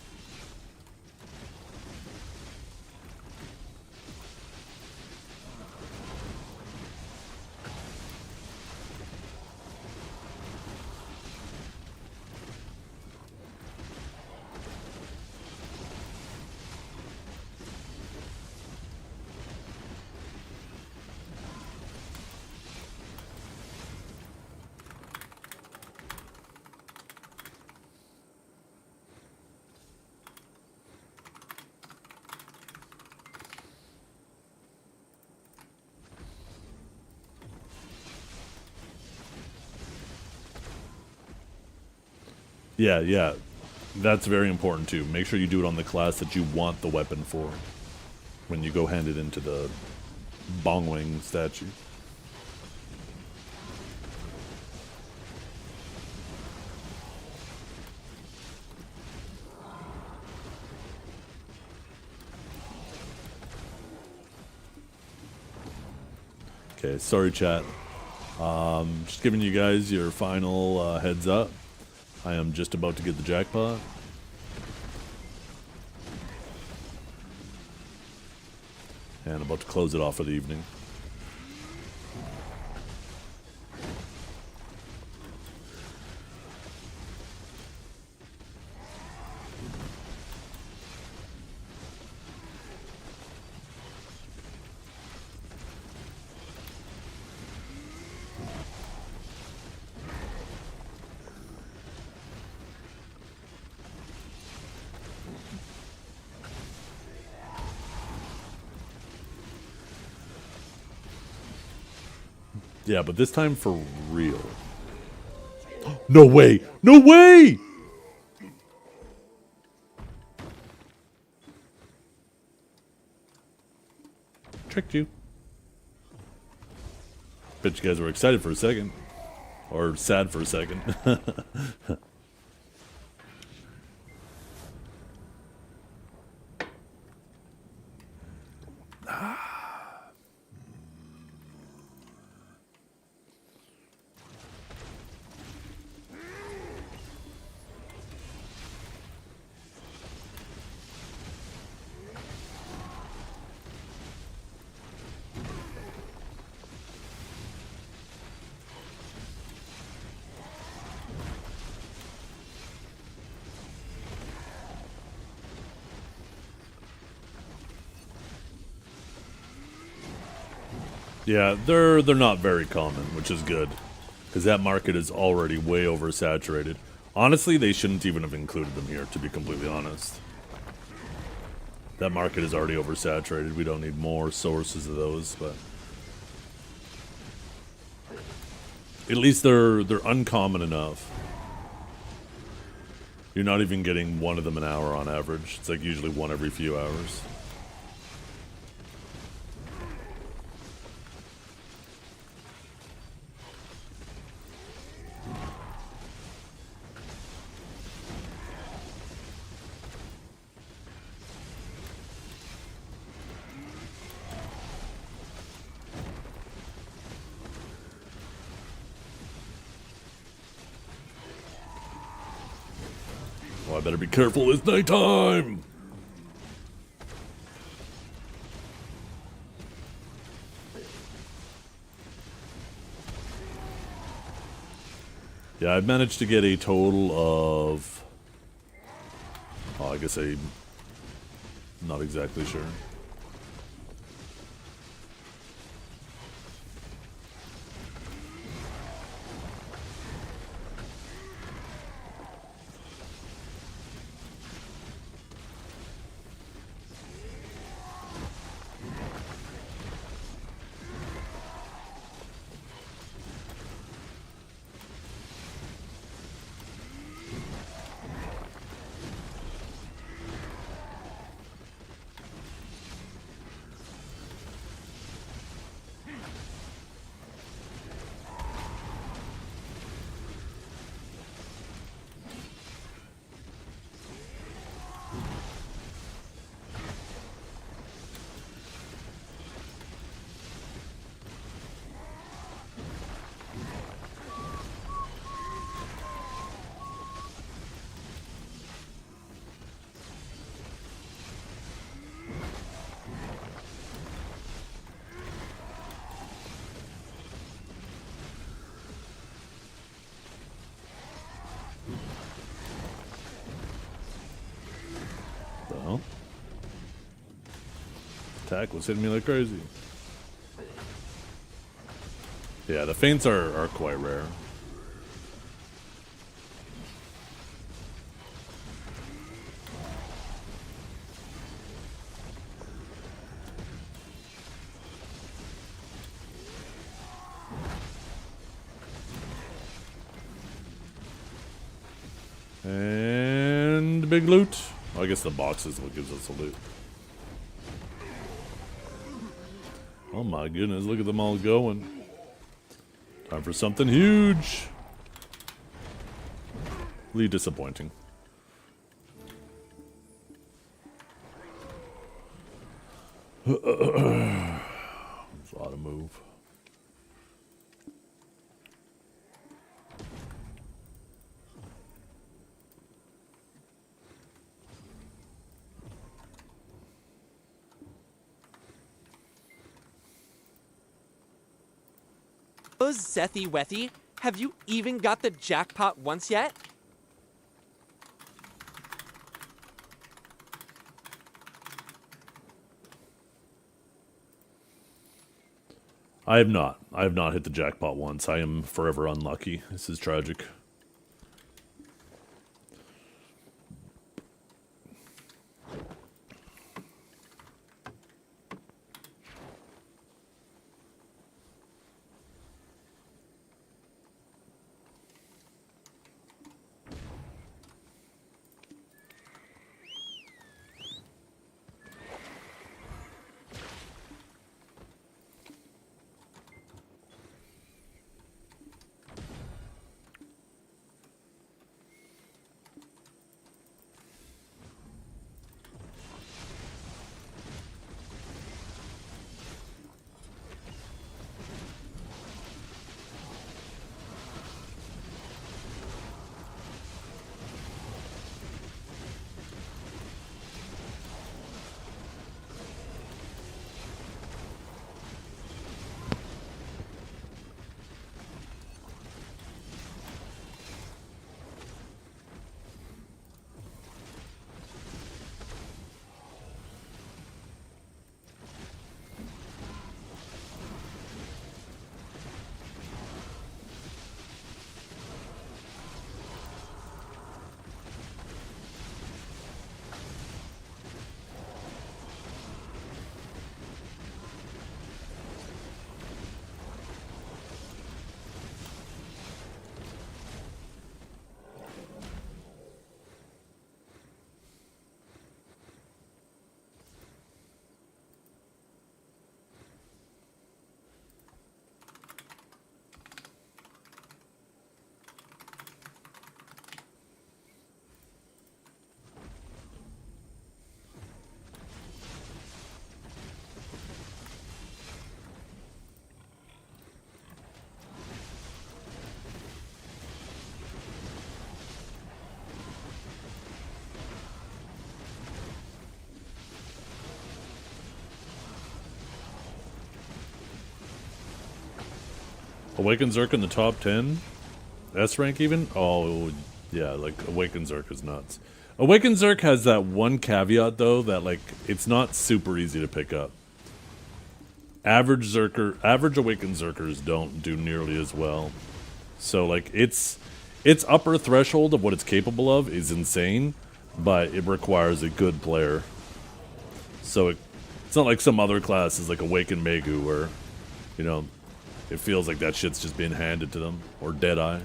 Yeah. That's very important too. Make sure you do it on the class that you want the weapon for when you go hand it into the Bongwing statue. Okay, sorry chat. Just giving you guys your final heads up. I am just about to get the jackpot. And about to close it off for the evening. Yeah, but this time for real. No way! No way! Tricked you. Bet you guys were excited for a second. Or sad for a second. Yeah, they're not very common, which is good. Because that market is already way oversaturated. Honestly, they shouldn't even have included them here, to be completely honest. That market is already oversaturated. We don't need more sources of those, but... At least they're uncommon enough. You're not even getting one of them an hour on average. It's like usually one every few hours. Oh, I better be careful, it's nighttime! Yeah, I've managed to get a total of... Oh, I guess I'm not exactly sure. Well, attack was hitting me like crazy. Yeah, the feints are quite rare. And big loot. I guess the box is what gives us the loot. Oh my goodness, look at them all going. Time for something huge. Really disappointing. There's a lot of move. Oh, Zethy Wethy, have you even got the jackpot once yet? I have not. I have not hit the jackpot once. I am forever unlucky. This is tragic. Awakened Zerk in the top 10? S rank even? Oh, yeah, like, Awakened Zerk is nuts. Awakened Zerk has that one caveat, though, that, like, it's not super easy to pick up. Average Awakened Zerkers don't do nearly as well. So, like, its upper threshold of what it's capable of is insane, but it requires a good player. So it's not like some other classes like Awakened Megu where, you know, it feels like that shit's just being handed to them. Or Deadeye.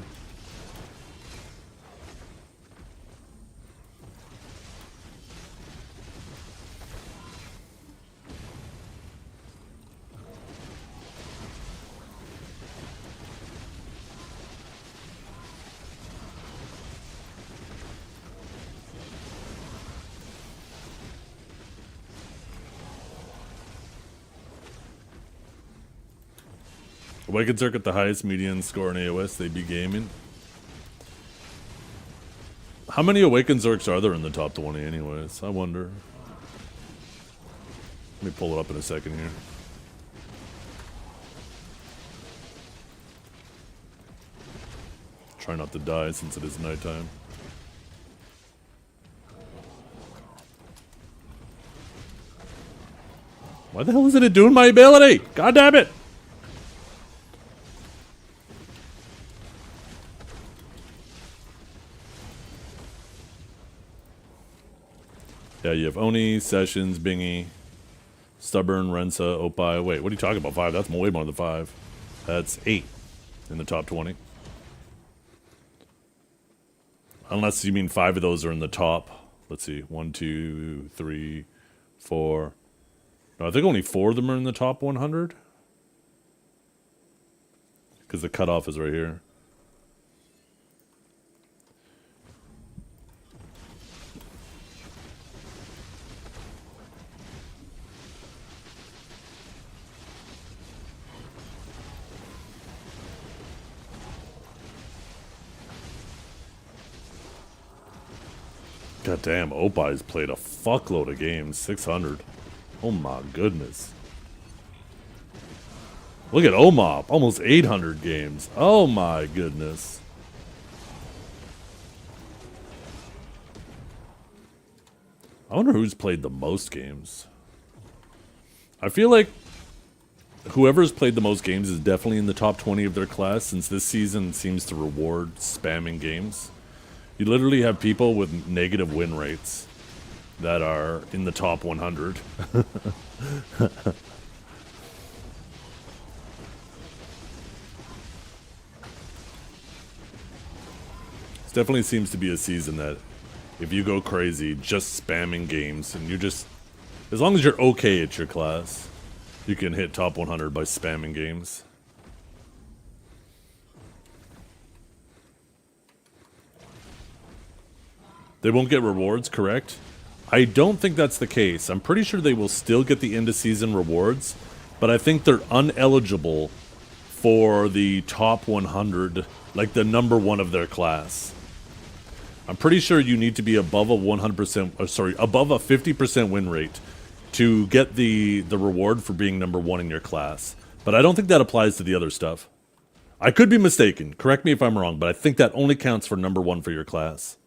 Awakened Zerk at the highest median score in AOS, they'd be gaming. How many Awakened Zerks are there in the top 20 anyways? I wonder. Let me pull it up in a second here. Try not to die since it is nighttime. Why the hell isn't it doing my ability? God damn it! Yeah, you have Oni, Sessions, Bingy, Stubborn, Rensa, Opie. Wait, what are you talking about? 5? That's way more than 5. That's 8 in the top 20. Unless you mean 5 of those are in the top. Let's see. 1, 2, 3, 4. No, I think only 4 of them are in the top 100. Because the cutoff is right here. God damn, Opie's played a fuckload of games. 600. Oh my goodness. Look at Omop. Almost 800 games. Oh my goodness. I wonder who's played the most games. I feel like whoever's played the most games is definitely in the top 20 of their class, since this season seems to reward spamming games. You literally have people with negative win rates that are in the top 100. It definitely seems to be a season that if you go crazy just spamming games and you just, as long as you're okay at your class, you can hit top 100 by spamming games. They won't get rewards, correct? I don't think that's the case. I'm pretty sure they will still get the end of season rewards, but I think they're uneligible for the top 100, like the number 1 of their class. I'm pretty sure you need to be above a 100%, above a 50% win rate to get the reward for being number 1 in your class. But I don't think that applies to the other stuff. I could be mistaken. Correct me if I'm wrong, but I think that only counts for number 1 for your class.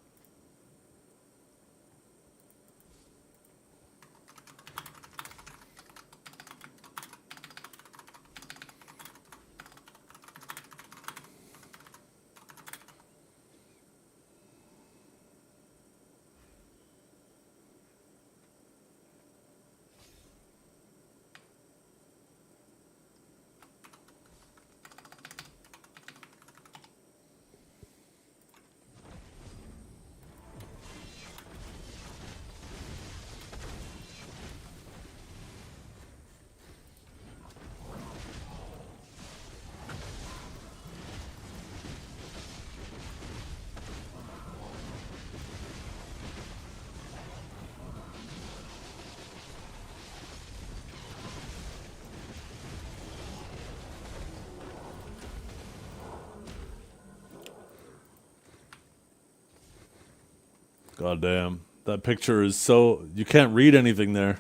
God damn. That picture is so... You can't read anything there.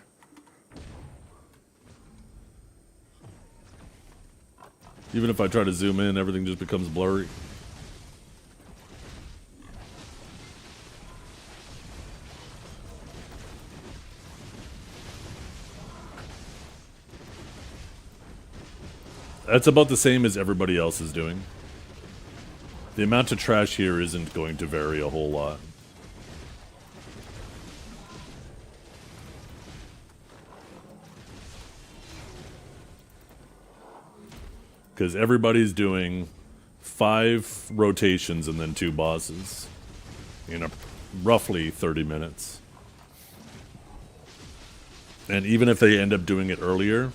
Even if I try to zoom in, everything just becomes blurry. That's about the same as everybody else is doing. The amount of trash here isn't going to vary a whole lot. Because everybody's doing 5 rotations and then 2 bosses in roughly 30 minutes. And even if they end up doing it earlier,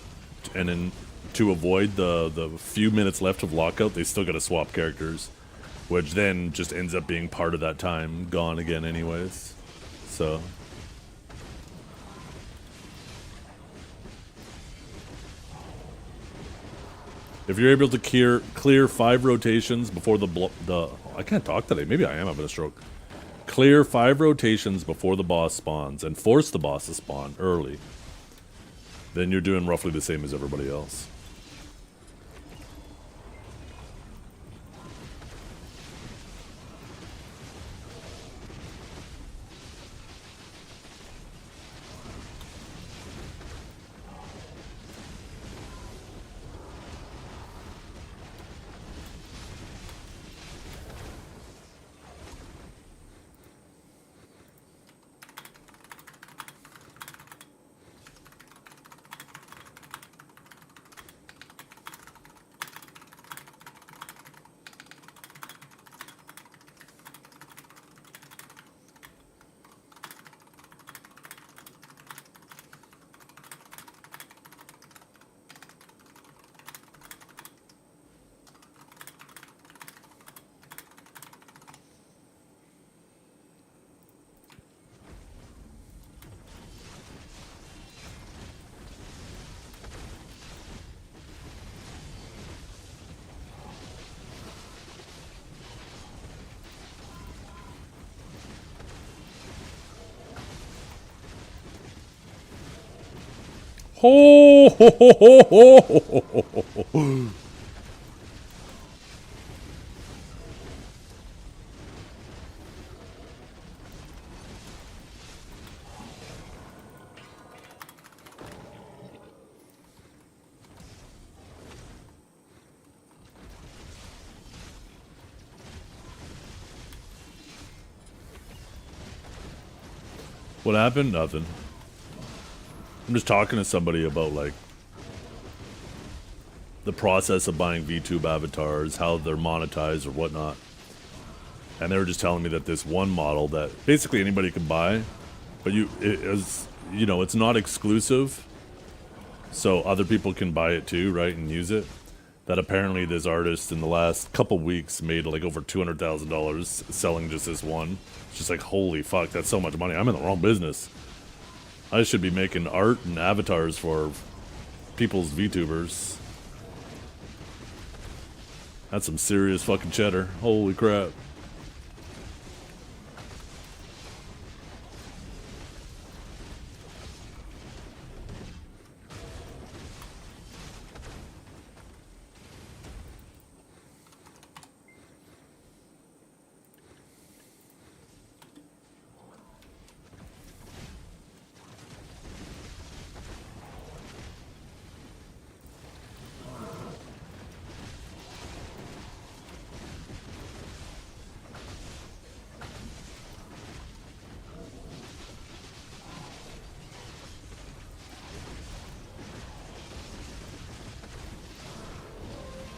and to avoid the few minutes left of lockout, they still got to swap characters, which then just ends up being part of that time gone again anyways. So... if you're able to clear 5 rotations before the I can't talk today. Maybe I am having a stroke. Clear 5 rotations before the boss spawns and force the boss to spawn early, then you're doing roughly the same as everybody else. Ho ho ho ho ho ho ho. What happened? Nothing. I'm just talking to somebody about, like, the process of buying VTube avatars, how they're monetized or whatnot. And they were just telling me that this one model that basically anybody can buy, but it's not exclusive, so other people can buy it too, right, and use it. That apparently this artist in the last couple weeks made like over $200,000 selling just this one. It's just like, holy fuck, that's so much money. I'm in the wrong business. I should be making art and avatars for people's VTubers. That's some serious fucking cheddar. Holy crap.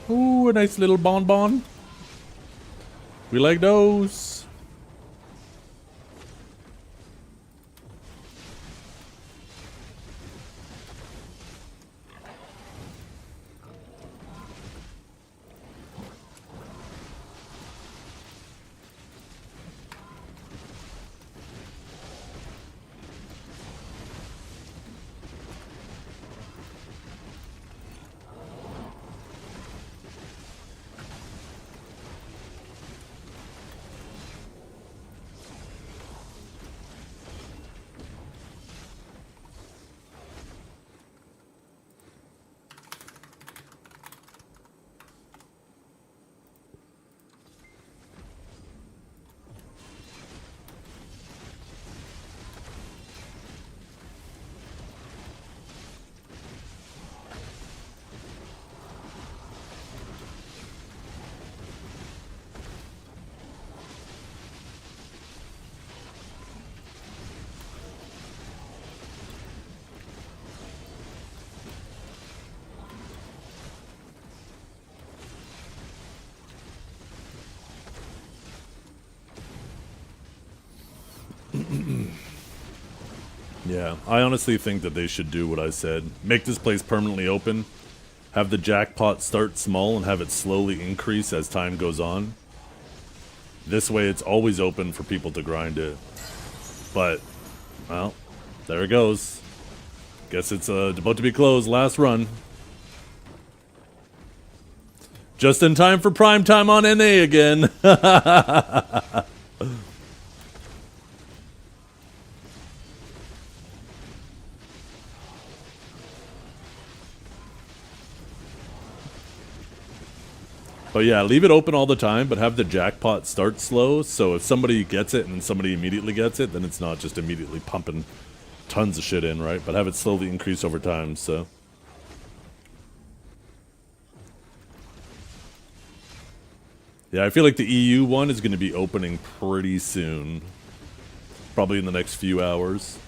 Ooh, a nice little bonbon. We like those. Yeah, I honestly think that they should do what I said. Make this place permanently open. Have the jackpot start small and have it slowly increase as time goes on. This way it's always open for people to grind it. But, well, there it goes. Guess it's about to be closed. Last run. Just in time for prime time on NA again. But yeah, leave it open all the time, but have the jackpot start slow, so if somebody gets it and somebody immediately gets it, then it's not just immediately pumping tons of shit in, right? But have it slowly increase over time, so. Yeah, I feel like the EU one is going to be opening pretty soon. Probably in the next few hours.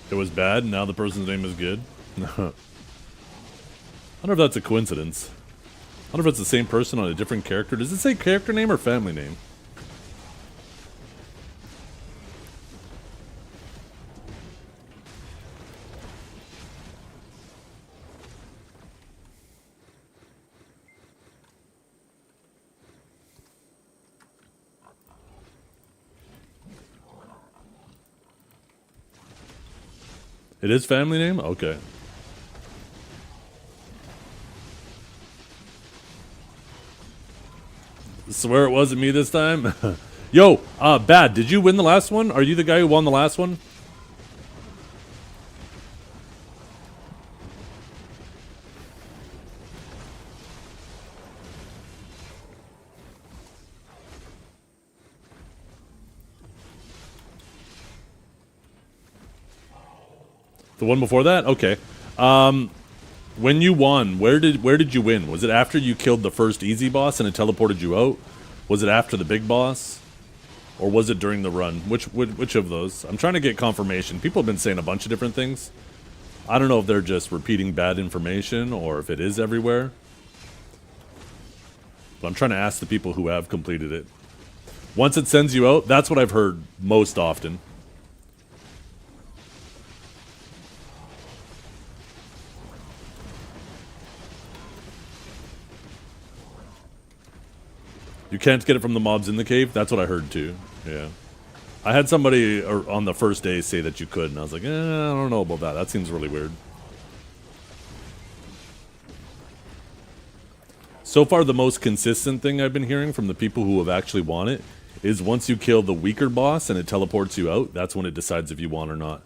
It was bad, and now the person's name is good. I wonder if that's a coincidence. I wonder if it's the same person on a different character. Does it say character name or family name? It is family name? Okay. Swear it wasn't me this time. Yo, Bad, did you win the last one? Are you the guy who won the last one? The one before that? Okay. When you won, where did you win? Was it after you killed the first easy boss and it teleported you out? Was it after the big boss? Or was it during the run? Which of those? I'm trying to get confirmation. People have been saying a bunch of different things. I don't know if they're just repeating bad information or if it is everywhere. But I'm trying to ask the people who have completed it. Once it sends you out, that's what I've heard most often. You can't get it from the mobs in the cave? That's what I heard too. Yeah. I had somebody on the first day say that you could, and I was like, I don't know about that. That seems really weird. So far, the most consistent thing I've been hearing from the people who have actually won it is once you kill the weaker boss and it teleports you out, that's when it decides if you won or not.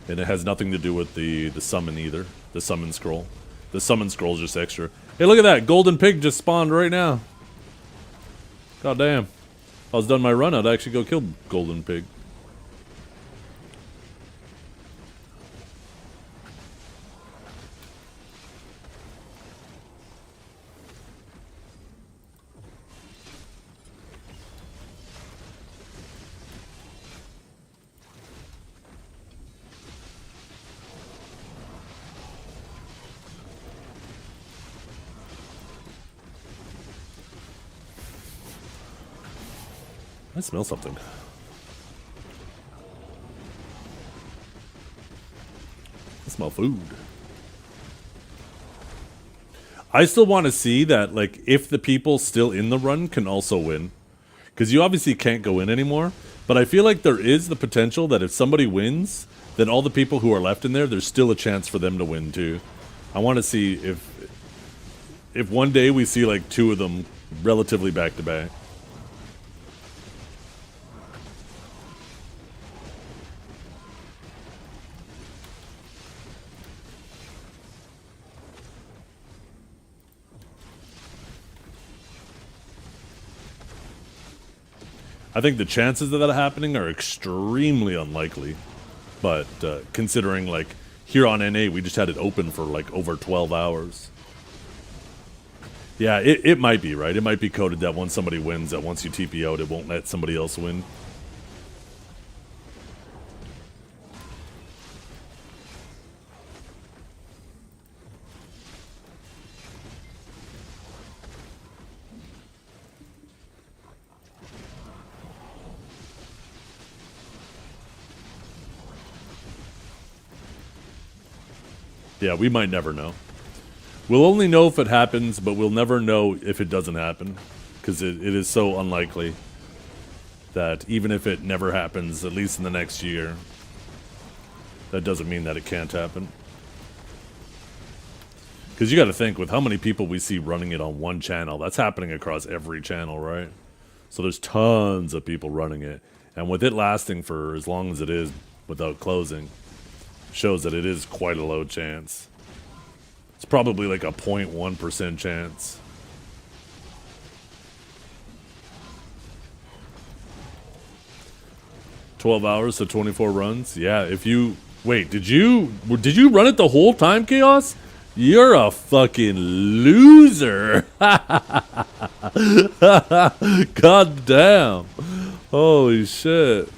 And it has nothing to do with the summon either. The summon scroll. The summon scroll is just extra. Hey, look at that. Golden pig just spawned right now. God damn. If I was done my run, I'd actually go kill Golden Pig. I smell something. I smell food. I still want to see that, like, if the people still in the run can also win. Because you obviously can't go in anymore. But I feel like there is the potential that if somebody wins, then all the people who are left in there, there's still a chance for them to win too. I want to see if one day we see like 2 of them relatively back to back. I think the chances of that happening are extremely unlikely. But considering, like, here on NA, we just had it open for, like, over 12 hours. Yeah, it might be, right? It might be coded that once somebody wins, that once you TP out, it won't let somebody else win. Yeah, we might never know. We'll only know if it happens, but we'll never know if it doesn't happen. Because it is so unlikely that even if it never happens, at least in the next year, that doesn't mean that it can't happen. Because you got to think, with how many people we see running it on one channel, that's happening across every channel, right? So there's tons of people running it. And with it lasting for as long as it is without closing, shows that it is quite a low chance. It's probably like a 0.1% chance. $12 hours to 24 runs. Yeah, if you wait, did you run it the whole time, Chaos? You're a fucking loser. God damn. Holy shit.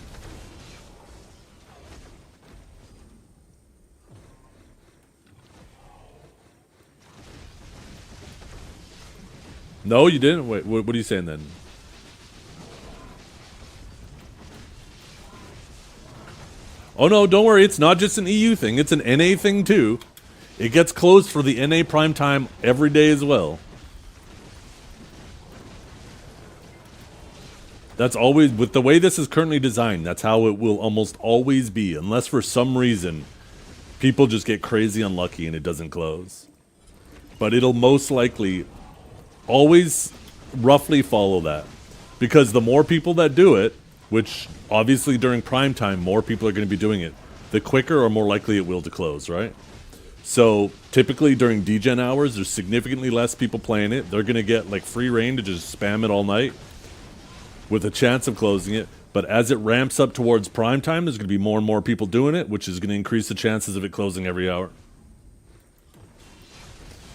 No, you didn't? Wait, what are you saying then? Oh no, don't worry, it's not just an EU thing, it's an NA thing too. It gets closed for the NA prime time every day as well. That's always, with the way this is currently designed, that's how it will almost always be, unless for some reason people just get crazy unlucky and it doesn't close. But it'll most likely always roughly follow that, because the more people that do it, which obviously during prime time more people are going to be doing it, the quicker or more likely it will to close, right? So typically during degen hours there's significantly less people playing it. They're going to get like free reign to just spam it all night with a chance of closing it. But as it ramps up towards prime time, there's going to be more and more people doing it, which is going to increase the chances of it closing every hour.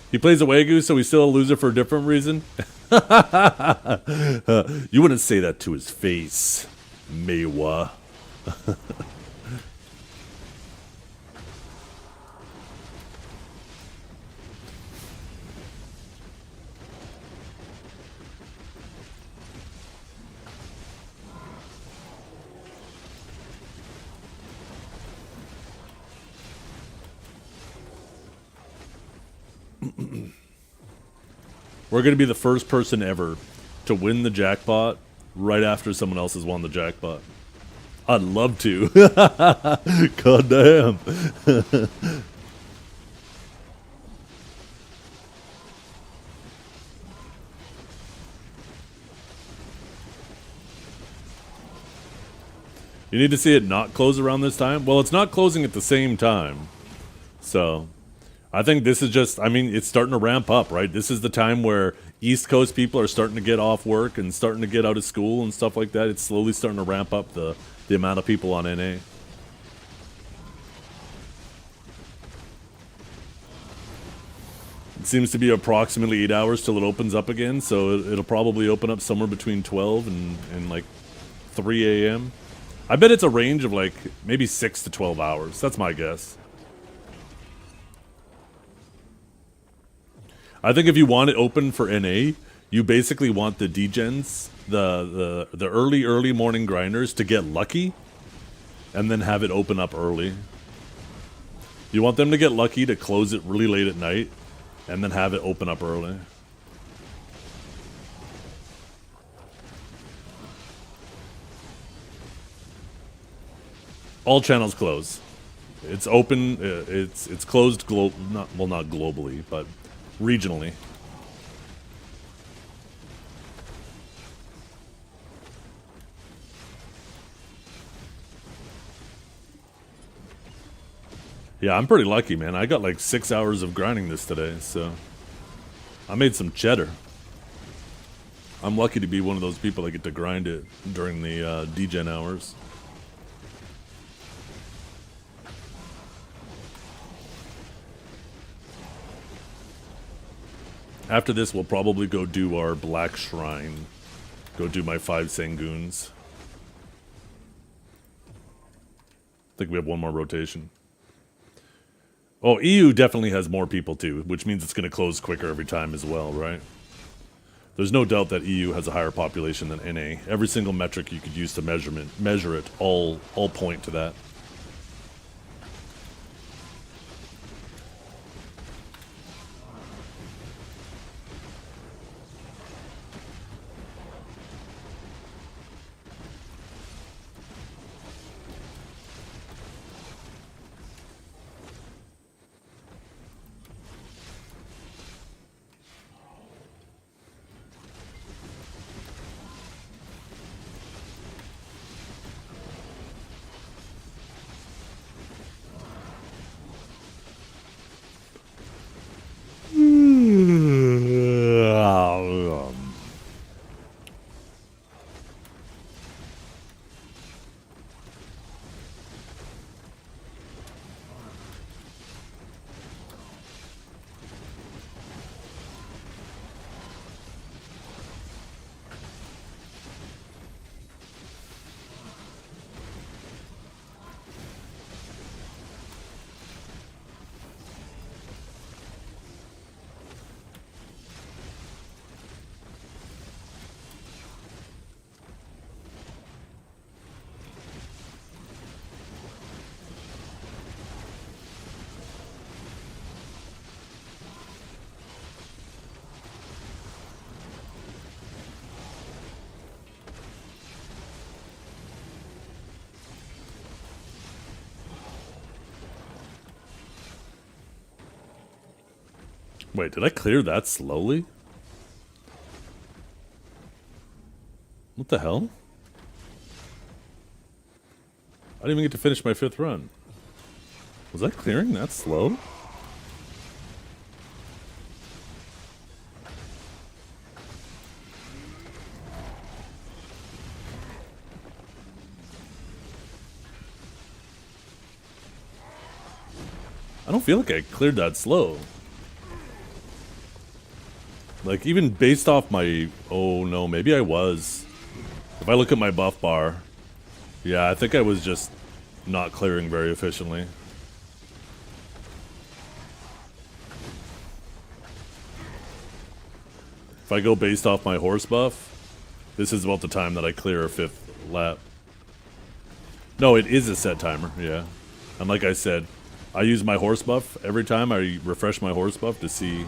He plays a Wagyu, so he's still a loser for a different reason. You wouldn't say that to his face, Mewa. We're going to be the first person ever to win the jackpot right after someone else has won the jackpot. I'd love to. God damn. You need to see it not close around this time? Well, it's not closing at the same time. So I think this is just, I mean, it's starting to ramp up, right? This is the time where East Coast people are starting to get off work and starting to get out of school and stuff like that. It's slowly starting to ramp up the amount of people on NA. It seems to be approximately 8 hours till it opens up again, so it'll probably open up somewhere between 12 and like 3 a.m. I bet it's a range of like maybe 6 to 12 hours. That's my guess. I think if you want it open for NA, you basically want the degens, the early morning grinders to get lucky and then have it open up early. You want them to get lucky to close it really late at night and then have it open up early. All channels close. It's open. It's closed. Not globally, but regionally. Yeah, I'm pretty lucky, man. I got like 6 hours of grinding this today, so I made some cheddar. I'm lucky to be one of those people that get to grind it during the degen hours. After this, we'll probably go do our Black Shrine. Go do my 5 Sangoons. I think we have one more rotation. Oh, EU definitely has more people too, which means it's going to close quicker every time as well, right? There's no doubt that EU has a higher population than NA. Every single metric you could use to measure it all point to that. Wait, did I clear that slowly? What the hell? I didn't even get to finish my 5th run. Was I clearing that slow? I don't feel like I cleared that slow. Like, even based off my... Oh, no, maybe I was. If I look at my buff bar... Yeah, I think I was just not clearing very efficiently. If I go based off my horse buff, this is about the time that I clear a 5th lap. No, it is a set timer, yeah. And like I said, I use my horse buff every time I refresh my horse buff to see...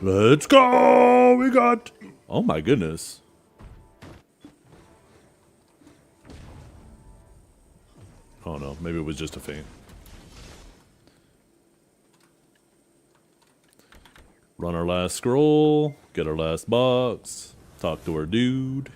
Let's go! We got... Oh my goodness. Oh no, maybe it was just a feint. Run our last scroll, get our last box, talk to our dude.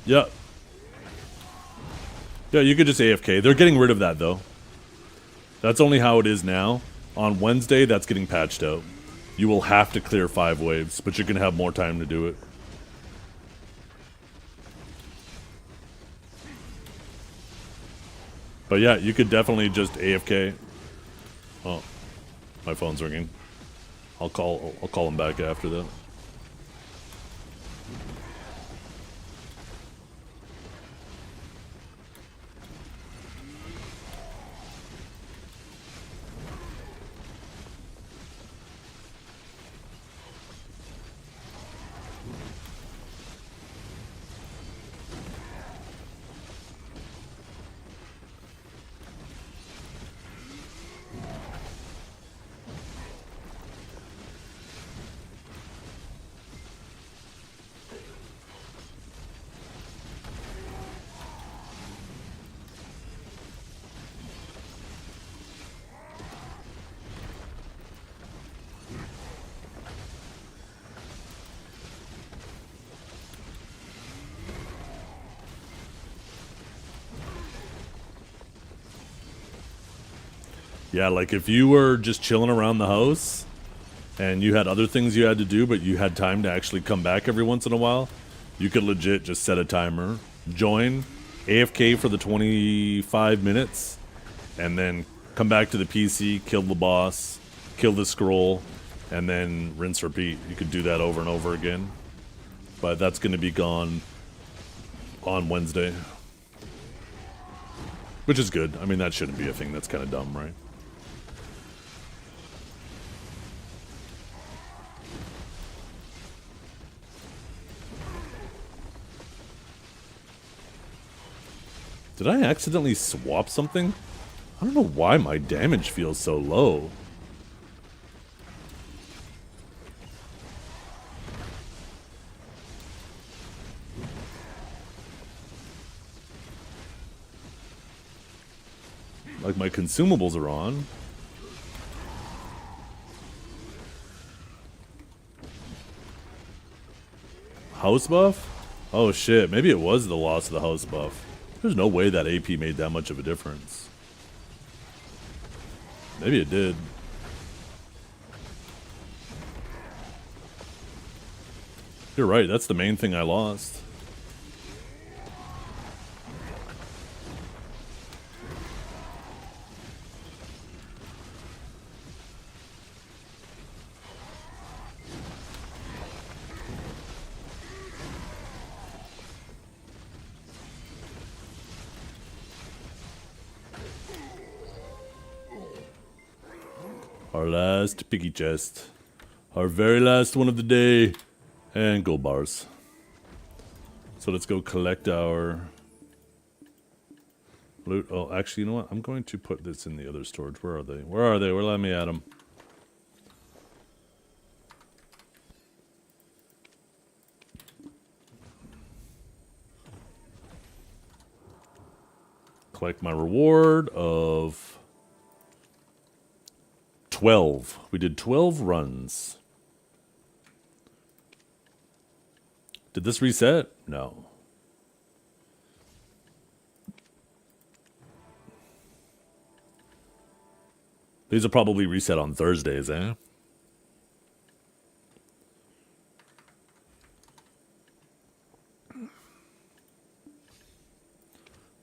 Yeah. Yeah, you could just AFK. They're getting rid of that, though. That's only how it is now. On Wednesday, that's getting patched out. You will have to clear 5 waves, but you're going to have more time to do it. But yeah, you could definitely just AFK Oh, my phone's ringing. I'll call him back after that. Yeah, like if you were just chilling around the house and you had other things you had to do, but you had time to actually come back every once in a while, you could legit just set a timer, join, AFK for the 25 minutes, and then come back to the PC, kill the boss, kill the scroll, and then rinse, repeat. You could do that over and over again. But that's going to be gone on Wednesday. Which is good. I mean, that shouldn't be a thing. That's kind of dumb, right? Did I accidentally swap something? I don't know why my damage feels so low. Like my consumables are on. House buff? Oh shit, maybe it was the loss of the house buff. There's no way that AP made that much of a difference. Maybe it did. You're right, that's the main thing I lost. Our last piggy chest. Our very last one of the day. And gold bars. So let's go collect our loot. Oh, actually, you know what? I'm going to put this in the other storage. Where are they? Where are they? Where let me at them? Collect my reward of 12. We did 12 runs. Did this reset? No. These will probably reset on Thursdays, eh?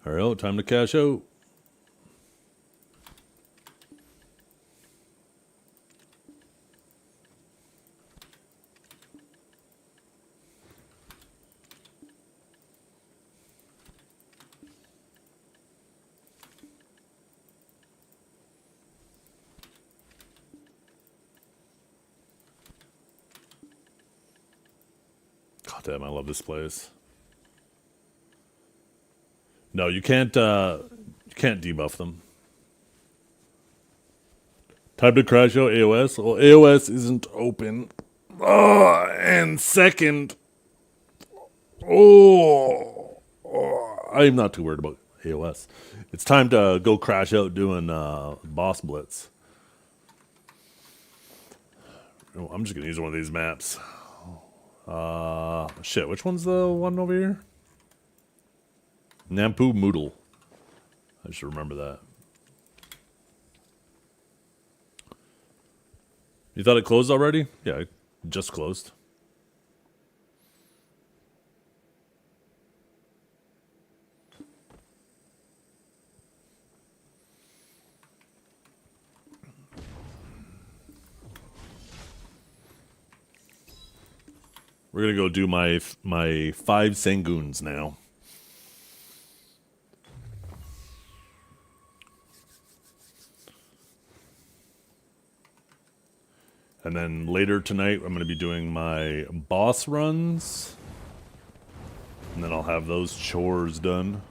Hurry up, time to cash out. God damn, I love this place. No, you can't debuff them. Time to crash out AOS. Well, AOS isn't open. Oh, and second, I'm not too worried about AOS. It's time to go crash out doing boss blitz. Oh, I'm just gonna use one of these maps. Shit, which one's the one over here? Nampu Moodle. I should remember that. You thought it closed already? Yeah, it just closed. We're gonna go do my 5 Sangoons now. And then later tonight, I'm going to be doing my boss runs. And then I'll have those chores done.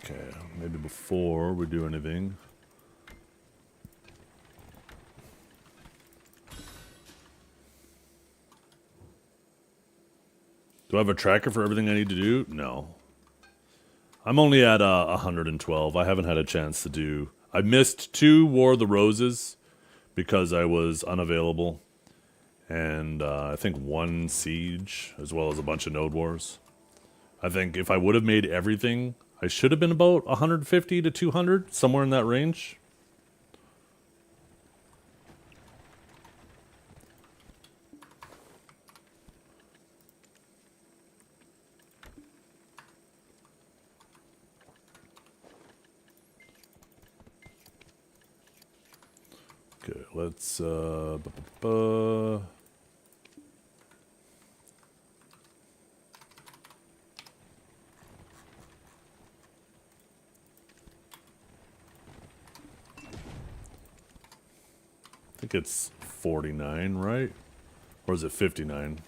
Okay, maybe before we do anything. Do I have a tracker for everything I need to do? No. I'm only at 112. I haven't had a chance to do... I missed 2 War of the Roses because I was unavailable. And I think 1 Siege, as well as a bunch of Node Wars. I think if I would have made everything, I should have been about 150 to 200, somewhere in that range. Okay, let's I think it's 49, right? Or is it 59?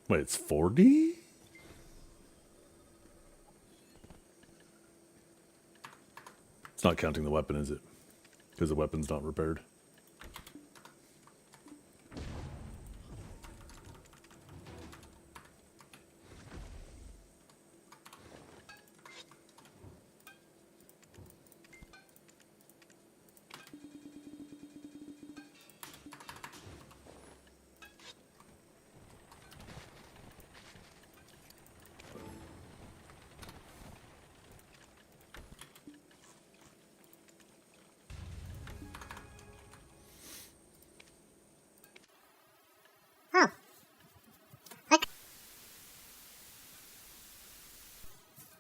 Wait, it's 40? It's not counting the weapon, is it? Because the weapon's not repaired.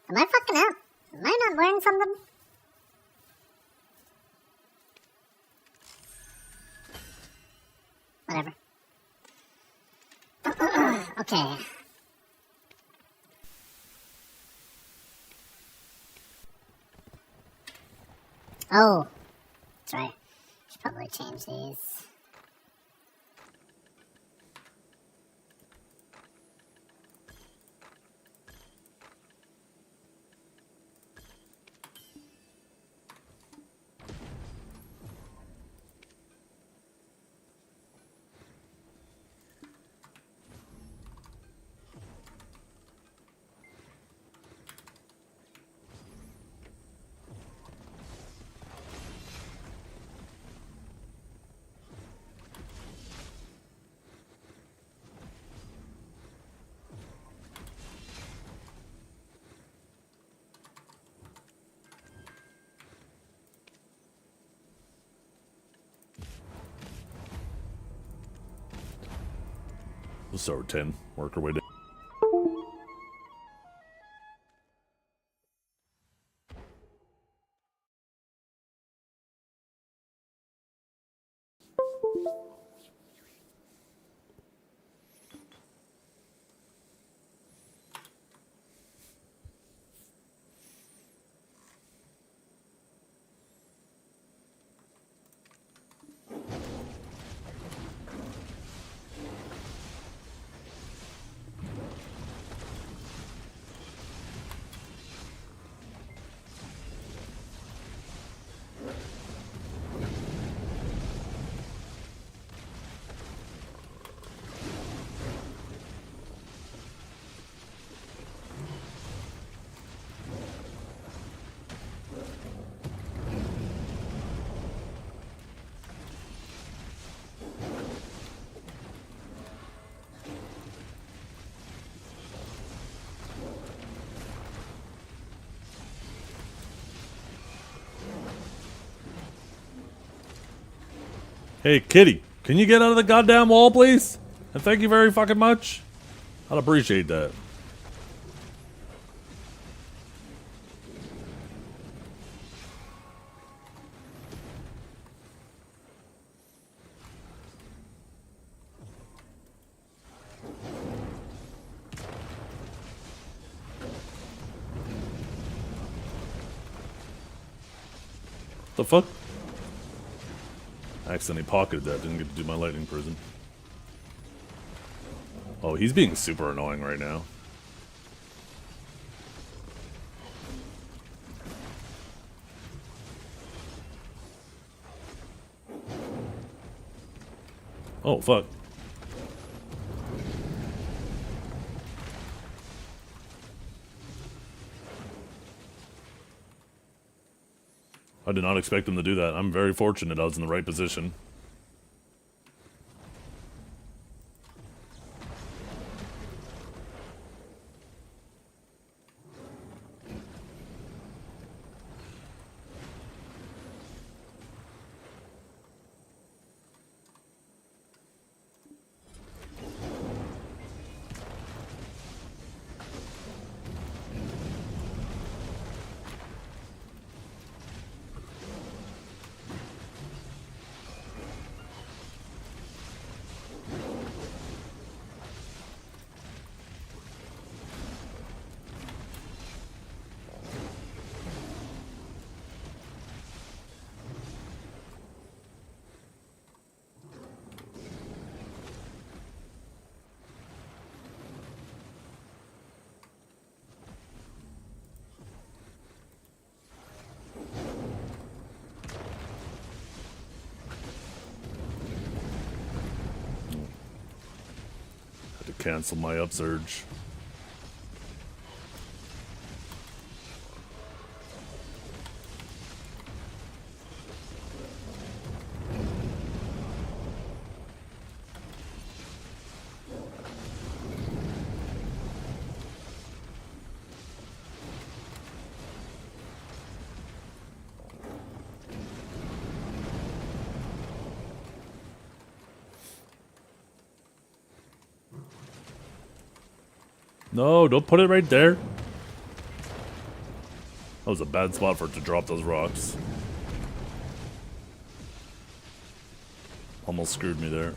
Am I fucking up? Am I not wearing something? Whatever. Okay. Oh, that's right. Should probably change these. We'll start with 10. Work our way down. Hey, Kitty, Can you get out of the goddamn wall, please? And thank you very fucking much. I'd appreciate that. The fuck? I accidentally pocketed that. Didn't get to do my lightning prison. Oh, he's being super annoying right now. Oh, fuck. I did not expect him to do that. I'm very fortunate I was in the right position. Cancel my upsurge. No, don't put it right there. That was a bad spot for it to drop those rocks. Almost screwed me there.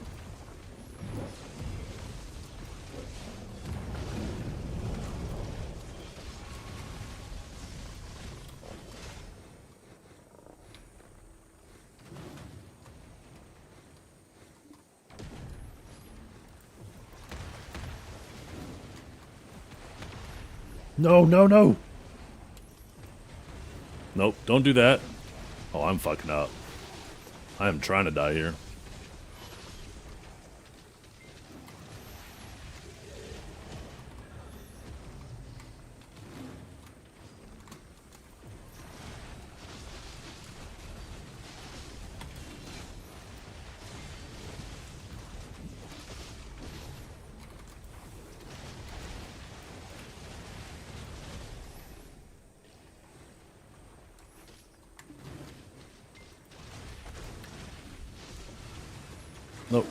No, no, no. Nope, don't do that. Oh, I'm fucking up. I am trying to die here. Nope.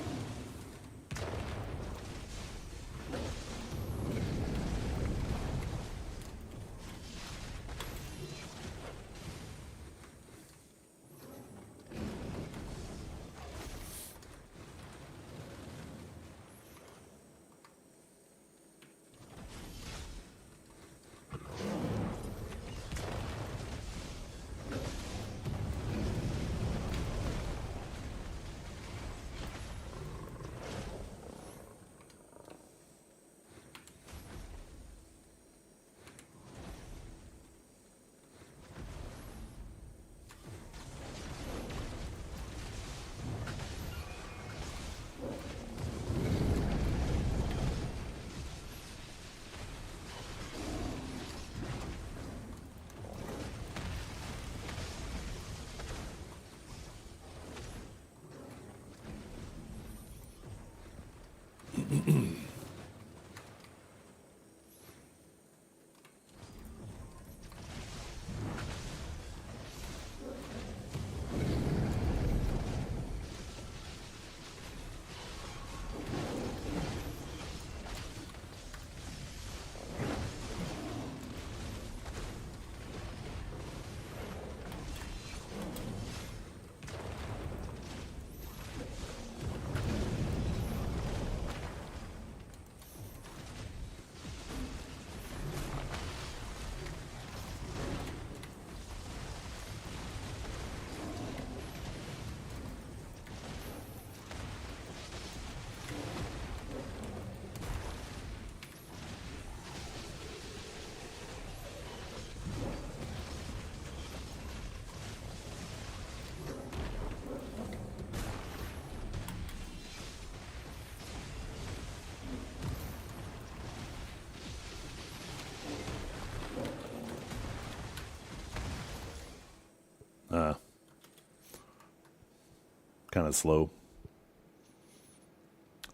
kind of slow.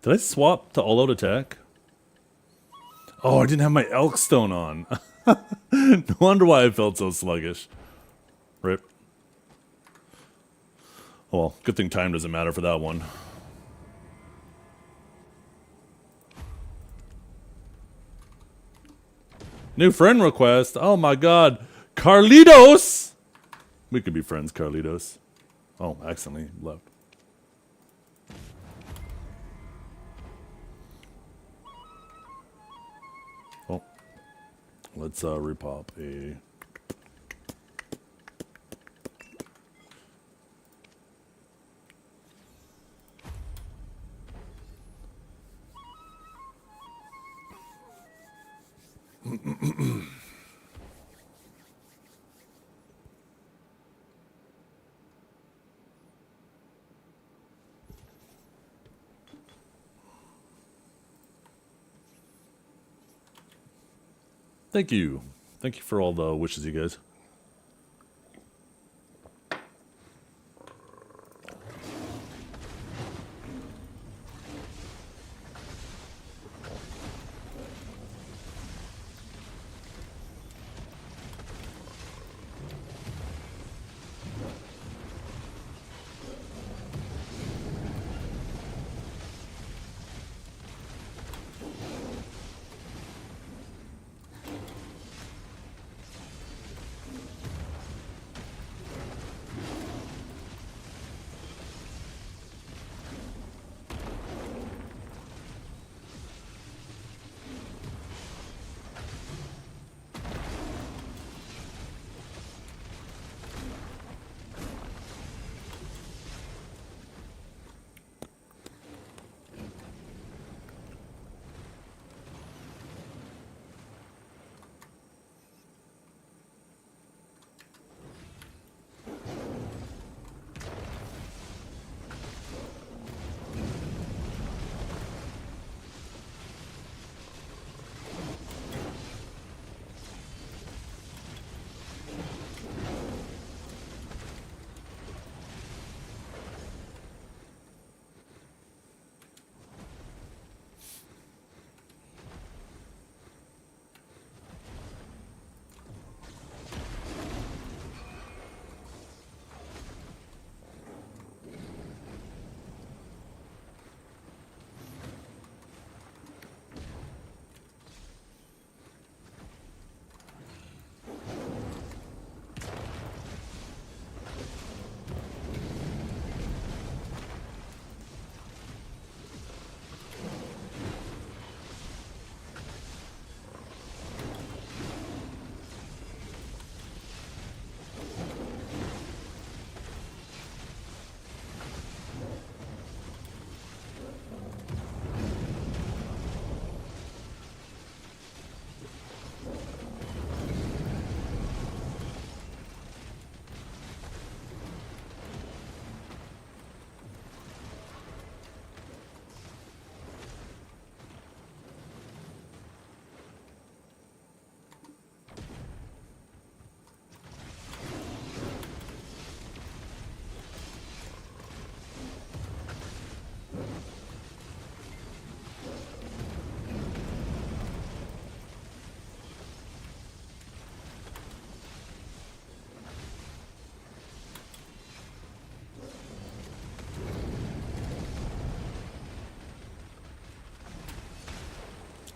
Did I swap to all-out attack? Oh, I didn't have my elk stone on. No wonder why I felt so sluggish. Rip. Oh, well, good thing time doesn't matter for that one. New friend request. Oh my god. Carlitos! We could be friends, Carlitos. Oh, accidentally left. Oh. Let's repop a... Thank you. Thank you for all the wishes, you guys.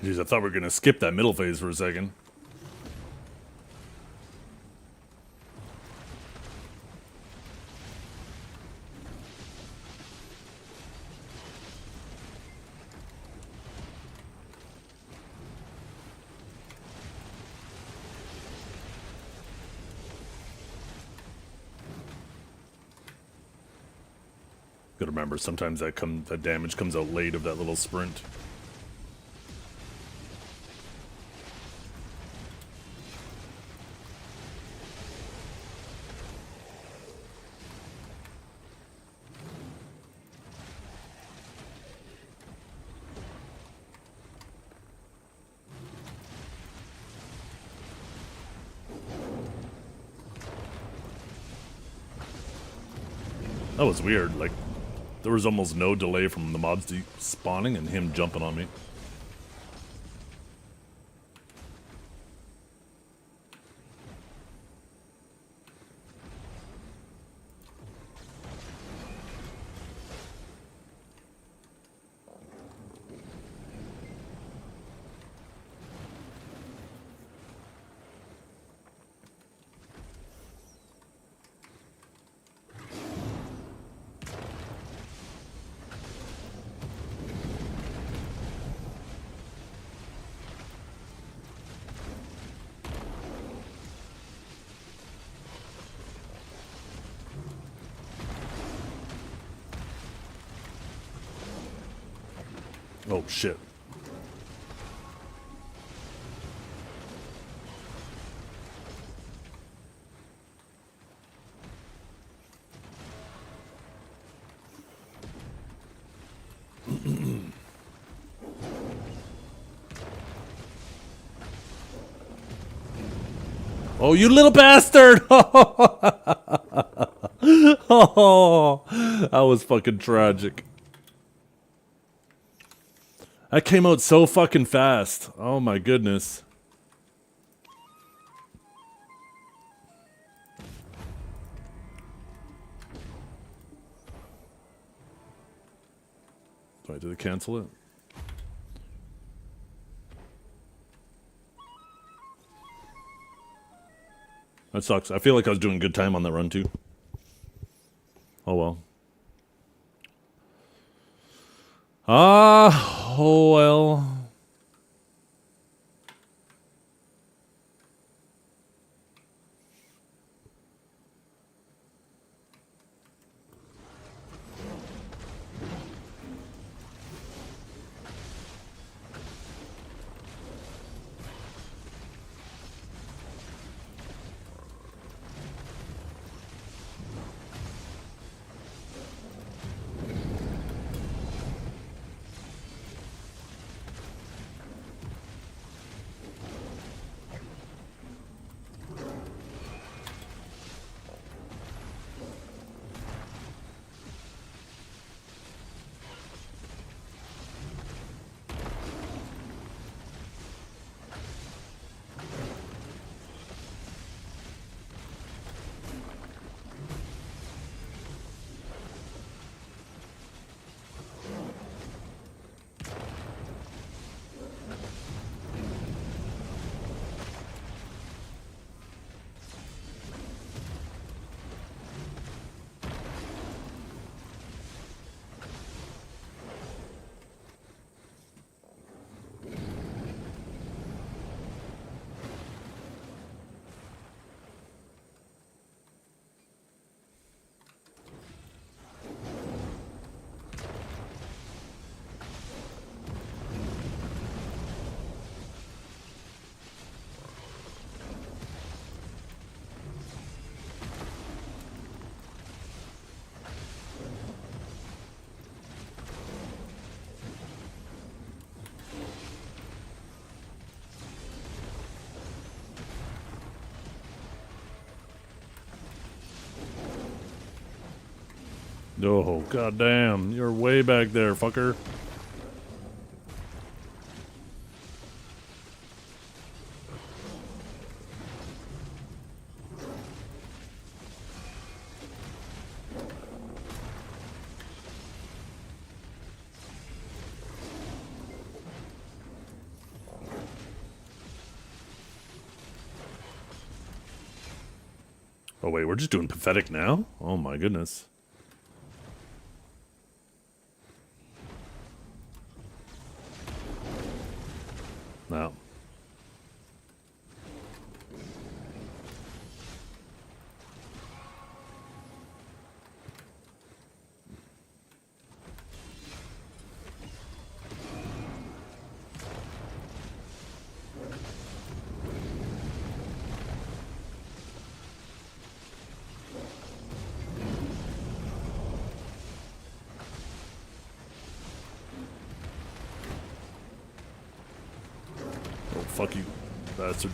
Jeez, I thought we were going to skip that middle phase for a second. Gotta remember, sometimes that damage comes out late of that little sprint. That was weird, like, There was almost no delay from the mobs spawning and him jumping on me. Oh shit. Oh, you little bastard! Oh, that was fucking tragic. That came out so fucking fast. Oh my goodness. Wait, did it cancel it? That sucks. I feel like I was doing good time on that run too. Oh well. Oh well. Oh, goddamn. You're way back there, fucker. Oh, wait, we're just doing pathetic now? Oh, my goodness. No. Fuck you, bastard.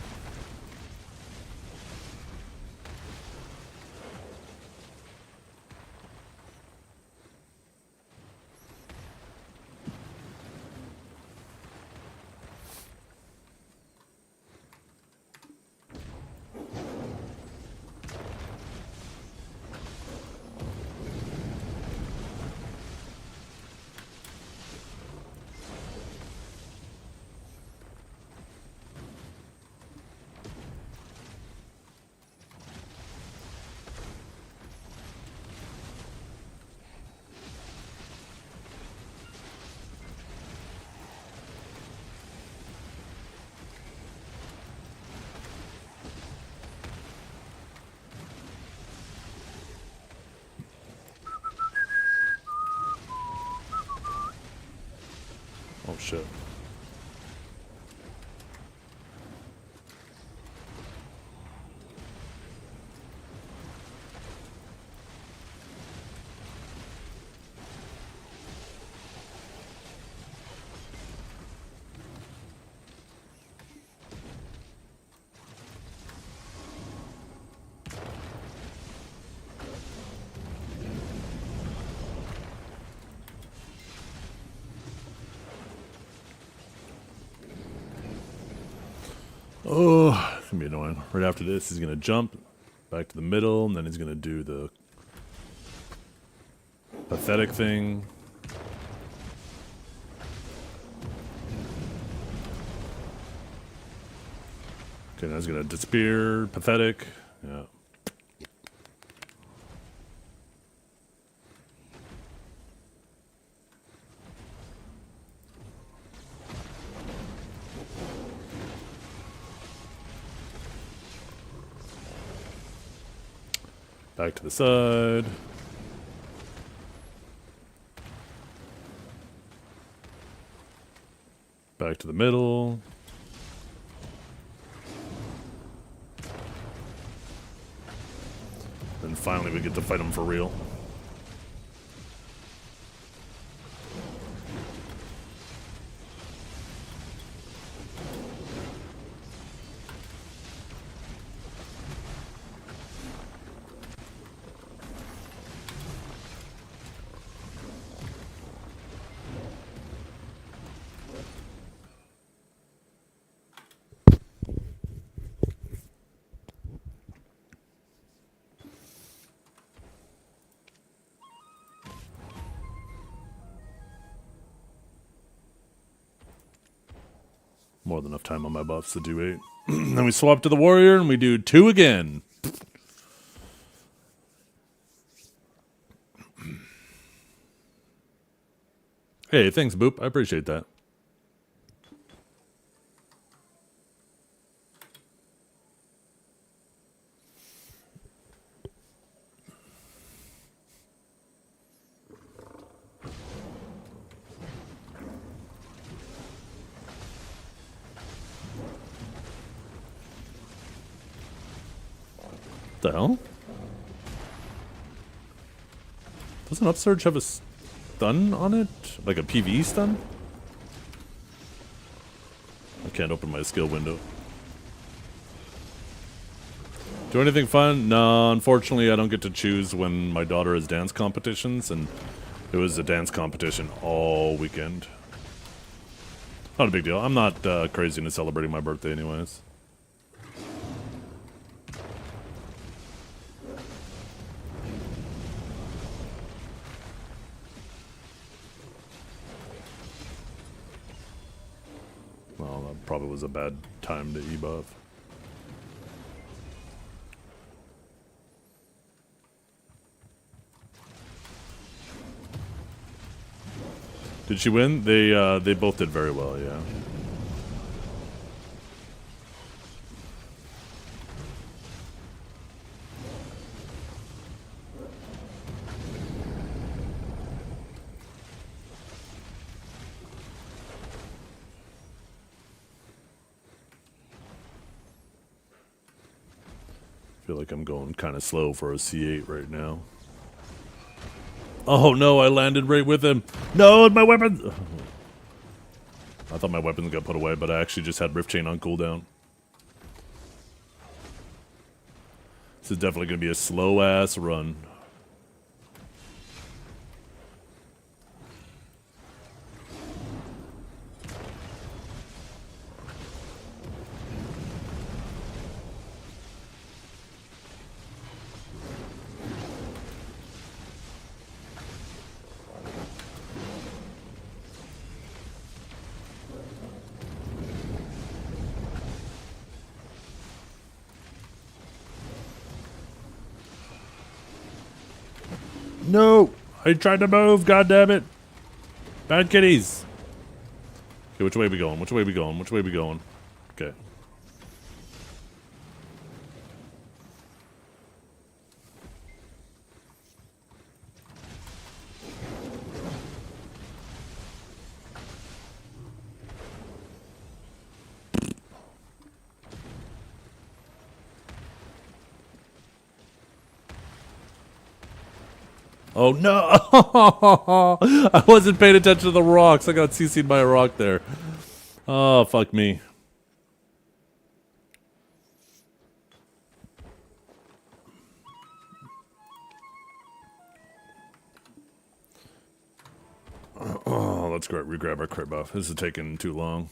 shit. Oh, it's gonna be annoying. Right after this, he's gonna jump back to the middle, and then he's gonna do the pathetic thing. Okay, now he's gonna disappear. Pathetic. Yeah. Back to the side. Back to the middle. And finally we get to fight him for real. More than enough time on my buffs to do 8. Then we swap to the warrior and we do 2 again. Hey, thanks, Boop. I appreciate that. What the hell? Doesn't Upsurge have a stun on it? Like a PvE stun? I can't open my skill window. Do anything fun? No, unfortunately I don't get to choose when my daughter has dance competitions, and it was a dance competition all weekend. Not a big deal. I'm not crazy into celebrating my birthday anyways. Well, that probably was a bad time to e-buff. Did she win? They both did very well, yeah. I feel like I'm going kind of slow for a C8 right now. Oh no, I landed right with him. No, my weapon! I thought my weapons got put away, but I actually just had Rift Chain on cooldown. This is definitely going to be a slow-ass run. No! I tried to move, goddammit! Bad kitties! Okay, which way are we going? Which way are we going? Which way are we going? Okay. Oh no! I wasn't paying attention to the rocks. I got CC'd by a rock there. Oh, fuck me. Oh, let's re-grab our crit buff. This is taking too long.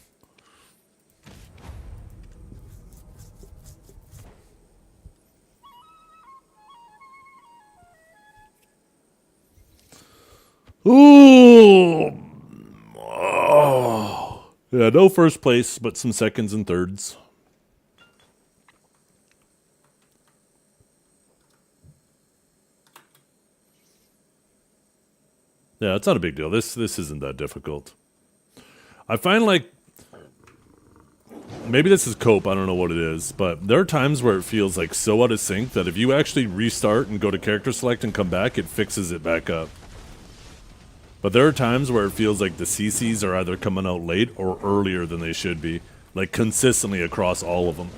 Ooh! Oh. Yeah, no first place, but some seconds and thirds. Yeah, it's not a big deal. This isn't that difficult. I find like maybe this is cope, I don't know what it is, but there are times where it feels like so out of sync that if you actually restart and go to character select and come back, it fixes it back up. But there are times where it feels like the CCs are either coming out late or earlier than they should be, like consistently across all of them.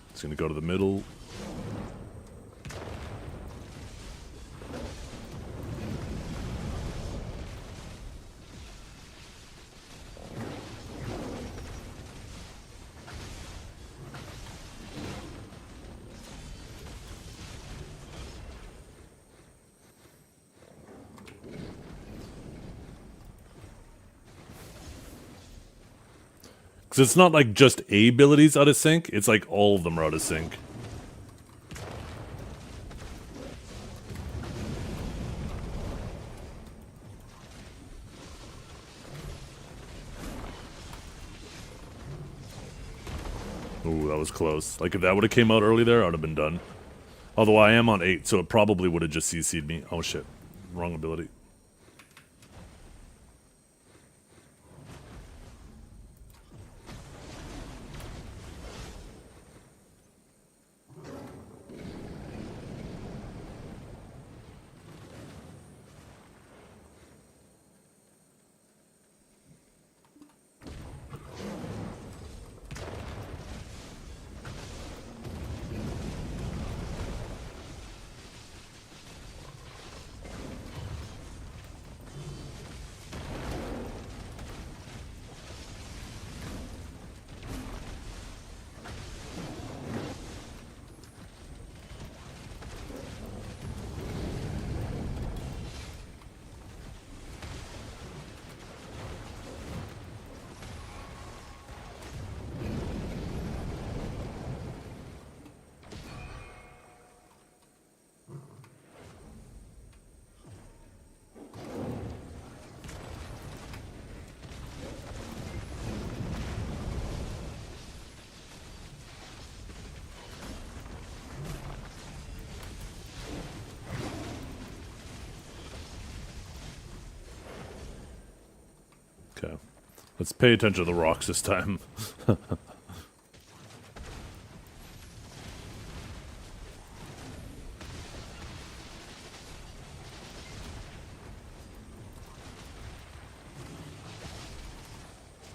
It's gonna go to the middle. Because it's not like just A abilities out of sync, it's like all of them are out of sync. Ooh, that was close. Like if that would have came out early there, I would have been done. Although I am on 8, so it probably would have just CC'd me. Oh shit. Wrong ability. Okay. Let's pay attention to the rocks this time.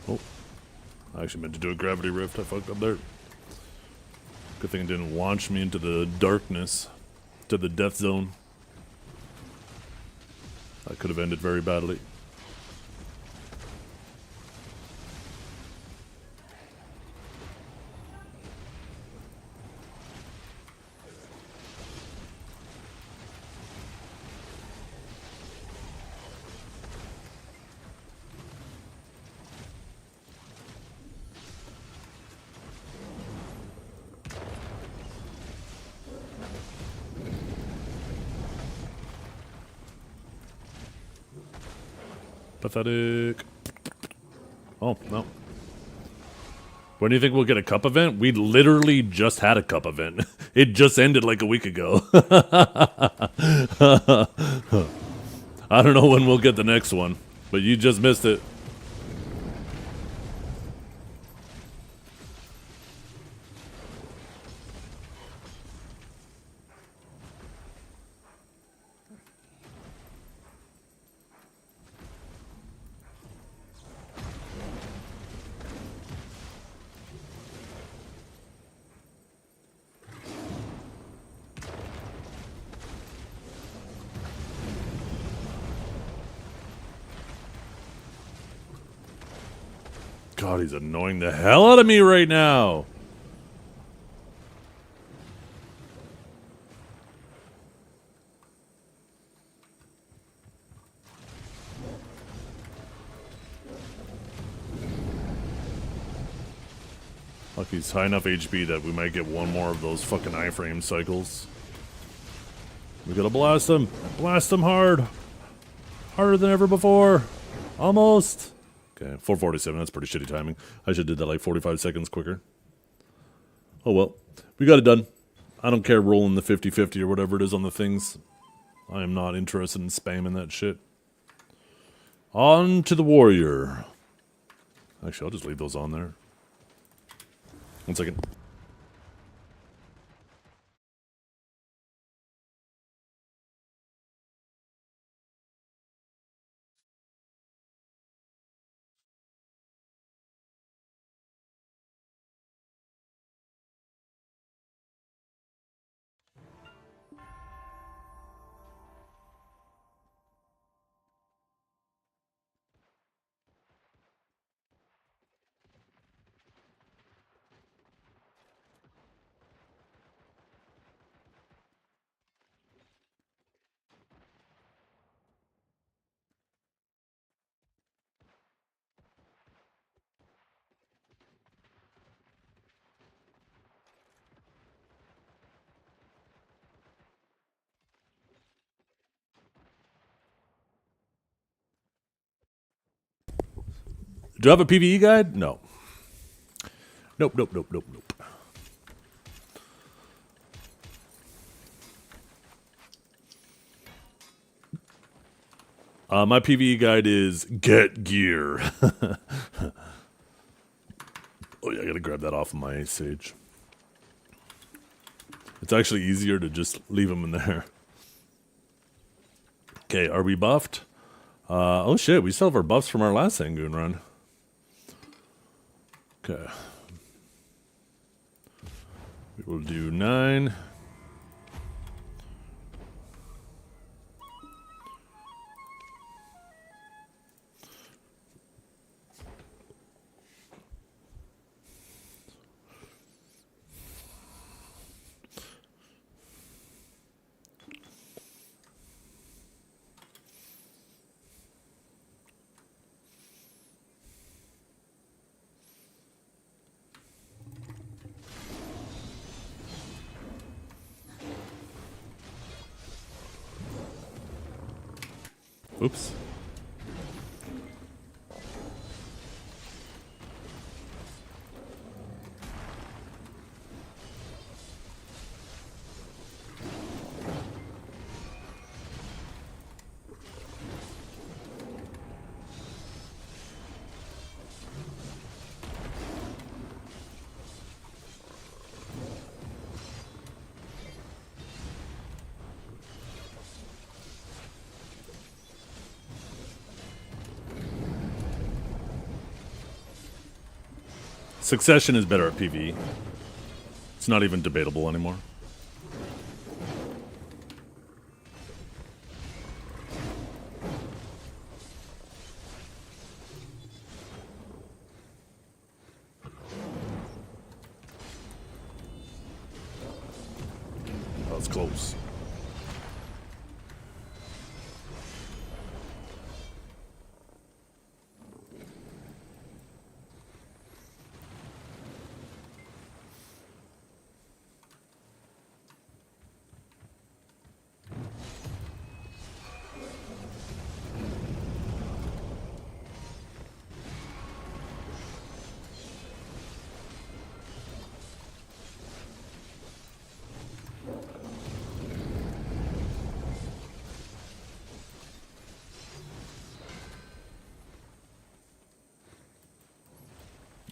Oh. I actually meant to do a gravity rift. I fucked up there. Good thing it didn't launch me into the darkness. To the death zone. That could have ended very badly. Pathetic. Oh, no. When do you think we'll get a cup event? We literally just had a cup event. It just ended like a week ago. I don't know when we'll get the next one, but you just missed it. God, he's annoying the hell out of me right now. Look, he's high enough HP that we might get one more of those fucking iframe cycles. We gotta blast him. Blast him hard. Harder than ever before. Almost. Okay, 447. That's pretty shitty timing. I should have did that like 45 seconds quicker. Oh well. We got it done. I don't care rolling the 50-50 or whatever it is on the things. I am not interested in spamming that shit. On to the warrior. Actually, I'll just leave those on there. 1 second. Do I have a PvE guide? No. Nope, nope, nope, nope, nope. My PvE guide is get gear. Oh yeah, I gotta grab that off of my Sage. It's actually easier to just leave them in there. Okay, are we buffed? Oh shit, we still have our buffs from our last Sangoon run. Okay. We will do 9. Oops. Succession is better at PvE. It's not even debatable anymore. That was close.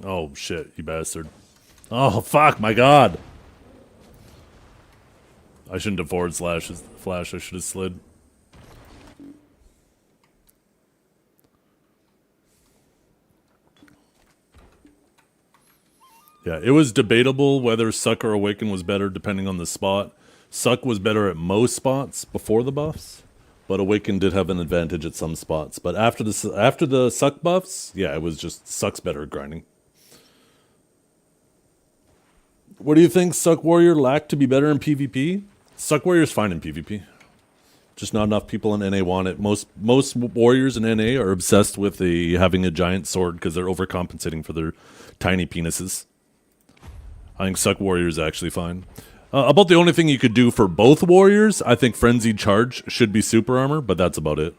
Oh shit, you bastard. Oh fuck, my god. I shouldn't have forward slashed flash, I should have slid. Yeah, it was debatable whether Suck or Awaken was better depending on the spot. Suck was better at most spots before the buffs, But Awaken did have an advantage at some spots. But after the suck buffs, yeah, it was just sucks better at grinding. What do you think Suck Warrior lacked to be better in PvP? Suck Warrior's fine in PvP. Just not enough people in NA want it. Most warriors in NA are obsessed with having a giant sword because they're overcompensating for their tiny penises. I think Suck Warrior is actually fine. About the only thing you could do for both warriors, I think Frenzied Charge should be super armor, but that's about it.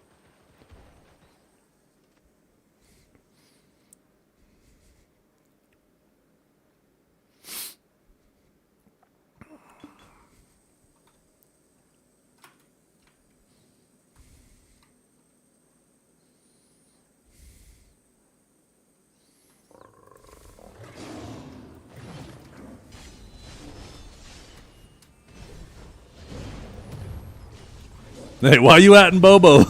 Hey, why you at in Bobo?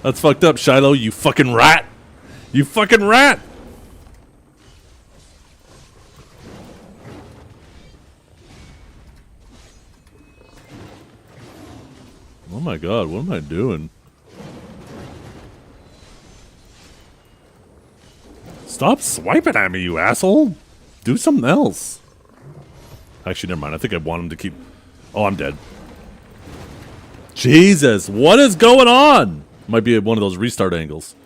That's fucked up, Shiloh, you fucking rat! You fucking rat! Oh my god, what am I doing? Stop swiping at me, you asshole! Do something else. Actually, never mind. I think I want him to keep... Oh, I'm dead. Jesus, what is going on? Might be one of those restart angles.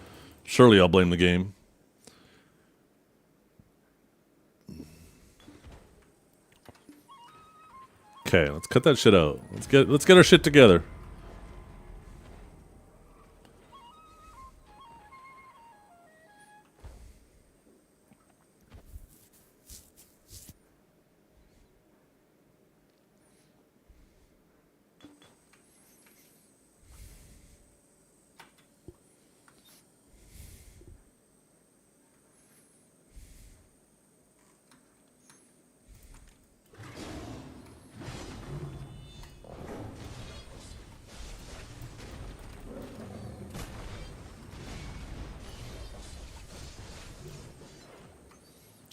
Surely I'll blame the game. Okay, let's cut that shit out. Let's get our shit together.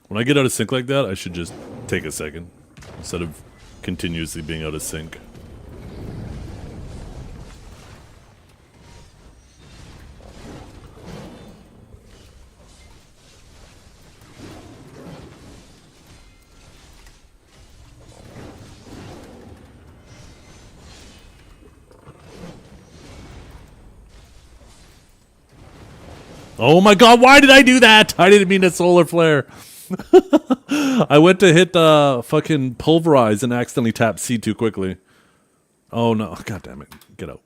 When I get out of sync like that, I should just take a second instead of continuously being out of sync. Oh my god, why did I do that? I didn't mean to solar flare. I went to hit fucking pulverize and accidentally tapped C too quickly. Oh no, god damn it. Get out.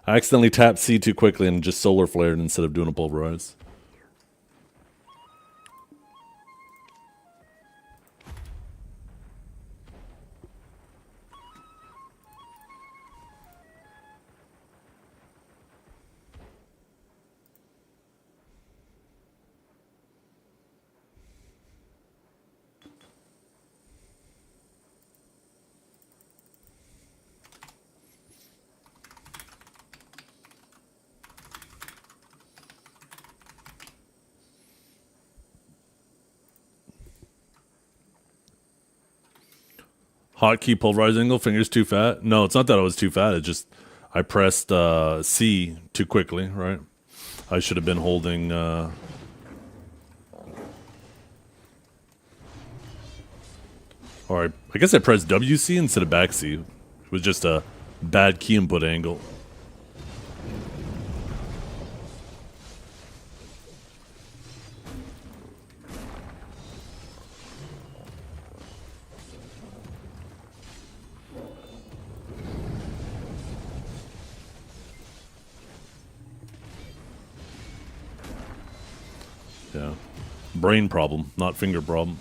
I accidentally tapped C too quickly and just solar flared instead of doing a pulverize. Hotkey pulverize angle, fingers too fat. No, it's not that I was too fat. It's just I pressed C too quickly, right? I should have been holding... or I guess I pressed WC instead of back C. It was just a bad key input angle. Yeah. Brain problem, not finger problem.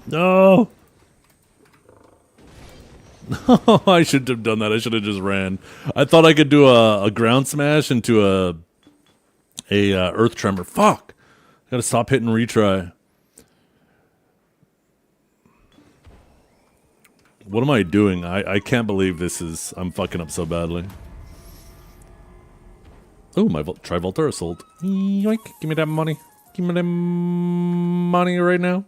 No. I shouldn't have done that. I should have just ran. I thought I could do a ground smash into a earth tremor. Fuck. I gotta stop hitting retry. What am I doing? I can't believe this is... I'm fucking up so badly. Oh, my Tri-Voltura sold. Yoink. Give me that money. Give me that money right now.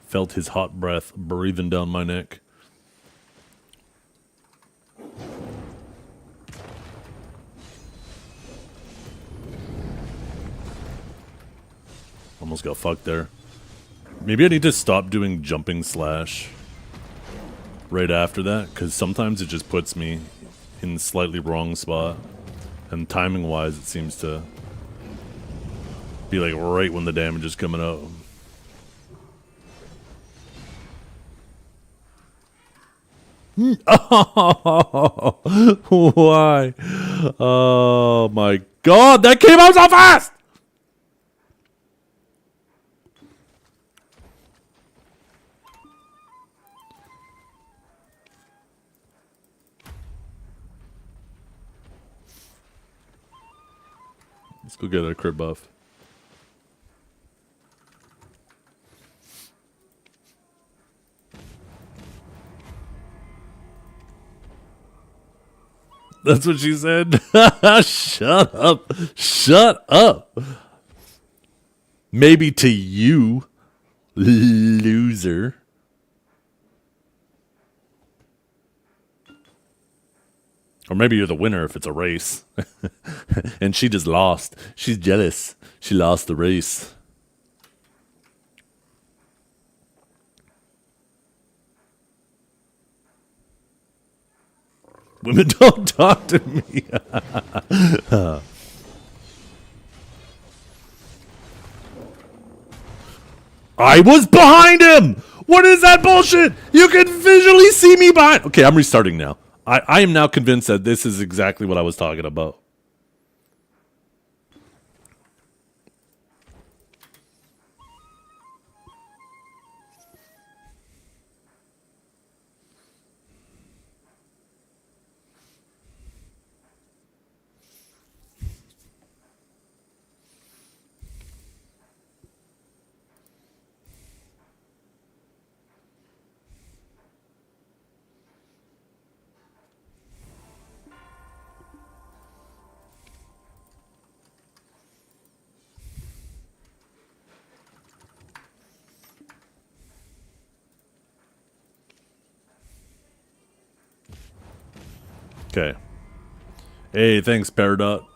Felt his hot breath breathing down my neck. Almost got fucked there. Maybe I need to stop doing jumping slash right after that, because sometimes it just puts me in the slightly wrong spot. And timing wise, it seems to be like right when the damage is coming out. Why? Oh my god, that came out so fast! Let's go get a crit buff. That's what she said. Shut up. Shut up. Maybe to you, loser. Or maybe you're the winner if it's a race. And she just lost. She's jealous. She lost the race. Women don't talk to me. I was behind him! What is that bullshit? You can visually see me behind... Okay, I'm restarting now. I am now convinced that this is exactly what I was talking about. Okay. Hey, thanks, Paradot.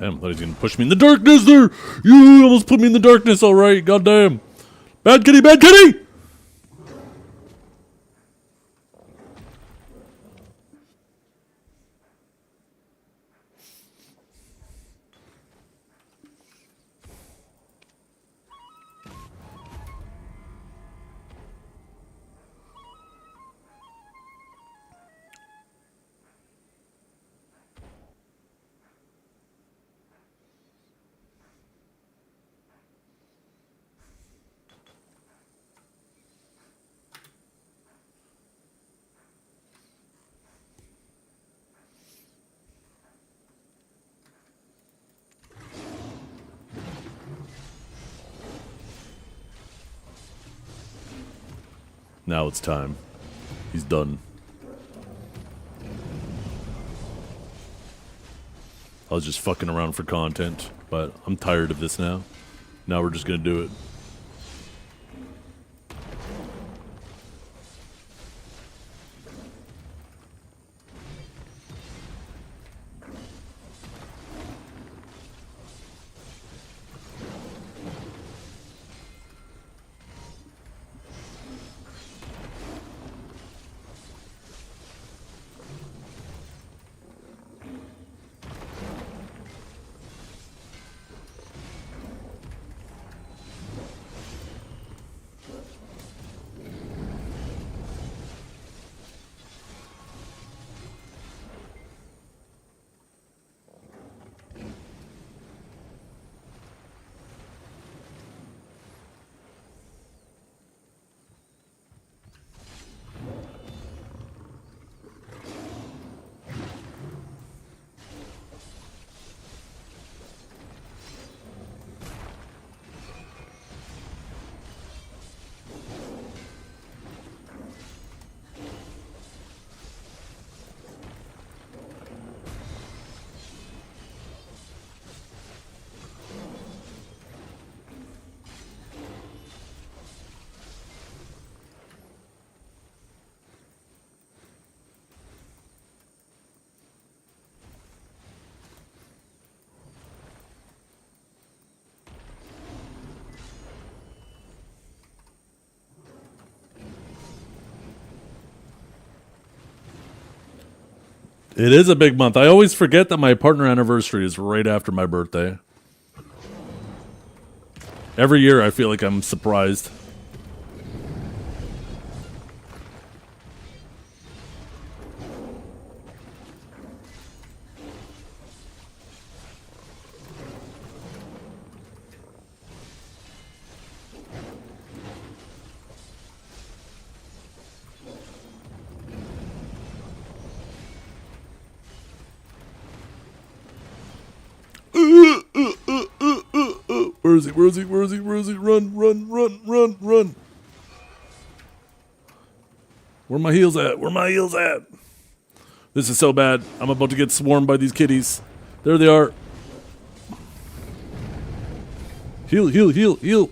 Damn, I thought he was gonna push me in the darkness there! You almost put me in the darkness, alright, goddamn. Bad kitty, bad kitty! Now it's time. He's done. I was just fucking around for content, but I'm tired of this now. Now we're just gonna do it. It is a big month. I always forget that my partner anniversary is right after my birthday. Every year I feel like I'm surprised. Where is he? Where is he? Where is he? Where is he? Run, run, run, run, run. Where my heels at? Where my heels at? This is so bad. I'm about to get swarmed by these kitties. There they are. Heal, heal, heal, heal.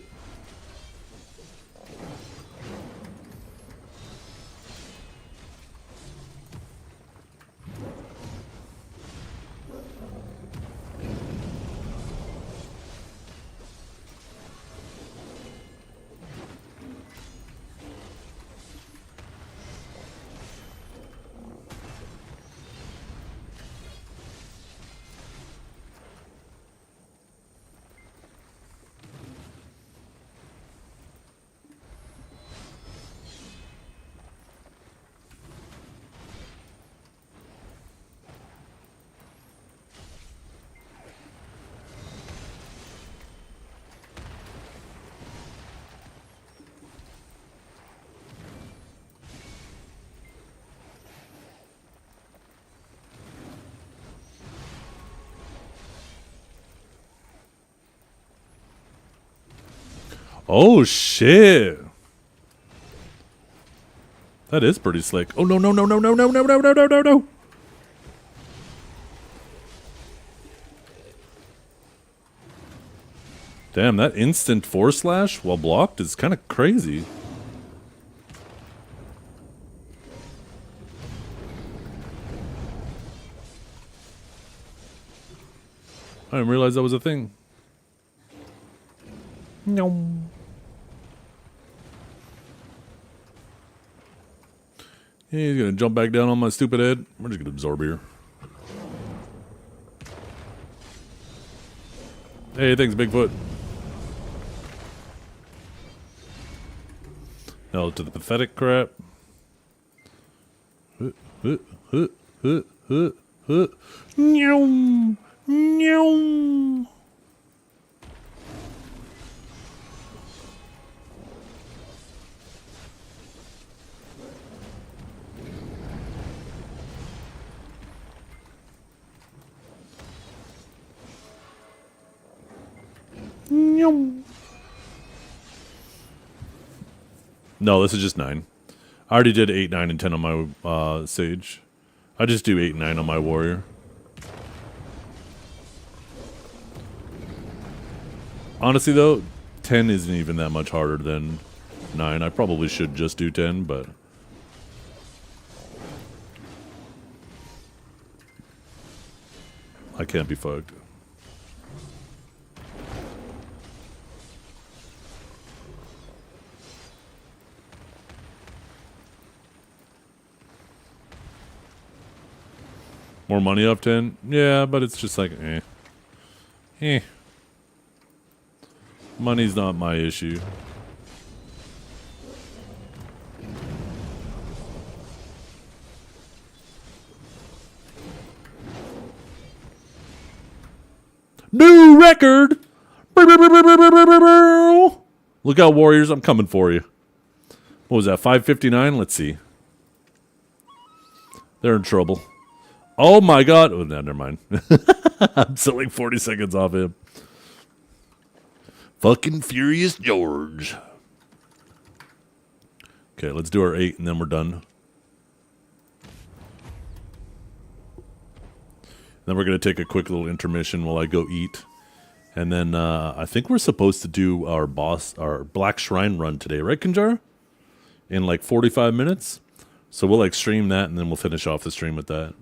Oh shit. That is pretty slick. Oh no no no no no no no no no no no no. Damn, that instant force slash while blocked is kind of crazy. I didn't realize that was a thing. No. He's gonna jump back down on my stupid head. We're just gonna absorb here. Hey, thanks, Bigfoot. Now to the pathetic crap. Nyum, nyum. No, this is just 9. I already did 8, 9, and 10 on my Sage. I just do 8 and 9 on my Warrior. Honestly, though, 10 isn't even that much harder than 9. I probably should just do 10, but... I can't be fucked. More money off 10? Yeah, but it's just like, eh. Eh. Money's not my issue. New record! Look out, Warriors, I'm coming for you. What was that, 559? Let's see. They're in trouble. Oh my god. Oh, no, never mind. I'm still like 40 seconds off him. Fucking Furious George. Okay, let's do our 8 and then we're done. Then we're going to take a quick little intermission while I go eat. And then I think we're supposed to do our Black Shrine run today, right, Kanjar? In like 45 minutes. So we'll like stream that and then we'll finish off the stream with that.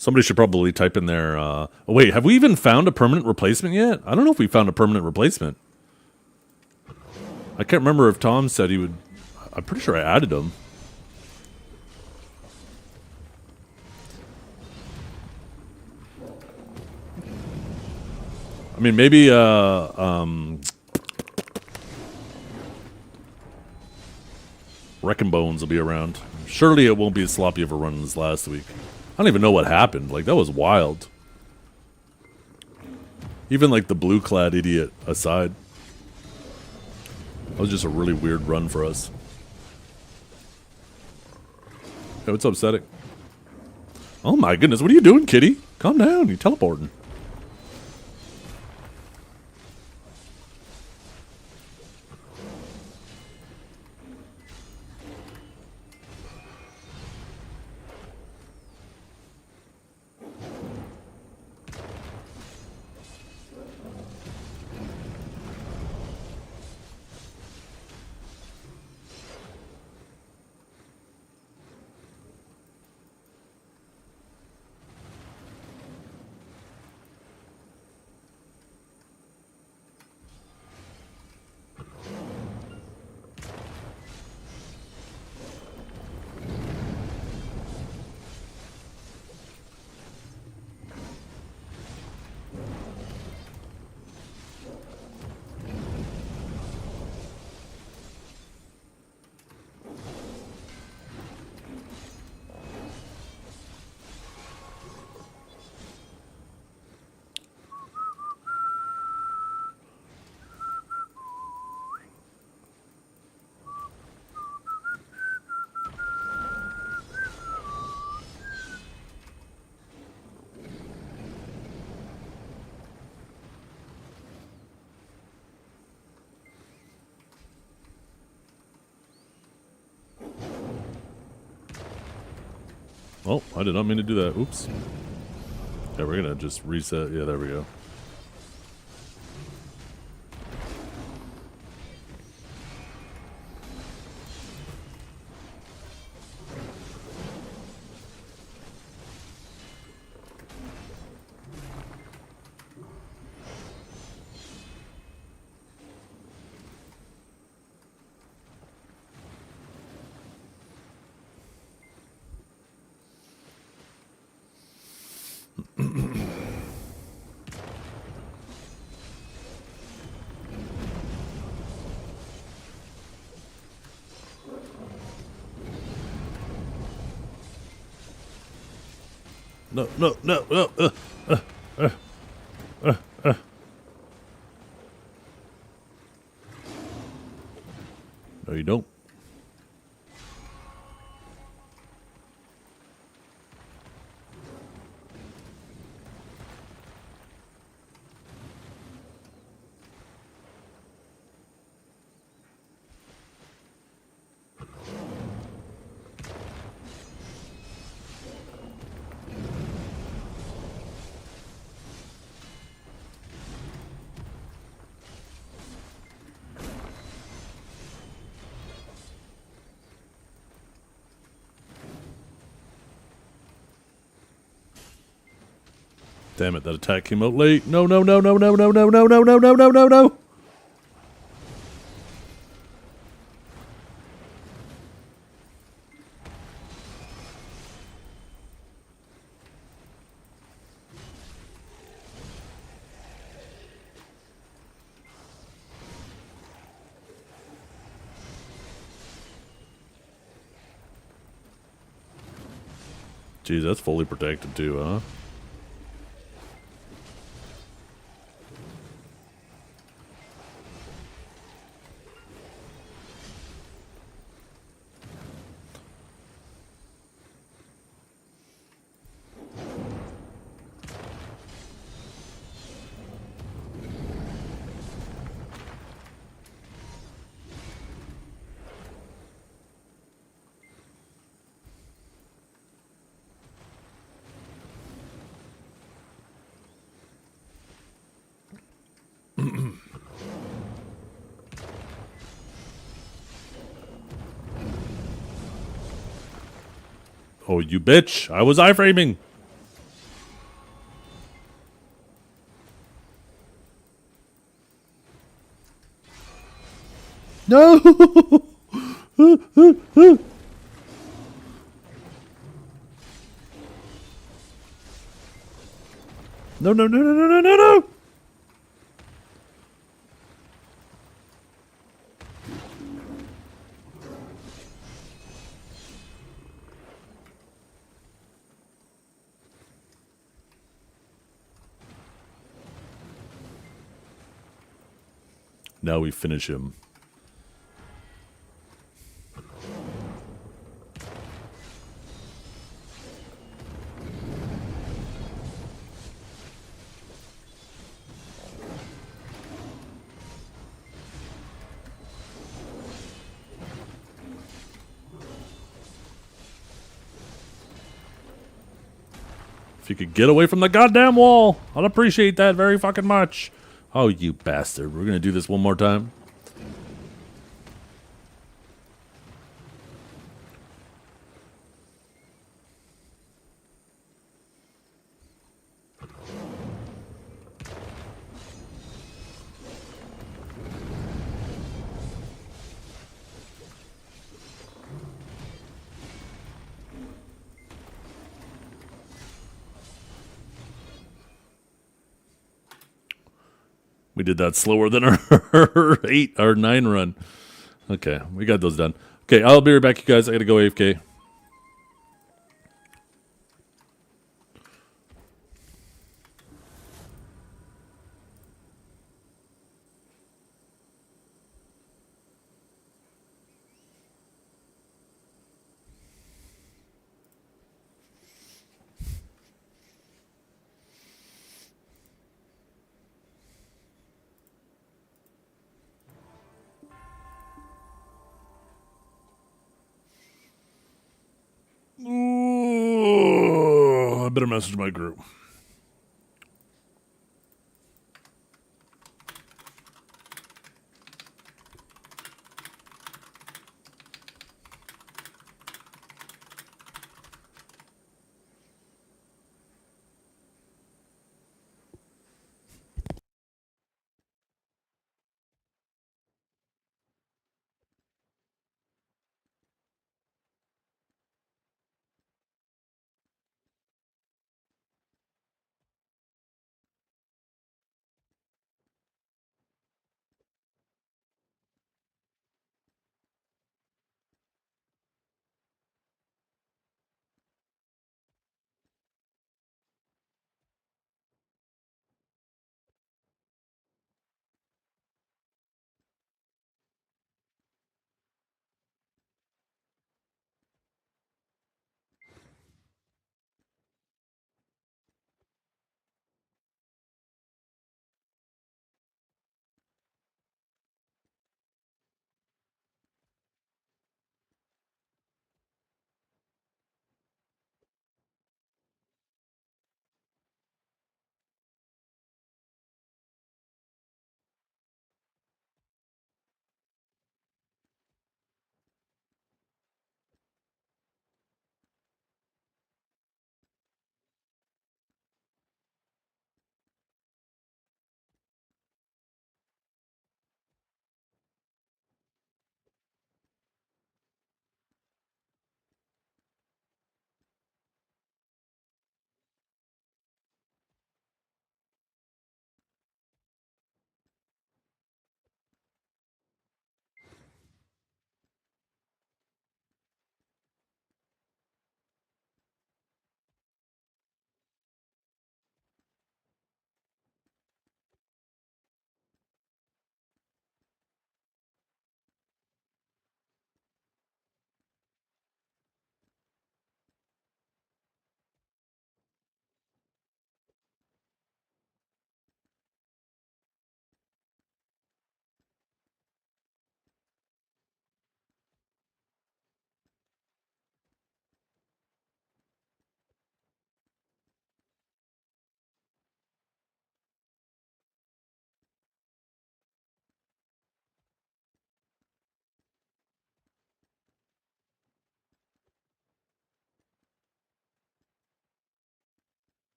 Somebody should probably type in there. Oh, wait, have we even found a permanent replacement yet? I don't know if we found a permanent replacement. I can't remember if Tom said he would. I'm pretty sure I added him. I mean, maybe Wrecking Bones will be around. Surely it won't be as sloppy of a run as last week. I don't even know what happened. Like, that was wild. Even, like, the blue-clad idiot aside. That was just a really weird run for us. Hey, what's up, Static? Oh my goodness, what are you doing, kitty? Calm down, you're teleporting. Oh, I did not mean to do that. Oops. Yeah, we're gonna just reset. Yeah, there we go. No, no, no, no. No, you don't. Damn it, that attack came out late. No, no, no, no, no, no, no, no, no, no, no, no, no, no. Geez, that's fully protected too, huh? Oh, you bitch. I was iframing. No. No, no, no, no, no, no, no, no. Now we finish him. If you could get away from the goddamn wall, I'd appreciate that very fucking much. Oh, you bastard. We're gonna do this one more time. We did that slower than our 8 or 9 run. Okay, we got those done. Okay, I'll be right back, you guys. I gotta go AFK. Ooh, I better message my group.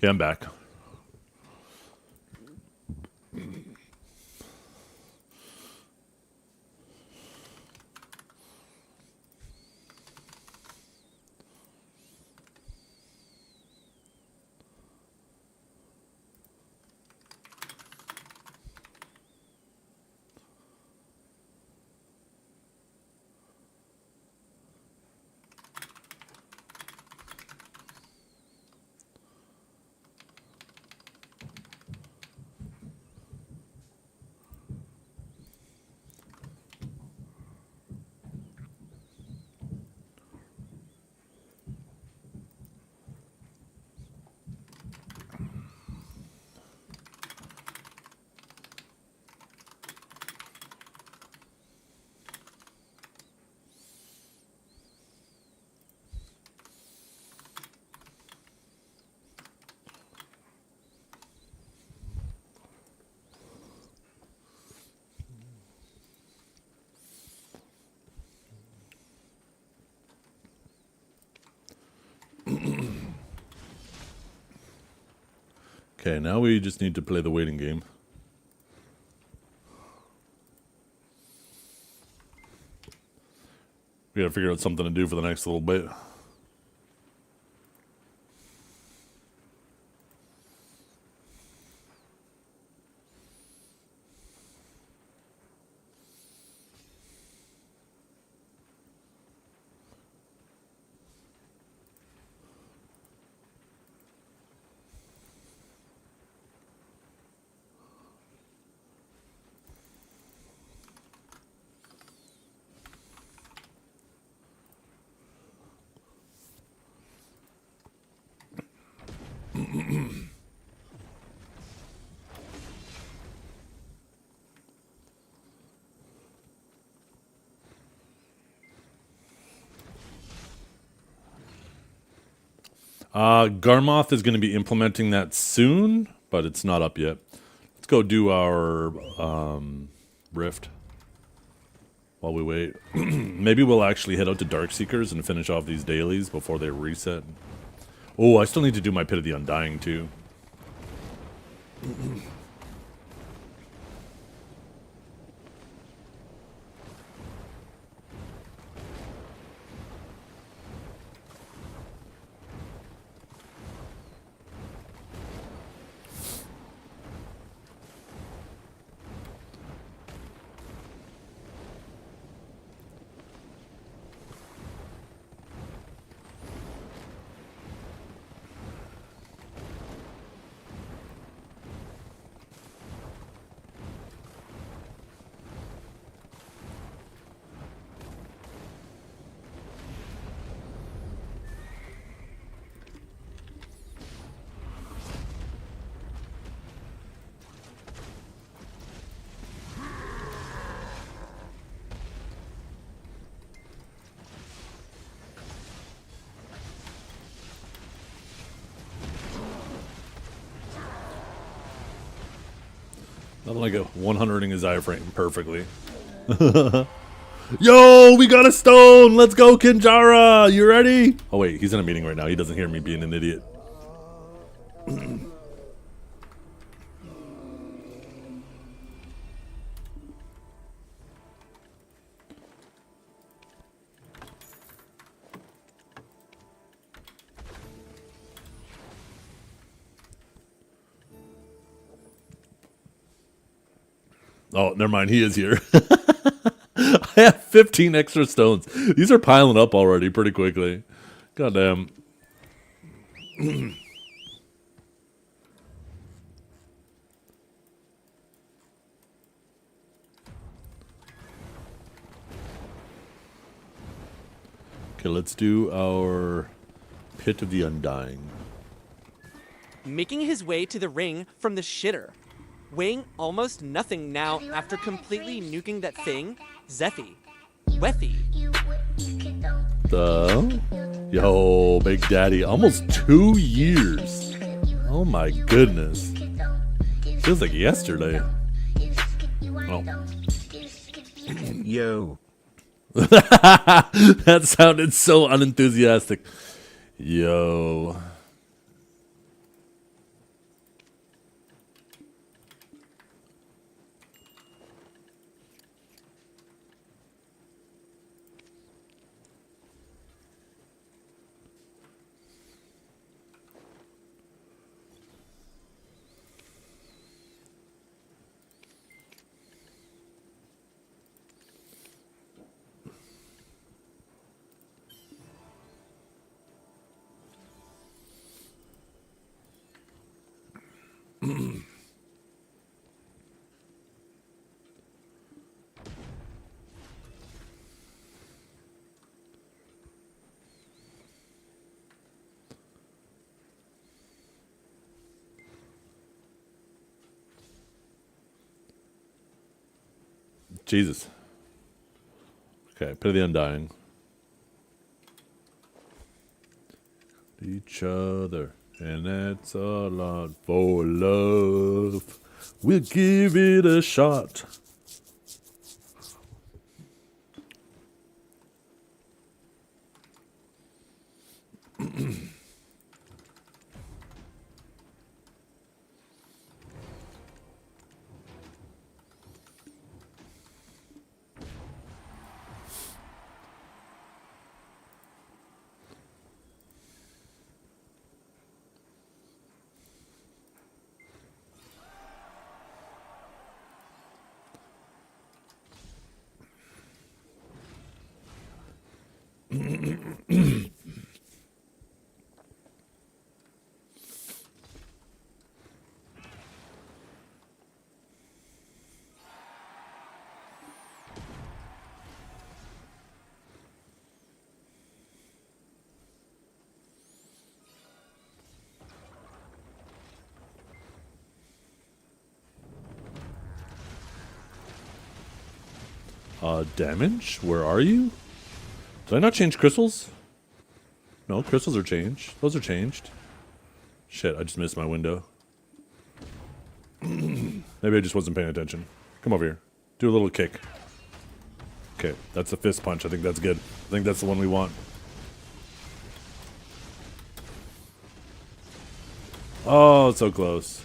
Okay, I'm back. Okay, now we just need to play the waiting game. We gotta figure out something to do for the next little bit. Garmoth is going to be implementing that soon, but it's not up yet. Let's go do our rift while we wait. Maybe we'll actually head out to Darkseekers and finish off these dailies before they reset. Oh, I still need to do my Pit of the Undying too. Nothing like a 100ing his iframe perfectly. Yo, we got a stone! Let's go, Kinjara! You ready? Oh wait, he's in a meeting right now. He doesn't hear me being an idiot. Oh, never mind. He is here. I have 15 extra stones. These are piling up already pretty quickly. Goddamn. Okay, let's do our Pit of the Undying. Making his way to the ring from the shitter. Weighing almost nothing now after completely nuking that thing, Zeffy. Weffy. Yo, Big Daddy. Almost 2 years. Oh my goodness. Feels like yesterday. Oh. Yo. That sounded so unenthusiastic. Yo. Jesus. Okay, pit of the undying. Each other, and that's a lot for love. We'll give it a shot. Damage? Where are you? Did I not change crystals? No, crystals are changed. Those are changed. Shit, I just missed my window. Maybe I just wasn't paying attention. Come over here. Do a little kick. Okay, that's a fist punch. I think that's good. I think that's the one we want. Oh, so close.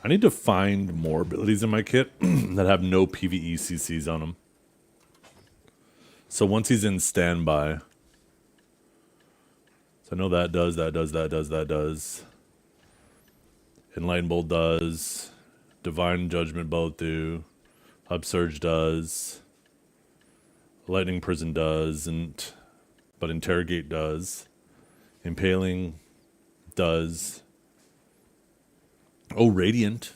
I need to find more abilities in my kit that have no PvE CCs on them. So once he's in standby, so I know that does. Enlightened Bolt does. Divine Judgment both do. Upsurge does. Lightning Prison doesn't, but Interrogate does. Impaling does. Oh, Radiant.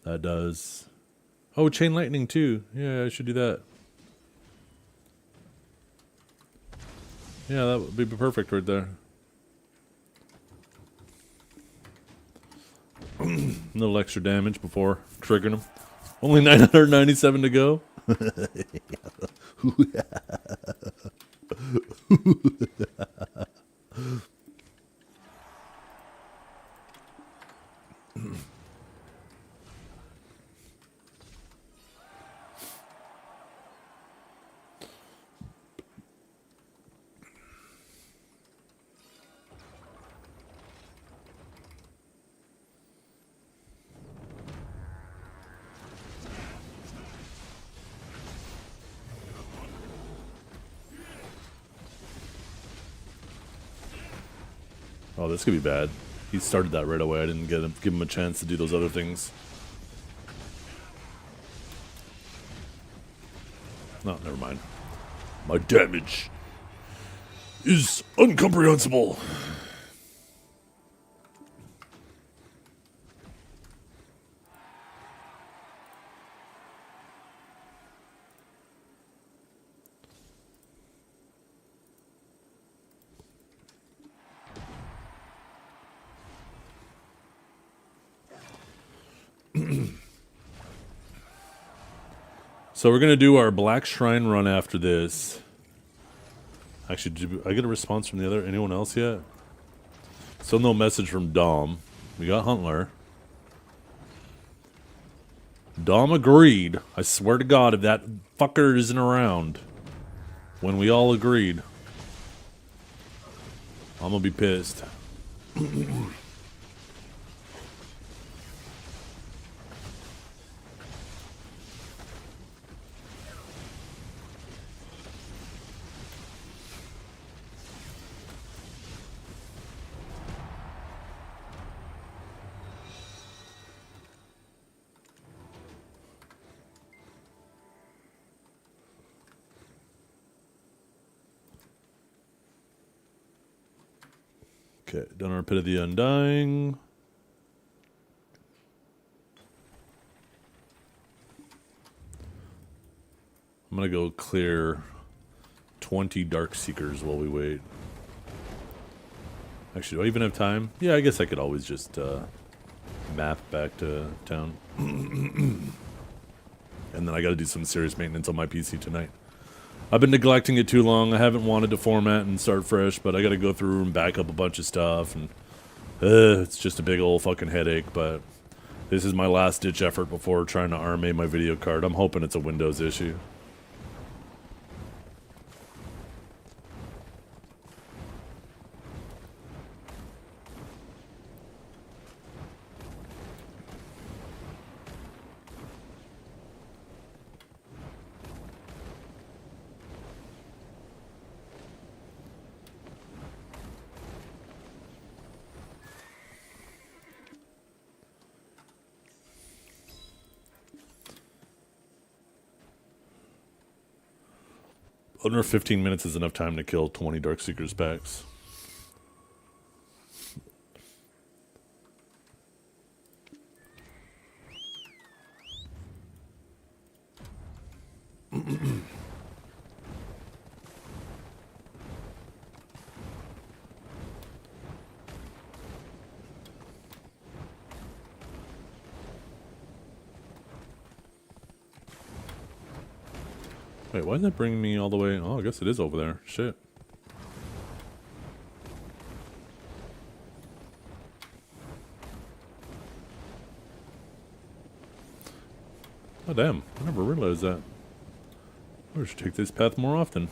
That does. Oh, Chain Lightning too. Yeah, I should do that. Yeah, that would be perfect right there. A little extra damage before triggering him. Only 997 to go. Oh, this could be bad. He started that right away. I didn't give him a chance to do those other things. No, never mind. My damage is incomprehensible. So we're gonna do our Black Shrine run after this. Actually, did I get a response from anyone else yet? Still no message from Dom. We got Huntler. Dom agreed. I swear to God, if that fucker isn't around when we all agreed, I'm gonna be pissed. Okay, done our Pit of the Undying. I'm gonna go clear 20 Dark Seekers while we wait. Actually, do I even have time? Yeah, I guess I could always just map back to town. And then I gotta do some serious maintenance on my PC tonight. I've been neglecting it too long. I haven't wanted to format and start fresh, but I gotta go through and back up a bunch of stuff, and it's just a big old fucking headache, but this is my last ditch effort before trying to RMA my video card. I'm hoping it's a Windows issue. Under 15 minutes is enough time to kill 20 Darkseekers packs. Wait, why did that bring me all the way? Oh, I guess it is over there. Shit. Oh, damn. I never realized that. I should take this path more often.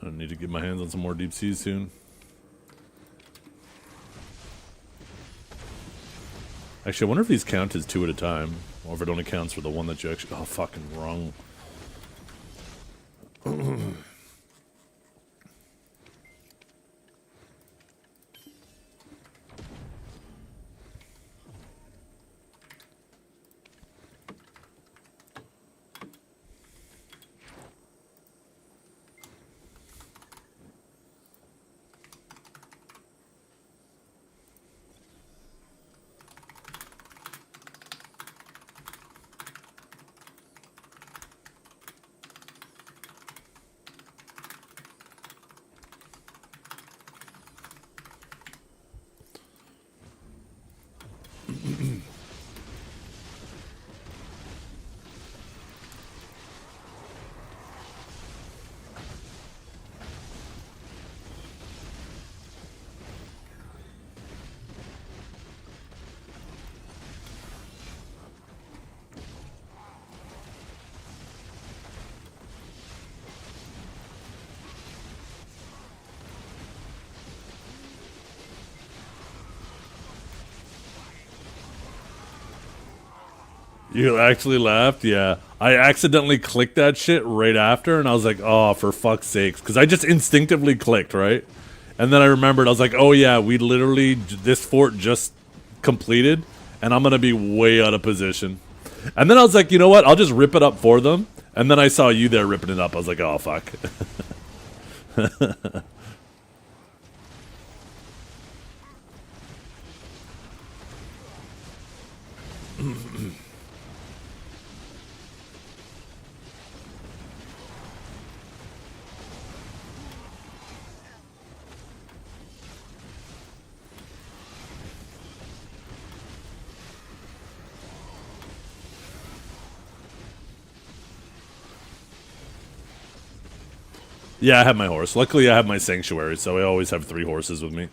I need to get my hands on some more deep seas soon. Actually, I wonder if these count as 2 at a time, or if it only counts for the one that you actually... Oh, fucking wrong. You actually laughed? Yeah. I accidentally clicked that shit right after, and I was like, oh, for fuck's sakes. Because I just instinctively clicked, right? And then I remembered, I was like, oh yeah, we literally, this fort just completed, and I'm going to be way out of position. And then I was like, you know what? I'll just rip it up for them. And then I saw you there ripping it up. I was like, oh, fuck. Yeah, I have my horse. Luckily, I have my sanctuary, so I always have 3 horses with me.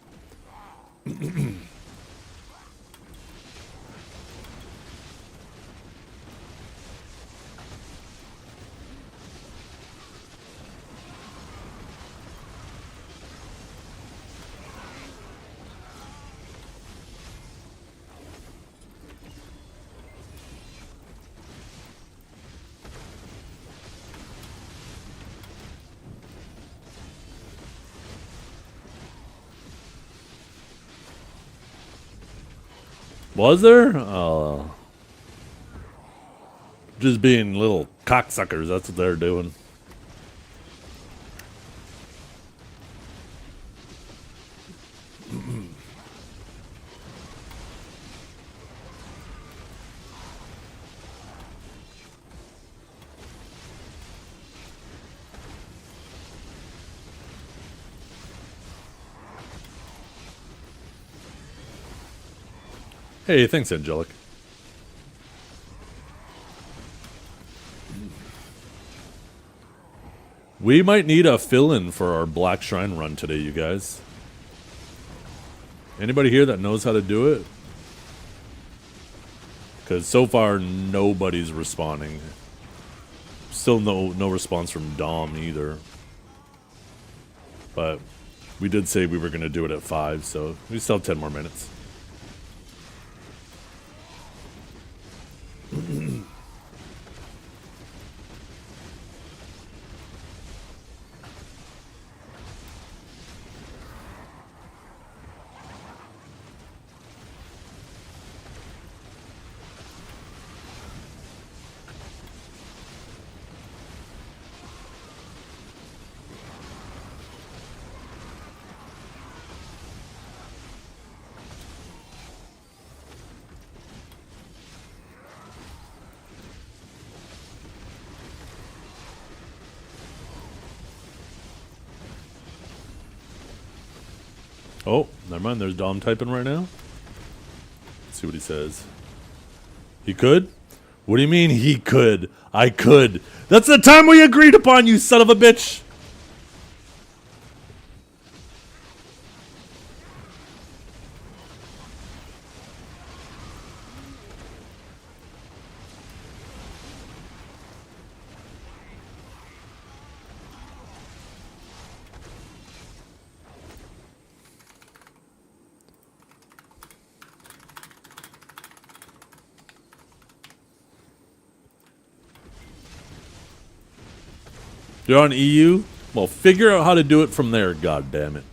Was there? Oh. Just being little cocksuckers, that's what they're doing. Hey, thanks, Angelic. We might need a fill-in for our Black Shrine run today, you guys. Anybody here that knows how to do it? Because so far, nobody's responding. Still no response from Dom either. But we did say we were going to do it at 5, so we still have 10 more minutes. Oh, never mind. There's Dom typing right now. Let's see what he says. He could? What do you mean he could? I could. That's the time we agreed upon, you son of a bitch! You're on EU? Well, figure out how to do it from there, god damn it.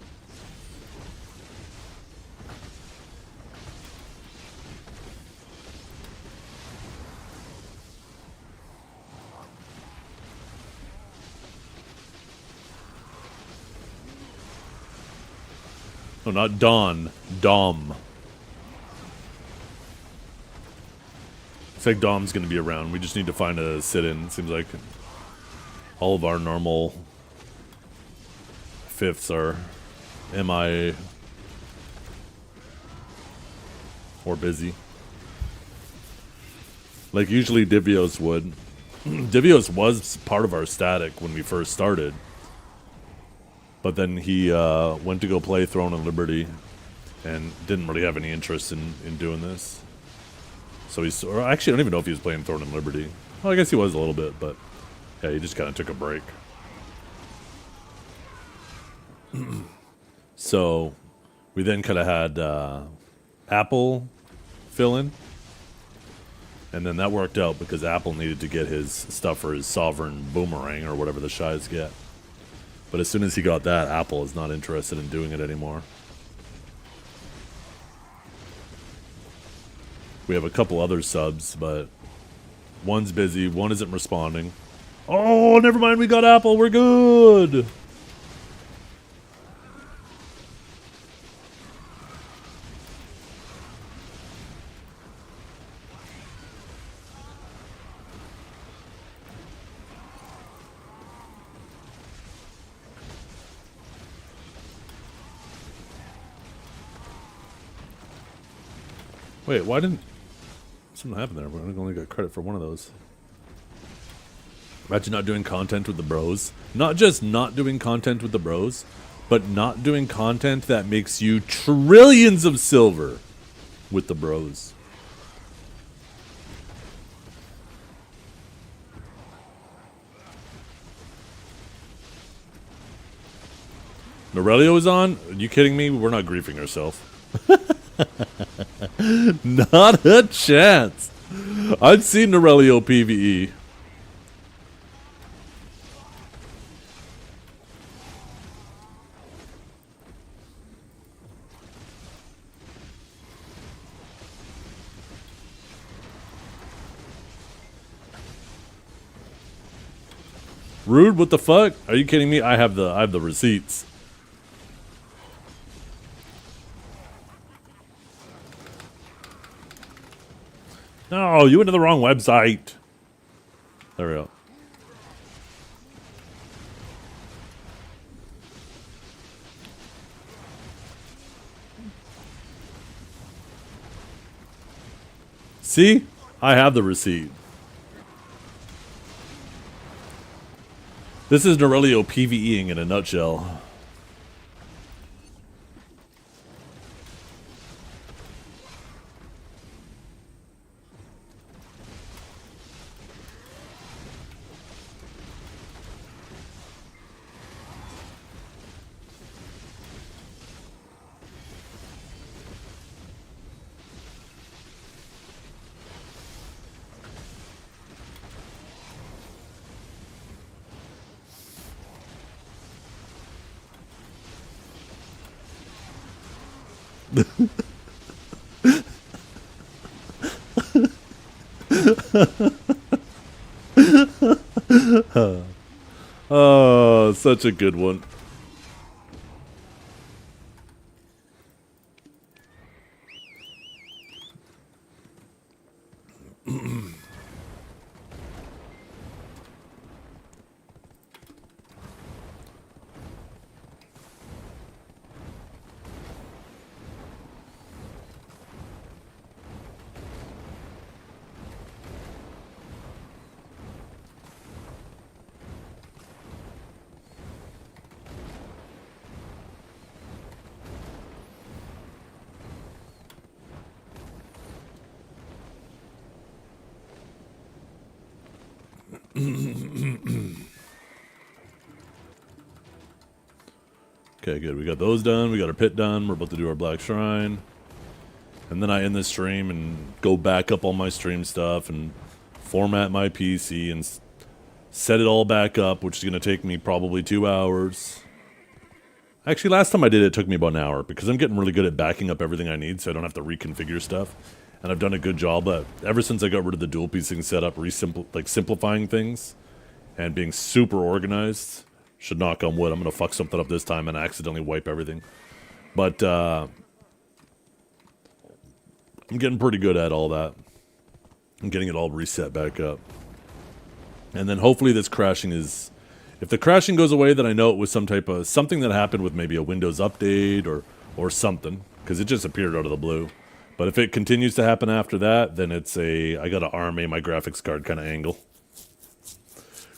No, not Don. Dom. Looks like Dom's gonna be around. We just need to find a sit-in. Seems like all of our normal fifths are MIA or busy. Like usually Divios would. Divios was part of our static when we first started. But then he went to go play Throne of Liberty and didn't really have any interest in doing this. So he's, or actually I don't even know if he was playing Throne of Liberty. Well, I guess he was a little bit, but yeah, he just kind of took a break. So we then kind of had Apple fill in. And then that worked out because Apple needed to get his stuff for his sovereign boomerang or whatever the shies get. But as soon as he got that, Apple is not interested in doing it anymore. We have a couple other subs, but one's busy, one isn't responding. Oh, never mind, we got Apple, we're good! Wait, why didn't... Something happened there. We only got credit for one of those. Imagine not doing content with the bros. Not just not doing content with the bros, but not doing content that makes you trillions of silver with the bros. Norelio is on? Are you kidding me? We're not griefing ourselves. Not a chance. I've seen Norelio PvE. Rude, what the fuck? Are you kidding me? I have the receipts. No, you went to the wrong website. There we go. See? I have the receipt. This is Norelio PvEing in a nutshell. Oh, such a good one. Okay, good. We got those done. We got our pit done. We're about to do our Black Shrine. And then I end this stream and go back up all my stream stuff and format my PC and set it all back up, which is going to take me probably 2 hours. Actually, last time I did it, it took me about an hour because I'm getting really good at backing up everything I need so I don't have to reconfigure stuff. And I've done a good job, but ever since I got rid of the dual piecing setup, simplifying things and being super organized, should knock on wood, I'm going to fuck something up this time and accidentally wipe everything. But I'm getting pretty good at all that. I'm getting it all reset back up. And then hopefully this crashing is... If the crashing goes away, then I know it was some type of... Something that happened with maybe a Windows update or something. Because it just appeared out of the blue. But if it continues to happen after that, then it's a... I got to RMA my graphics card kind of angle.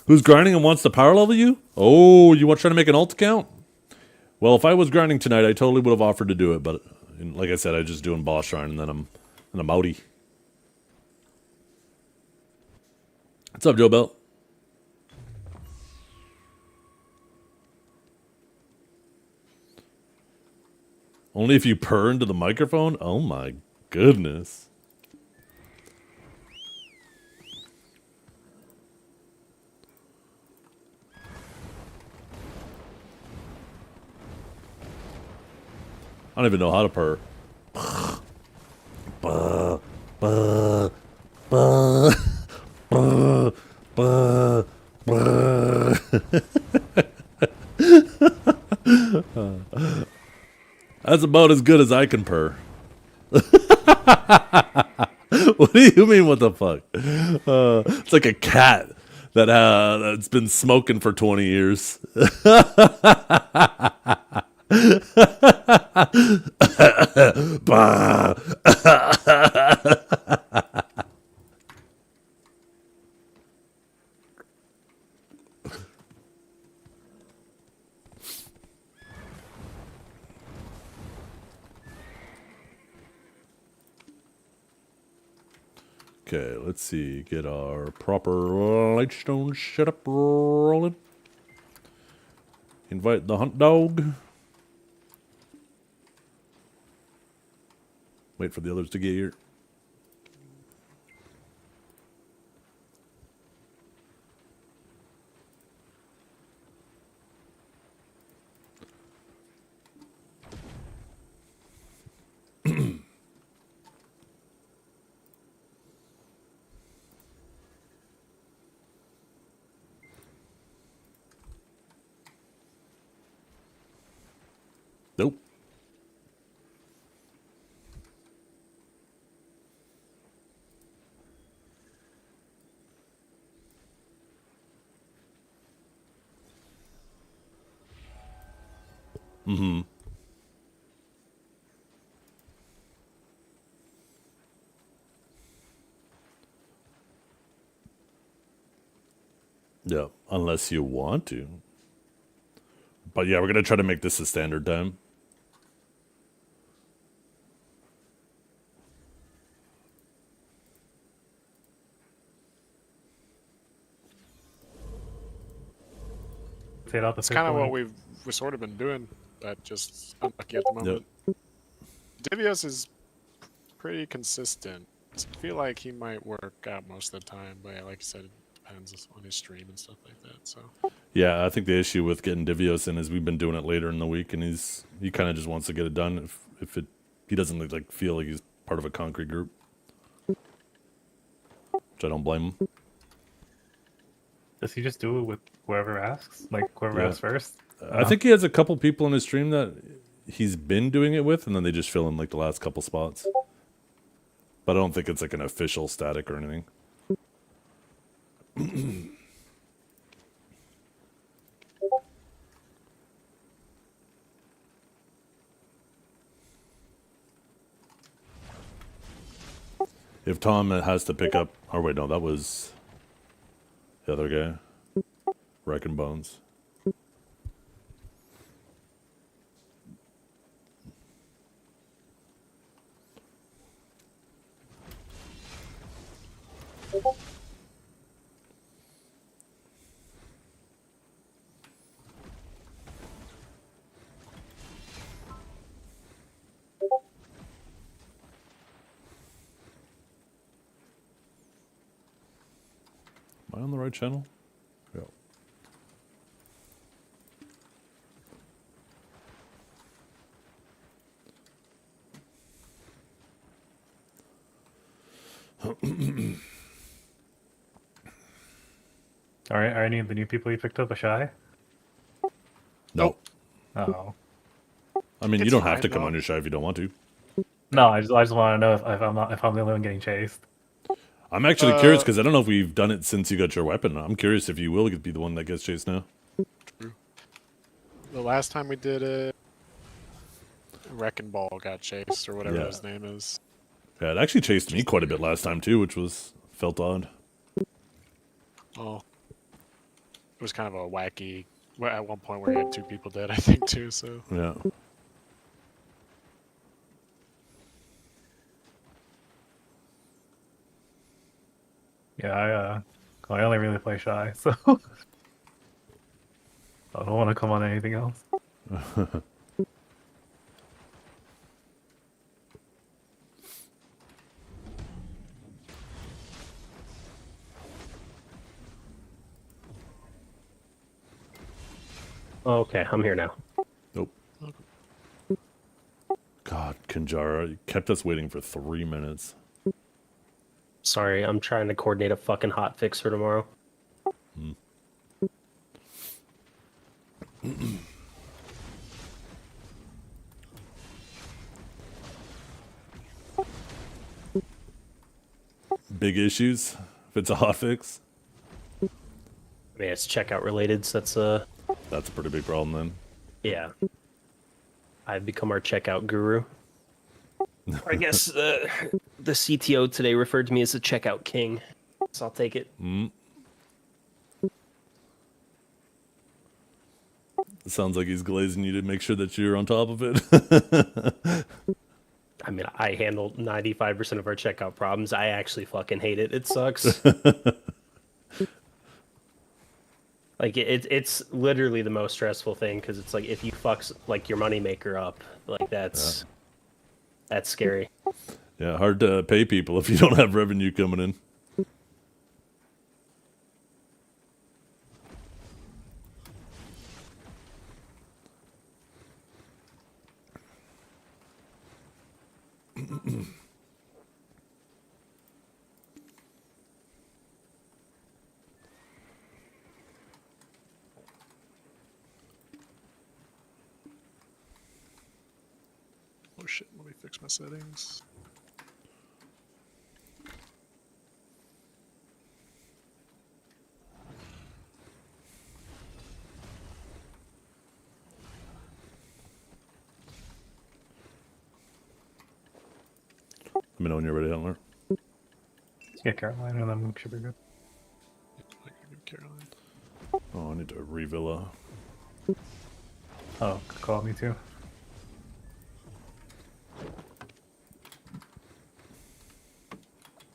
Who's grinding and wants to power level you? Oh, you want to try to make an alt account? Well, if I was grinding tonight, I totally would have offered to do it. But like I said, I'm just doing boss shrine and then I'm outie. What's up, Joe Belt? Only if you purr into the microphone? Oh my goodness. I don't even know how to purr. Buh, buh, buh, buh, buh, buh. That's about as good as I can purr. What do you mean, what the fuck? It's like a cat that's been smoking for 20 years. Bah. Okay, let's see. Get our proper lightstone setup rolling. Invite the hunt dog. Wait for the others to get here. Nope. Mm-hmm. Yeah, unless you want to. But yeah, we're gonna try to make this a standard time. That's kind of what we've sort of been doing, but just unlucky at the moment. Yep. Divios is pretty consistent. I feel like he might work out most of the time, but yeah, like you said, it depends on his stream and stuff like that. So Yeah, I think the issue with getting Divios in is we've been doing it later in the week, and he kind of just wants to get it done. If he doesn't like feel like he's part of a concrete group, which I don't blame him. Does he just do it with whoever asks? Like whoever asks first? I think he has a couple people in his stream that he's been doing it with, and then they just fill in like the last couple spots. But I don't think it's like an official static or anything. If Tom has to pick up... Oh, wait, no, that was the other guy. Wrecking Bones. Am I on the right channel? Yeah. Are any of the new people you picked up a shy? No. Oh. I mean, you It's don't have fine, to come though. on your show if you don't want to. No, I just want to know if I'm the only one getting chased. I'm actually curious because I don't know if we've done it since you got your weapon. I'm curious if you will be the one that gets chased now. the last time we did it, Wrecking Ball got chased or whatever Yeah. his name is. Yeah, it actually chased me quite a bit last time too, which felt odd. Oh, it was kind of a wacky. Well, at one point where he had 2 people dead, I think too. So Yeah. Yeah, I only really play shy, so I don't want to come on anything else. Okay, I'm here now. Nope. Kanjara, you kept us waiting for 3 minutes. Sorry, I'm trying to coordinate a fucking hot fix for tomorrow. Big issues if it's a hotfix. I mean, it's checkout related, so That's a pretty big problem then. yeah. I've become our checkout guru. Or I guess the CTO today referred to me as the checkout king, so I'll take it. It sounds like he's glazing you to make sure that you're on top of it. I mean, I handle 95% of our checkout problems. I actually fucking hate it. It sucks. Like it's literally the most stressful thing because it's like if you fucks like your moneymaker up, like that's scary. Yeah, hard to pay people if you don't have revenue coming in. Oh shit, let me fix my settings. Let me know when you're ready, Hunter. Let's get Carolina and then we should be good. Caroline. Oh, I need to revilla. Oh, call me too.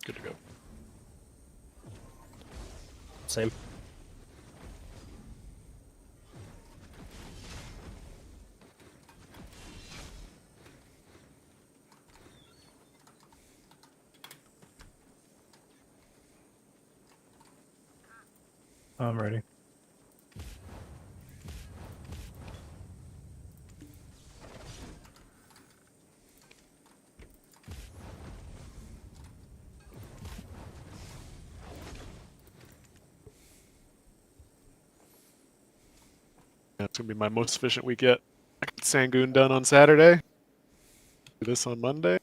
Good to go. Same. I'm ready. Yeah, it's gonna be my most efficient week yet. I got Sangoon done on Saturday. Do this on Monday.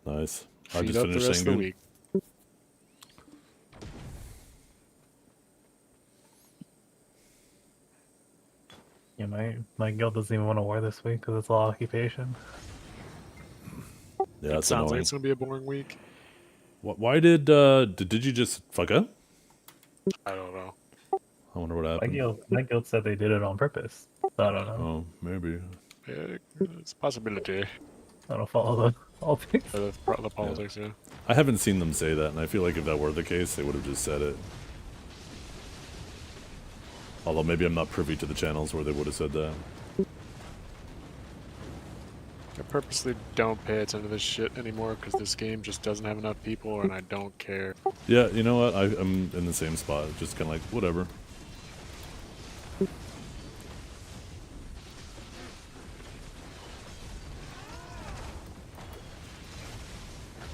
Nice. I Feed just up the finished rest of the saying week. Yeah, my guild doesn't even want to war this week because it's all occupation. Yeah, that's Sounds like annoying. it's gonna be a boring week. Why did you just fuck up? I don't know. I wonder what happened. My guild said they did it on purpose. So I don't know. Oh, maybe. Yeah, it's a possibility. I don't follow the politics. The politics, yeah. I haven't seen them say that, and I feel like if that were the case, they would have just said it. Although maybe I'm not privy to the channels where they would have said that. I purposely don't pay attention to this shit anymore because this game just doesn't have enough people and I don't care. Yeah, you know what? I'm in the same spot. Just kind of like, whatever.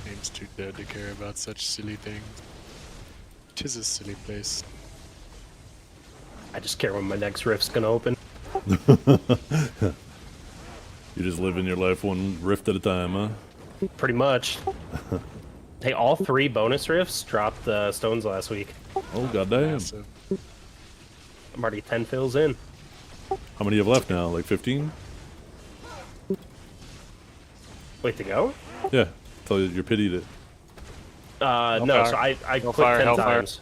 Game's too dead to care about such silly things. Tis a silly place. I just care when my next rift's gonna open. You just living your life one rift at a time, huh? Pretty much. Hey, all 3 bonus rifts dropped stones last week. Oh, goddamn. Massive. I'm already 10 fills in. How many you have left now? Like 15? Wait to go? Yeah. Tell you pitied it. No, so I clicked 10 Hellfire. times.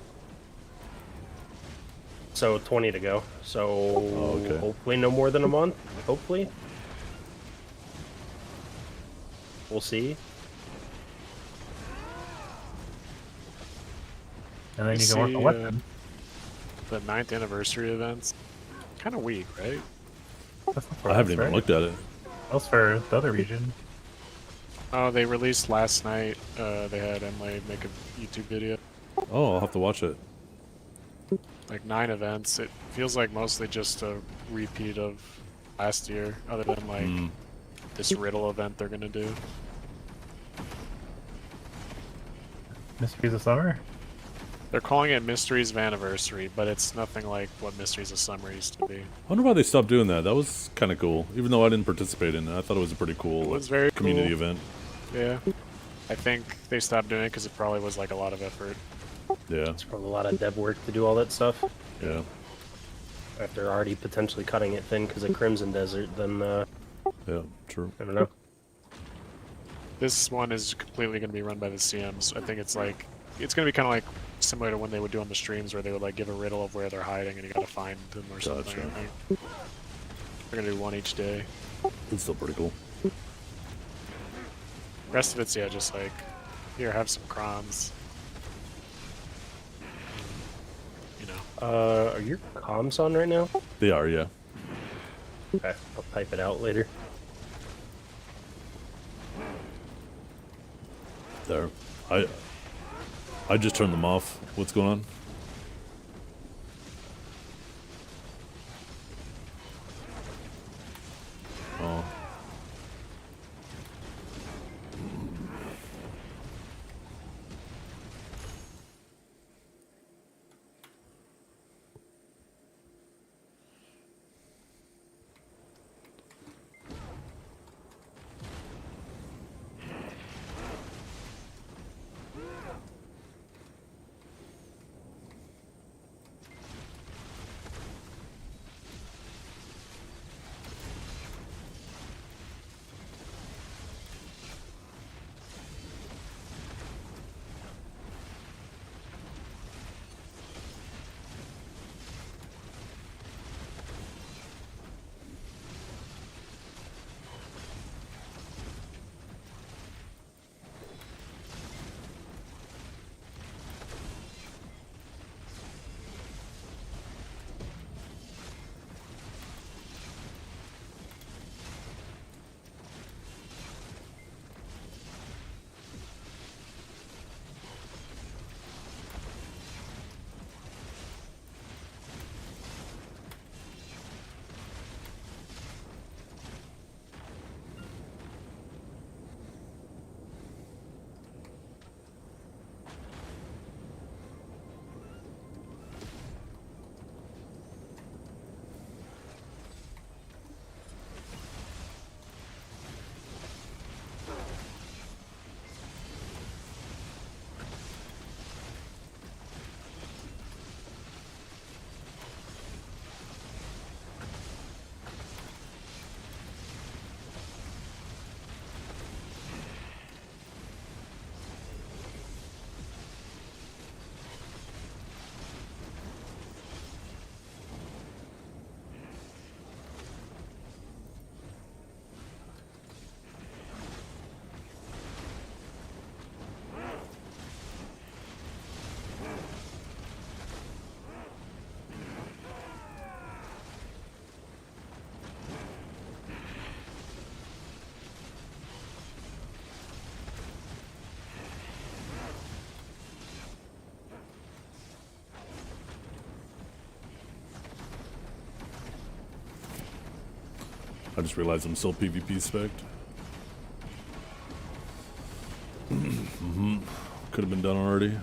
So 20 to go. So okay. hopefully no more than a month. Hopefully. We'll see. And then you See, can work on weapon. The 9th anniversary events. Kind of weak, right? That's not for I haven't us, even right? looked at it. That's for the other region. Oh, they released last night. They had Emily make a YouTube video. Oh, I'll have to watch it. Like 9 events. It feels like mostly just a repeat of last year, other than like this riddle event they're gonna do. Mysteries of Summer? They're calling it Mysteries of Anniversary, but it's nothing like what Mysteries of Summer used to be. I wonder why they stopped doing that. That was kind of cool. Even though I didn't participate in it, I thought it was a pretty cool It was very community cool. event. Yeah. I think they stopped doing it because it probably was like a lot of effort. Yeah. It's probably a lot of dev work to do all that stuff. Yeah. If they're already potentially cutting it thin because of Crimson Desert, then Yeah, true. I don't know. This one is completely going to be run by the CMs. I think it's like, it's going to be kind of like similar to when they would do on the streams where they would like give a riddle of where they're hiding and you got to find them or something. Gotcha. I think. They're going to do one each day. It's still pretty cool. Rest of it's, yeah, just like, here, have some crons. You know. Are your comms on right now? They are, yeah. Okay, I'll type it out later. There. I just turned them off. What's going on? Oh. I just realized I'm still PvP spec'd. Could have been done already.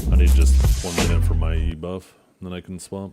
I need just 1 minute for my E buff, and then I can swap.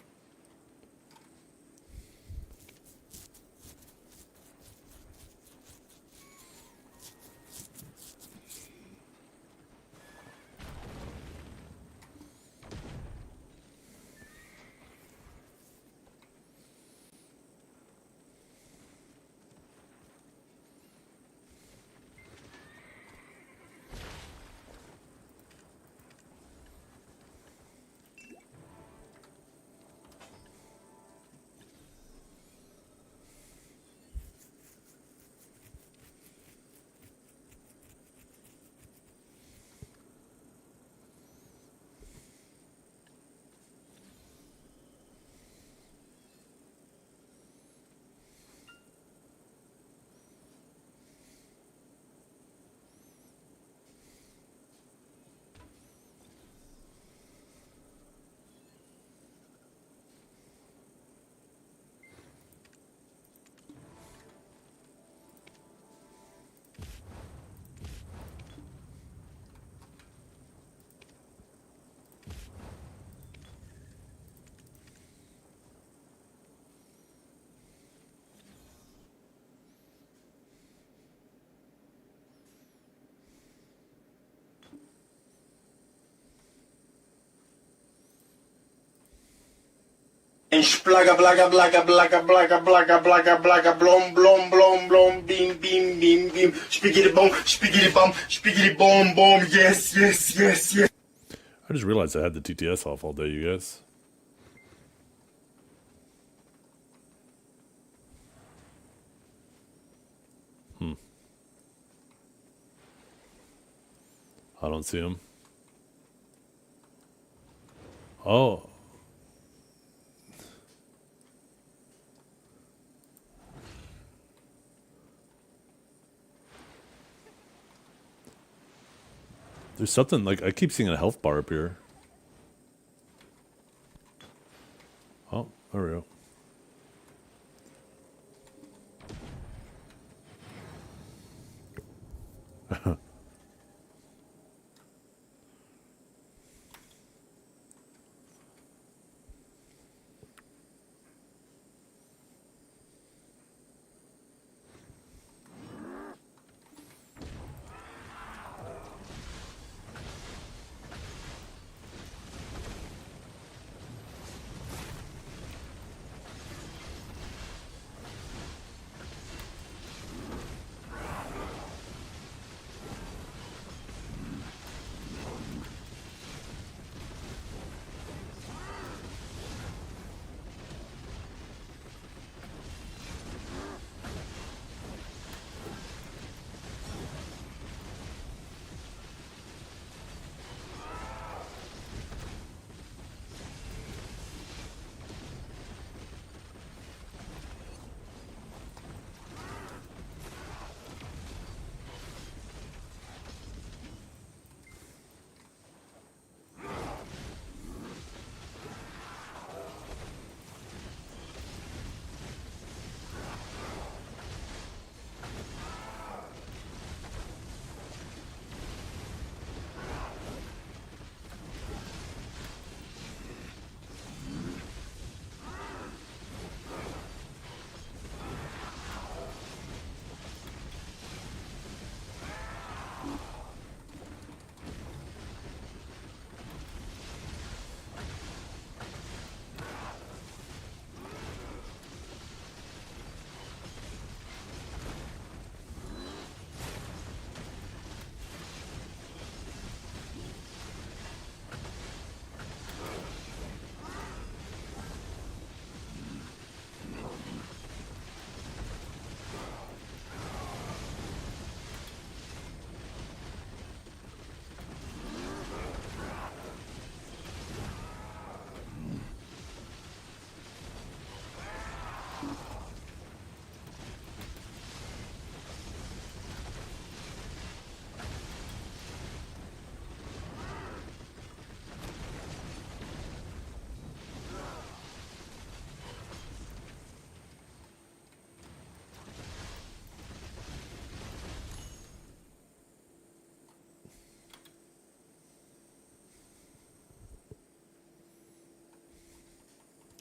and splaga blaga blaga blaga blaga blaga blaga blaga blom blom blom blom beam beam beam beam spiggity bomb bomb yes yes yes yes. I just realized I had the TTS off all day, you guys. I don't see him. Oh. There's something, like, I keep seeing a health bar up here. Oh, there we go.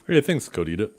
Hey, thanks, Codita.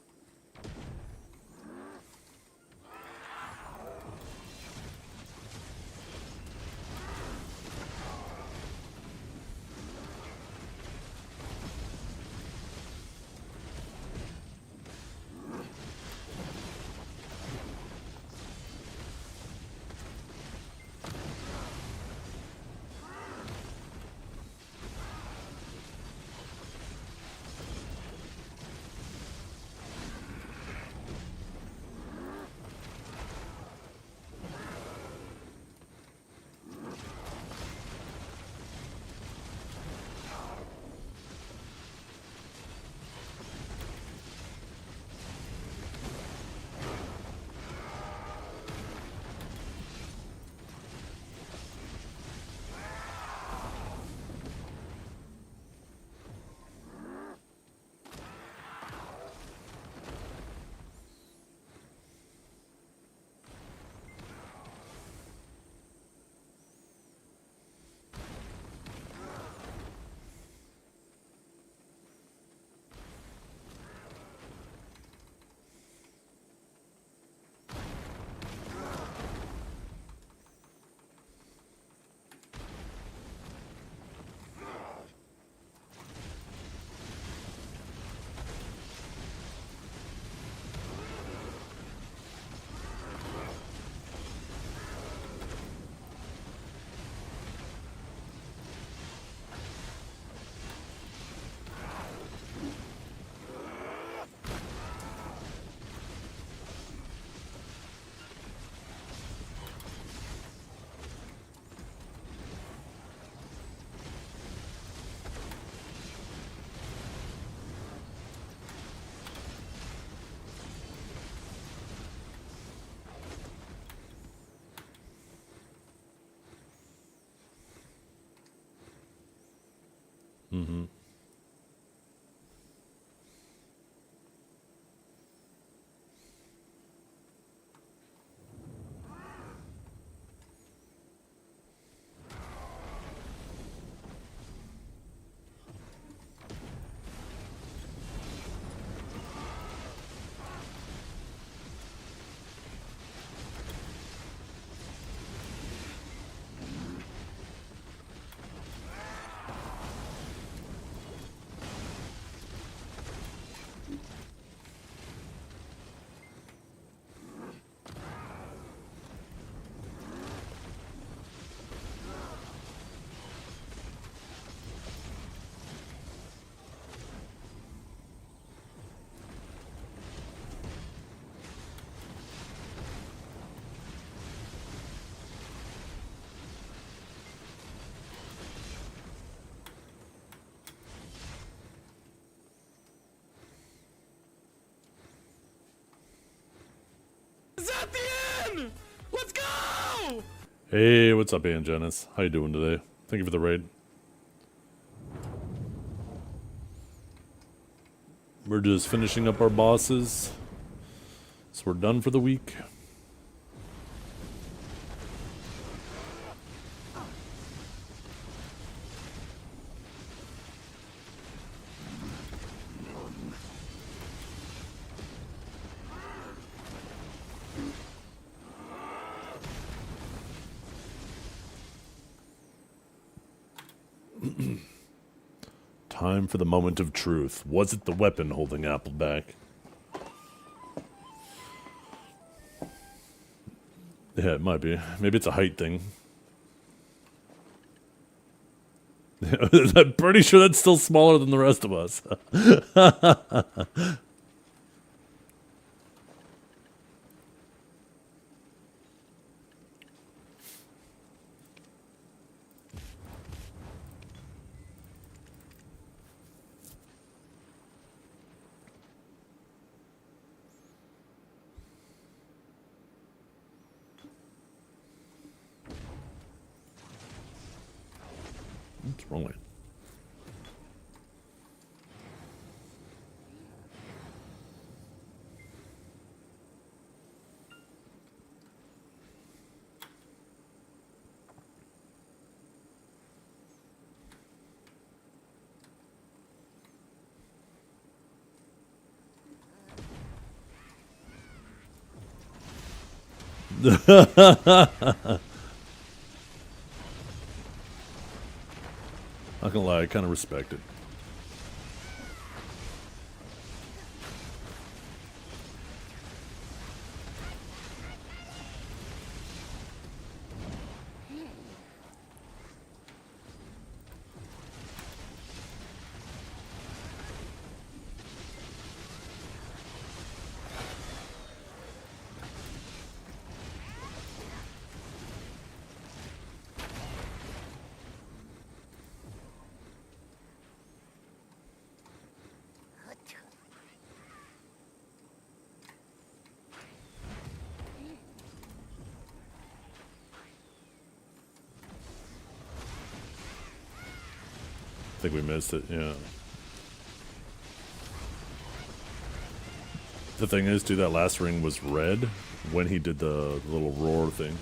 Mm-hmm. Is that the end? Let's go! Hey, what's up, Aunt Janice? How you doing today? Thank you for the raid. We're just finishing up our bosses, so we're done for the week. Time for the moment of truth. Was it the weapon holding Apple back? Yeah, it might be. Maybe it's a height thing. I'm pretty sure that's still smaller than the rest of us. What's wrong with it? Not gonna lie, I kind of respect it. I think we missed it, yeah. The thing is, too, that last ring was red when he did the little roar thing.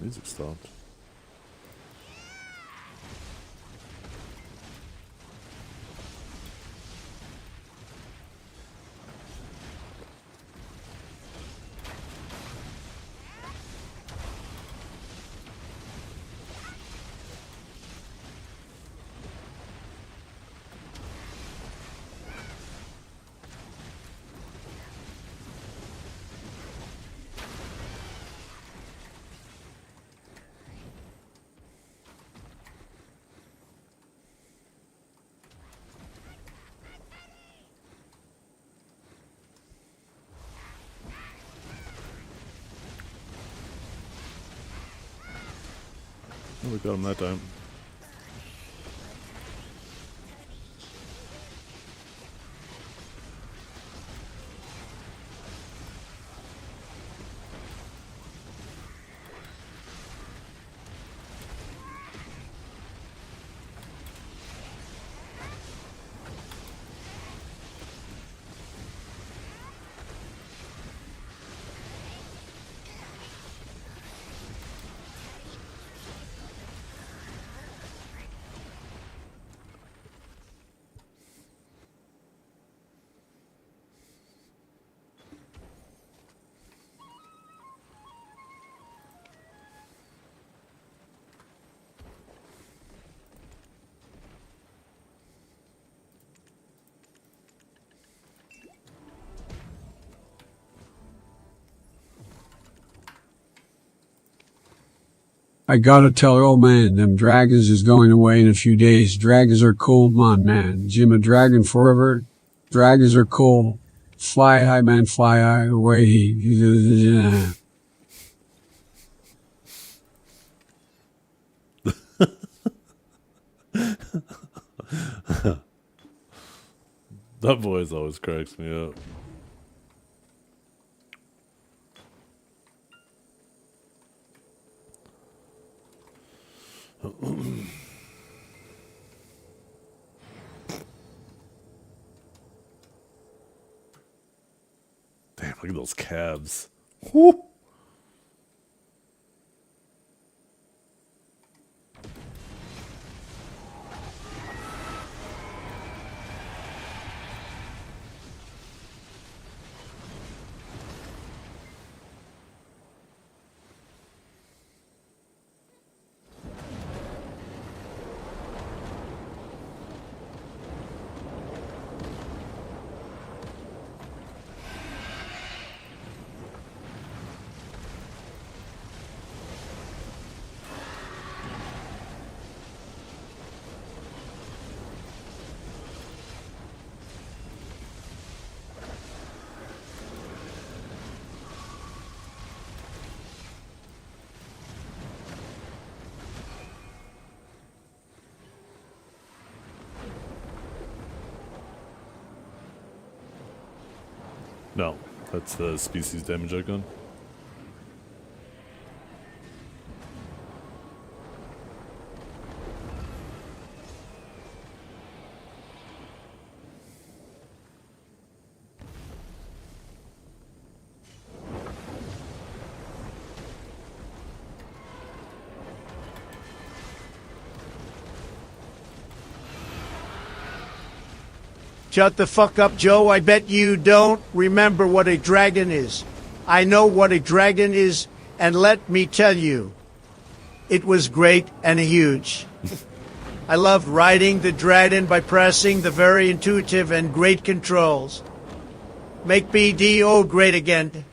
music stopped. Oh, we got him that time. I gotta tell old man, them dragons is going away in a few days. Dragons are cool, man. Jim a dragon forever. Dragons are cool. Fly high, man, fly high away. That voice always cracks me up. Damn, look at those calves. Whoop. No, that's the species damage icon. Shut the fuck up, Joe. I bet you don't remember what a dragon is. I know what a dragon is, and let me tell you, it was great and huge. I loved riding the dragon by pressing the very intuitive and great controls. Make BDO great again.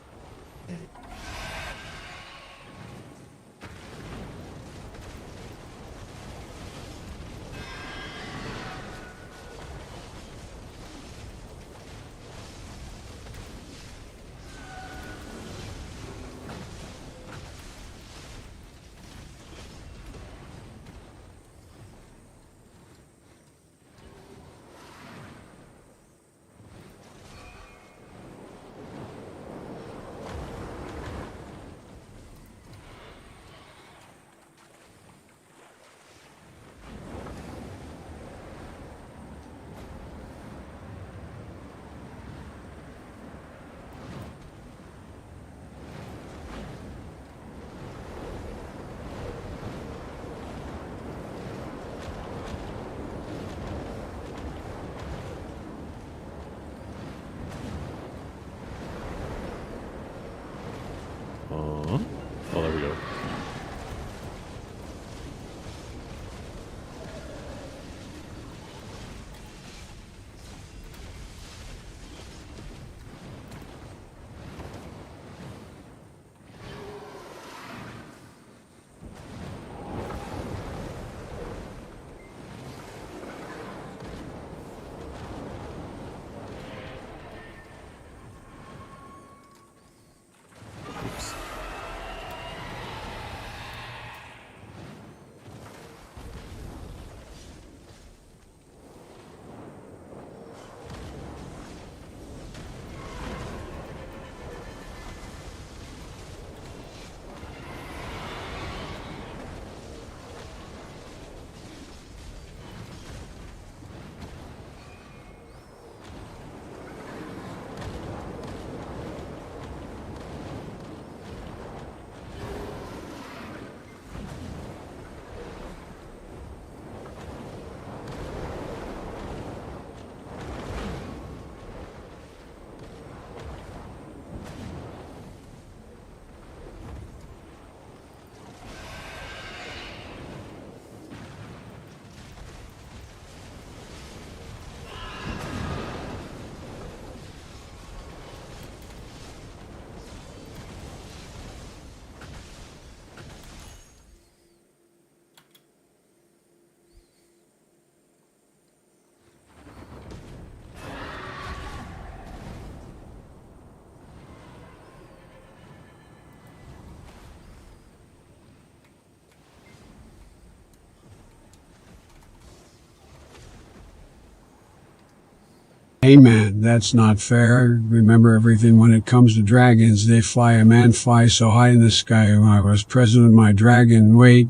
Hey man, that's not fair. Remember everything when it comes to dragons. They fly. A man fly so high in the sky. When I was president, my dragon. Wait,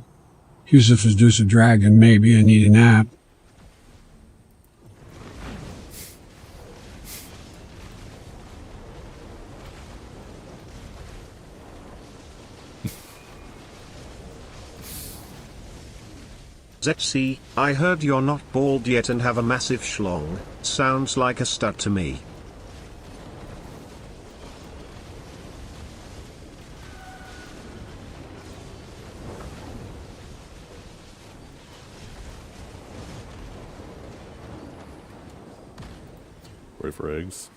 Yusuf is just a dragon. Maybe I need a nap. ZC, I heard you're not bald yet and have a massive schlong. Sounds like a stud to me. Wait for eggs.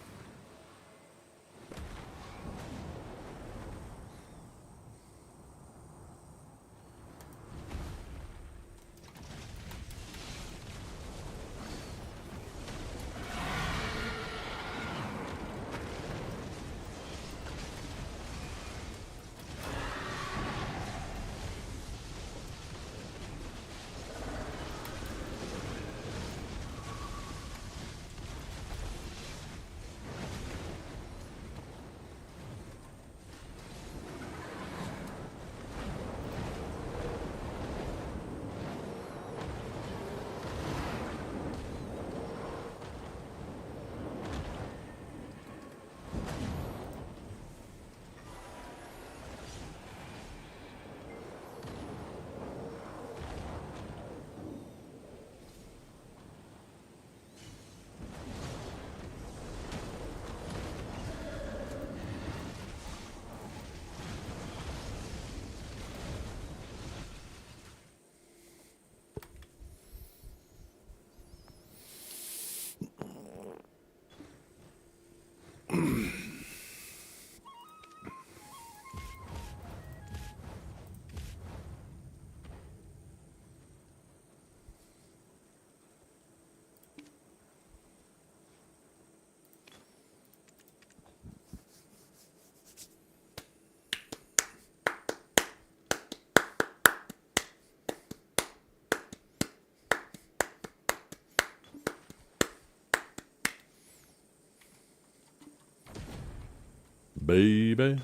Baby,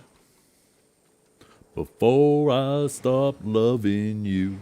before I stop loving you.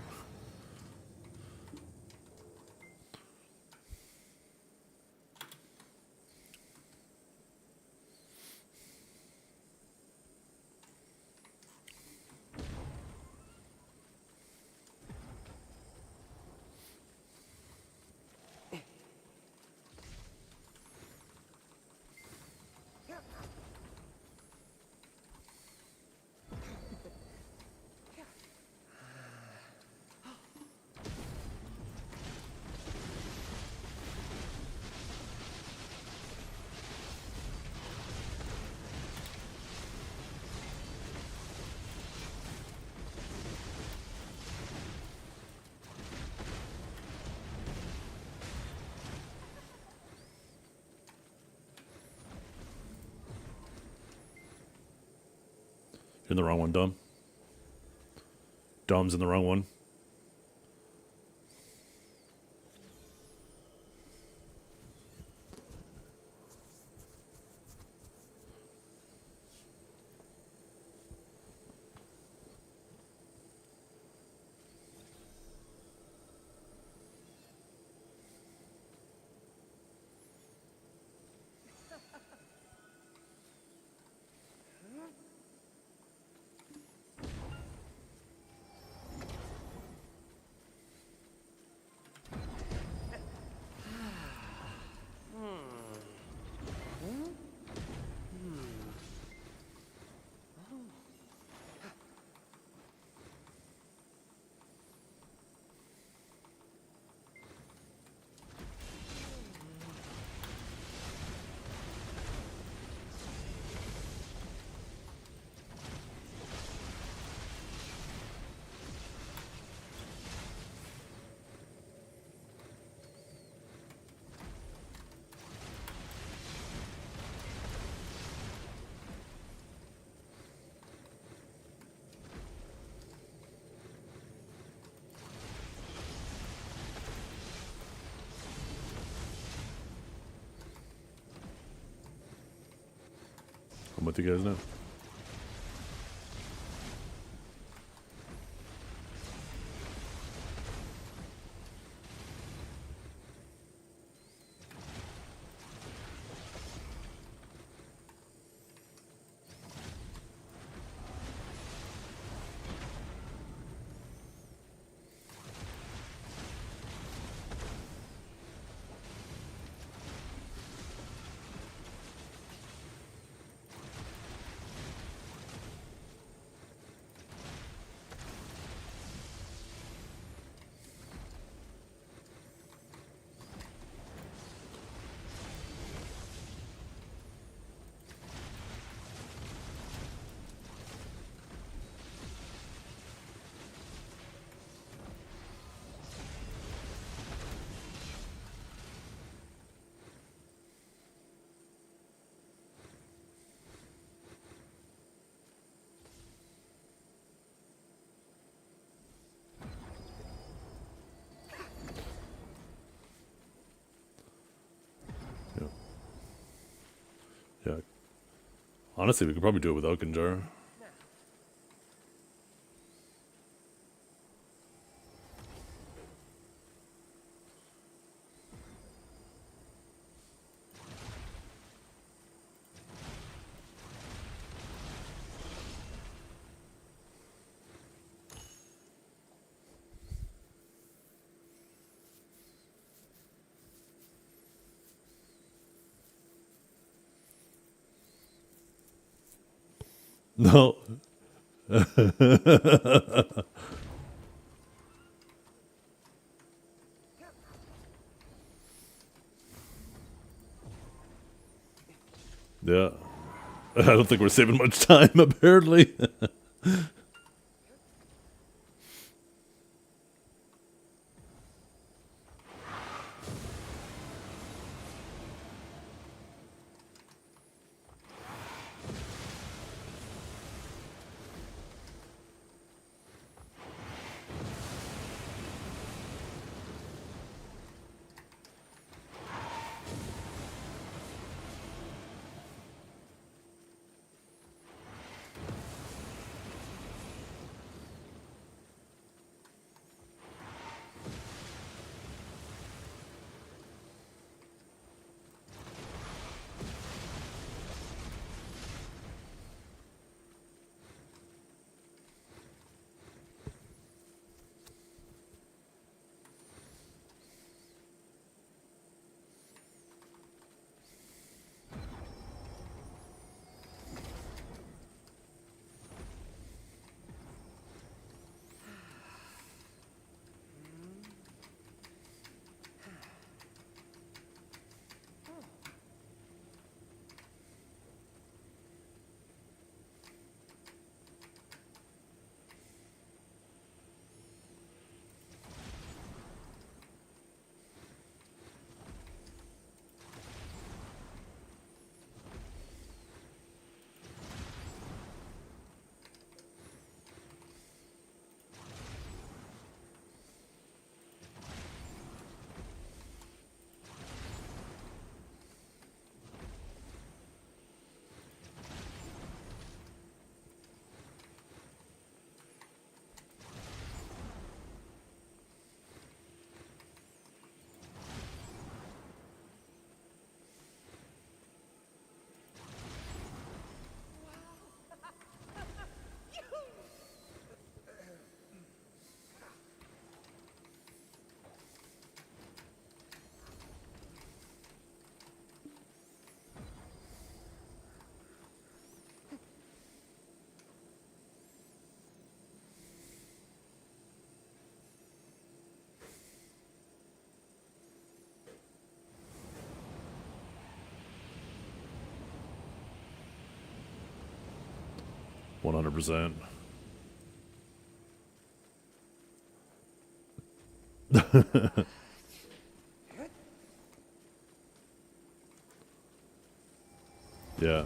You're in the wrong one, Dom. Dom's in the wrong one. I'm with you guys now. Yeah. Honestly, we could probably do it without Gunjar. No. Yeah. I don't think we're saving much time, apparently. %. Yeah.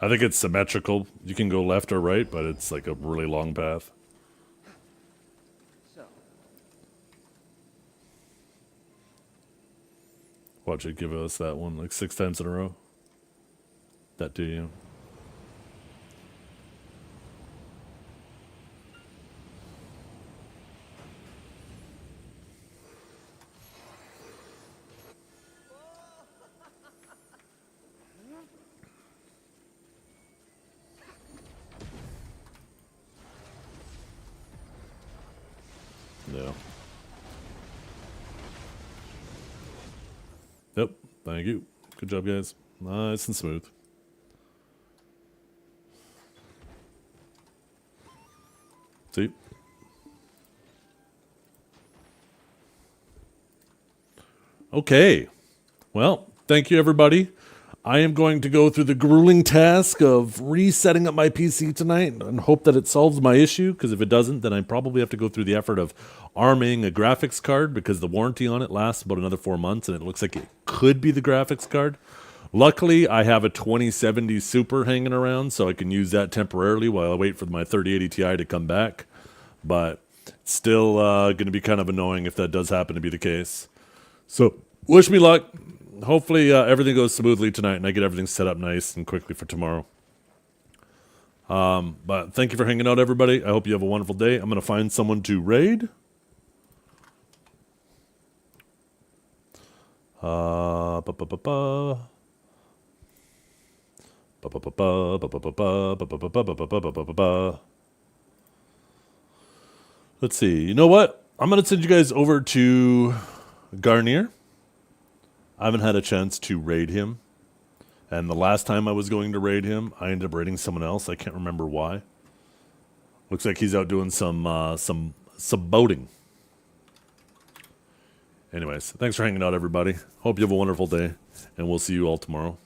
I think it's symmetrical. You can go left or right, but it's like a really long path. Watch it give us that one like 6 times in a row. That do you? Yeah. Yep. Thank you. Good job, guys. Nice and smooth. See? Okay. Well, thank you, everybody. I am going to go through the grueling task of resetting up my PC tonight and hope that it solves my issue, because if it doesn't, then I probably have to go through the effort of arming a graphics card, because the warranty on it lasts about another 4 months, and it looks like it could be the graphics card. Luckily, I have a 2070 Super hanging around, so I can use that temporarily while I wait for my 3080 Ti to come back. But it's still going to be kind of annoying if that does happen to be the case. So, wish me luck. Hopefully everything goes smoothly tonight and I get everything set up nice and quickly for tomorrow. But thank you for hanging out, everybody. I hope you have a wonderful day. I'm going to find someone to raid. Let's see. You know what? I'm going to send you guys over to Garnier. I haven't had a chance to raid him. And the last time I was going to raid him, I ended up raiding someone else. I can't remember why. Looks like he's out doing some boating. Anyways, thanks for hanging out, everybody. Hope you have a wonderful day, and we'll see you all tomorrow.